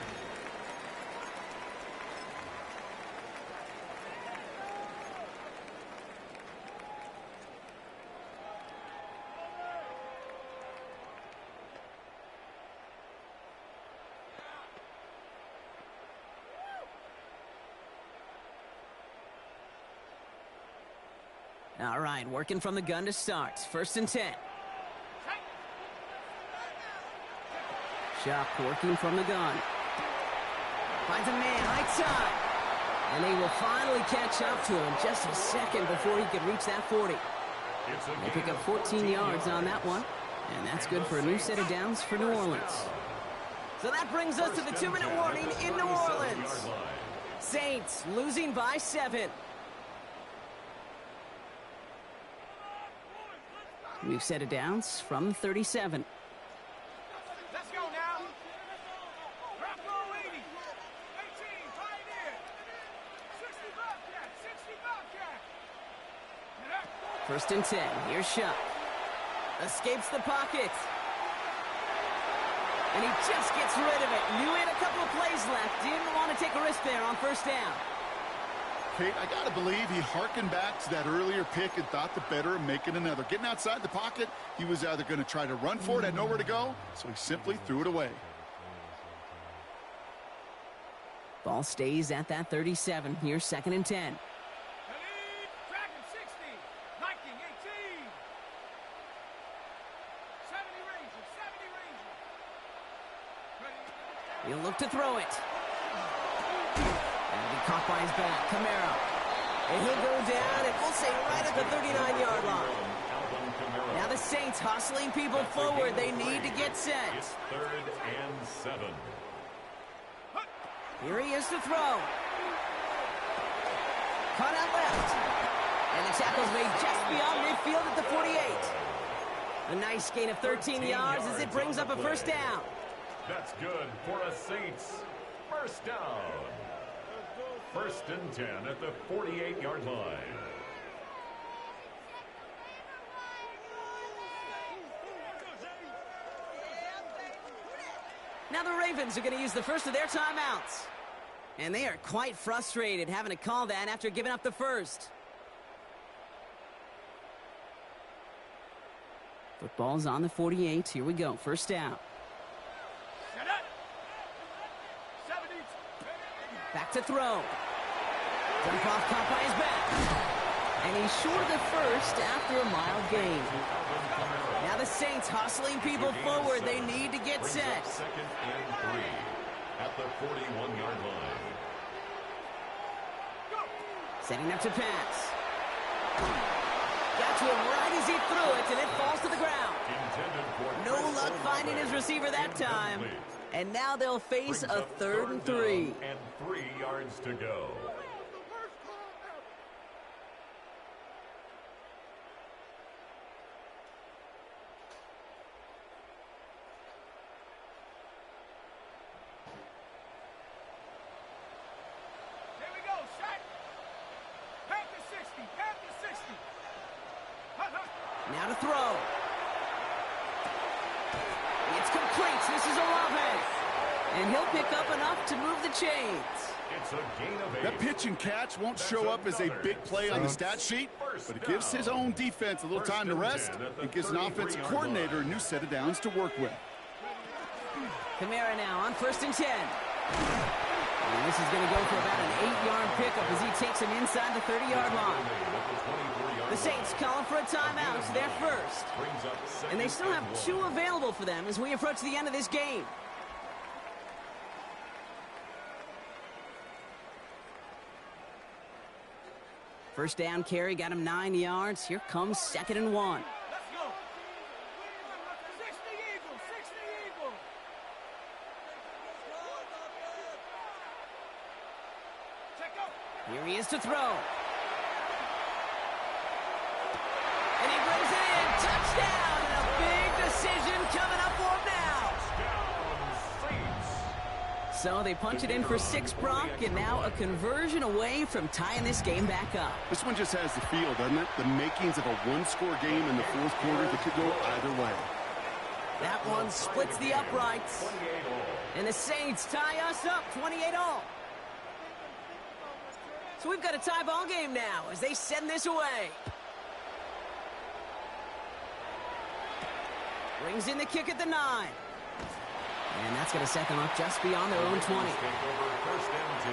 All right, working from the gun to start. 1st and 10. Shuck working from the gun. Finds a man right side. And they will finally catch up to him just a second before he could reach that 40. They pick up 14 yards on that one. And that's good for a new set of downs for New Orleans. So that brings us to the 2-minute warning in New Orleans. Saints losing by 7. New set of downs from 37. Let's go now. Drop low 80. 18, pioneer. 60 Bobcat, 60 Bobcat. 1st and 10. Here's Shuck. Escapes the pocket. And he just gets rid of it. Knew he had a couple of plays left. Didn't want to take a risk there on 1st down. Kate, I got to believe he hearkened back to that earlier pick and thought the better of making another. Getting outside the pocket, he was either going to try to run for it, had nowhere to go, so he simply threw it away. Ball stays at that 37. Here's 2nd and 10. Dragon 60. Viking 18. 70 Rangers, 70 Rangers. He'll look to throw it. And he caught by his back. Camaro. And he'll go down, and we'll say right at the 39-yard line. Now the Saints hustling people forward. They need to get set. It's 3rd and 7. Here he is to throw. Caught out left. And the tackle's made just beyond midfield at the 48. A nice gain of 13 yards as it brings up a 1st down. That's good for a Saints 1st down. 1st and 10 at the 48-yard line. Now the Ravens are going to use the first of their timeouts. And they are quite frustrated having to call that after giving up the first. Football's on the 48. Here we go. 1st down. Back to throw. Dump off, caught by his back. And he's short of the first after a mild gain. Now the Saints hustling people forward. They need to get set. 2nd and 3 at the 41-yard line. Setting up to pass. Got to him right as he threw it, and it falls to the ground. No luck finding his receiver that time. And now they'll face a 3rd and 3. And 3 yards to go. Here we go, set. Panther 60, Panther 60. Now to throw. It's complete. This is Olave. And he'll pick up enough to move the chains. It's a gain of 8. That pitch and catch won't show up as a big play on the stat sheet, but it gives his own defense a little time to rest and gives an offensive coordinator a new set of downs to work with. Kamara now on 1st and 10. And this is going to go for about an 8-yard pickup as he takes him inside the 30-yard line. The Saints calling for a timeout. It's their first. And they still have 2 available for them as we approach the end of this game. First down carry got him 9 yards. Here comes 2nd and 1. Let's go. 60 Eagles, 60 Eagles. Check out. Here he is to throw. And he brings it in. Touchdown. And a big decision coming up for him now. So they punch it in for 6, Brock, and now a conversion away from tying this game back up. This one just has the feel, doesn't it? The makings of a one-score game in the 4th quarter that could go either way. That one splits the uprights. And the Saints tie us up 28-all. So we've got a tie ball game now as they send this away. Brings in the kick at the 9. And that's going to set them up just beyond their own 20. Take over 1st and 10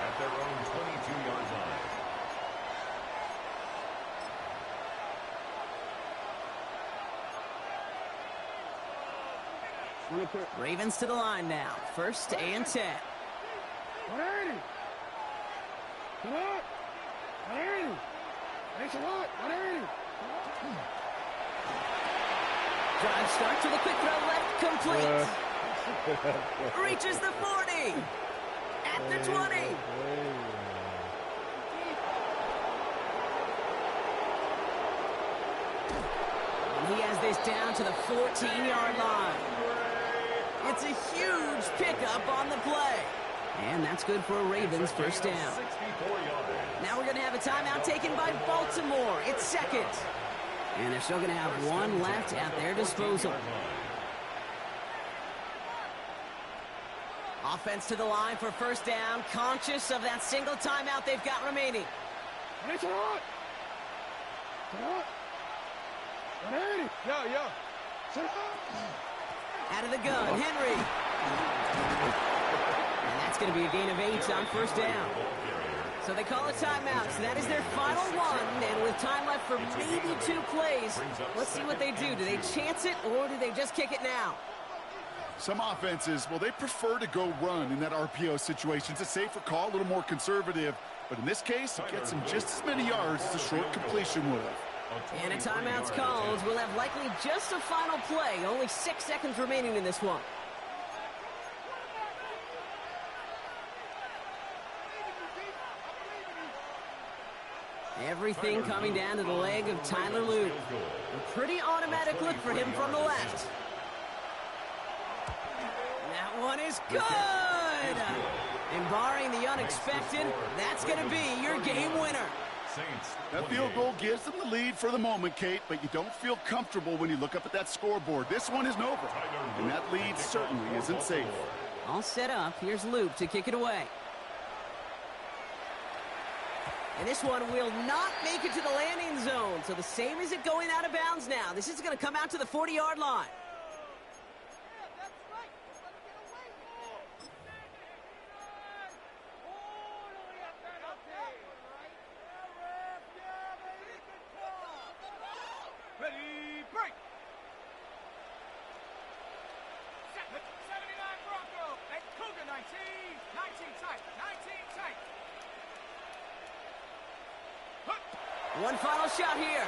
at their own 22-yard line. Ravens to the line now. First and 10. Drive starts with a quick throw left, complete. Reaches the 40. At the 20. And he has this down to the 14-yard line. It's a huge pickup on the play. And that's good for a Ravens first down. Now we're going to have a timeout taken by Baltimore. It's second. And they're still going to have one left at their disposal. Offense to the line for first down, conscious of that single timeout they've got remaining. Out of the gun, Henry. And that's going to be a gain of 8 on first down. So they call a timeout. So that is their final one. And with time left for maybe 2 plays, let's see what they do. Do they chance it or do they just kick it now? Some offenses, well, they prefer to go run in that RPO situation. It's a safer call, a little more conservative. But in this case, it gets them just as many yards as a short completion would have. And a timeout's called. We'll have likely just a final play. Only 6 seconds remaining in this one. Everything coming down to the leg of Tyler Luke. A pretty automatic look for him from the left. That one is good! And barring the unexpected, that's going to be your game winner. That field goal gives them the lead for the moment, Kate, but you don't feel comfortable when you look up at that scoreboard. This one isn't over, and that lead certainly isn't safe. All set up. Here's Luke to kick it away. And this one will not make it to the landing zone. So the same as it going out of bounds now. This is going to come out to the 40-yard line. One final shot here.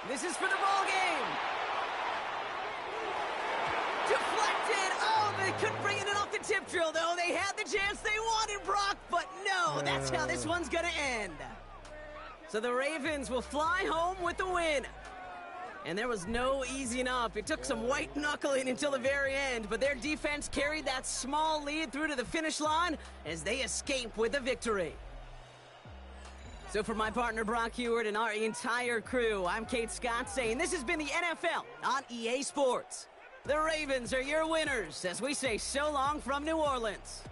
This is for the ball game. Deflected. Oh, they couldn't bring it in off the tip drill, though. They had the chance they wanted, Brock, but no, that's how this one's going to end. So the Ravens will fly home with the win. And there was no easing up. It took some white knuckling until the very end, but their defense carried that small lead through to the finish line as they escape with the victory. So for my partner Brock Heward and our entire crew, I'm Kate Scott saying this has been the NFL on EA Sports. The Ravens are your winners as we say so long from New Orleans.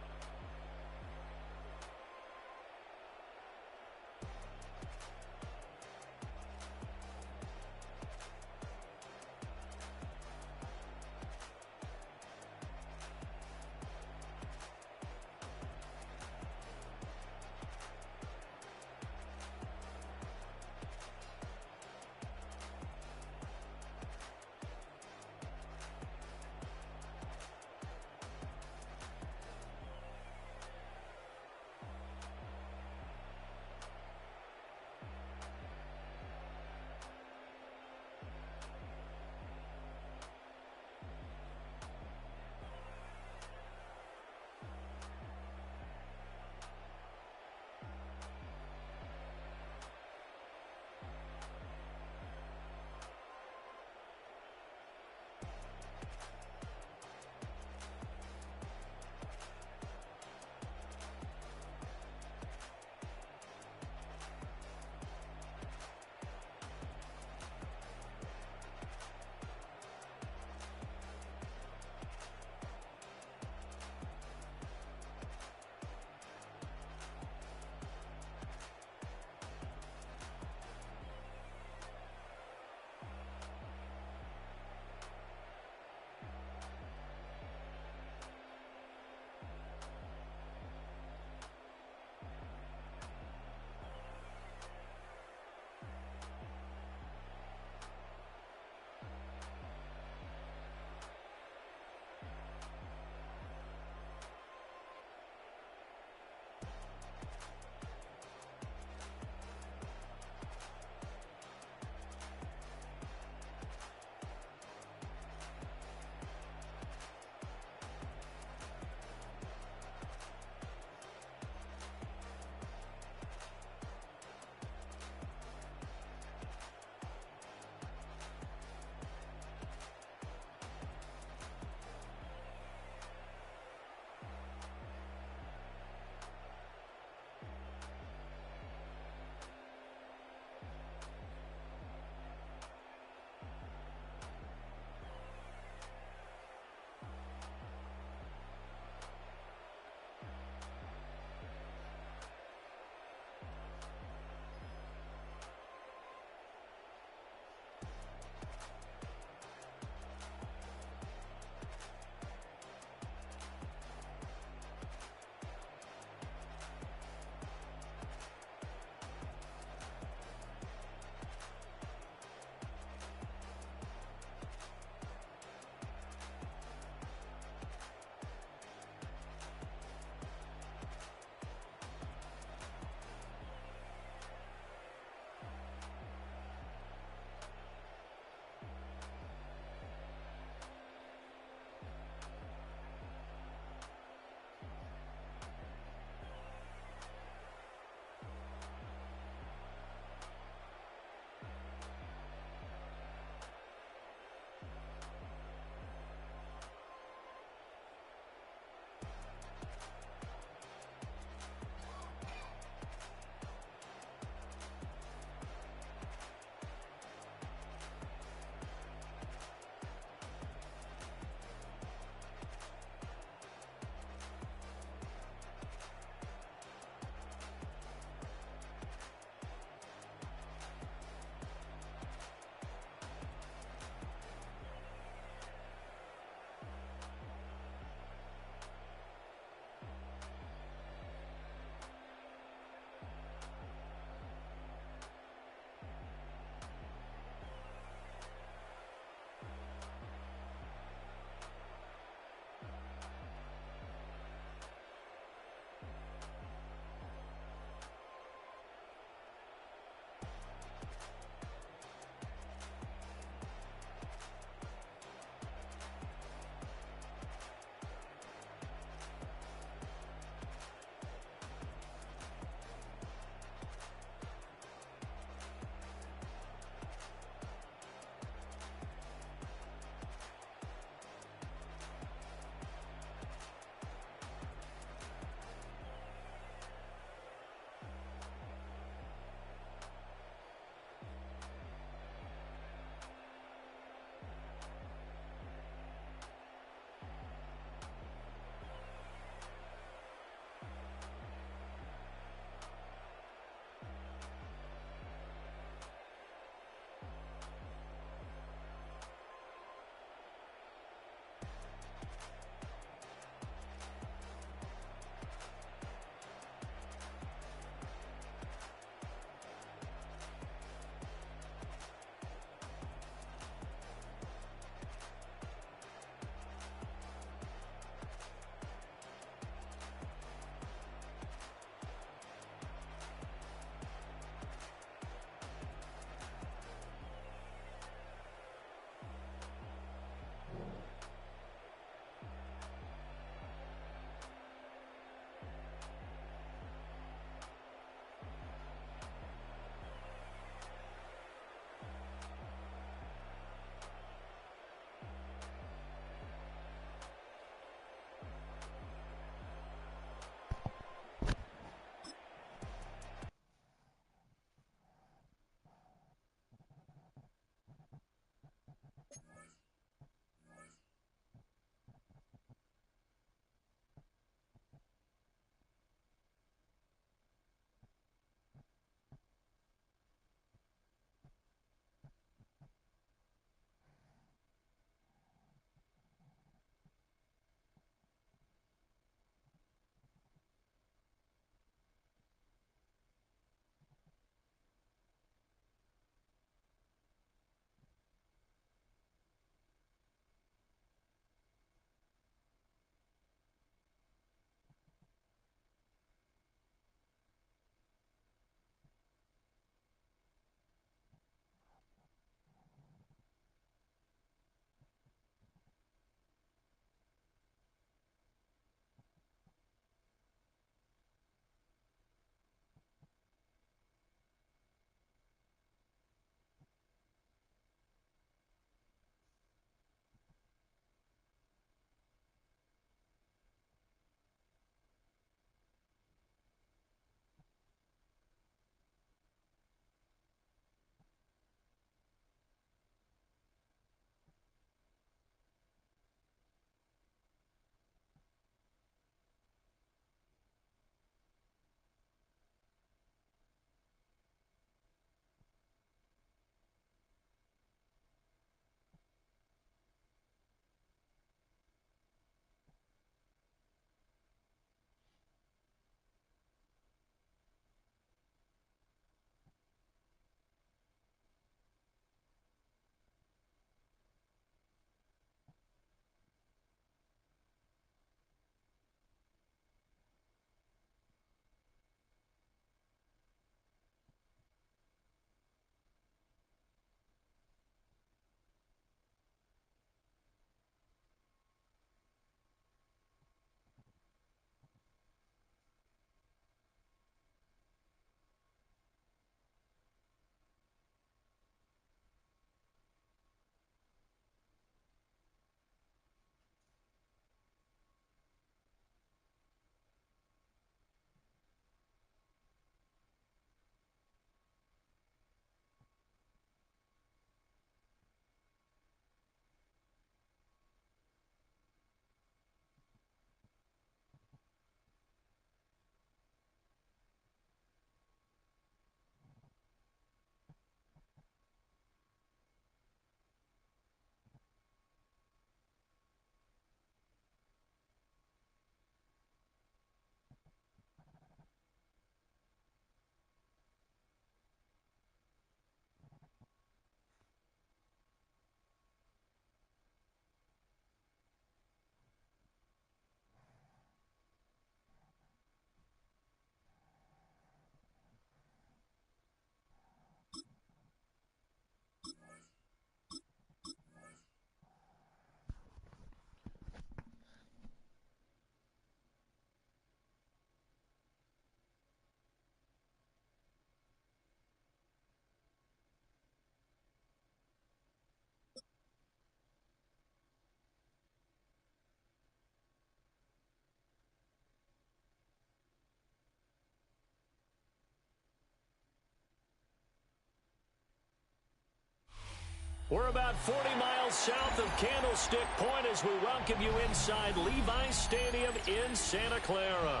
We're about 40 miles south of Candlestick Point as we welcome you inside Levi's Stadium in Santa Clara.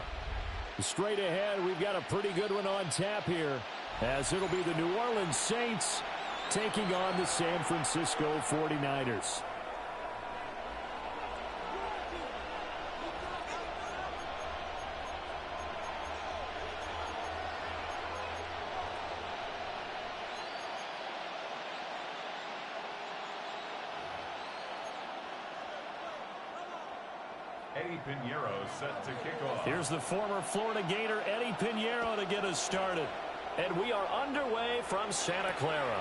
Straight ahead, we've got a pretty good one on tap here, as it'll be the New Orleans Saints taking on the San Francisco 49ers. Eddie Pinheiro set to kick off. Here's the former Florida Gator Eddie Pinheiro to get us started. And we are underway from Santa Clara.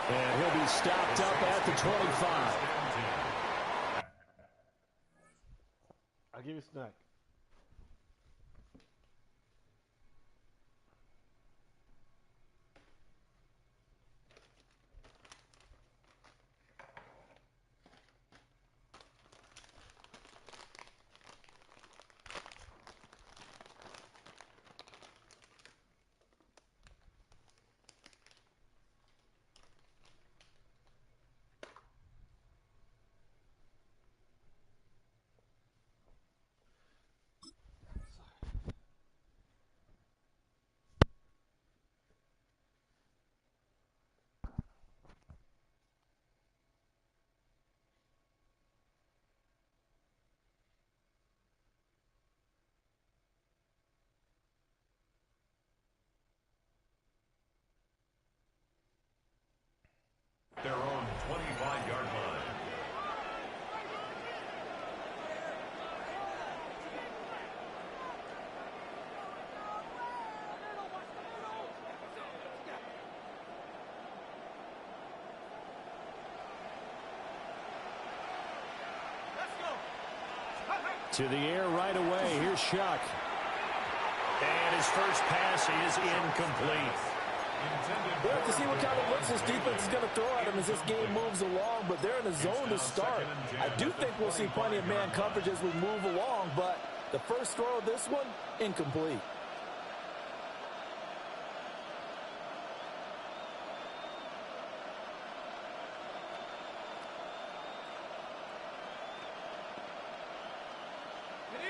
And he'll be stopped up at the 25. I'll give you a snack. Their own 25-yard line. To the air right away. Here's Shuck. And his first pass is incomplete. We'll have to see what kind of looks this defense is going to throw at them as this game moves along, but they're in a zone to start. I do think we'll see plenty of man coverage as we move along, but the first throw of this one, incomplete.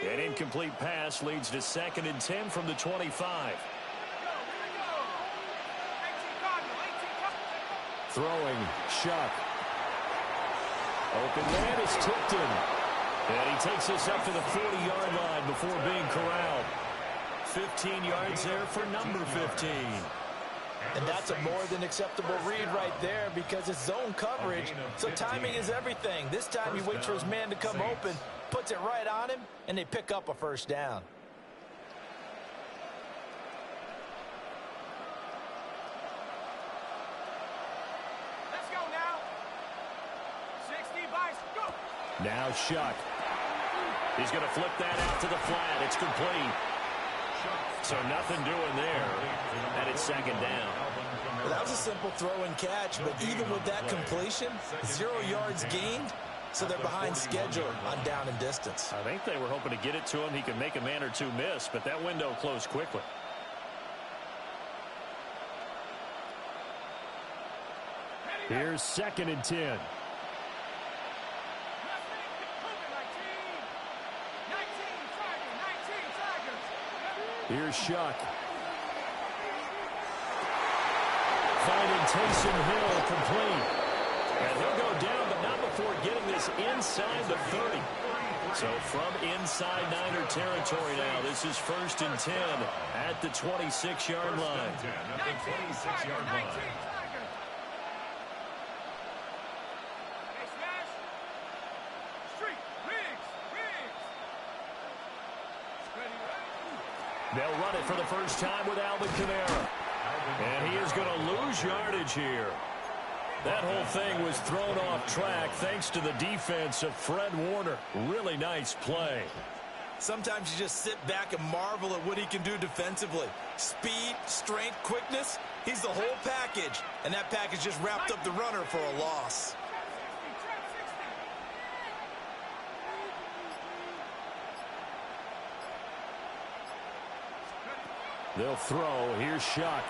An incomplete pass leads to 2nd and 10 from the 25. Throwing, Shuck. Open man is tipped in. And he takes us up to the 40-yard line before being corralled. 15 yards there for number 15. And that's a more than acceptable read right there because it's zone coverage, so timing is everything. This time he waits for his man to come open, puts it right on him, and they pick up a first down. Let's go now. 60 by go. Now Shuck. He's going to flip that out to the flat. It's complete. So nothing doing there. And it's 2nd down. Well, that was a simple throw and catch, but even with that completion, 0 yards gained, so they're behind schedule on down and distance. I think they were hoping to get it to him. He could make a man or two miss, but that window closed quickly. Here's 2nd and 10. Here's Shuck. Finding Taysom Hill complete. And he'll go down, but not before getting this inside the 30. So from inside Niner territory now, this is 1st and 10 at the 26-yard line. At the 26-yard line. They'll run it for the first time with Alvin Kamara. And he is going to lose yardage here. That whole thing was thrown off track thanks to the defense of Fred Warner. Really nice play. Sometimes you just sit back and marvel at what he can do defensively. Speed, strength, quickness, he's the whole package. And that package just wrapped up the runner for a loss. They'll throw. Here's Shuck.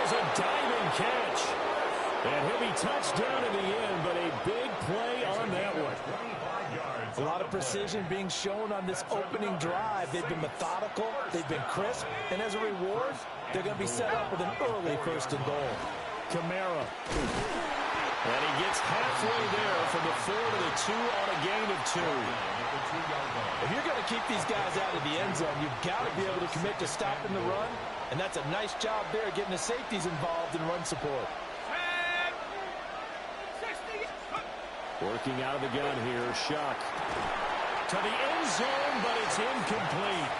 is a diving catch. And he'll be touched down in the end, but a big play on that one. A lot of precision being shown on this opening drive. They've been methodical, they've been crisp, and as a reward, they're going to be set up with an early 1st and goal. Kamara. And he gets halfway there from the 4 to the 2 on a gain of 2. If you're going to keep these guys out of the end zone, you've got to be able to commit to stopping the run, and that's a nice job there getting the safeties involved in run support. Working out of the gun here, Shuck. To the end zone, but it's incomplete.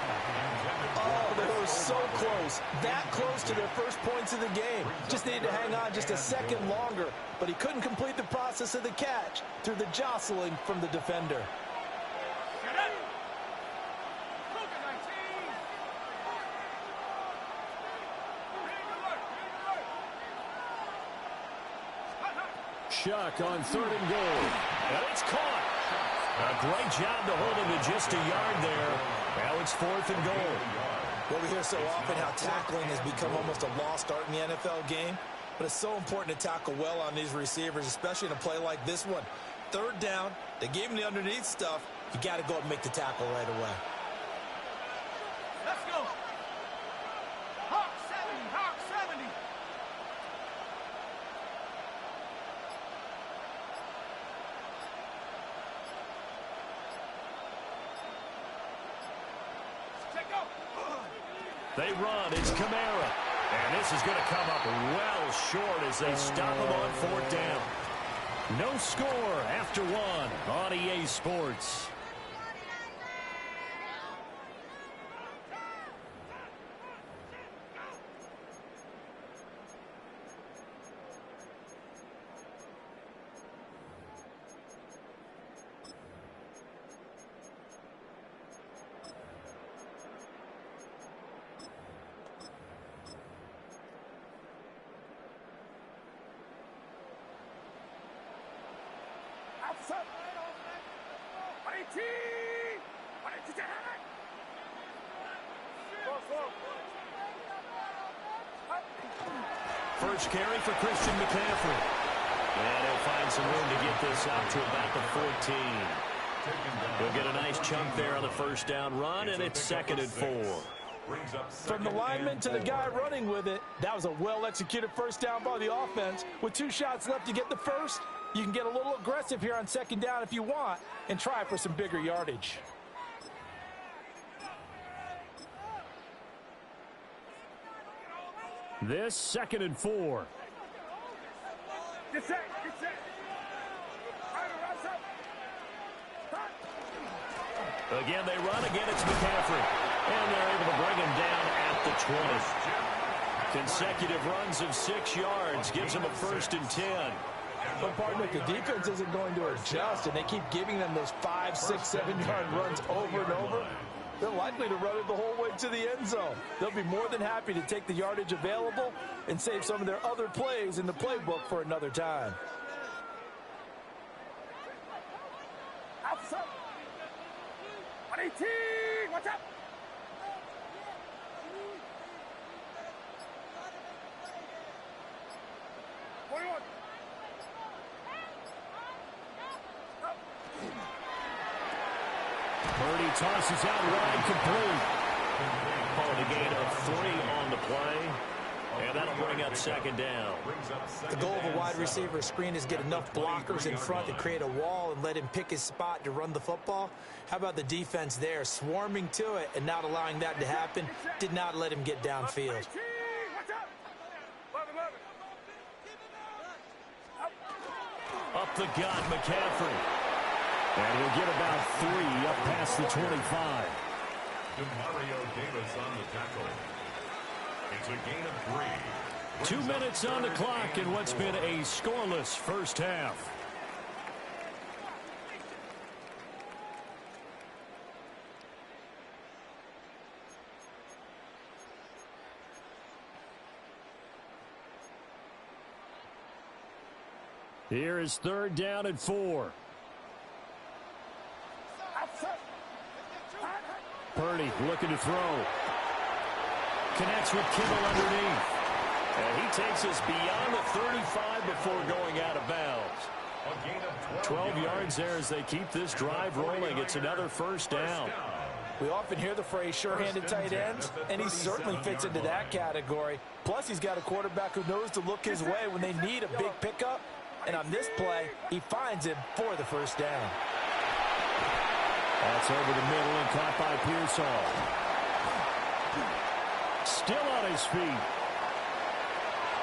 Oh, they were so close. That close to their first points of the game. Just needed to hang on just a second longer, but he couldn't complete the process of the catch through the jostling from the defender. Shuck on 3rd and goal. And it's caught. A great job to hold him to just a yard there. Now it's 4th and goal. Well, we hear so often how tackling has become almost a lost art in the NFL game, but it's so important to tackle well on these receivers, especially in a play like this one. 3rd down, they gave him the underneath stuff. You got to go up and make the tackle right away. Let's go. Hawk 70, Hawk 70. They run. It's Kamara. And this is going to come up well short as they stop him on 4th down. No score after 1 on EA Sports. First carry for Christian McCaffrey. And he'll find some room to get this out to about the 14. He'll get a nice chunk there on the 1st down run, and it's 2nd and 4. From the lineman to the guy running with it, that was a well-executed 1st down by the offense. With 2 shots left to get the 1st, you can get a little aggressive here on 2nd down if you want and try for some bigger yardage. This 2nd and 4. Get set, get set. Again, they run. Again, it's McCaffrey. And they're able to bring him down at the 20. Consecutive runs of 6 yards gives them a 1st and 10. But partner, the defense isn't going to adjust, and they keep giving them those 5, 6, 7-yard runs over and over. They're likely to run it the whole way to the end zone. They'll be more than happy to take the yardage available and save some of their other plays in the playbook for another time. Outside. 118. What's up? Purdy tosses out wide, complete. Calling a gain of 3 on the play. And that'll bring up 2nd down. The goal of a wide receiver screen is get enough blockers in front to create a wall and let him pick his spot to run the football. How about the defense there, swarming to it and not allowing that to happen? Did not let him get downfield. Up the gut, McCaffrey. And he'll get about 3 up past the 25. Demario Davis on the tackle. It's a gain of 3. 2 minutes on the clock in what's been a scoreless first half. Here is 3rd down and 4. Purdy looking to throw. Connects with Kittle underneath. And he takes us beyond the 35 before going out of bounds. 12 yards there as they keep this drive rolling. It's another first down. We often hear the phrase sure-handed tight ends, and he certainly fits into that category. Plus, he's got a quarterback who knows to look his way when they need a big pickup. And on this play, he finds him for the first down. That's over the middle and caught by Pearsall. Still on his feet.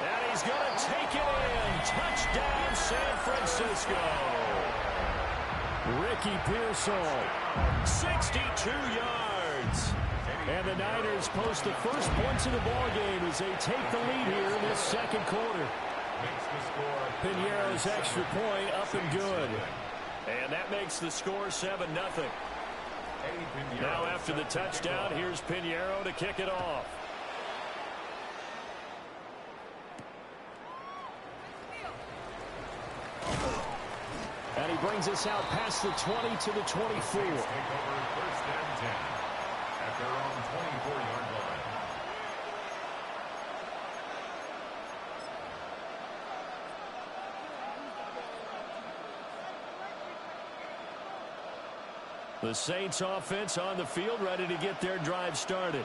And he's going to take it in. Touchdown, San Francisco. Ricky Pearsall, 62 yards. And the Niners post the first points of the ballgame as they take the lead here in this second quarter. Piñeiro's extra point up and good. And that makes the score 7-0. Now after the touchdown, here's Piñeiro to kick it off. And he brings us out past the 20 to the 24. Take over first and 10 at their own 24-yard line. The Saints offense on the field, ready to get their drive started.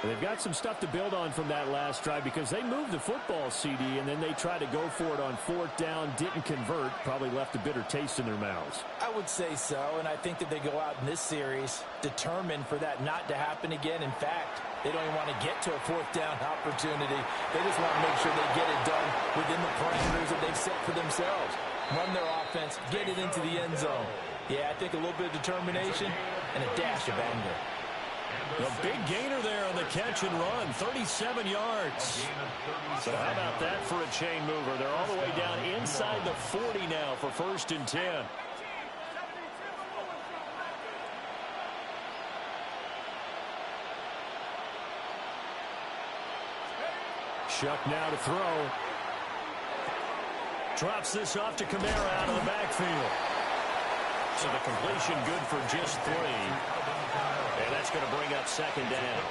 They've got some stuff to build on from that last drive because they moved the football, CD, and then they tried to go for it on fourth down, didn't convert, probably left a bitter taste in their mouths. I would say so, and I think that they go out in this series determined for that not to happen again. In fact, they don't even want to get to a fourth down opportunity. They just want to make sure they get it done within the parameters that they've set for themselves. Run their offense, get it into the end zone. Yeah, I think a little bit of determination and a dash of anger. A big gainer there on the catch and run, 37 yards. So how about that for a chain mover? They're all the way down inside the 40 now for first and 10. Shuck now to throw. Drops this off to Kamara out of the backfield. So the completion good for just 3. And that's going to bring up second down.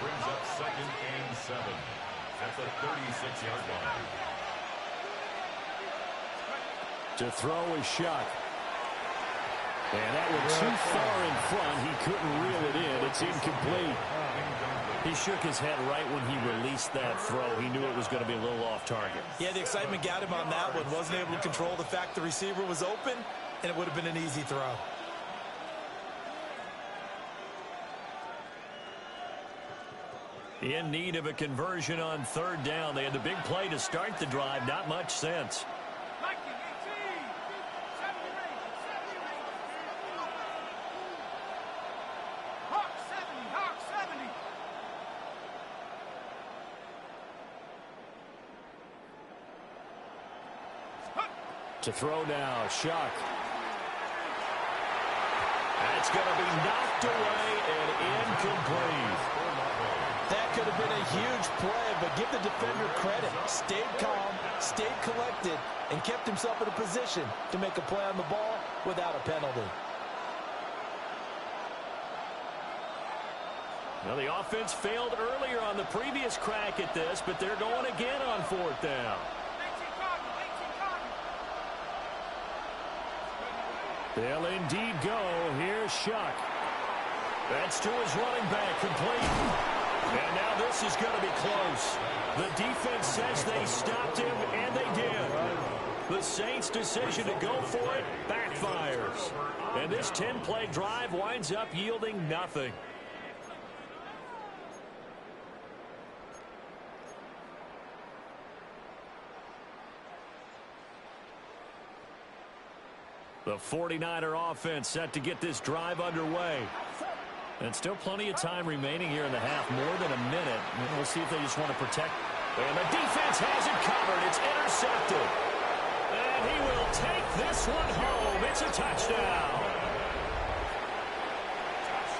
Brings up second and 7 at the 36-yard line. To throw is Shuck. And that one too far in front. He couldn't reel it in. It's incomplete. He shook his head right when he released that throw. He knew it was going to be a little off target. Yeah, the excitement got him on that one. Wasn't able to control the fact the receiver was open, and it would have been an easy throw. In need of a conversion on third down. They had the big play to start the drive. Not much sense. To throw now, Shuck. That's going to be knocked away and incomplete. That could have been a huge play, but give the defender credit. Stayed calm, stayed collected, and kept himself in a position to make a play on the ball without a penalty. Well, the offense failed earlier on the previous crack at this, but they're going again on fourth down. They'll indeed go. Here's Shuck. That's to his running back, complete. And now this is going to be close. The defense says they stopped him, and they did. The Saints' decision to go for it backfires. And this 10-play drive winds up yielding nothing. The 49er offense set to get this drive underway. And still plenty of time remaining here in the half, more than a minute. And we'll see if they just want to protect. And the defense has it covered. It's intercepted. And he will take this one home. It's a touchdown.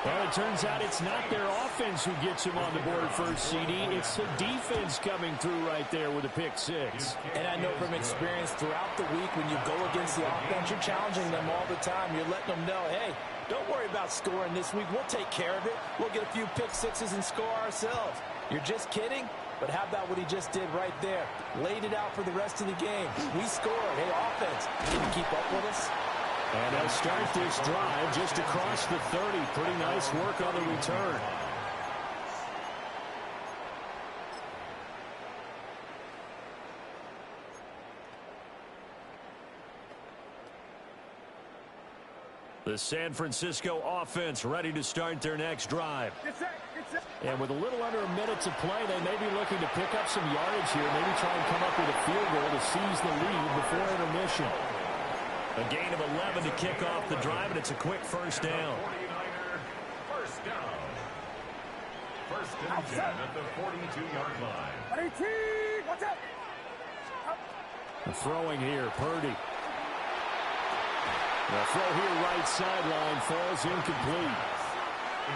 Well, it turns out it's not their offense who gets him on the board first, CD. It's the defense coming through right there with a pick six. And I know from experience throughout the week when you go against the offense, you're challenging them all the time. You're letting them know, hey, don't worry about scoring this week. We'll take care of it. We'll get a few pick sixes and score ourselves. You're just kidding? But how about what he just did right there? Laid it out for the rest of the game. We scored. Hey, offense, can you keep up with us? And they'll start this drive just across the 30. Pretty nice work on the return. The San Francisco offense ready to start their next drive. And with a little under a minute to play, they may be looking to pick up some yardage here, maybe try and come up with a field goal to seize the lead before intermission. A gain of 11 to kick off the drive, and it's a quick first down. 49er, first down. First and 10 at the 42-yard line. Watch out! The throwing here, Purdy. The throw here, right sideline, falls incomplete.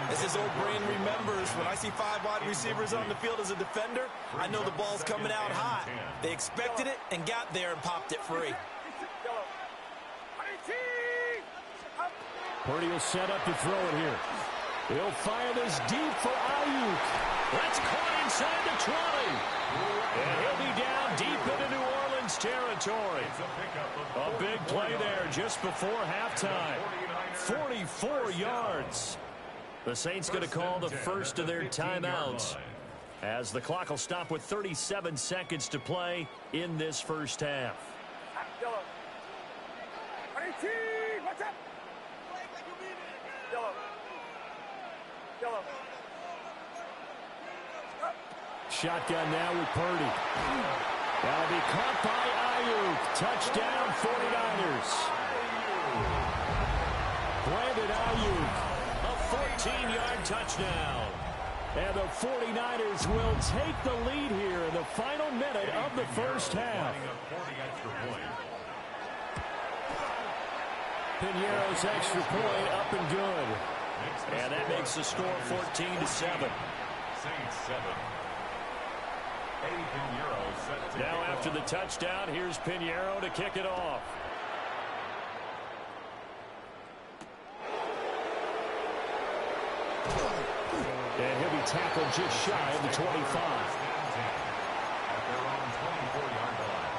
As his old brain remembers, when I see 5 wide receivers on the field as a defender, I know the ball's coming out hot. They expected it and got there and popped it free. Purdy will set up to throw it here. He'll fire this deep for Ayuk. That's caught inside the 20. And he'll be down deep into New Orleans territory. A big play there just before halftime. 44 yards. The Saints going to call the first of their timeouts, as the clock will stop with 37 seconds to play in this first half. Shotgun now with Purdy. That'll be caught by Ayuk. Touchdown 49ers. Brandon Ayuk, a 14-yard touchdown. And the 49ers will take the lead here in the final minute of the first half. Piñeiro's extra point up and good. And that makes the score 14-7. Saints 7. Now after the touchdown, here's Piñeiro to kick it off. And he'll be tackled just shy of the 25. At their own 24-yard line.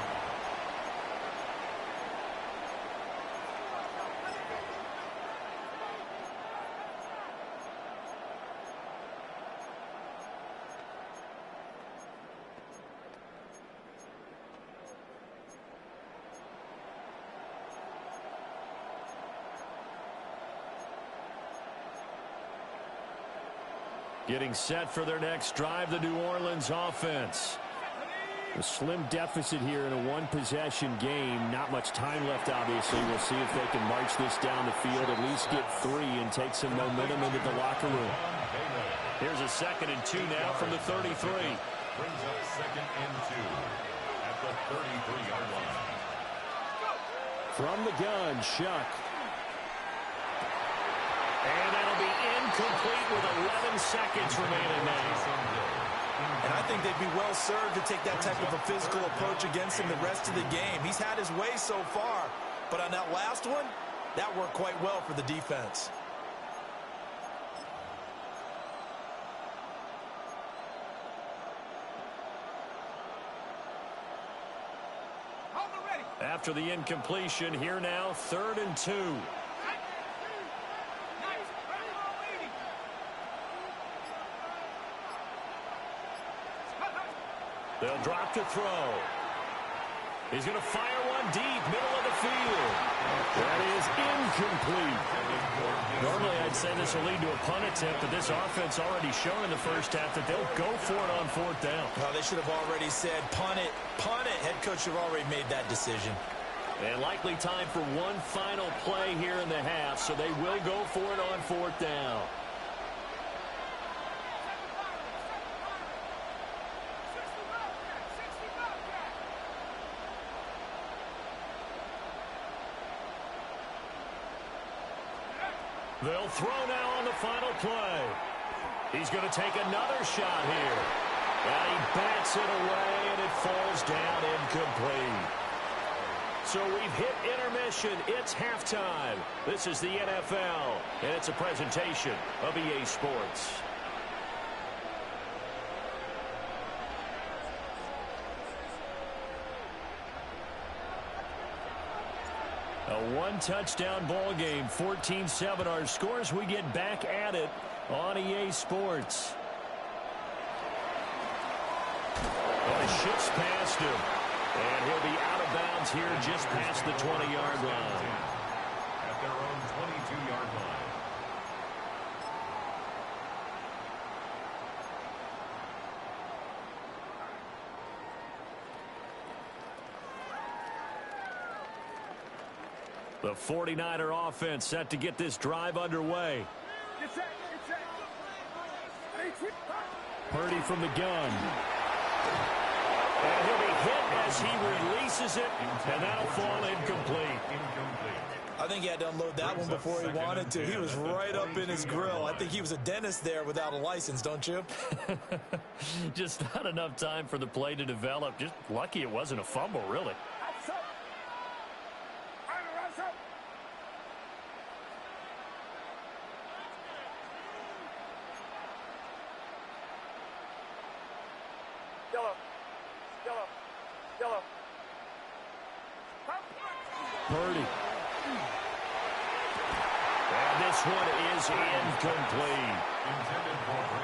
Getting set for their next drive, the New Orleans offense. A slim deficit here in a one-possession game. Not much time left, obviously. We'll see if they can march this down the field, at least get 3, and take some momentum into the locker room. Here's a 2nd and 2 now from the 33. Brings up 2nd and 2 at the 33-yard line. From the gun, Shuck. And that'll be incomplete with 11 seconds remaining now. And I think they'd be well served to take that type of a physical approach against him the rest of the game. He's had his way so far, but on that last one, that worked quite well for the defense. After the incompletion, here now, 3rd and 2. They'll drop to throw. He's going to fire one deep, middle of the field. That is incomplete. Normally, I'd say this will lead to a punt attempt, but this offense already shown in the first half that they'll go for it on 4th down. Well, they should have already said, punt it, punt it. Head coach should have already made that decision. And likely time for one final play here in the half, so they will go for it on 4th down. They'll throw now on the final play. He's going to take another shot here. And he bats it away, and it falls down incomplete. So we've hit intermission. It's halftime. This is the NFL, and it's a presentation of EA Sports. A one-touchdown ball game, 14-7 our scores. We get back at it on EA Sports. And it shifts past him. And he'll be out of bounds here just past the 20-yard line. At their own 22-yard line. The 49er offense set to get this drive underway. Purdy from the gun. And he'll be hit as he releases it, and that'll fall incomplete. I think he had to unload that one before he wanted to. He was right up in his grill. I think he was a dentist there without a license, don't you? Just not enough time for the play to develop. Just lucky it wasn't a fumble, really. Purdy. And this one is incomplete.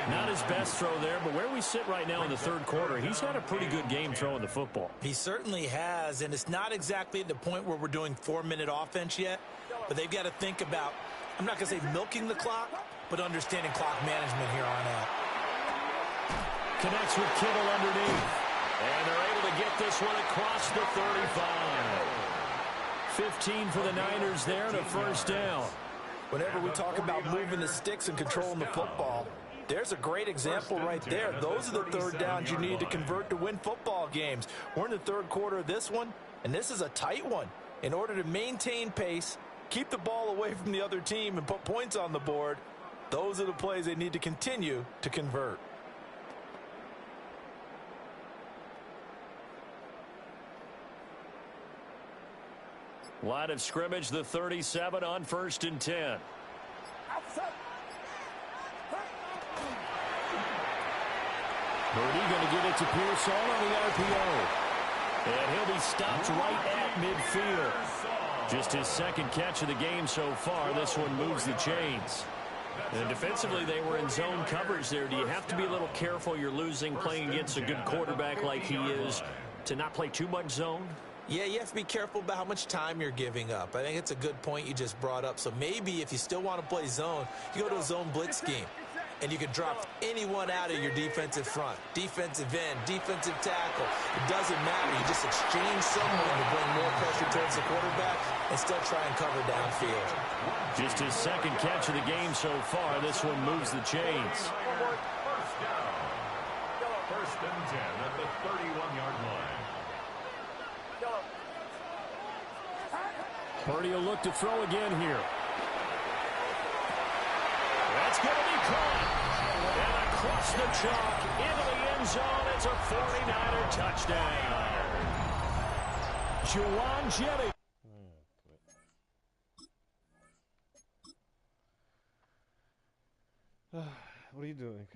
Not his best throw there, but where we sit right now in the third quarter, he's had a pretty good game throwing the football. He certainly has, and it's not exactly at the point where we're doing 4-minute offense yet, but they've got to think about, I'm not going to say milking the clock, but understanding clock management here on out. Connects with Kittle underneath. And they're able to get this one across the 35. 15 for the Niners there and a first down. Whenever we talk about moving the sticks and controlling the football, there's a great example right there. Those are the third downs you need to convert to win football games. We're in the third quarter of this one, and this is a tight one. In order to maintain pace, keep the ball away from the other team, and put points on the board, those are the plays they need to continue to convert. Line of scrimmage, the 37 on 1st and 10. Purdy going to get it to Pearson on the RPO. And he'll be stopped right at midfield. Just his second catch of the game so far. This one moves the chains. And defensively, they were in zone coverage there. Do you have to be a little careful you're losing playing against a good quarterback like he is to not play too much zone? Yeah, you have to be careful about how much time you're giving up. I think it's a good point you just brought up. So maybe if you still want to play zone, you go to a zone blitz scheme. And you can drop anyone out of your defensive front. Defensive end, defensive tackle. It doesn't matter. You just exchange someone to bring more pressure towards the quarterback and still try and cover downfield. Just his second catch of the game so far. This one moves the chains. First down. First and 10 at the 31-yard line. Purdy will look to throw again here. That's going to be caught. And across the chalk into the end zone. It's a 49er touchdown. Juwan Jennings. What are you doing?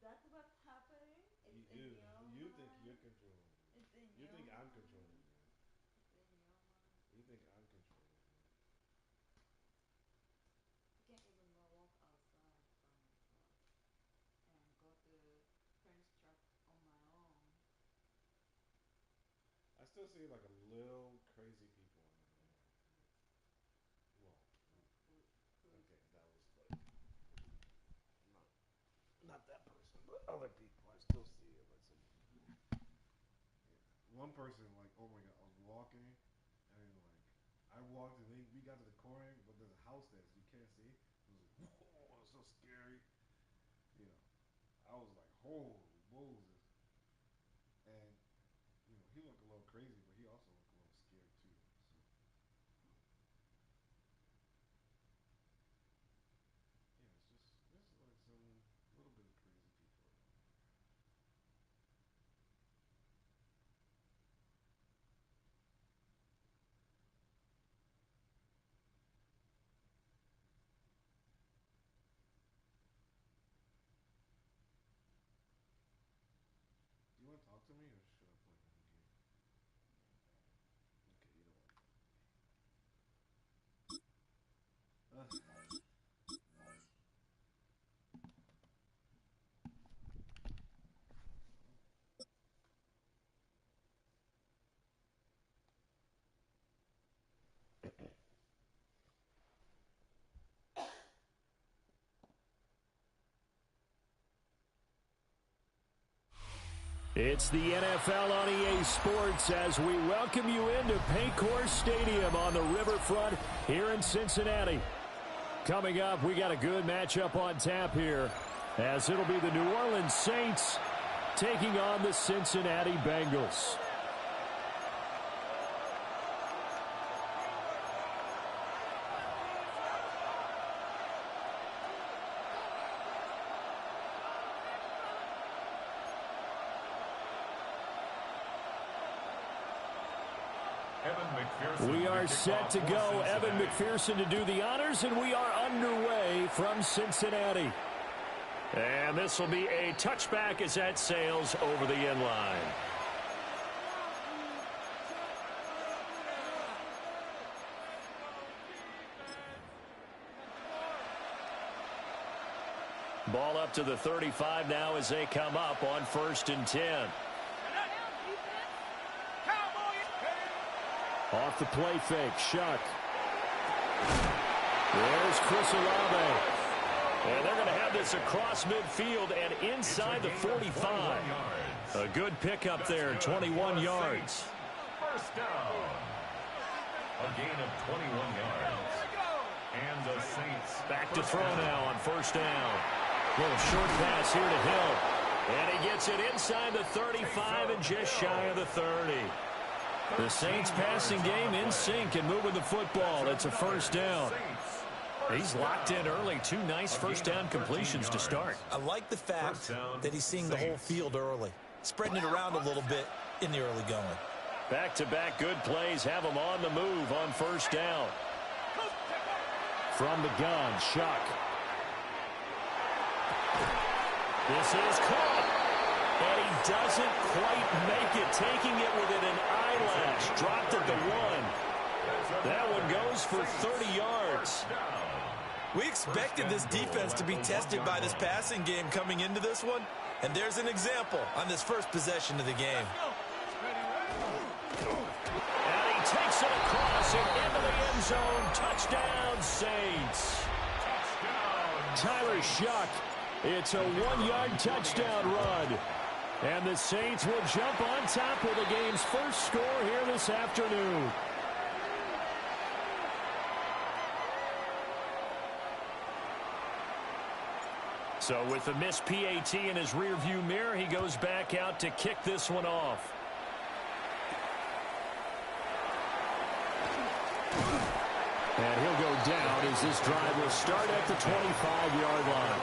That's what's happening. It's You in your you mind. think you're controlling me. It's in You your think I'm mind. controlling you. It's in your mind. You think I'm controlling you. You can't even walk outside. still see like a little crazy people in it. Well, okay, that was like not that person, but other people. I still see it. Like some, yeah. One person, like, oh my god, I was walking, and like I walked, and we got to the corner, but there's a house there, so you can't see. It was like, whoa, it's so scary. You know, I was like, holy Moses, and he looked a little crazy, but he also looked a little scared too. So yeah, it's just like some little bit of crazy people around here. Do you want to talk to me, or should I play another game? Okay, you don't want to talk to me. It's the NFL on EA Sports as we welcome you into Paycor Stadium on the riverfront here in Cincinnati. Coming up, we got a good matchup on tap here as it'll be the New Orleans Saints taking on the Cincinnati Bengals. We are set to go. Evan McPherson to do the honors, and we are underway from Cincinnati. And this will be a touchback as that sails over the end line. Ball up to the 35 now as they come up on 1st and 10. Off the play fake, Shuck. There's Chris Olave. And they're going to have this across midfield and inside the 45. A good pickup there, 21 yards. First down. A gain of 21 yards. And the Saints back to throw now on 1st down. Little short pass here to Hill. And he gets it inside the 35 and just shy of the 30. The Saints passing game in sync and moving the football. It's a 1st down. He's locked in early. 2 nice 1st down completions to start. I like the fact that he's seeing the whole field early, spreading it around a little bit in the early going. Back-to-back good plays have him on the move on 1st down. From the gun, Shuck. This is caught. And he doesn't quite make it, taking it within an eyelash. Dropped at the 1. That one goes for 30 yards. We expected this defense to be tested by this passing game coming into this one, and there's an example on this first possession of the game. And he takes it across and into the end zone. Touchdown, Saints. Tyler Shuck. It's a 1-yard touchdown run. And the Saints will jump on top with the game's first score here this afternoon. So with the missed PAT in his rearview mirror, he goes back out to kick this one off. And he'll go down as this drive will start at the 25-yard line.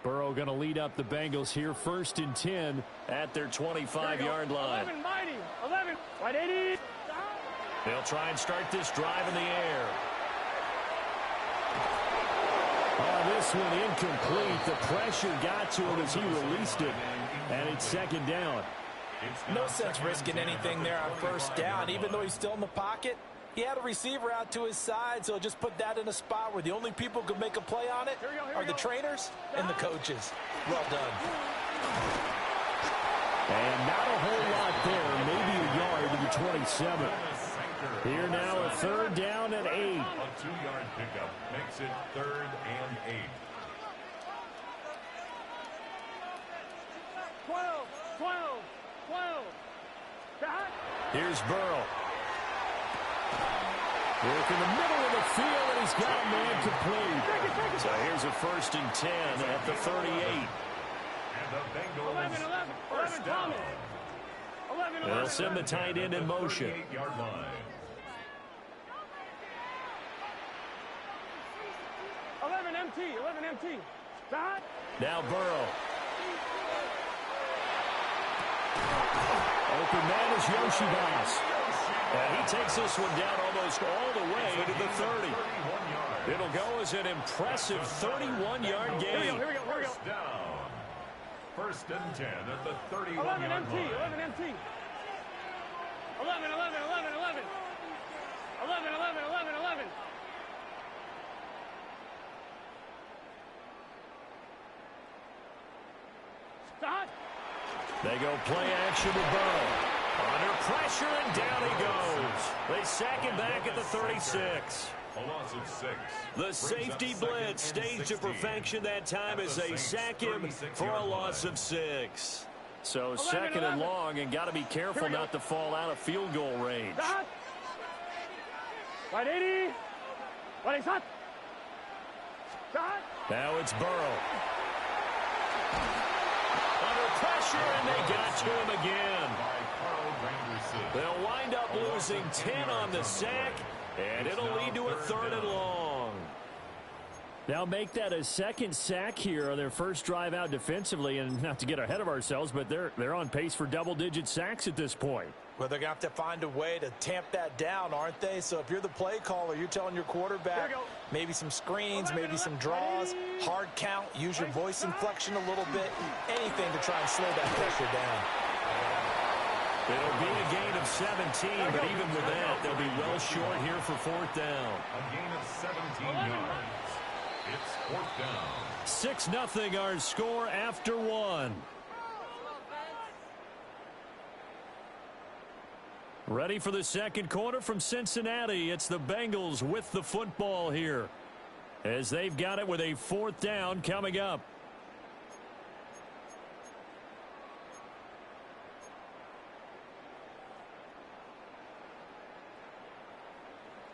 Burrow going to lead up the Bengals here, 1st and 10 at their 25-yard line. 11, mighty. 11, right 80. They'll try and start this drive in the air. On this one incomplete. The pressure got to him as he released it, and it's second down. No sense risking anything there on first down. Even though he's still in the pocket, he had a receiver out to his side, so just put that in a spot where the only people who can make a play on it are the trainers and the coaches. Well done. And not a whole lot there, maybe a yard to the 27. Here now a third down at 8. A 2-yard pickup makes it 3rd and 8. 12. Here's Burrow. Work in the middle of the field, and he's got a man complete. So here's a 1st and 10 at the 38. And the Bengals 11. first down. They'll send the tight end in motion. 38-yard line. 11 MT. Dot. Now Burrow. Open man is Yoshibas. And he takes this one down almost all the way to the 30. It'll go as an impressive 31-yard gain. Here we go. First down. 1st and 10 at the 31-yard line. 11 MT. 11. 11. Stop. They go play action with Burrow. Under pressure, and down he goes. They sack him back at the 36. A loss of 6. The safety blitz staged to perfection that time as they sack him for a loss of 6. So 2nd and long, and got to be careful not to fall out of field goal range. Stop. Right 80. Right shot. Stop. Now it's Burrow. Under pressure, and they got to him again. They'll wind up losing 10 on the sack, and it'll lead to a 3rd and long. Now make that a 2nd sack here on their first drive out defensively, and not to get ahead of ourselves, but they're on pace for double-digit sacks at this point. Well, they're going to have to find a way to tamp that down, aren't they? So if you're the play caller, you're telling your quarterback maybe some screens, maybe some draws, hard count, use your voice inflection a little bit, anything to try and slow that pressure down. It'll be a gain of 17, but even with that, they'll be well short here for 4th down. A gain of 17 yards. It's 4th down. 6-0 our score after 1. Ready for the second quarter from Cincinnati. It's the Bengals with the football here, as they've got it with a 4th down coming up.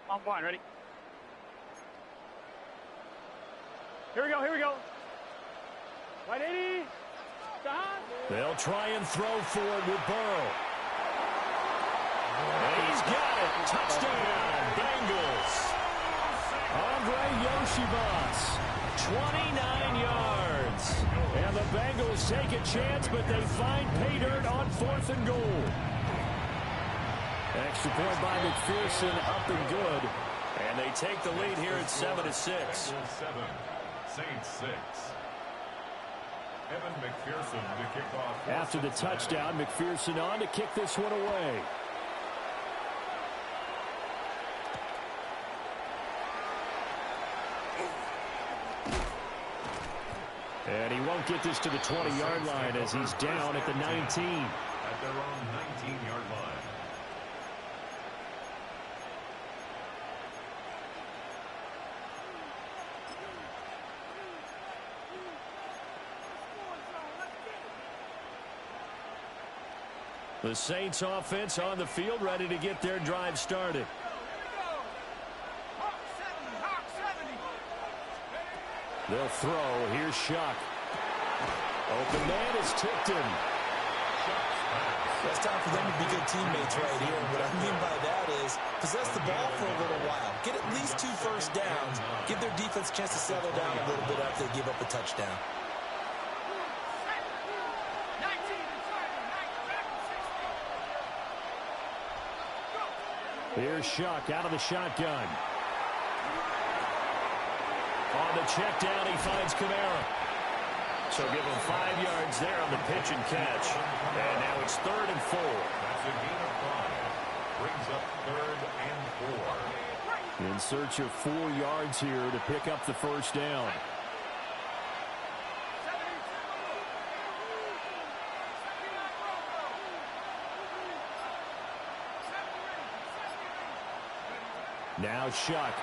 On point, ready? Here we go. Right 80. Stop. They'll try and throw for it with Burrow. And he's got it. Touchdown, Bengals. Andre Yoshibas, 29 yards. And the Bengals take a chance, but they find pay dirt on 4th and goal. Extra point by McPherson, up and good. And they take the lead here at 7-6. 7, Saints 6. Evan McPherson to kick off. After the touchdown, McPherson on to kick this one away. And he won't get this to the 20-yard line as he's down at the 19. At their own 19-yard line. The Saints offense on the field, ready to get their drive started. They'll throw. Here's Shuck. Open man is tipped in. It's time for them to be good teammates right here. And what I mean by that is possess the ball for a little while. Get at least 2 first downs. Give their defense a chance to settle down a little bit after they give up a touchdown. Here's Shuck out of the shotgun. On the check down, he finds Kamara. So give him 5 yards there on the pitch and catch. And now it's 3rd and 4. That's a gain of 5. Brings up 3rd and 4. In search of 4 yards here to pick up the first down. Now Shuck.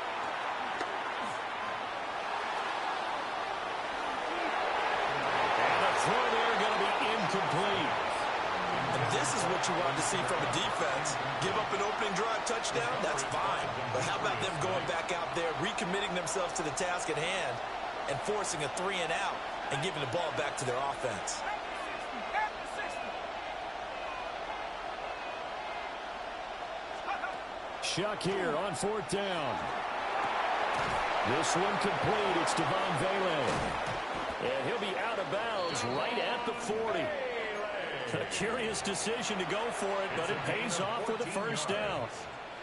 And the throw there going to be incomplete. And this is what you want to see from a defense. Give up an opening drive touchdown, that's fine. But how about them going back out there, recommitting themselves to the task at hand, and forcing a 3 and out, and giving the ball back to their offense. Shuck here on 4th down. This one complete. It's Devon Vele. And he'll be out of bounds right at the 40. A curious decision to go for it, but it pays off with a first down.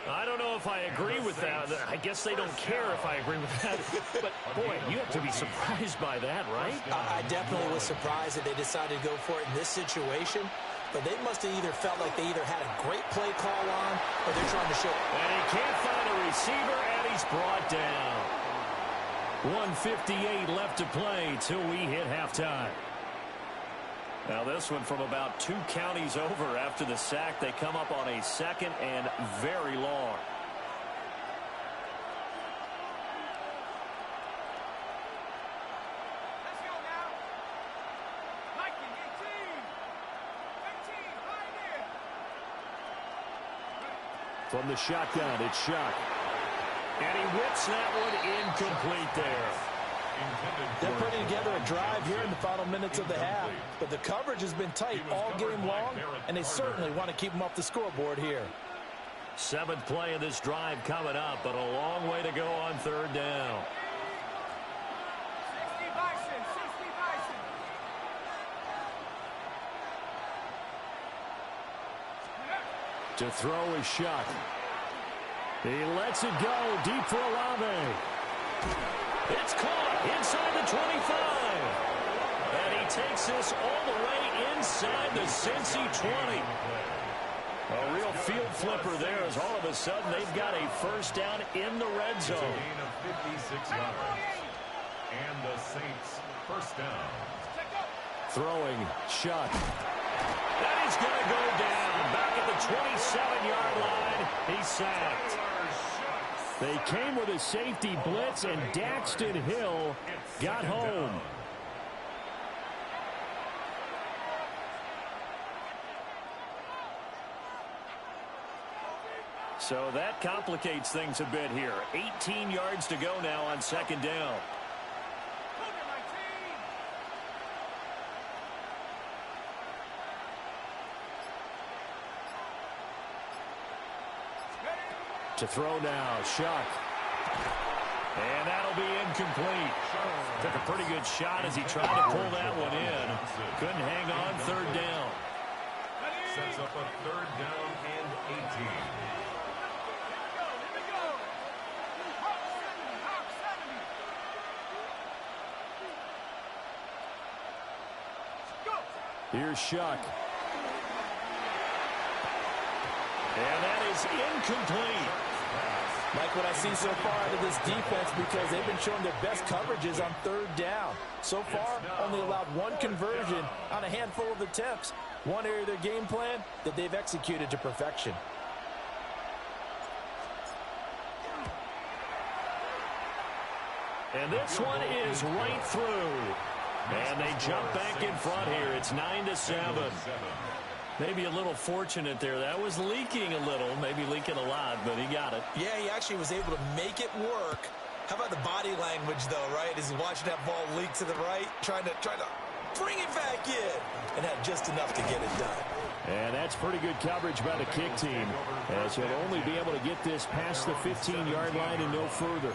I don't know if I agree with that. I guess they don't care if I agree with that. But, boy, you have to be surprised by that, right? I definitely was surprised that they decided to go for it in this situation. But they must have either felt like they either had a great play call on or they're trying to show. And he can't find a receiver, and he's brought down. 1:58 left to play till we hit halftime. Now this one from about 2 counties over after the sack. They come up on a 2nd and very long. From the shotgun, it's Shuck. And he whips that one incomplete there. They're putting together a drive here in the final minutes of the half, but the coverage has been tight all game long, and they certainly want to keep them off the scoreboard here. 7th play of this drive coming up, but a long way to go on 3rd down. 60 Bison, 60 Bison. To throw is Shuck. He lets it go deep for Olave. It's caught inside the 25. And he takes this all the way inside the Cincy 20. A real field flipper there as all of a sudden they've got a first down in the red zone. It's a gain of 56 yards. And the Saints first down. Throwing Shuck. That is going to go down back at the 27-yard line. He's sacked. They came with a safety blitz, and Daxton Hill got home. So that complicates things a bit here. 18 yards to go now on 2nd down. To throw now, Shuck. And that'll be incomplete. Took a pretty good shot as he tried to pull that one in. Couldn't hang on 3rd down. Sets up a 3rd down and 18. Here's Shuck. And that is incomplete. Like what I see so far out of this defense, because they've been showing their best coverages on 3rd down. So far, only allowed 1 conversion on a handful of attempts. One area of their game plan that they've executed to perfection. And this one is right through. And they jump back in front here. It's 9-7. Maybe a little fortunate there. That was leaking a little, maybe leaking a lot, but he got it. Yeah, he actually was able to make it work. How about the body language, though, right? As he's watching that ball leak to the right, trying to bring it back in, and had just enough to get it done. And that's pretty good coverage by the kick team, as he'll only be able to get this past the 15-yard line and no further.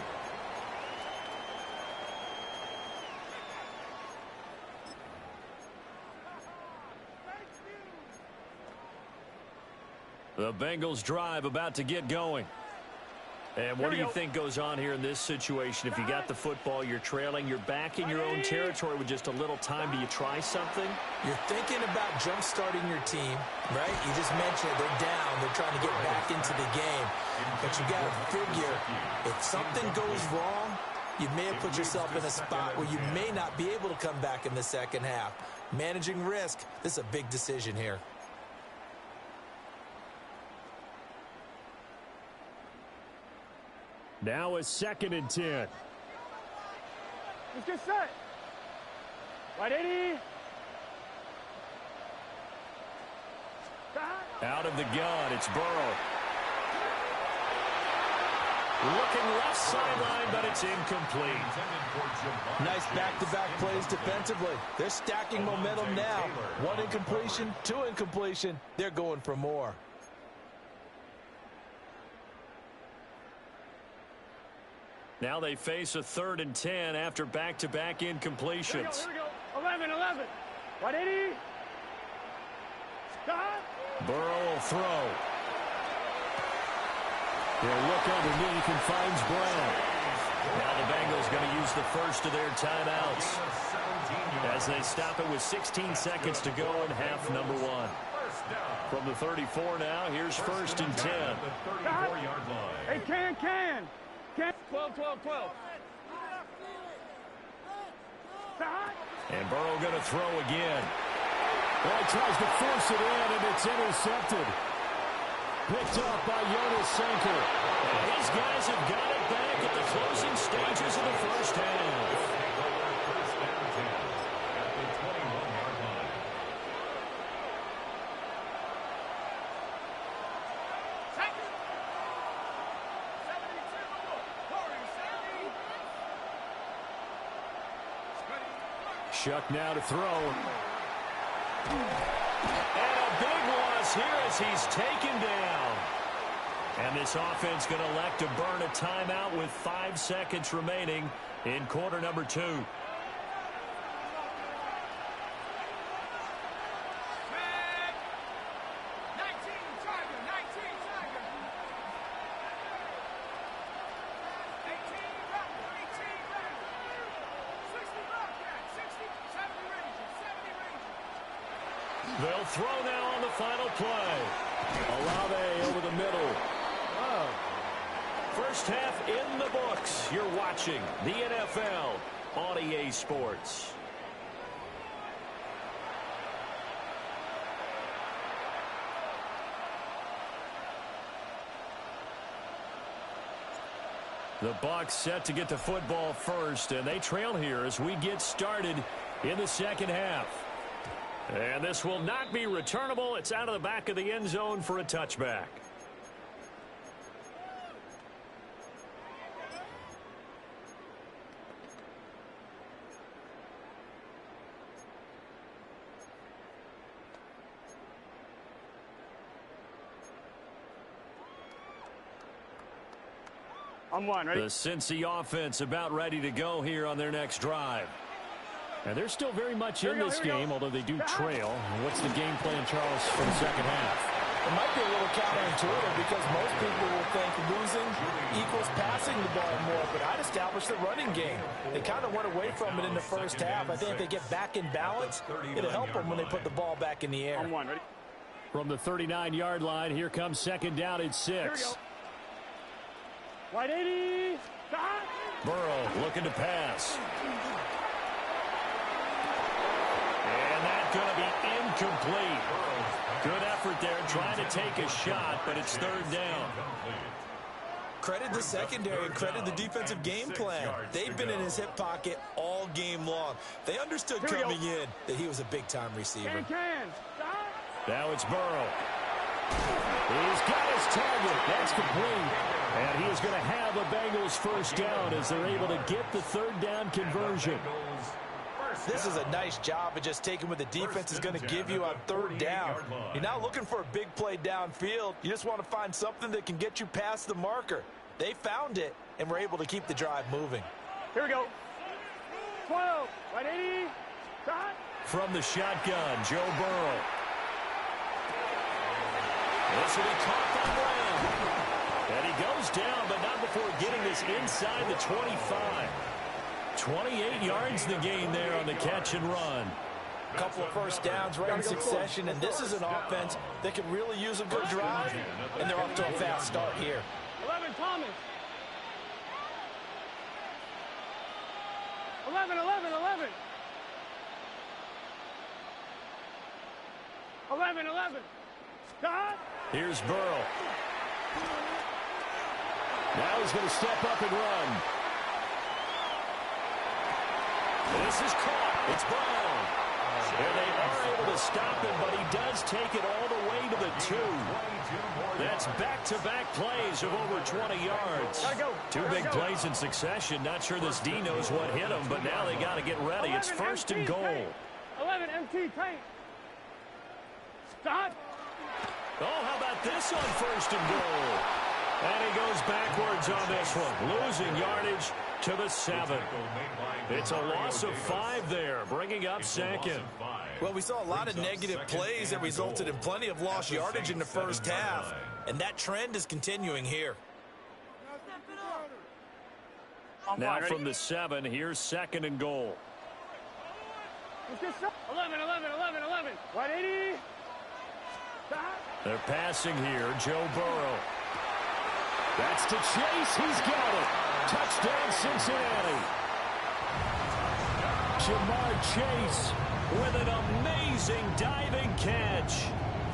The Bengals drive about to get going. And what do you think goes on here in this situation? If you got the football, you're trailing, you're back in your own territory with just a little time. Do you try something? You're thinking about jump-starting your team, right? You just mentioned it. They're down. They're trying to get back into the game. But you got to figure, if something goes wrong, you may have put yourself in a spot where you may not be able to come back in the second half. Managing risk, this is a big decision here. Now a 2nd and 10. Let's get set. Right, 80. Out of the gun, it's Burrow. Looking left sideline, but it's incomplete. Nice back-to-back plays defensively. They're stacking momentum now. 1 incompletion, 2 incompletion. They're going for more. Now they face a 3rd and 10 after back-to-back incompletions. Here we go. 11. Right, 80. Burrow will throw. He'll look underneath and finds Brown. Now the Bengals going to use the first of their timeouts as they stop it with 16 seconds to go in half number 1. From the 34 now, here's 1st and 10. Hey, can. 12. And Burrow going to throw again. Well, he tries to force it in, and it's intercepted. Picked up by Jonas Sanker. These guys have got it back at the closing stages of the first half. Shuck now to throw. And a big loss here as he's taken down. And this offense going to elect to burn a timeout with 5 seconds remaining in quarter number 2. They'll throw now on the final play. Olave over the middle. First half in the books. You're watching the NFL on EA Sports. The Bucs set to get the football first, and they trail here as we get started in the second half. And this will not be returnable. It's out of the back of the end zone for a touchback. I'm one, ready? The Cincy offense about ready to go here on their next drive. And they're still very much in this game, although they do trail. What's the game plan, Charles, for the second half? It might be a little counterintuitive because most people will think losing equals passing the ball more, but I'd establish the running game. They kind of went away from it in the first half. I think if they get back in balance, it'll help them when they put the ball back in the air. I'm one, ready? From the 39-yard line, here comes second down at 6. Here we go. Wide 80. Burrow looking to pass. And that's going to be incomplete. Good effort there trying to take a shot, but it's third down. Credit the secondary and credit the defensive game plan. They've been in his hip pocket all game long. They understood coming in that he was a big-time receiver. Now it's Burrow. He's got his target. That's complete. And he is going to have a Bengals first down as they're able to get the third down conversion. This is a nice job of just taking what the defense is going to give you on third down. You're not looking for a big play downfield. You just want to find something that can get you past the marker. They found it and were able to keep the drive moving. Here we go. 12, right 80. From the shotgun, Joe Burrow. This will be caught by Brown. And he goes down, but not before getting this inside the 25. 28 yards in the game there on the catch and run. A couple of first downs right in succession, and this is an offense that could really use a good drive, and they're off to a fast start here. 11, Thomas. 11, 11, 11. 11, 11. Stop. Here's Burrow. Now he's going to step up and run. This is caught. It's Brown. And they are able to stop him, but he does take it all the way to the 2. That's back-to-back plays of over 20 yards. Two big plays in succession. Not sure this D knows what hit him, but now they got to get ready. It's first and goal. 11 MT tank. Stop. Oh, how about this on first and goal? And he goes backwards on this one, losing yardage to the 7. It's a loss of 5 there, bringing up second. Well, we saw a lot of negative plays that resulted in plenty of lost yardage in the first half, and that trend is continuing here. Now from the 7, here's second and goal. 11, 11, 11, 11. 180. They're passing here, Joe Burrow. That's to Chase. He's got it. Touchdown, Cincinnati. Jamar Chase with an amazing diving catch.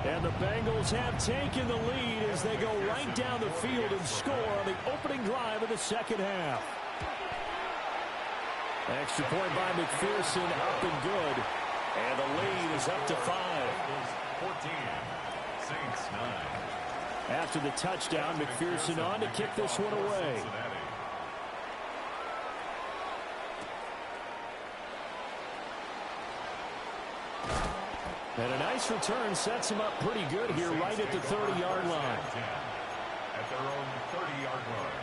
And the Bengals have taken the lead as they go right down the field and score on the opening drive of the second half. Extra point by McPherson, up and good. And the lead is up to 5. 14, Saints 9. After the touchdown, McPherson on to kick this one away. And a nice return sets him up pretty good here right at the 30-yard line. At their own 30-yard line.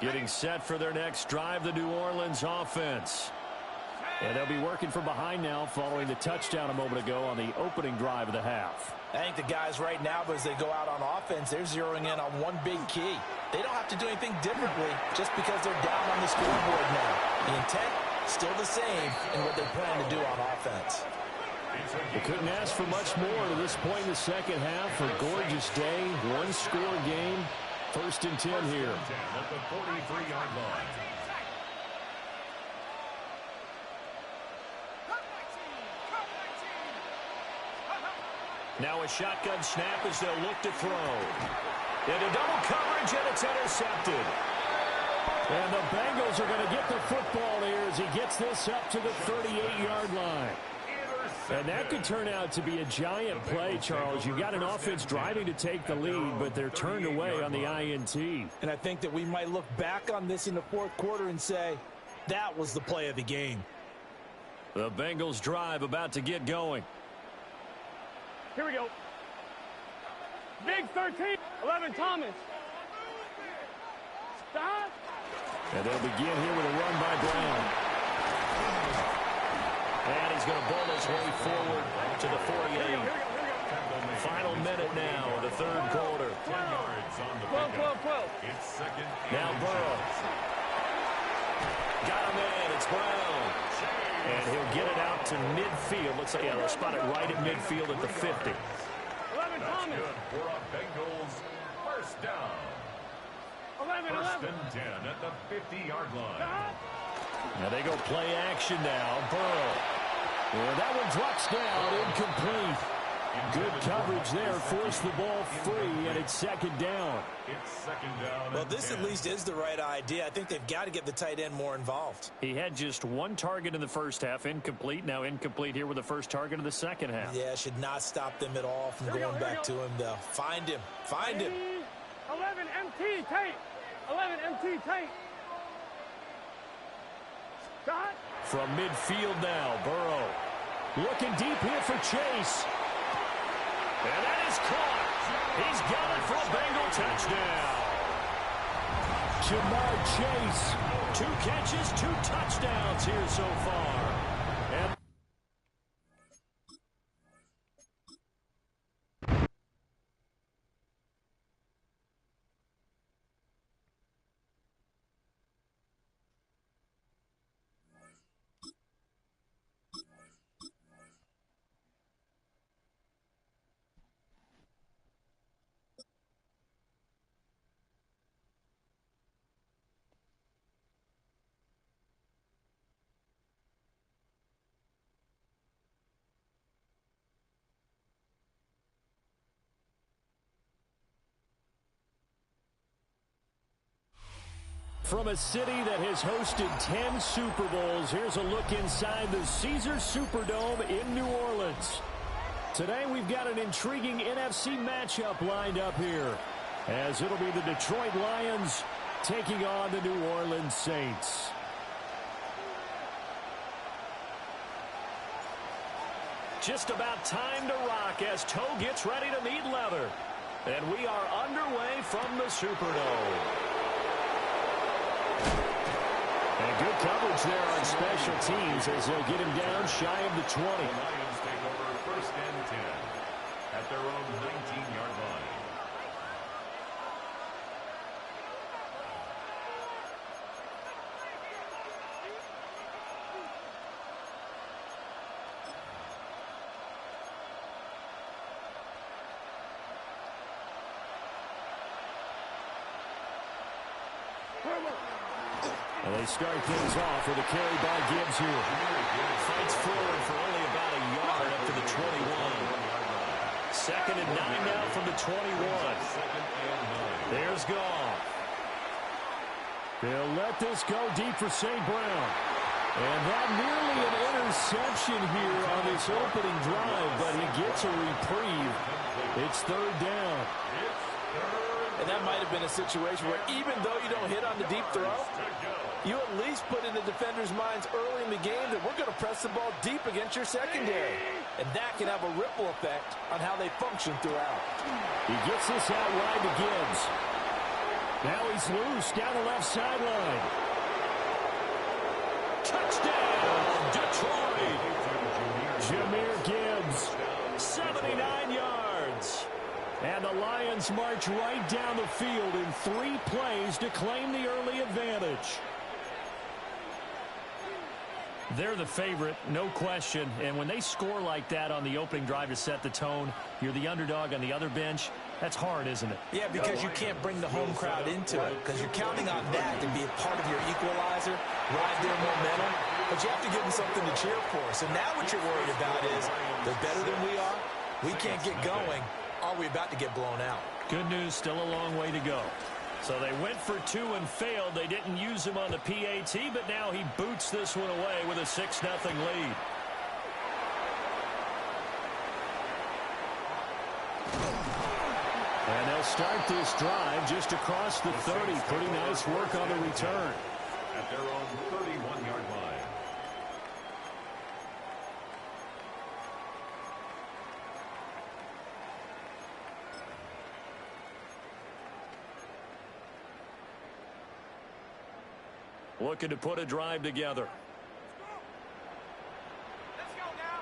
Getting set for their next drive, the New Orleans offense. And they'll be working from behind now following the touchdown a moment ago on the opening drive of the half. I think the guys right now, as they go out on offense, they're zeroing in on one big key. They don't have to do anything differently just because they're down on the scoreboard now. The intent, still the same in what they plan to do on offense. They couldn't ask for much more to this point in the second half. A gorgeous day, one-score game. First and 10 here. At the 43-yard line. Now a shotgun snap as they'll look to throw. Into double coverage, and it's intercepted. And the Bengals are going to get the football here as he gets this up to the 38-yard line. And that could turn out to be a giant play, Charles. You've got an offense driving to take the lead, but they're turned away on the INT. And I think that we might look back on this in the fourth quarter and say, that was the play of the game. The Bengals drive about to get going. Here we go. Big 13. 11, Thomas. Stop. And they'll begin here with a run by Brown. And he's going to bowl his way forward to the 48. Final minute now of the third quarter. 10 yards on the 12. It's second. Now Burrow. Got him in. It's Brown. And he'll get it out to midfield. Looks like they'll spot it right at midfield at the 50. 11, That's good for a Bengals first down. 11. First and 10 at the 50-yard line. Now they go play action now. Burrow. And that one drops down, incomplete. Good coverage there, forced the ball free, and it's second down. It's second down. Well, this at least is the right idea. I think they've got to get the tight end more involved. He had just one target in the first half, incomplete. Now incomplete here with the first target of the second half. Yeah, should not stop them at all from going back to him, though. Find him. Find him. 11 MT tank. 11 MT tank. Stop. From midfield now, Burrow. Looking deep here for Chase. And that is caught. He's got it for a Bengal touchdown. Jamar Chase. 2 catches, 2 touchdowns here so far. And from a city that has hosted 10 Super Bowls, here's a look inside the Caesars Superdome in New Orleans. Today we've got an intriguing NFC matchup lined up here, as it'll be the Detroit Lions taking on the New Orleans Saints. Just about time to rock as toe gets ready to meet leather. And we are underway from the Superdome. And good coverage there on special teams as they'll get him down shy of the 20. The Lions take over 1st and 10 at their own 19-yard line. And they start things off with a carry by Gibbs here. Fights forward for only about a yard up to the 21. 2nd and 9 now from the 21. There's Goff. They'll let this go deep for St. Brown. And that nearly an interception here on this opening drive, but he gets a reprieve. It's 3rd down. And that might have been a situation where even though you don't hit on the deep throw, you at least put in the defenders' minds early in the game that we're going to press the ball deep against your secondary. And that can have a ripple effect on how they function throughout. He gets this out wide to Gibbs. Now he's loose down the left sideline. Touchdown, Detroit! Jahmyr Gibbs, 79 yards. And the Lions march right down the field in 3 plays to claim the early advantage. They're the favorite, no question. And when they score like that on the opening drive to set the tone, you're the underdog on the other bench. That's hard, isn't it? Yeah, because you can't bring the home crowd into it, because you're counting on that to be a part of your equalizer, ride their momentum. But you have to give them something to cheer for. So now what you're worried about is they're better than we are. We can't get going. Are we about to get blown out? Good news, still a long way to go. So they went for 2 and failed. They didn't use him on the PAT, but now he boots this one away with a 6-0 lead. And they'll start this drive just across the 30. Pretty nice work on the return. At their own 31-yard line. Looking to put a drive together. Let's go now.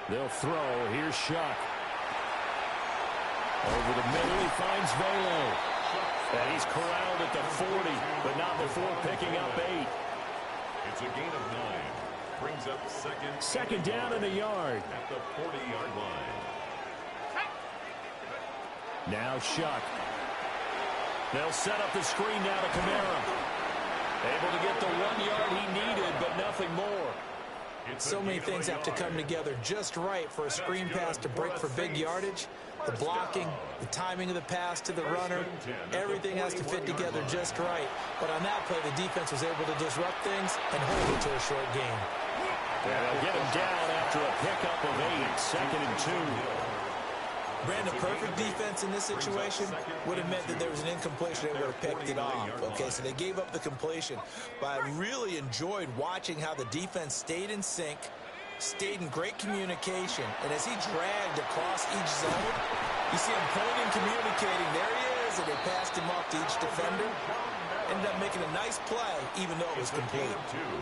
They'll throw. Here's Shuck. Over the middle, he finds Velo. And he's corralled at the 40, but not before picking up 8. It's a gain of 9. Brings up second down and a yard. At the 40-yard line. Now Shuck. They'll set up the screen now to Kamara. Able to get the 1 yard he needed, but nothing more. So many things have to come together just right for a screen pass to break for big yardage. The blocking, the timing of the pass to the runner, everything has to fit together just right. But on that play, the defense was able to disrupt things and hold it to a short game. They'll get him down after a pickup of 8, 2nd and 2. Brandon, perfect defense in this situation would have meant that there was an incompletion. They would have picked it off. Okay, so they gave up the completion. But I really enjoyed watching how the defense stayed in sync, stayed in great communication. And as he dragged across each zone, you see him pointing, communicating. There he is, and they passed him off to each defender. Ended up making a nice play, even though it was complete.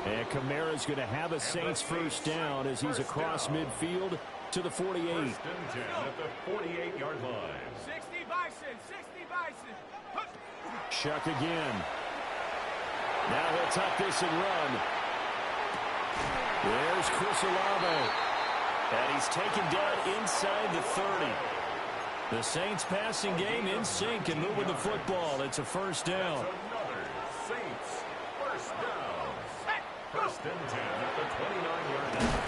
And Kamara's going to have a Saints first down as he's across midfield to the 48. First and 10 at the 48-yard line. 60 Bison, 60 Bison. Shuck again. Now he'll tuck this and run. There's Chris Olave. And he's taken down inside the 30. The Saints passing game in sync and moving the football. It's a first down. Another Saints first down. First and 10 at the 29-yard line.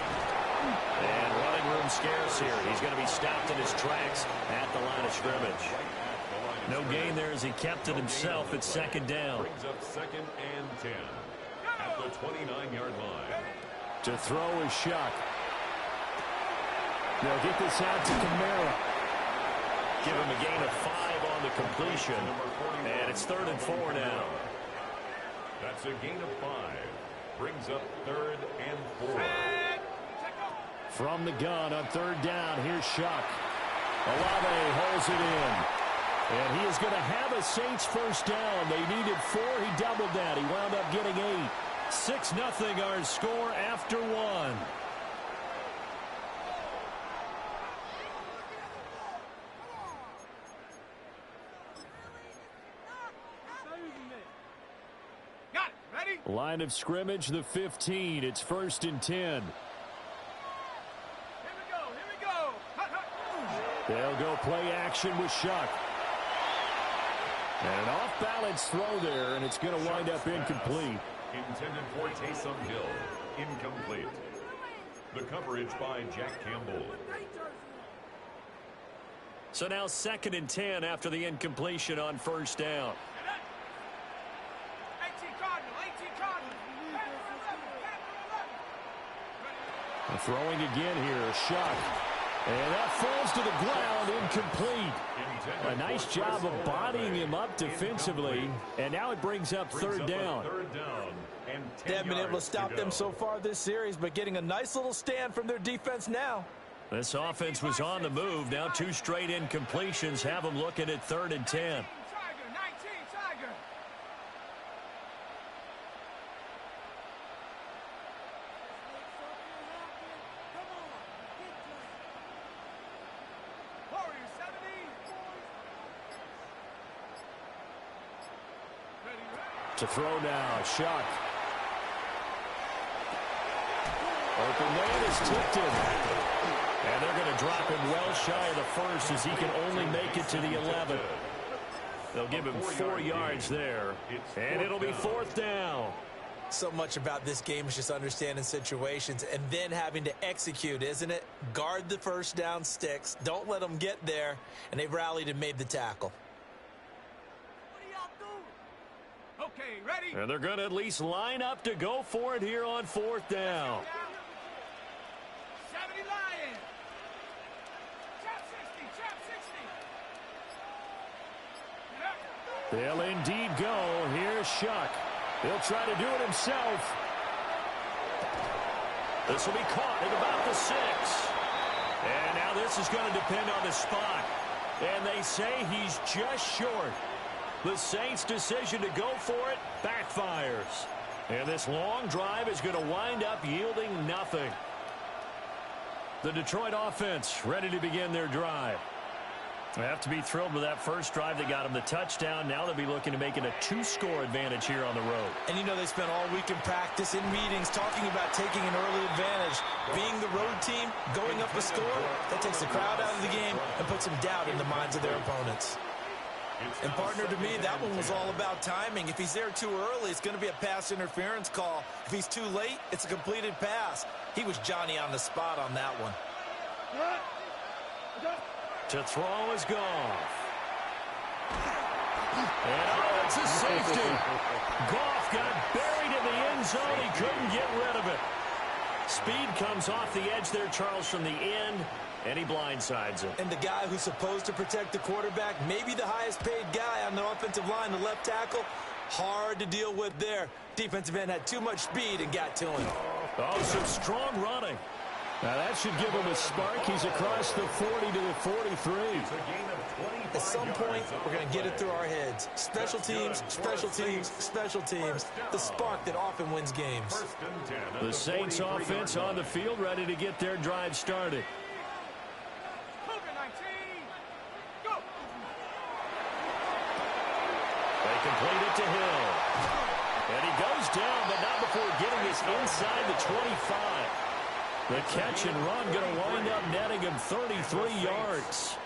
And running room scarce here. He's going to be stopped in his tracks at the line of scrimmage. No gain there as he kept it himself at second down. Brings up second and 10 at the 29-yard line. To throw is Shuck. They'll get this out to Kamara. Give him a gain of 5 on the completion. And it's 3rd and 4 now. That's a gain of 5. Brings up 3rd and 4. From the gun on 3rd down, here's Shuck. Olave holds it in. And he is going to have a Saints first down. They needed 4. He doubled that. He wound up getting 8. 6-0 our score after 1. Got it. Ready? Line of scrimmage, the 15. It's 1st and 10. Here we go. They'll go play action with Shuck. And an off-balance throw there, and it's going to wind up incomplete. Intended for Taysom Hill. Incomplete. The coverage by Jack Campbell. So now 2nd and 10 after the incompletion on 1st down. 18 Cardinal, 18 Cardinal. Throwing again here, Shuck. And that falls to the ground, incomplete. A nice job of bodying him up defensively. And now it brings up 3rd down. They haven't been able to stop them so far this series, but getting a nice little stand from their defense now. This offense was on the move. Now 2 straight incompletions have them looking at 3rd and 10. Tiger, 19 Tiger. Warriors 70. To throw now, Shuck. Open man is tipped in. And they're going to drop him well shy of the 1st as he can only make it to the 11. They'll give him 4 yards there. And it'll be 4th down. So much about this game is just understanding situations and then having to execute, isn't it? Guard the first down sticks. Don't let them get there. And they've rallied and made the tackle. Okay, ready? And they're going to at least line up to go for it here on 4th down. 70 Lions. Chop 60, chop 60. They'll indeed go. Here's Shuck. He'll try to do it himself. This will be caught at about the 6. And now this is going to depend on the spot. And they say he's just short. The Saints' decision to go for it backfires. And this long drive is going to wind up yielding nothing. The Detroit offense ready to begin their drive. They have to be thrilled with that first drive that got them the touchdown. Now they'll be looking to make it a 2-score advantage here on the road. And you know they spent all week in practice, in meetings, talking about taking an early advantage. Being the road team, going up a score, that takes the crowd out of the game and puts some doubt in the minds of their opponents. And partner, to me, that one was all about timing. If he's there too early, it's going to be a pass interference call. If he's too late, it's a completed pass. He was Johnny on the spot on that one. To throw is Goff. And oh, it's a safety. Goff got buried in the end zone. He couldn't get rid of it. Speed comes off the edge there, Charles, from the end, and he blindsides him. And the guy who's supposed to protect the quarterback, maybe the highest paid guy on the offensive line, the left tackle, hard to deal with there. Defensive end had too much speed and got to him. Oh, some strong running. Now that should give him a spark. He's across the 40 to the 43. At some point, we're going to get it through our heads. Special teams, special teams, special teams. The spark that often wins games. The Saints offense on the field, ready to get their drive started. They complete it to Hill. And he goes down, but not before getting us inside the 25. The catch and run going to wind up netting him 33 yards.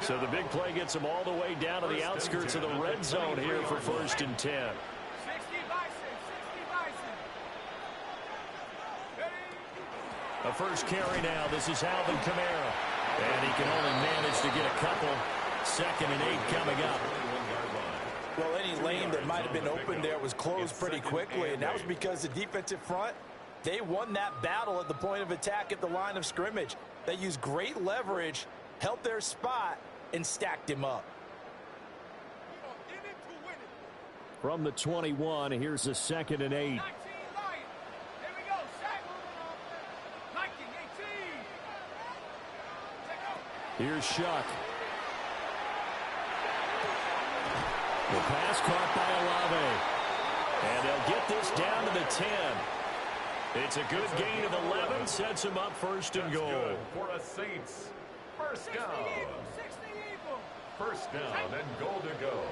So the big play gets him all the way down to the outskirts of the red zone here for 1st and 10. A first carry now. This is Alvin Kamara. And he can only manage to get a couple. 2nd and 8 coming up. Well, any lane that might have been open there was closed pretty quickly, and that was because the defensive front, they won that battle at the point of attack at the line of scrimmage. They used great leverage, held their spot, and stacked him up. From the 21, here's a 2nd and 8. Here's Shuck. The pass caught by Olave. And they'll get this down to the 10. It's a good gain of 11. Sets him up 1st and goal. For a Saints. First down. First down and goal to go.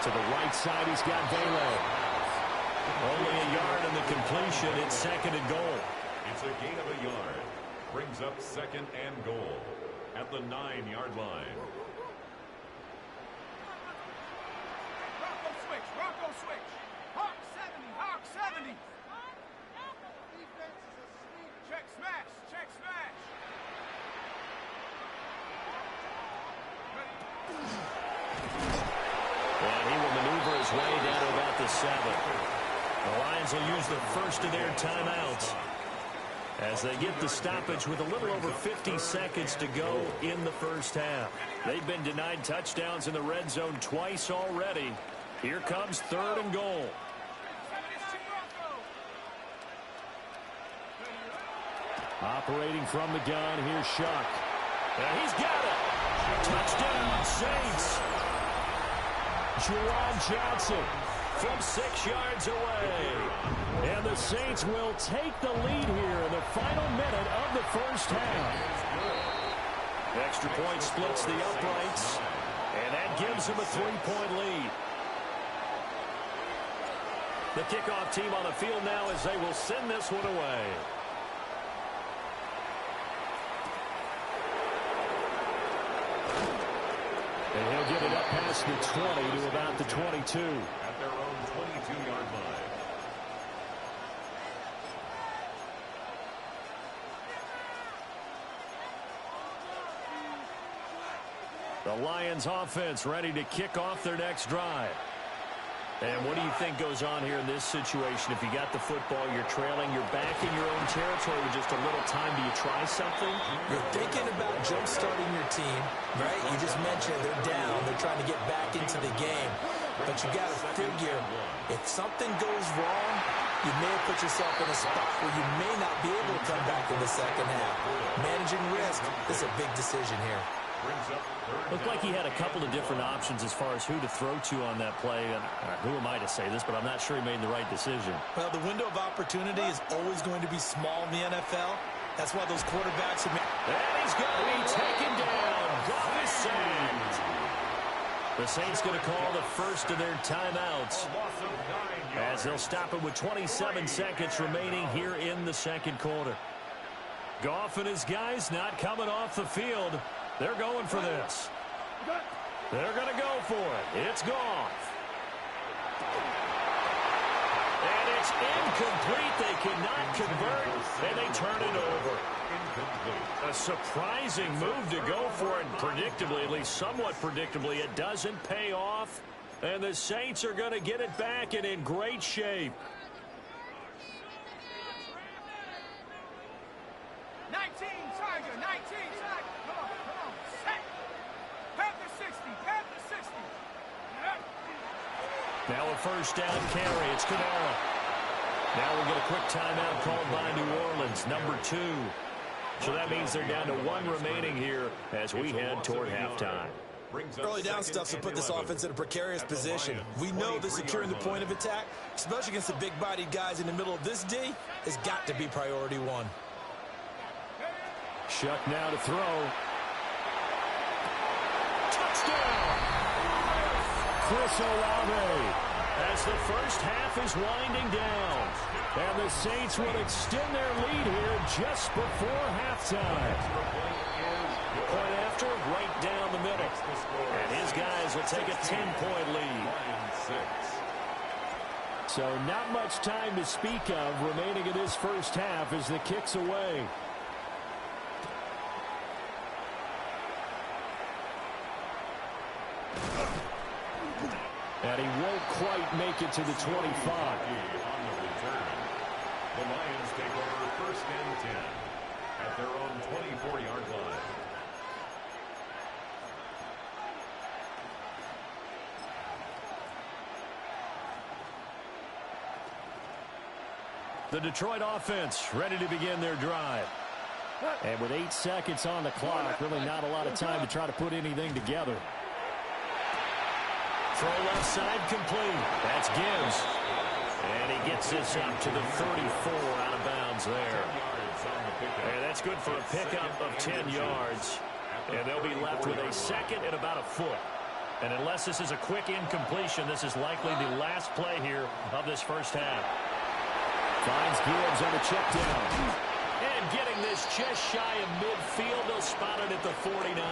To the right side, he's got Vela. Only a yard in the completion. It's 2nd and goal. It's a gain of a yard. Brings up 2nd and goal at the 9-yard line. Bronco switch. Hawk 70. Hawk 70. Check smash. Check smash. And he will maneuver his way down to about the 7. The Lions will use the first of their timeouts as they get the stoppage with a little over 50 seconds to go in the first half. They've been denied touchdowns in the red zone twice already. Here comes 3rd and goal. Operating from the gun, here's Shuck. And he's got it. Touchdown, Saints. Juwan Johnson from 6 yards away. And the Saints will take the lead here in the final minute of the first half. Extra point splits the uprights, and that gives them a 3-point lead. The kickoff team on the field now as they will send this one away. And he'll get it up past the 20 to about the 22. At their own 22-yard line. The Lions offense ready to kick off their next drive. And what do you think goes on here in this situation? If you got the football, you're trailing, you're back in your own territory with just a little time. Do you try something? You're thinking about jump-starting your team, right? You just mentioned they're down. They're trying to get back into the game. But you got to figure, if something goes wrong, you may have put yourself in a spot where you may not be able to come back in the second half. Managing risk is a big decision here. Looked like he had a couple of different options as far as who to throw to on that play. And who am I to say this, but I'm not sure he made the right decision. Well, the window of opportunity is always going to be small in the NFL. That's why those quarterbacks have made... And he's going to be taken down. Goff is sacked. The Saints going to call the first of their timeouts as they'll stop it with 27 seconds remaining here in the second quarter. Goff and his guys not coming off the field. They're going for this. They're going to go for it. It's Goff. And it's incomplete. They cannot convert, and they turn it over. A surprising move to go for it. Predictably, at least somewhat predictably, it doesn't pay off. And the Saints are going to get it back and in great shape. 19, Tiger, 19, Tiger. Come on, set. Panther 60, Panther 60. Now a first down carry. It's Kamara. Now we'll get a quick timeout called by New Orleans, number 2. So that means they're down to 1 remaining here as we head toward halftime. Early down stuff to put this offense in a precarious position. We know that securing the point of attack, especially against the big-bodied guys in the middle of this D, has got to be priority 1. Shuck now to throw. Touchdown! Chris Olave. As the first half is winding down. And the Saints will extend their lead here just before halftime. Point after, right down the middle. And his guys will take a 10-point lead. So not much time to speak of remaining in this first half as the kick's away. And he won't quite make it to the 25. The Lions take over first and 10 at their own 24-yard line. The Detroit offense ready to begin their drive. And with 8 seconds on the clock, really not a lot of time to try to put anything together. Throw left side complete. That's Gibbs. And he gets this up to the 34 out of bounds there. And that's good for a pickup of 10 yards. And they'll be left with a second and about a foot. And unless this is a quick incompletion, this is likely the last play here of this first half. Finds Gibbs on the check down. And getting this just shy of midfield, they'll spot it at the 49.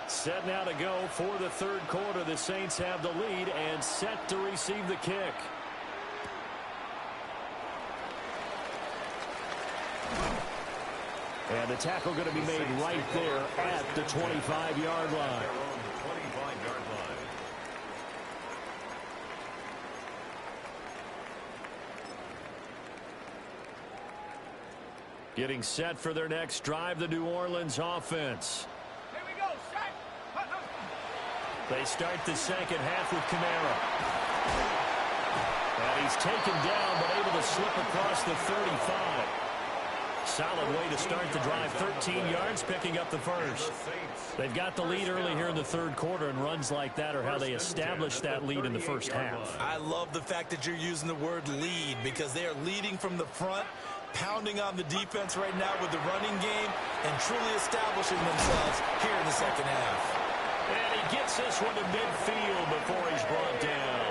Set now to go for the third quarter. The Saints have the lead and set to receive the kick. And the tackle going to be made right there at the 25-yard line. Getting set for their next drive, the New Orleans offense. They start the second half with Kamara. And he's taken down, but able to slip across the 35. Solid way to start the drive. 13 yards, picking up the first. They've got the lead early here in the third quarter, and runs like that are how they establish that lead in the first half. I love the fact that you're using the word lead because they are leading from the front, pounding on the defense right now with the running game, and truly establishing themselves here in the second half. And he gets this one to midfield before he's brought down.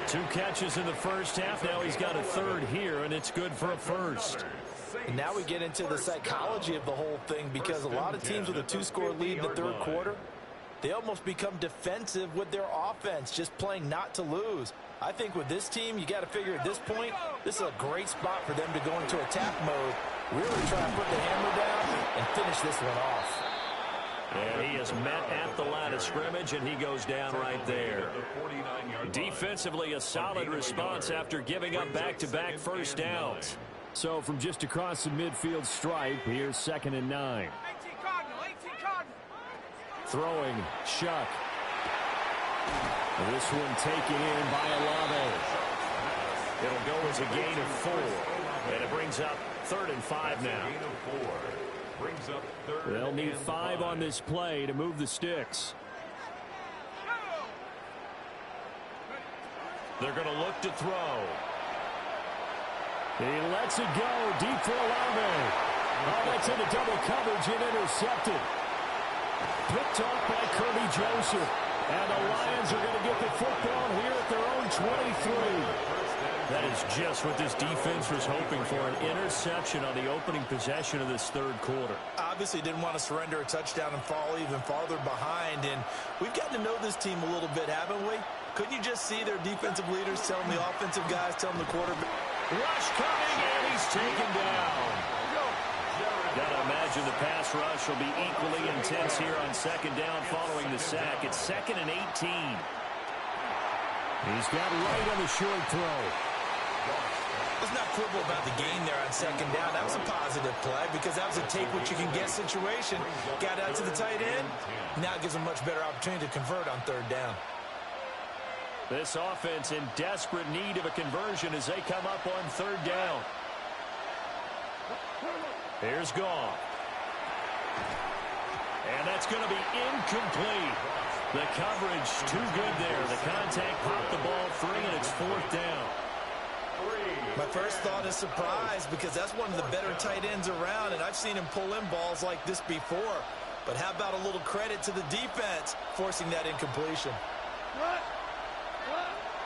2 catches in the first half. Now he's got a third here, and it's good for a first. And now we get into the psychology of the whole thing because a lot of teams with a 2-score lead in the third quarter, they almost become defensive with their offense, just playing not to lose. I think with this team, you got to figure at this point, this is a great spot for them to go into attack mode, really try to put the hammer down and finish this one off. And he is met at the line of scrimmage, and he goes down right there. Defensively, a solid response after giving up back-to-back first downs. So from just across the midfield stripe, here's 2nd and 9. Throwing, Shuck. This one taken in by Olave. It'll go as a gain of 4. And it brings up 3rd and 5 now. They'll need 5 on this play to move the sticks. They're going to look to throw. He lets it go deep for Olave. Oh, that's into double coverage and intercepted. Picked off by Kirby Joseph. And the Lions are going to get the football here at their own 23. That is just what this defense was hoping for, an interception on the opening possession of this third quarter. Obviously didn't want to surrender a touchdown and fall even farther behind, and we've gotten to know this team a little bit, haven't we? Couldn't you just see their defensive leaders telling the offensive guys, telling the quarterback? Rush coming, and he's taken down. Gotta imagine the pass rush will be equally intense here on 2nd down following the sack. It's 2nd and 18. He's got right on the short throw. Let's not quibble about the gain there on second down. That was a positive play because that was a take-what-you-can-get situation. Got out to the tight end. Now it gives them much better opportunity to convert on third down. This offense in desperate need of a conversion as they come up on third down. Here's Goff. And that's going to be incomplete. The coverage too good there. The contact popped the ball free, and it's fourth down. My first thought is surprise because that's one of the better tight ends around, and I've seen him pull in balls like this before. But how about a little credit to the defense forcing that incompletion?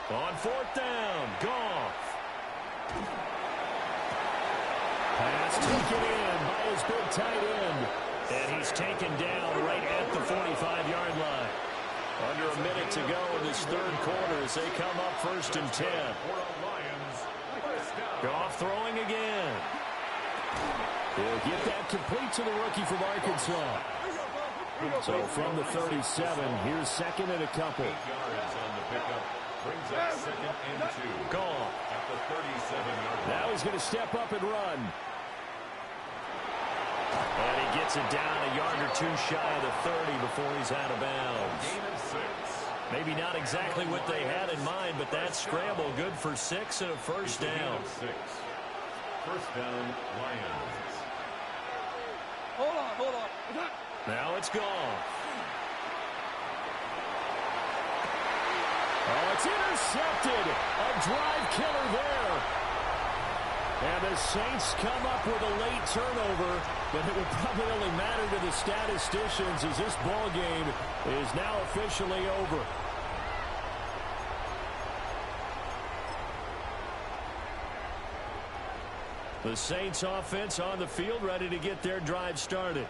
On fourth down, Goff. Pass taken in by his big tight end. And he's taken down right at the 45-yard line. Under a minute to go in this third quarter as they come up first and 10. Goff throwing again. He'll get that complete to the rookie from Arkansas. So from the 37, here's second and a couple. 8 yards on the pickup. Brings up second and 2. Goff. At the 37-yard line. Now he's going to step up and run. And he gets it down a yard or two shy of the 30 before he's out of bounds. Gain of 6. Maybe not exactly what they had in mind, but that scramble good for 6 and a first down. 6. First down, Lions. Hold on. Now it's Goff. Oh, it's intercepted. A drive killer there. And the Saints come up with a late turnover, but it will probably only matter to the statisticians as this ball game is now officially over. The Saints offense on the field ready to get their drive started.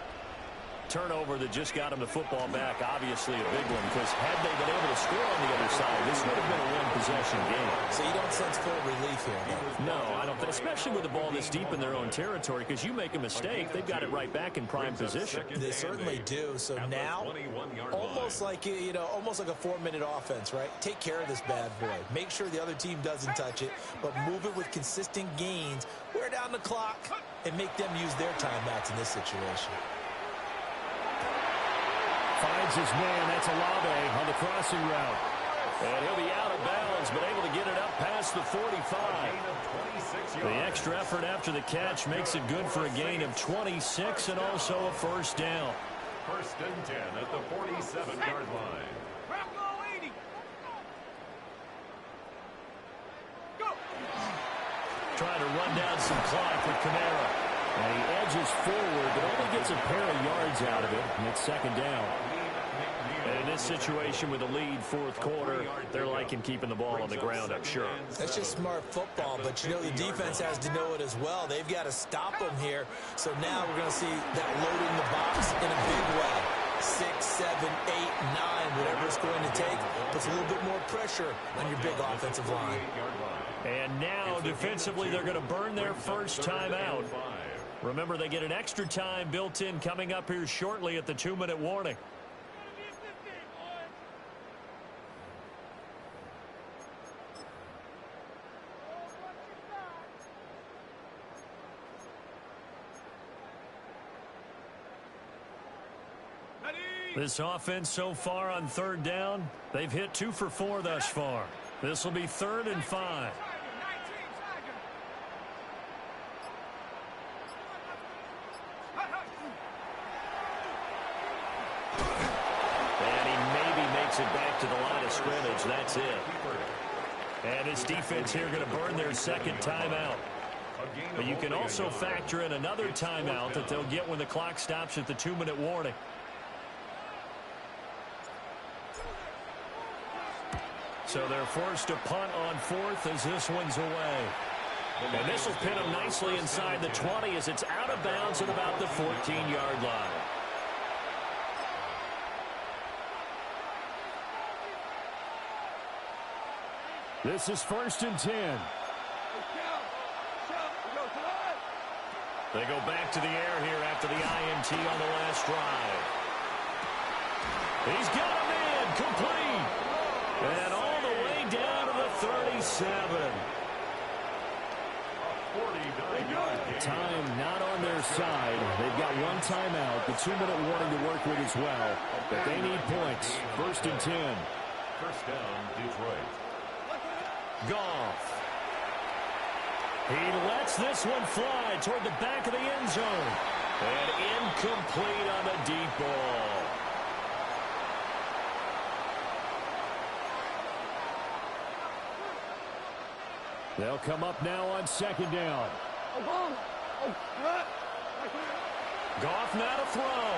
Turnover that just got them the football back, obviously a big one, because had they been able to score on the other side, this would have been a one-possession game. So you don't sense full relief here, though? No, I don't, especially with the ball this deep in their own territory, because you make a mistake, they've got it right back in prime position. They certainly do. So now, almost like almost like a 4-minute offense, right? Take care of this bad boy. Make sure the other team doesn't touch it, but move it with consistent gains. Wear down the clock and make them use their timeouts in this situation. Finds his man, that's Olave on the crossing route. And he'll be out of bounds, but able to get it up past the 45. The extra effort after the catch makes it good for a gain of 26 and also a first down. First and 10 at the 47-yard line. Trying to run down some clock with Kamara. And he edges forward, but only gets a pair of yards out of it. And it's second down. And in this situation with the lead fourth quarter, they're liking keeping the ball on the ground, I'm sure. That's just smart football, but the defense has to know it as well. They've got to stop them here. So now we're going to see that loading the box in a big way. 6, 7, 8, 9, whatever it's going to take, puts a little bit more pressure on your big offensive line. And now, defensively, they're going to burn their first timeout. Remember, they get an extra time built in coming up here shortly at the 2-minute warning. This offense so far on third down, they've hit 2 for 4 thus far. This will be 3rd and 5. And he maybe makes it back to the line of scrimmage. That's it. And his defense here going to burn their second timeout. But you can also factor in another timeout that they'll get when the clock stops at the 2-minute warning. So they're forced to punt on 4th as this one's away. And this will pin them nicely inside the 20 as it's out of bounds at about the 14-yard line. This is 1st and 10. They go back to the air here after the INT on the last drive. He's got a man complete. And all the way down 7. Time not on their side. They've got one timeout, the 2-minute warning to work with as well. But they need points. 1st and 10. First down, Detroit. Goff. He lets this one fly toward the back of the end zone. And incomplete on the deep ball. They'll come up now on 2nd down. Goff now to throw.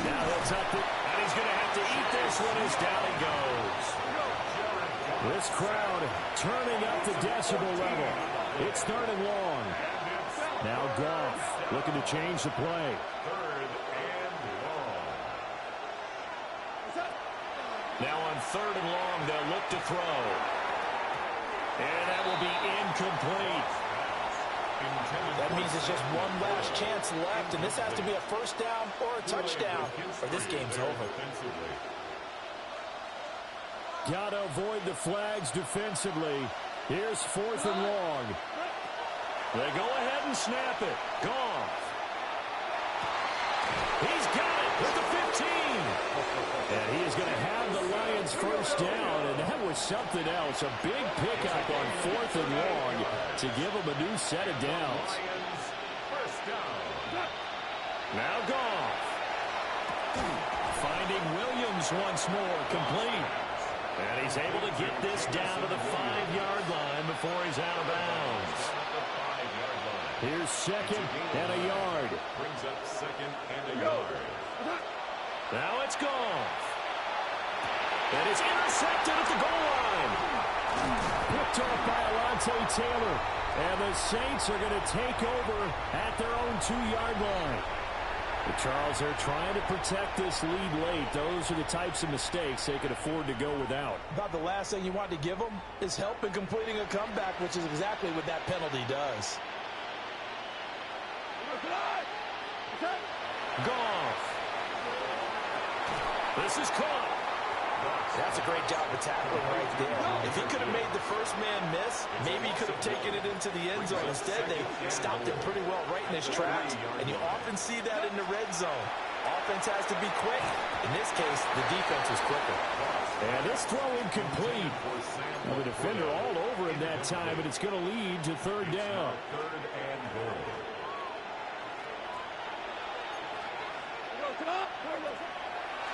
Now he'll tuck it, and he's going to have to eat this one as down he goes. This crowd turning up the decibel level. It's 3rd and long. Now Goff looking to change the play. 3rd and long. Now on 3rd and long, they'll look to throw. And that will be incomplete. That means it's just one last chance left, and this has to be a first down or a touchdown, or this game's over. Got to avoid the flags defensively. Here's 4th and long. They go ahead and snap it. Goff. He's got it with the 15. And he is going to have the Lions first down, and that was something else. A big pickup on 4th and long to give them a new set of downs. First down. Now Goff. Finding Williams once more, complete. And he's able to get this down to the 5-yard line before he's out of bounds. Here's 2nd and a yard. Brings up 2nd and a yard. Now it's Goff. And it's intercepted at the goal line. Picked off by Alontae Taylor. And the Saints are going to take over at their own 2-yard line. But Charles, they're trying to protect this lead late. Those are the types of mistakes they can afford to go without. About the last thing you want to give them is help in completing a comeback, which is exactly what that penalty does. Goff. This is caught. That's a great job of tackling right there. If he could have made the first man miss, maybe he could have taken it into the end zone. Instead, they stopped him pretty well right in his tracks, and you often see that in the red zone. Offense has to be quick. In this case, the defense was quicker. And this throw incomplete. Well, the defender all over him that time, but it's going to lead to 3rd down. 3rd and goal.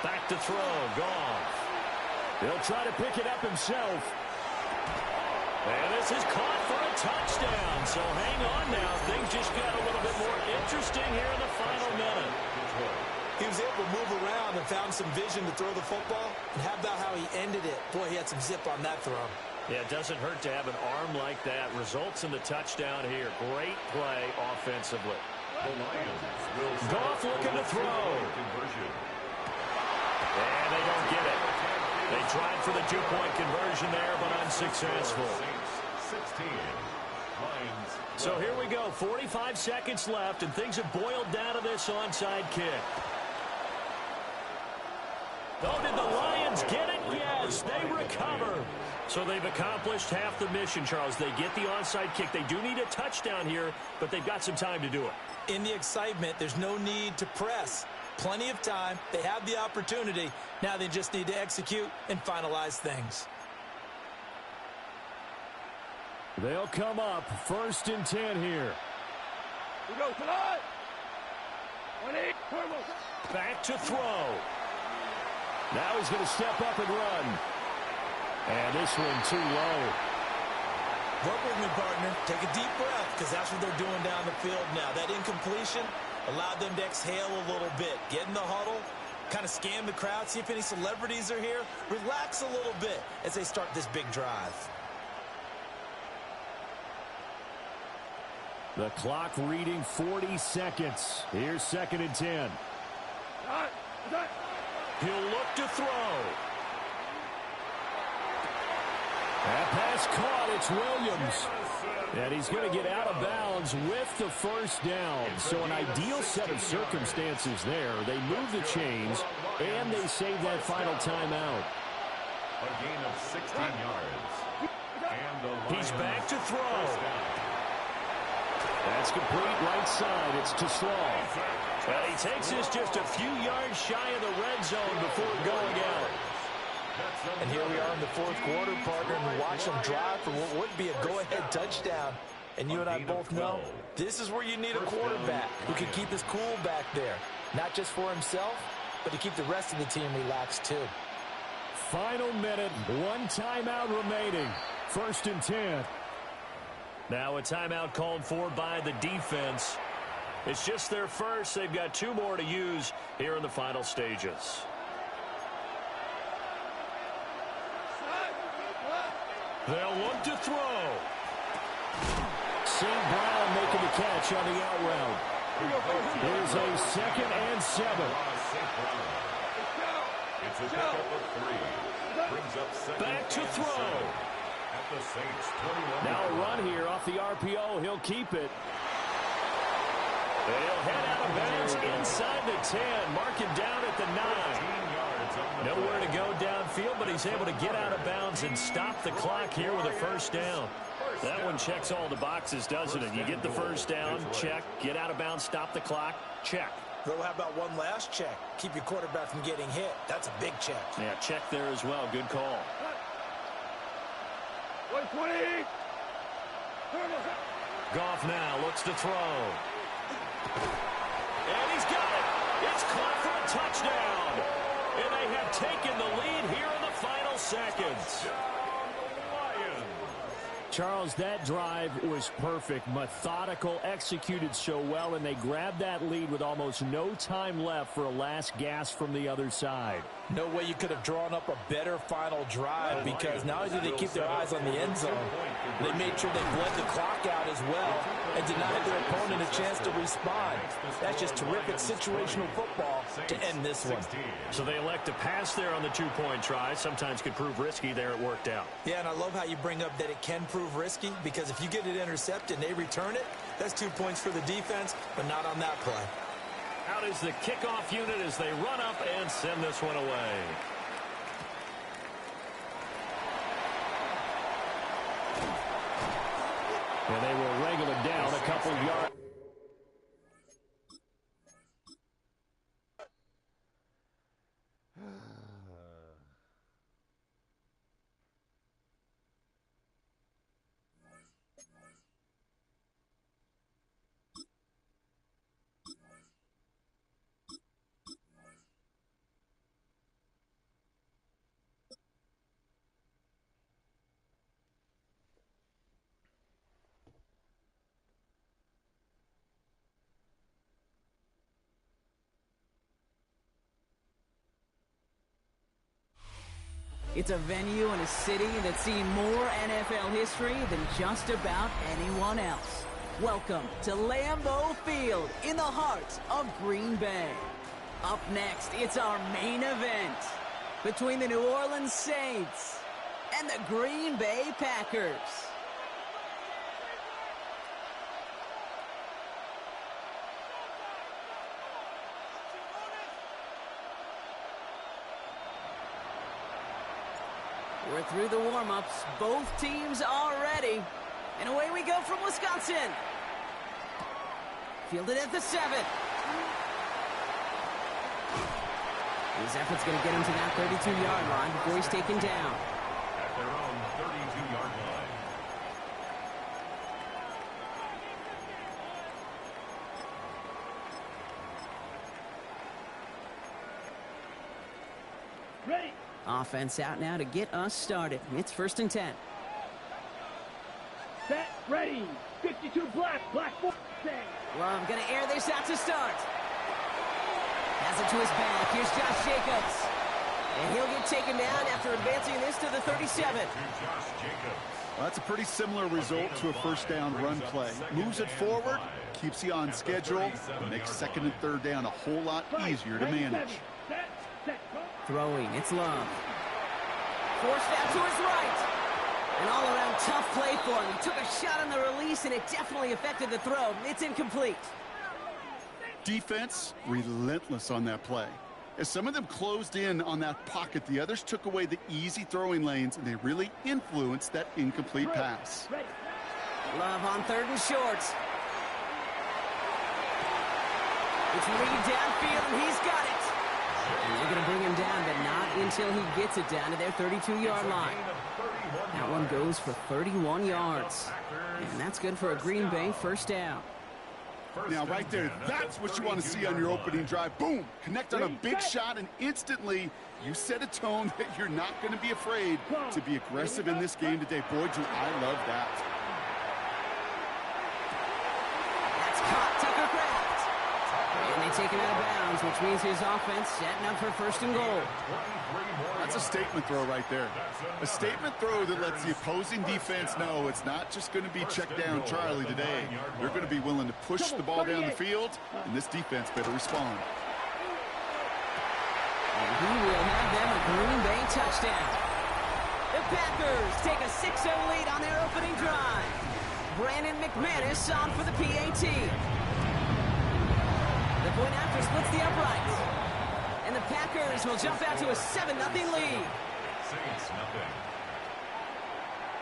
Back to throw. Goff. He'll try to pick it up himself. And this is caught for a touchdown. So hang on now. Things just got a little bit more interesting here in the final minute. He was able to move around and found some vision to throw the football. And how about how he ended it? Boy, he had some zip on that throw. Yeah, it doesn't hurt to have an arm like that. Results in the touchdown here. Great play offensively. Goff looking to throw. And they don't get it. They tried for the 2-point conversion there, but unsuccessful. So here we go. 45 seconds left, and things have boiled down to this onside kick. Oh, did the Lions get it? Yes, they recover. So they've accomplished half the mission, Charles. They get the onside kick. They do need a touchdown here, but they've got some time to do it. In the excitement, there's no need to press. Plenty of time. They have the opportunity. Now they just need to execute and finalize things. They'll come up 1st and 10 here. We go tonight. Back to throw. Now he's going to step up and run. And this one too low. Work with me, partner. Take a deep breath, because that's what they're doing down the field now. That incompletion allowed them to exhale a little bit. Get in the huddle, kind of scan the crowd, see if any celebrities are here. Relax a little bit as they start this big drive. The clock reading 40 seconds. Here's 2nd and 10. He'll look to throw. That pass caught. It's Williams. And he's going to get out of bounds with the first down. So an ideal set of circumstances there. They move the chains, and they save that final timeout. A gain of 16 yards. And the He's back to throw. First down. That's complete right side. It's to Slaw. Well, he takes this just a few yards shy of the red zone before going out. And here we are in the fourth quarter, partner, and we watch them drive for what would be a go-ahead touchdown. And you and I both know this is where you need a quarterback who can keep his cool back there. Not just for himself, but to keep the rest of the team relaxed too. Final minute, one timeout remaining. 1st and 10. Now a timeout called for by the defense. It's just their first. They've got 2 more to use here in the final stages. They'll look to throw. St. Brown making the catch on the out route. Here's a 2nd and 7. It's a pickup of 3. Brings up 2nd Back to throw. At the Saints 21. Now a run here off the RPO. He'll keep it. They'll head out of bounds inside the 10. Marking down at the 9. Nowhere to go downfield, but he's able to get out of bounds and stop the clock here with a first down. That one checks all the boxes, doesn't it? You get the first down, check. Get out of bounds, stop the clock, check. Though, how about one last check? Keep your quarterback from getting hit. That's a big check. Yeah, check there as well. Good call. 120. Goff now looks to throw. And he's got it. It's caught for a touchdown. And they have taken the lead here in the final seconds. Charles, that drive was perfect, methodical, executed so well, and they grabbed that lead with almost no time left for a last gasp from the other side. No way you could have drawn up a better final drive, because not only did they keep their eyes on the end zone, they made sure they bled the clock out as well and denied their opponent a chance to respond. That's just terrific situational football to end this one. So they elect to pass there on the 2-point try. Sometimes could prove risky. There it worked out. Yeah, and I love how you bring up that it can prove risky, because if you get it intercepted and they return it, that's 2 points for the defense, but not on that play. Out is the kickoff unit as they run up and send this one away. And they will wrangle it down a couple yards. It's a venue in a city that's seen more NFL history than just about anyone else. Welcome to Lambeau Field in the heart of Green Bay. Up next, it's our main event between the New Orleans Saints and the Green Bay Packers. We're through the warm-ups. Both teams are ready. And away we go from Wisconsin. Fielded at the 7. His effort's going to get him to that 32-yard line before he's taken down. At their own 32-yard line. Ready. Offense out now to get us started. It's 1st and 10. Set. Ready. 52 black. Black 4. Love going to air this out to start. Has it to his back. Here's Josh Jacobs. And he'll get taken down after advancing this to the 37. Well, that's a pretty similar result to a first down run play. Moves it forward, keeps you on schedule, makes 2nd and 3rd down a whole lot easier to manage. Throwing, it's Love. Forced out to his right. An all-around tough play for him. He took a shot on the release, and it definitely affected the throw. It's incomplete. Defense, relentless on that play. As some of them closed in on that pocket, the others took away the easy throwing lanes, and they really influenced that incomplete pass. Love on 3rd and short. It's Reed downfield, and he's got it. And they're going to bring him down, but not until he gets it down to their 32-yard line. That one goes for 31 yards. And that's good for a Green Bay first down. Now, right there, that's what you want to see on your opening drive. Boom! Connect on a big shot, and instantly you set a tone that you're not going to be afraid to be aggressive in this game today. Boy, do I love that. That's caught. Tucker Kraft. And they take him out of bounds, which means his offense setting up for 1st and goal. That's a statement throw right there. A statement throw that lets the opposing defense know it's not just going to be check down Charlie today. They're going to be willing to push the ball down the field, and this defense better respond. And he will have them a Green Bay touchdown. The Packers take a 6-0 lead on their opening drive. Brandon McManus on for the PAT. The point after splits the uprights. And the Packers will jump out to a 7-0 lead.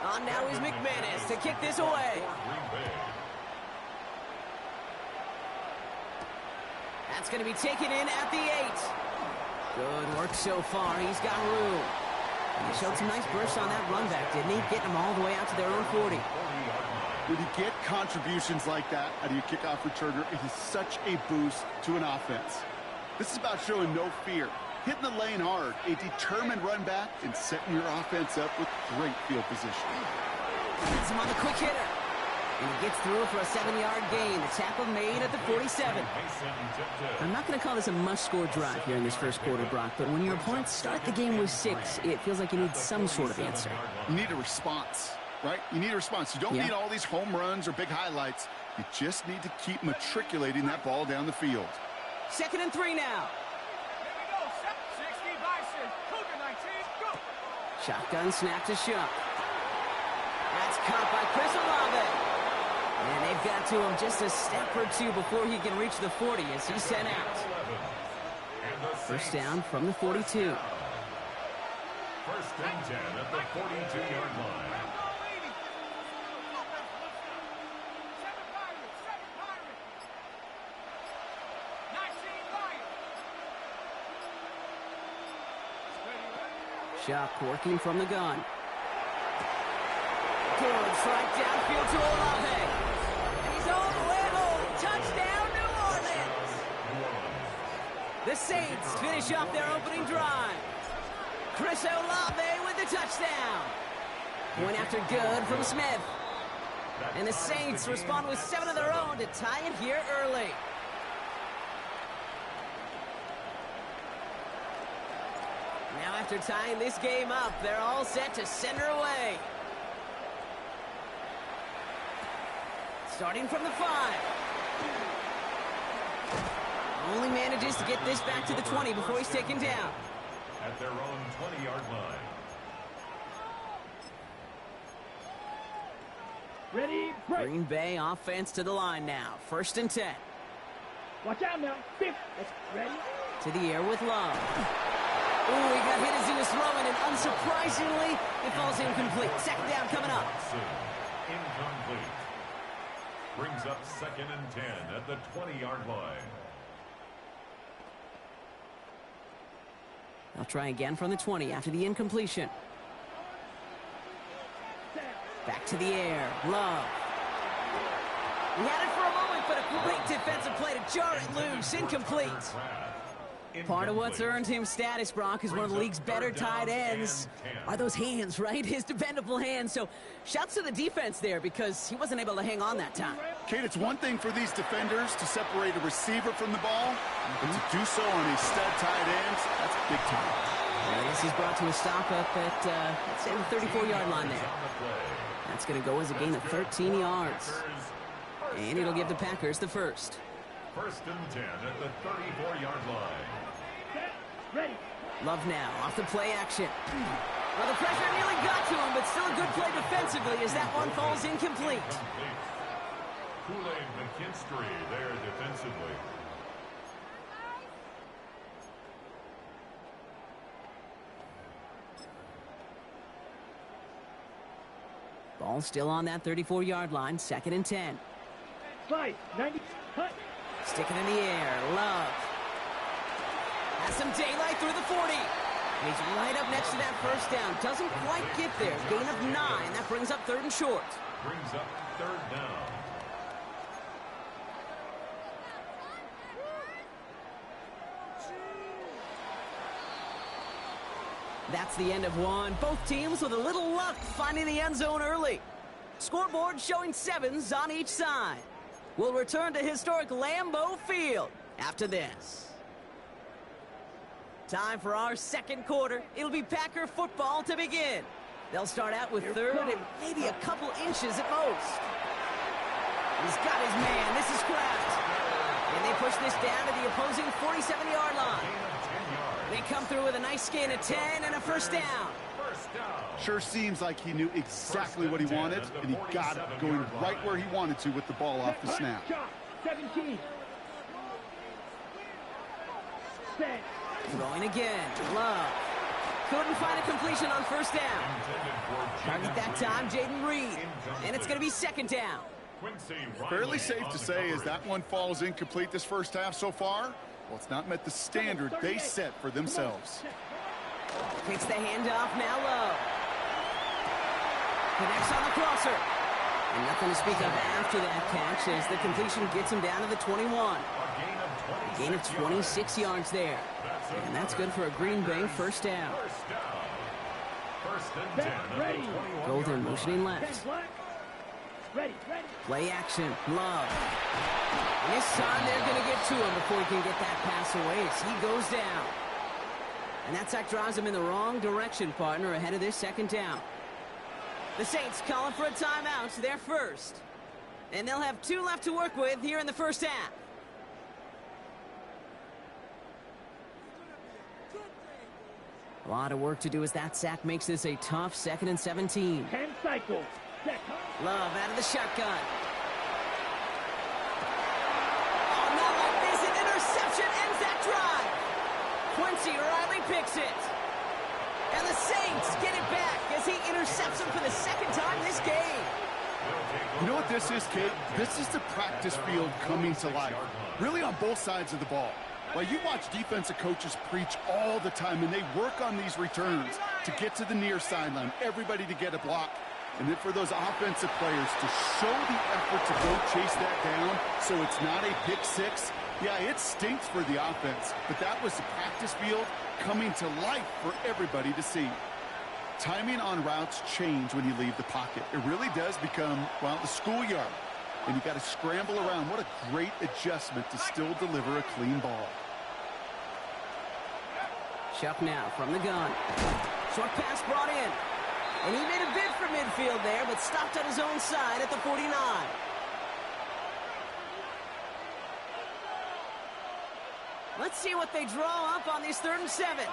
On now is McManus to kick this away. That's going to be taken in at the 8. Good work so far. He's got room. And he showed some nice bursts on that run back, didn't he? Getting them all the way out to their own 40. When you get contributions like that out of your kickoff returner, it is such a boost to an offense. This is about showing no fear, hitting the lane hard, a determined run back, and setting your offense up with great field position. Gets him on the quick hitter. And he gets through for a 7-yard gain. The tackle made at the 47. I'm not going to call this a must-score drive here in this first quarter, Brock, but when your opponents start the game with 6, it feels like you need some sort of answer. You need a response, right? You need a response. You don't need all these home runs or big highlights. You just need to keep matriculating that ball down the field. 2nd and 3 now. Here we go. 60 Bison. Cougar 19. Go. Shotgun snap to Shuck. That's caught by Chris Olave. And they've got to him just a step or two before he can reach the 40 as he's sent out. First down from the 42. 1st and 10 at the 42-yard line. Shuck working from the gun. Good strike downfield to Olave. And he's all the way home. Touchdown, New Orleans. The Saints finish off their opening drive. Chris Olave with the touchdown. Point after good from Smith. And the Saints respond with 7 of their own to tie it here early. Now after tying this game up, they're all set to send her away. Starting from the 5. Only manages to get this back to the 20 before he's taken down. At their own 20-yard line. Ready, break. Green Bay offense to the line now. 1st and 10. Watch out now. 5th. Ready. To the air with Love. Ooh, he got hit as he was throwing, and unsurprisingly, it falls incomplete. 2nd down coming up. Incomplete. Brings up 2nd and 10 at the 20-yard line. They'll try again from the 20 after the incompletion. Back to the air. Love. He had it for a moment, but a great defensive play to jar it loose. Incomplete. Part of what's earned him status, Brock, is one of the league's better tight ends. Are those hands, right? His dependable hands. So shouts to the defense there because he wasn't able to hang on that time. Kate, it's one thing for these defenders to separate a receiver from the ball, but to do so on a stud tight end, that's big time. Well, this is brought to a stop up at, let's say, the 34-yard line there. That's going to go as a gain of 13 yards. And it'll give the Packers the first. 1st and 10 at the 34-yard line. Ready. Love now off the play action. Well, the pressure nearly got to him, but still a good play defensively as that one falls incomplete. Kool-Aid McKinstry there defensively. Ball still on that 34-yard line, 2nd and 10. Slide, 90, cut. Stick it in the air, Love. Has some daylight through the 40. He's right up next to that first down. Doesn't quite get there. Gain of 9. That brings up 3rd and short. Brings up 3rd down. That's the end of one. Both teams with a little luck finding the end zone early. Scoreboard showing 7s on each side. We'll return to historic Lambeau Field after this. Time for our 2nd quarter. It'll be Packer football to begin. They'll start out with 3rd and maybe a couple inches at most. He's got his man. This is Kraft. And they push this down to the opposing 47-yard line. They come through with a nice gain of 10 and a first down. Sure seems like he knew exactly what he wanted, and he got it, going right where he wanted to with the ball off the snap. 17. Set. Throwing again. Love. Couldn't find a completion on first down. Target that time, Jaden Reed. And it's going to be 2nd down. Fairly safe to say as that one falls incomplete this first half so far. Well, it's not met the standard they set for themselves. Takes the handoff, now Love. Connects on the crosser. And nothing to speak of after that catch as the completion gets him down to the 21. A gain of 26 yards there. And that's good for a Green Bay first down. Golden motioning left. Play action, Love. And this time they're going to get to him before he can get that pass away as he goes down. And that sack drives him in the wrong direction, partner, ahead of this 2nd down. The Saints calling for a timeout, their first. And they'll have 2 left to work with here in the first half. A lot of work to do as that sack makes this a tough 2nd and 17. 10 cycles. Love out of the shotgun. Oh, not like this. An interception ends that drive. Quincy Riley picks it. And the Saints get it back as he intercepts him for the 2nd time this game. You know what this is, Kate? This is the practice field coming to life. Really on both sides of the ball. Well, you watch defensive coaches preach all the time, and they work on these returns to get to the near sideline, everybody to get a block. And then for those offensive players to show the effort to go chase that down so it's not a pick 6. Yeah, it stinks for the offense, but that was the practice field coming to life for everybody to see. Timing on routes change when you leave the pocket. It really does become, well, the schoolyard. And you got to scramble around. What a great adjustment to still deliver a clean ball. Chuck now from the gun. Short pass brought in. And he made a bid for midfield there, but stopped on his own side at the 49. Let's see what they draw up on these 3rd and 7. 60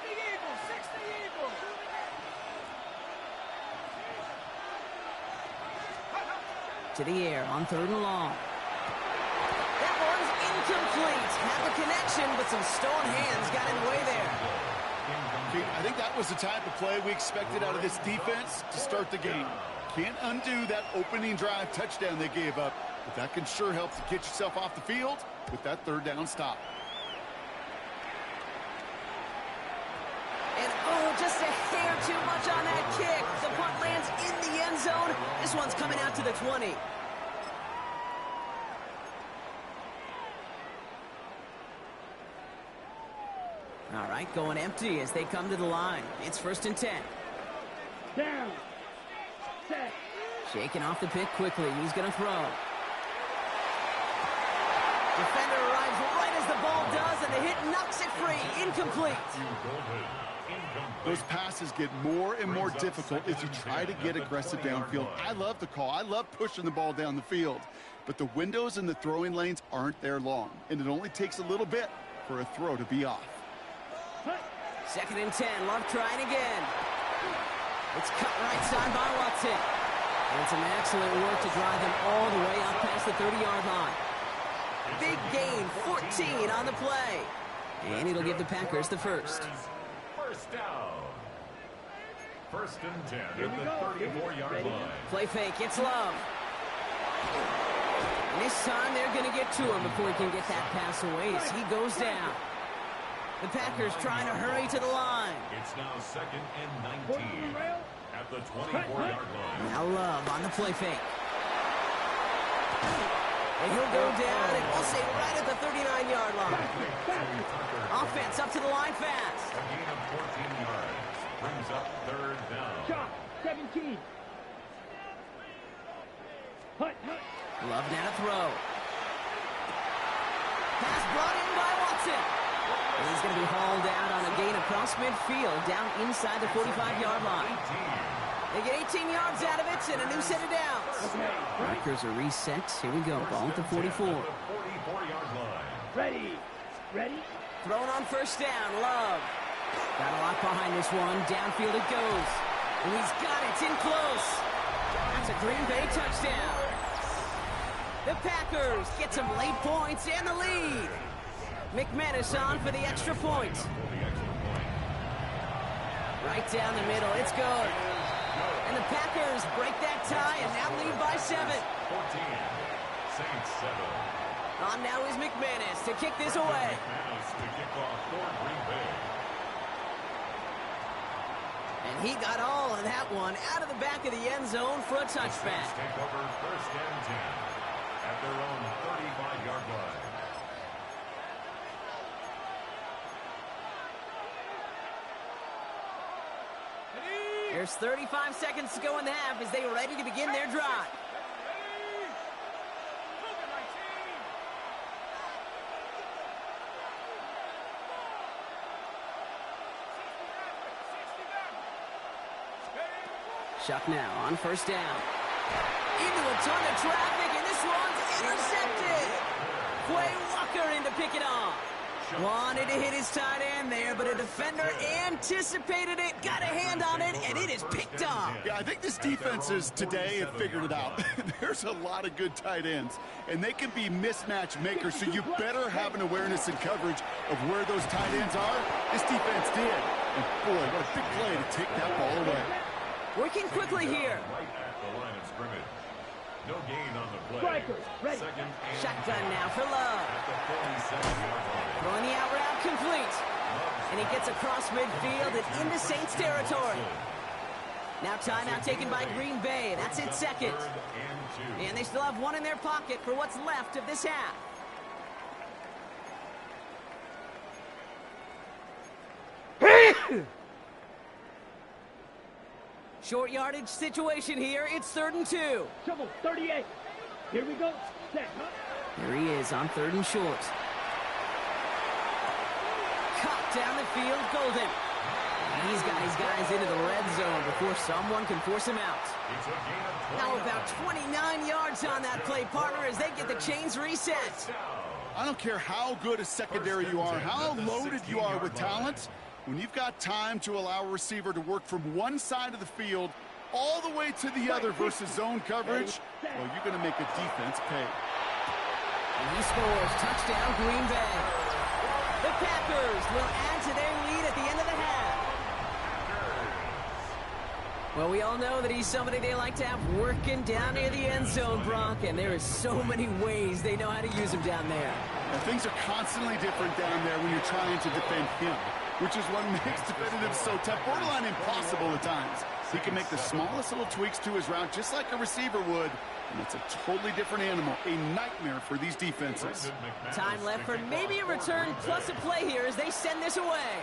Eagles, 60 Eagles. To the air on 3rd and long. That one's incomplete. Had the connection, but some stone hands got in the way there. I think that was the type of play we expected out of this defense to start the game. Can't undo that opening drive touchdown they gave up, but that can sure help to get yourself off the field with that 3rd down stop. And oh, just a hair too much on that kick. The punt lands in the end zone. This one's coming out to the 20. All right, going empty as they come to the line. It's 1st and 10. Down. Set. Shaking off the pick quickly. He's going to throw. Defender arrives right as the ball does, and the hit knocks it free. Incomplete. Those passes get more and more difficult as you try to get aggressive downfield. I love the call. I love pushing the ball down the field. But the windows in the throwing lanes aren't there long, and it only takes a little bit for a throw to be off. 2nd and 10. Love trying again. It's cut right side by Watson. And some excellent work to drive them all the way up past the 30-yard line. Big gain, 14 on the play. And it'll give the Packers the first. First down. First and 10 at the 34-yard line. Play fake. It's Love. And this time they're going to get to him before he can get that pass away as he goes down. The Packers trying to hurry to the line. It's now second and 19 at the 24-yard line. Now Love on the play fake. And he'll go down, and we'll say right at the 39-yard line. Offense up to the line fast. A gain of 14 yards. Brings up third down. Shot, 17. Hut. Love now to throw. Pass brought in by Watson. And he's going to be hauled out on a gain across midfield, down inside the 45-yard line. They get 18 yards out of it and a new set of downs. Packers are reset. Here we go. Ball at the 44. 44-yard line. Ready. Thrown on first down. Love. Got a lot behind this one. Downfield it goes. And he's got it. It's in close. That's a Green Bay touchdown. The Packers get some late points and the lead. McManus on for the extra point. Right down the middle. It's good. And the Packers break that tie and now lead by 7. 14. Saints 7. On now is McManus to kick this away. McManus to kick off for Green Bay. And he got all of that one out of the back of the end zone for a touchback. Saints take over first and 10 at their own 35-yard line. There's 35 seconds to go in the half as they are ready to begin their drive. Shuck now on first down. Into a ton of traffic, and this one's intercepted. Quay Walker in to pick it off. Wanted to hit his tight end there, but a defender anticipated it, got a hand on it, and it is picked off. Yeah, I think this defense is today have figured it out. There's a lot of good tight ends, and they can be mismatch makers, so you better have an awareness and coverage of where those tight ends are. This defense did. And boy, what a big play to take that ball away. Working quickly here. Right at the line of scrimmage. No gain on the play. Strikers, ready. Second and Shotgun now for Love. at the 47-yard line. Throwing the out route complete. And he gets across midfield and into Saints territory. Now timeout taken by Green Bay. That's its second. Third and 2. And they still have one in their pocket for what's left of this half. Short yardage situation here. It's 3rd and 2. Shovel, 38. Here we go. Set, huh? There he is on 3rd and short. Cut down the field, Golden. And he's got his guys into the red zone before someone can force him out. It's a gain of 20 Now about 29 yards on that play, partner, as they get the chains reset. I don't care how good a secondary you are, how loaded you are with talent. When you've got time to allow a receiver to work from one side of the field all the way to the other versus zone coverage, well, you're going to make a defense pay. And he scores. Touchdown, Green Bay. The Packers will add to their lead at the end of the half. Well, we all know that he's somebody they like to have working down near the end zone, Brock, and there is so many ways they know how to use him down there. And things are constantly different down there when you're trying to defend him, which is what makes defending him so tough, borderline impossible at times. He can make the smallest little tweaks to his route just like a receiver would, and it's a totally different animal, a nightmare for these defenses. Time left for maybe a return plus a play here as they send this away.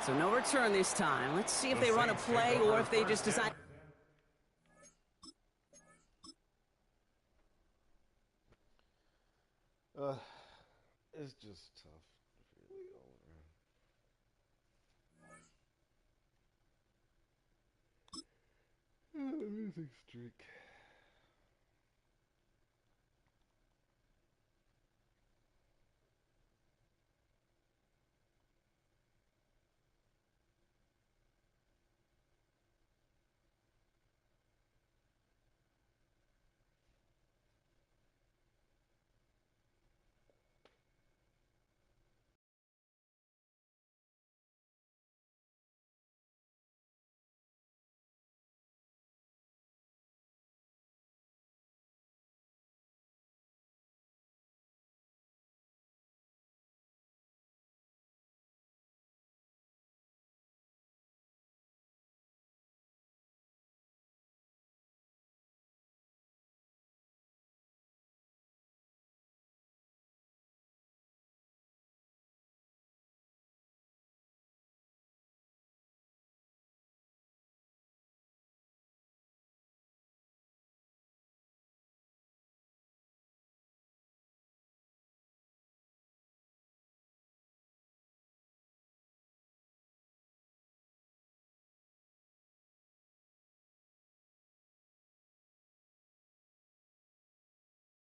So no return this time. Let's see if they run a play or if they just decide. It's just tough. Losing streak.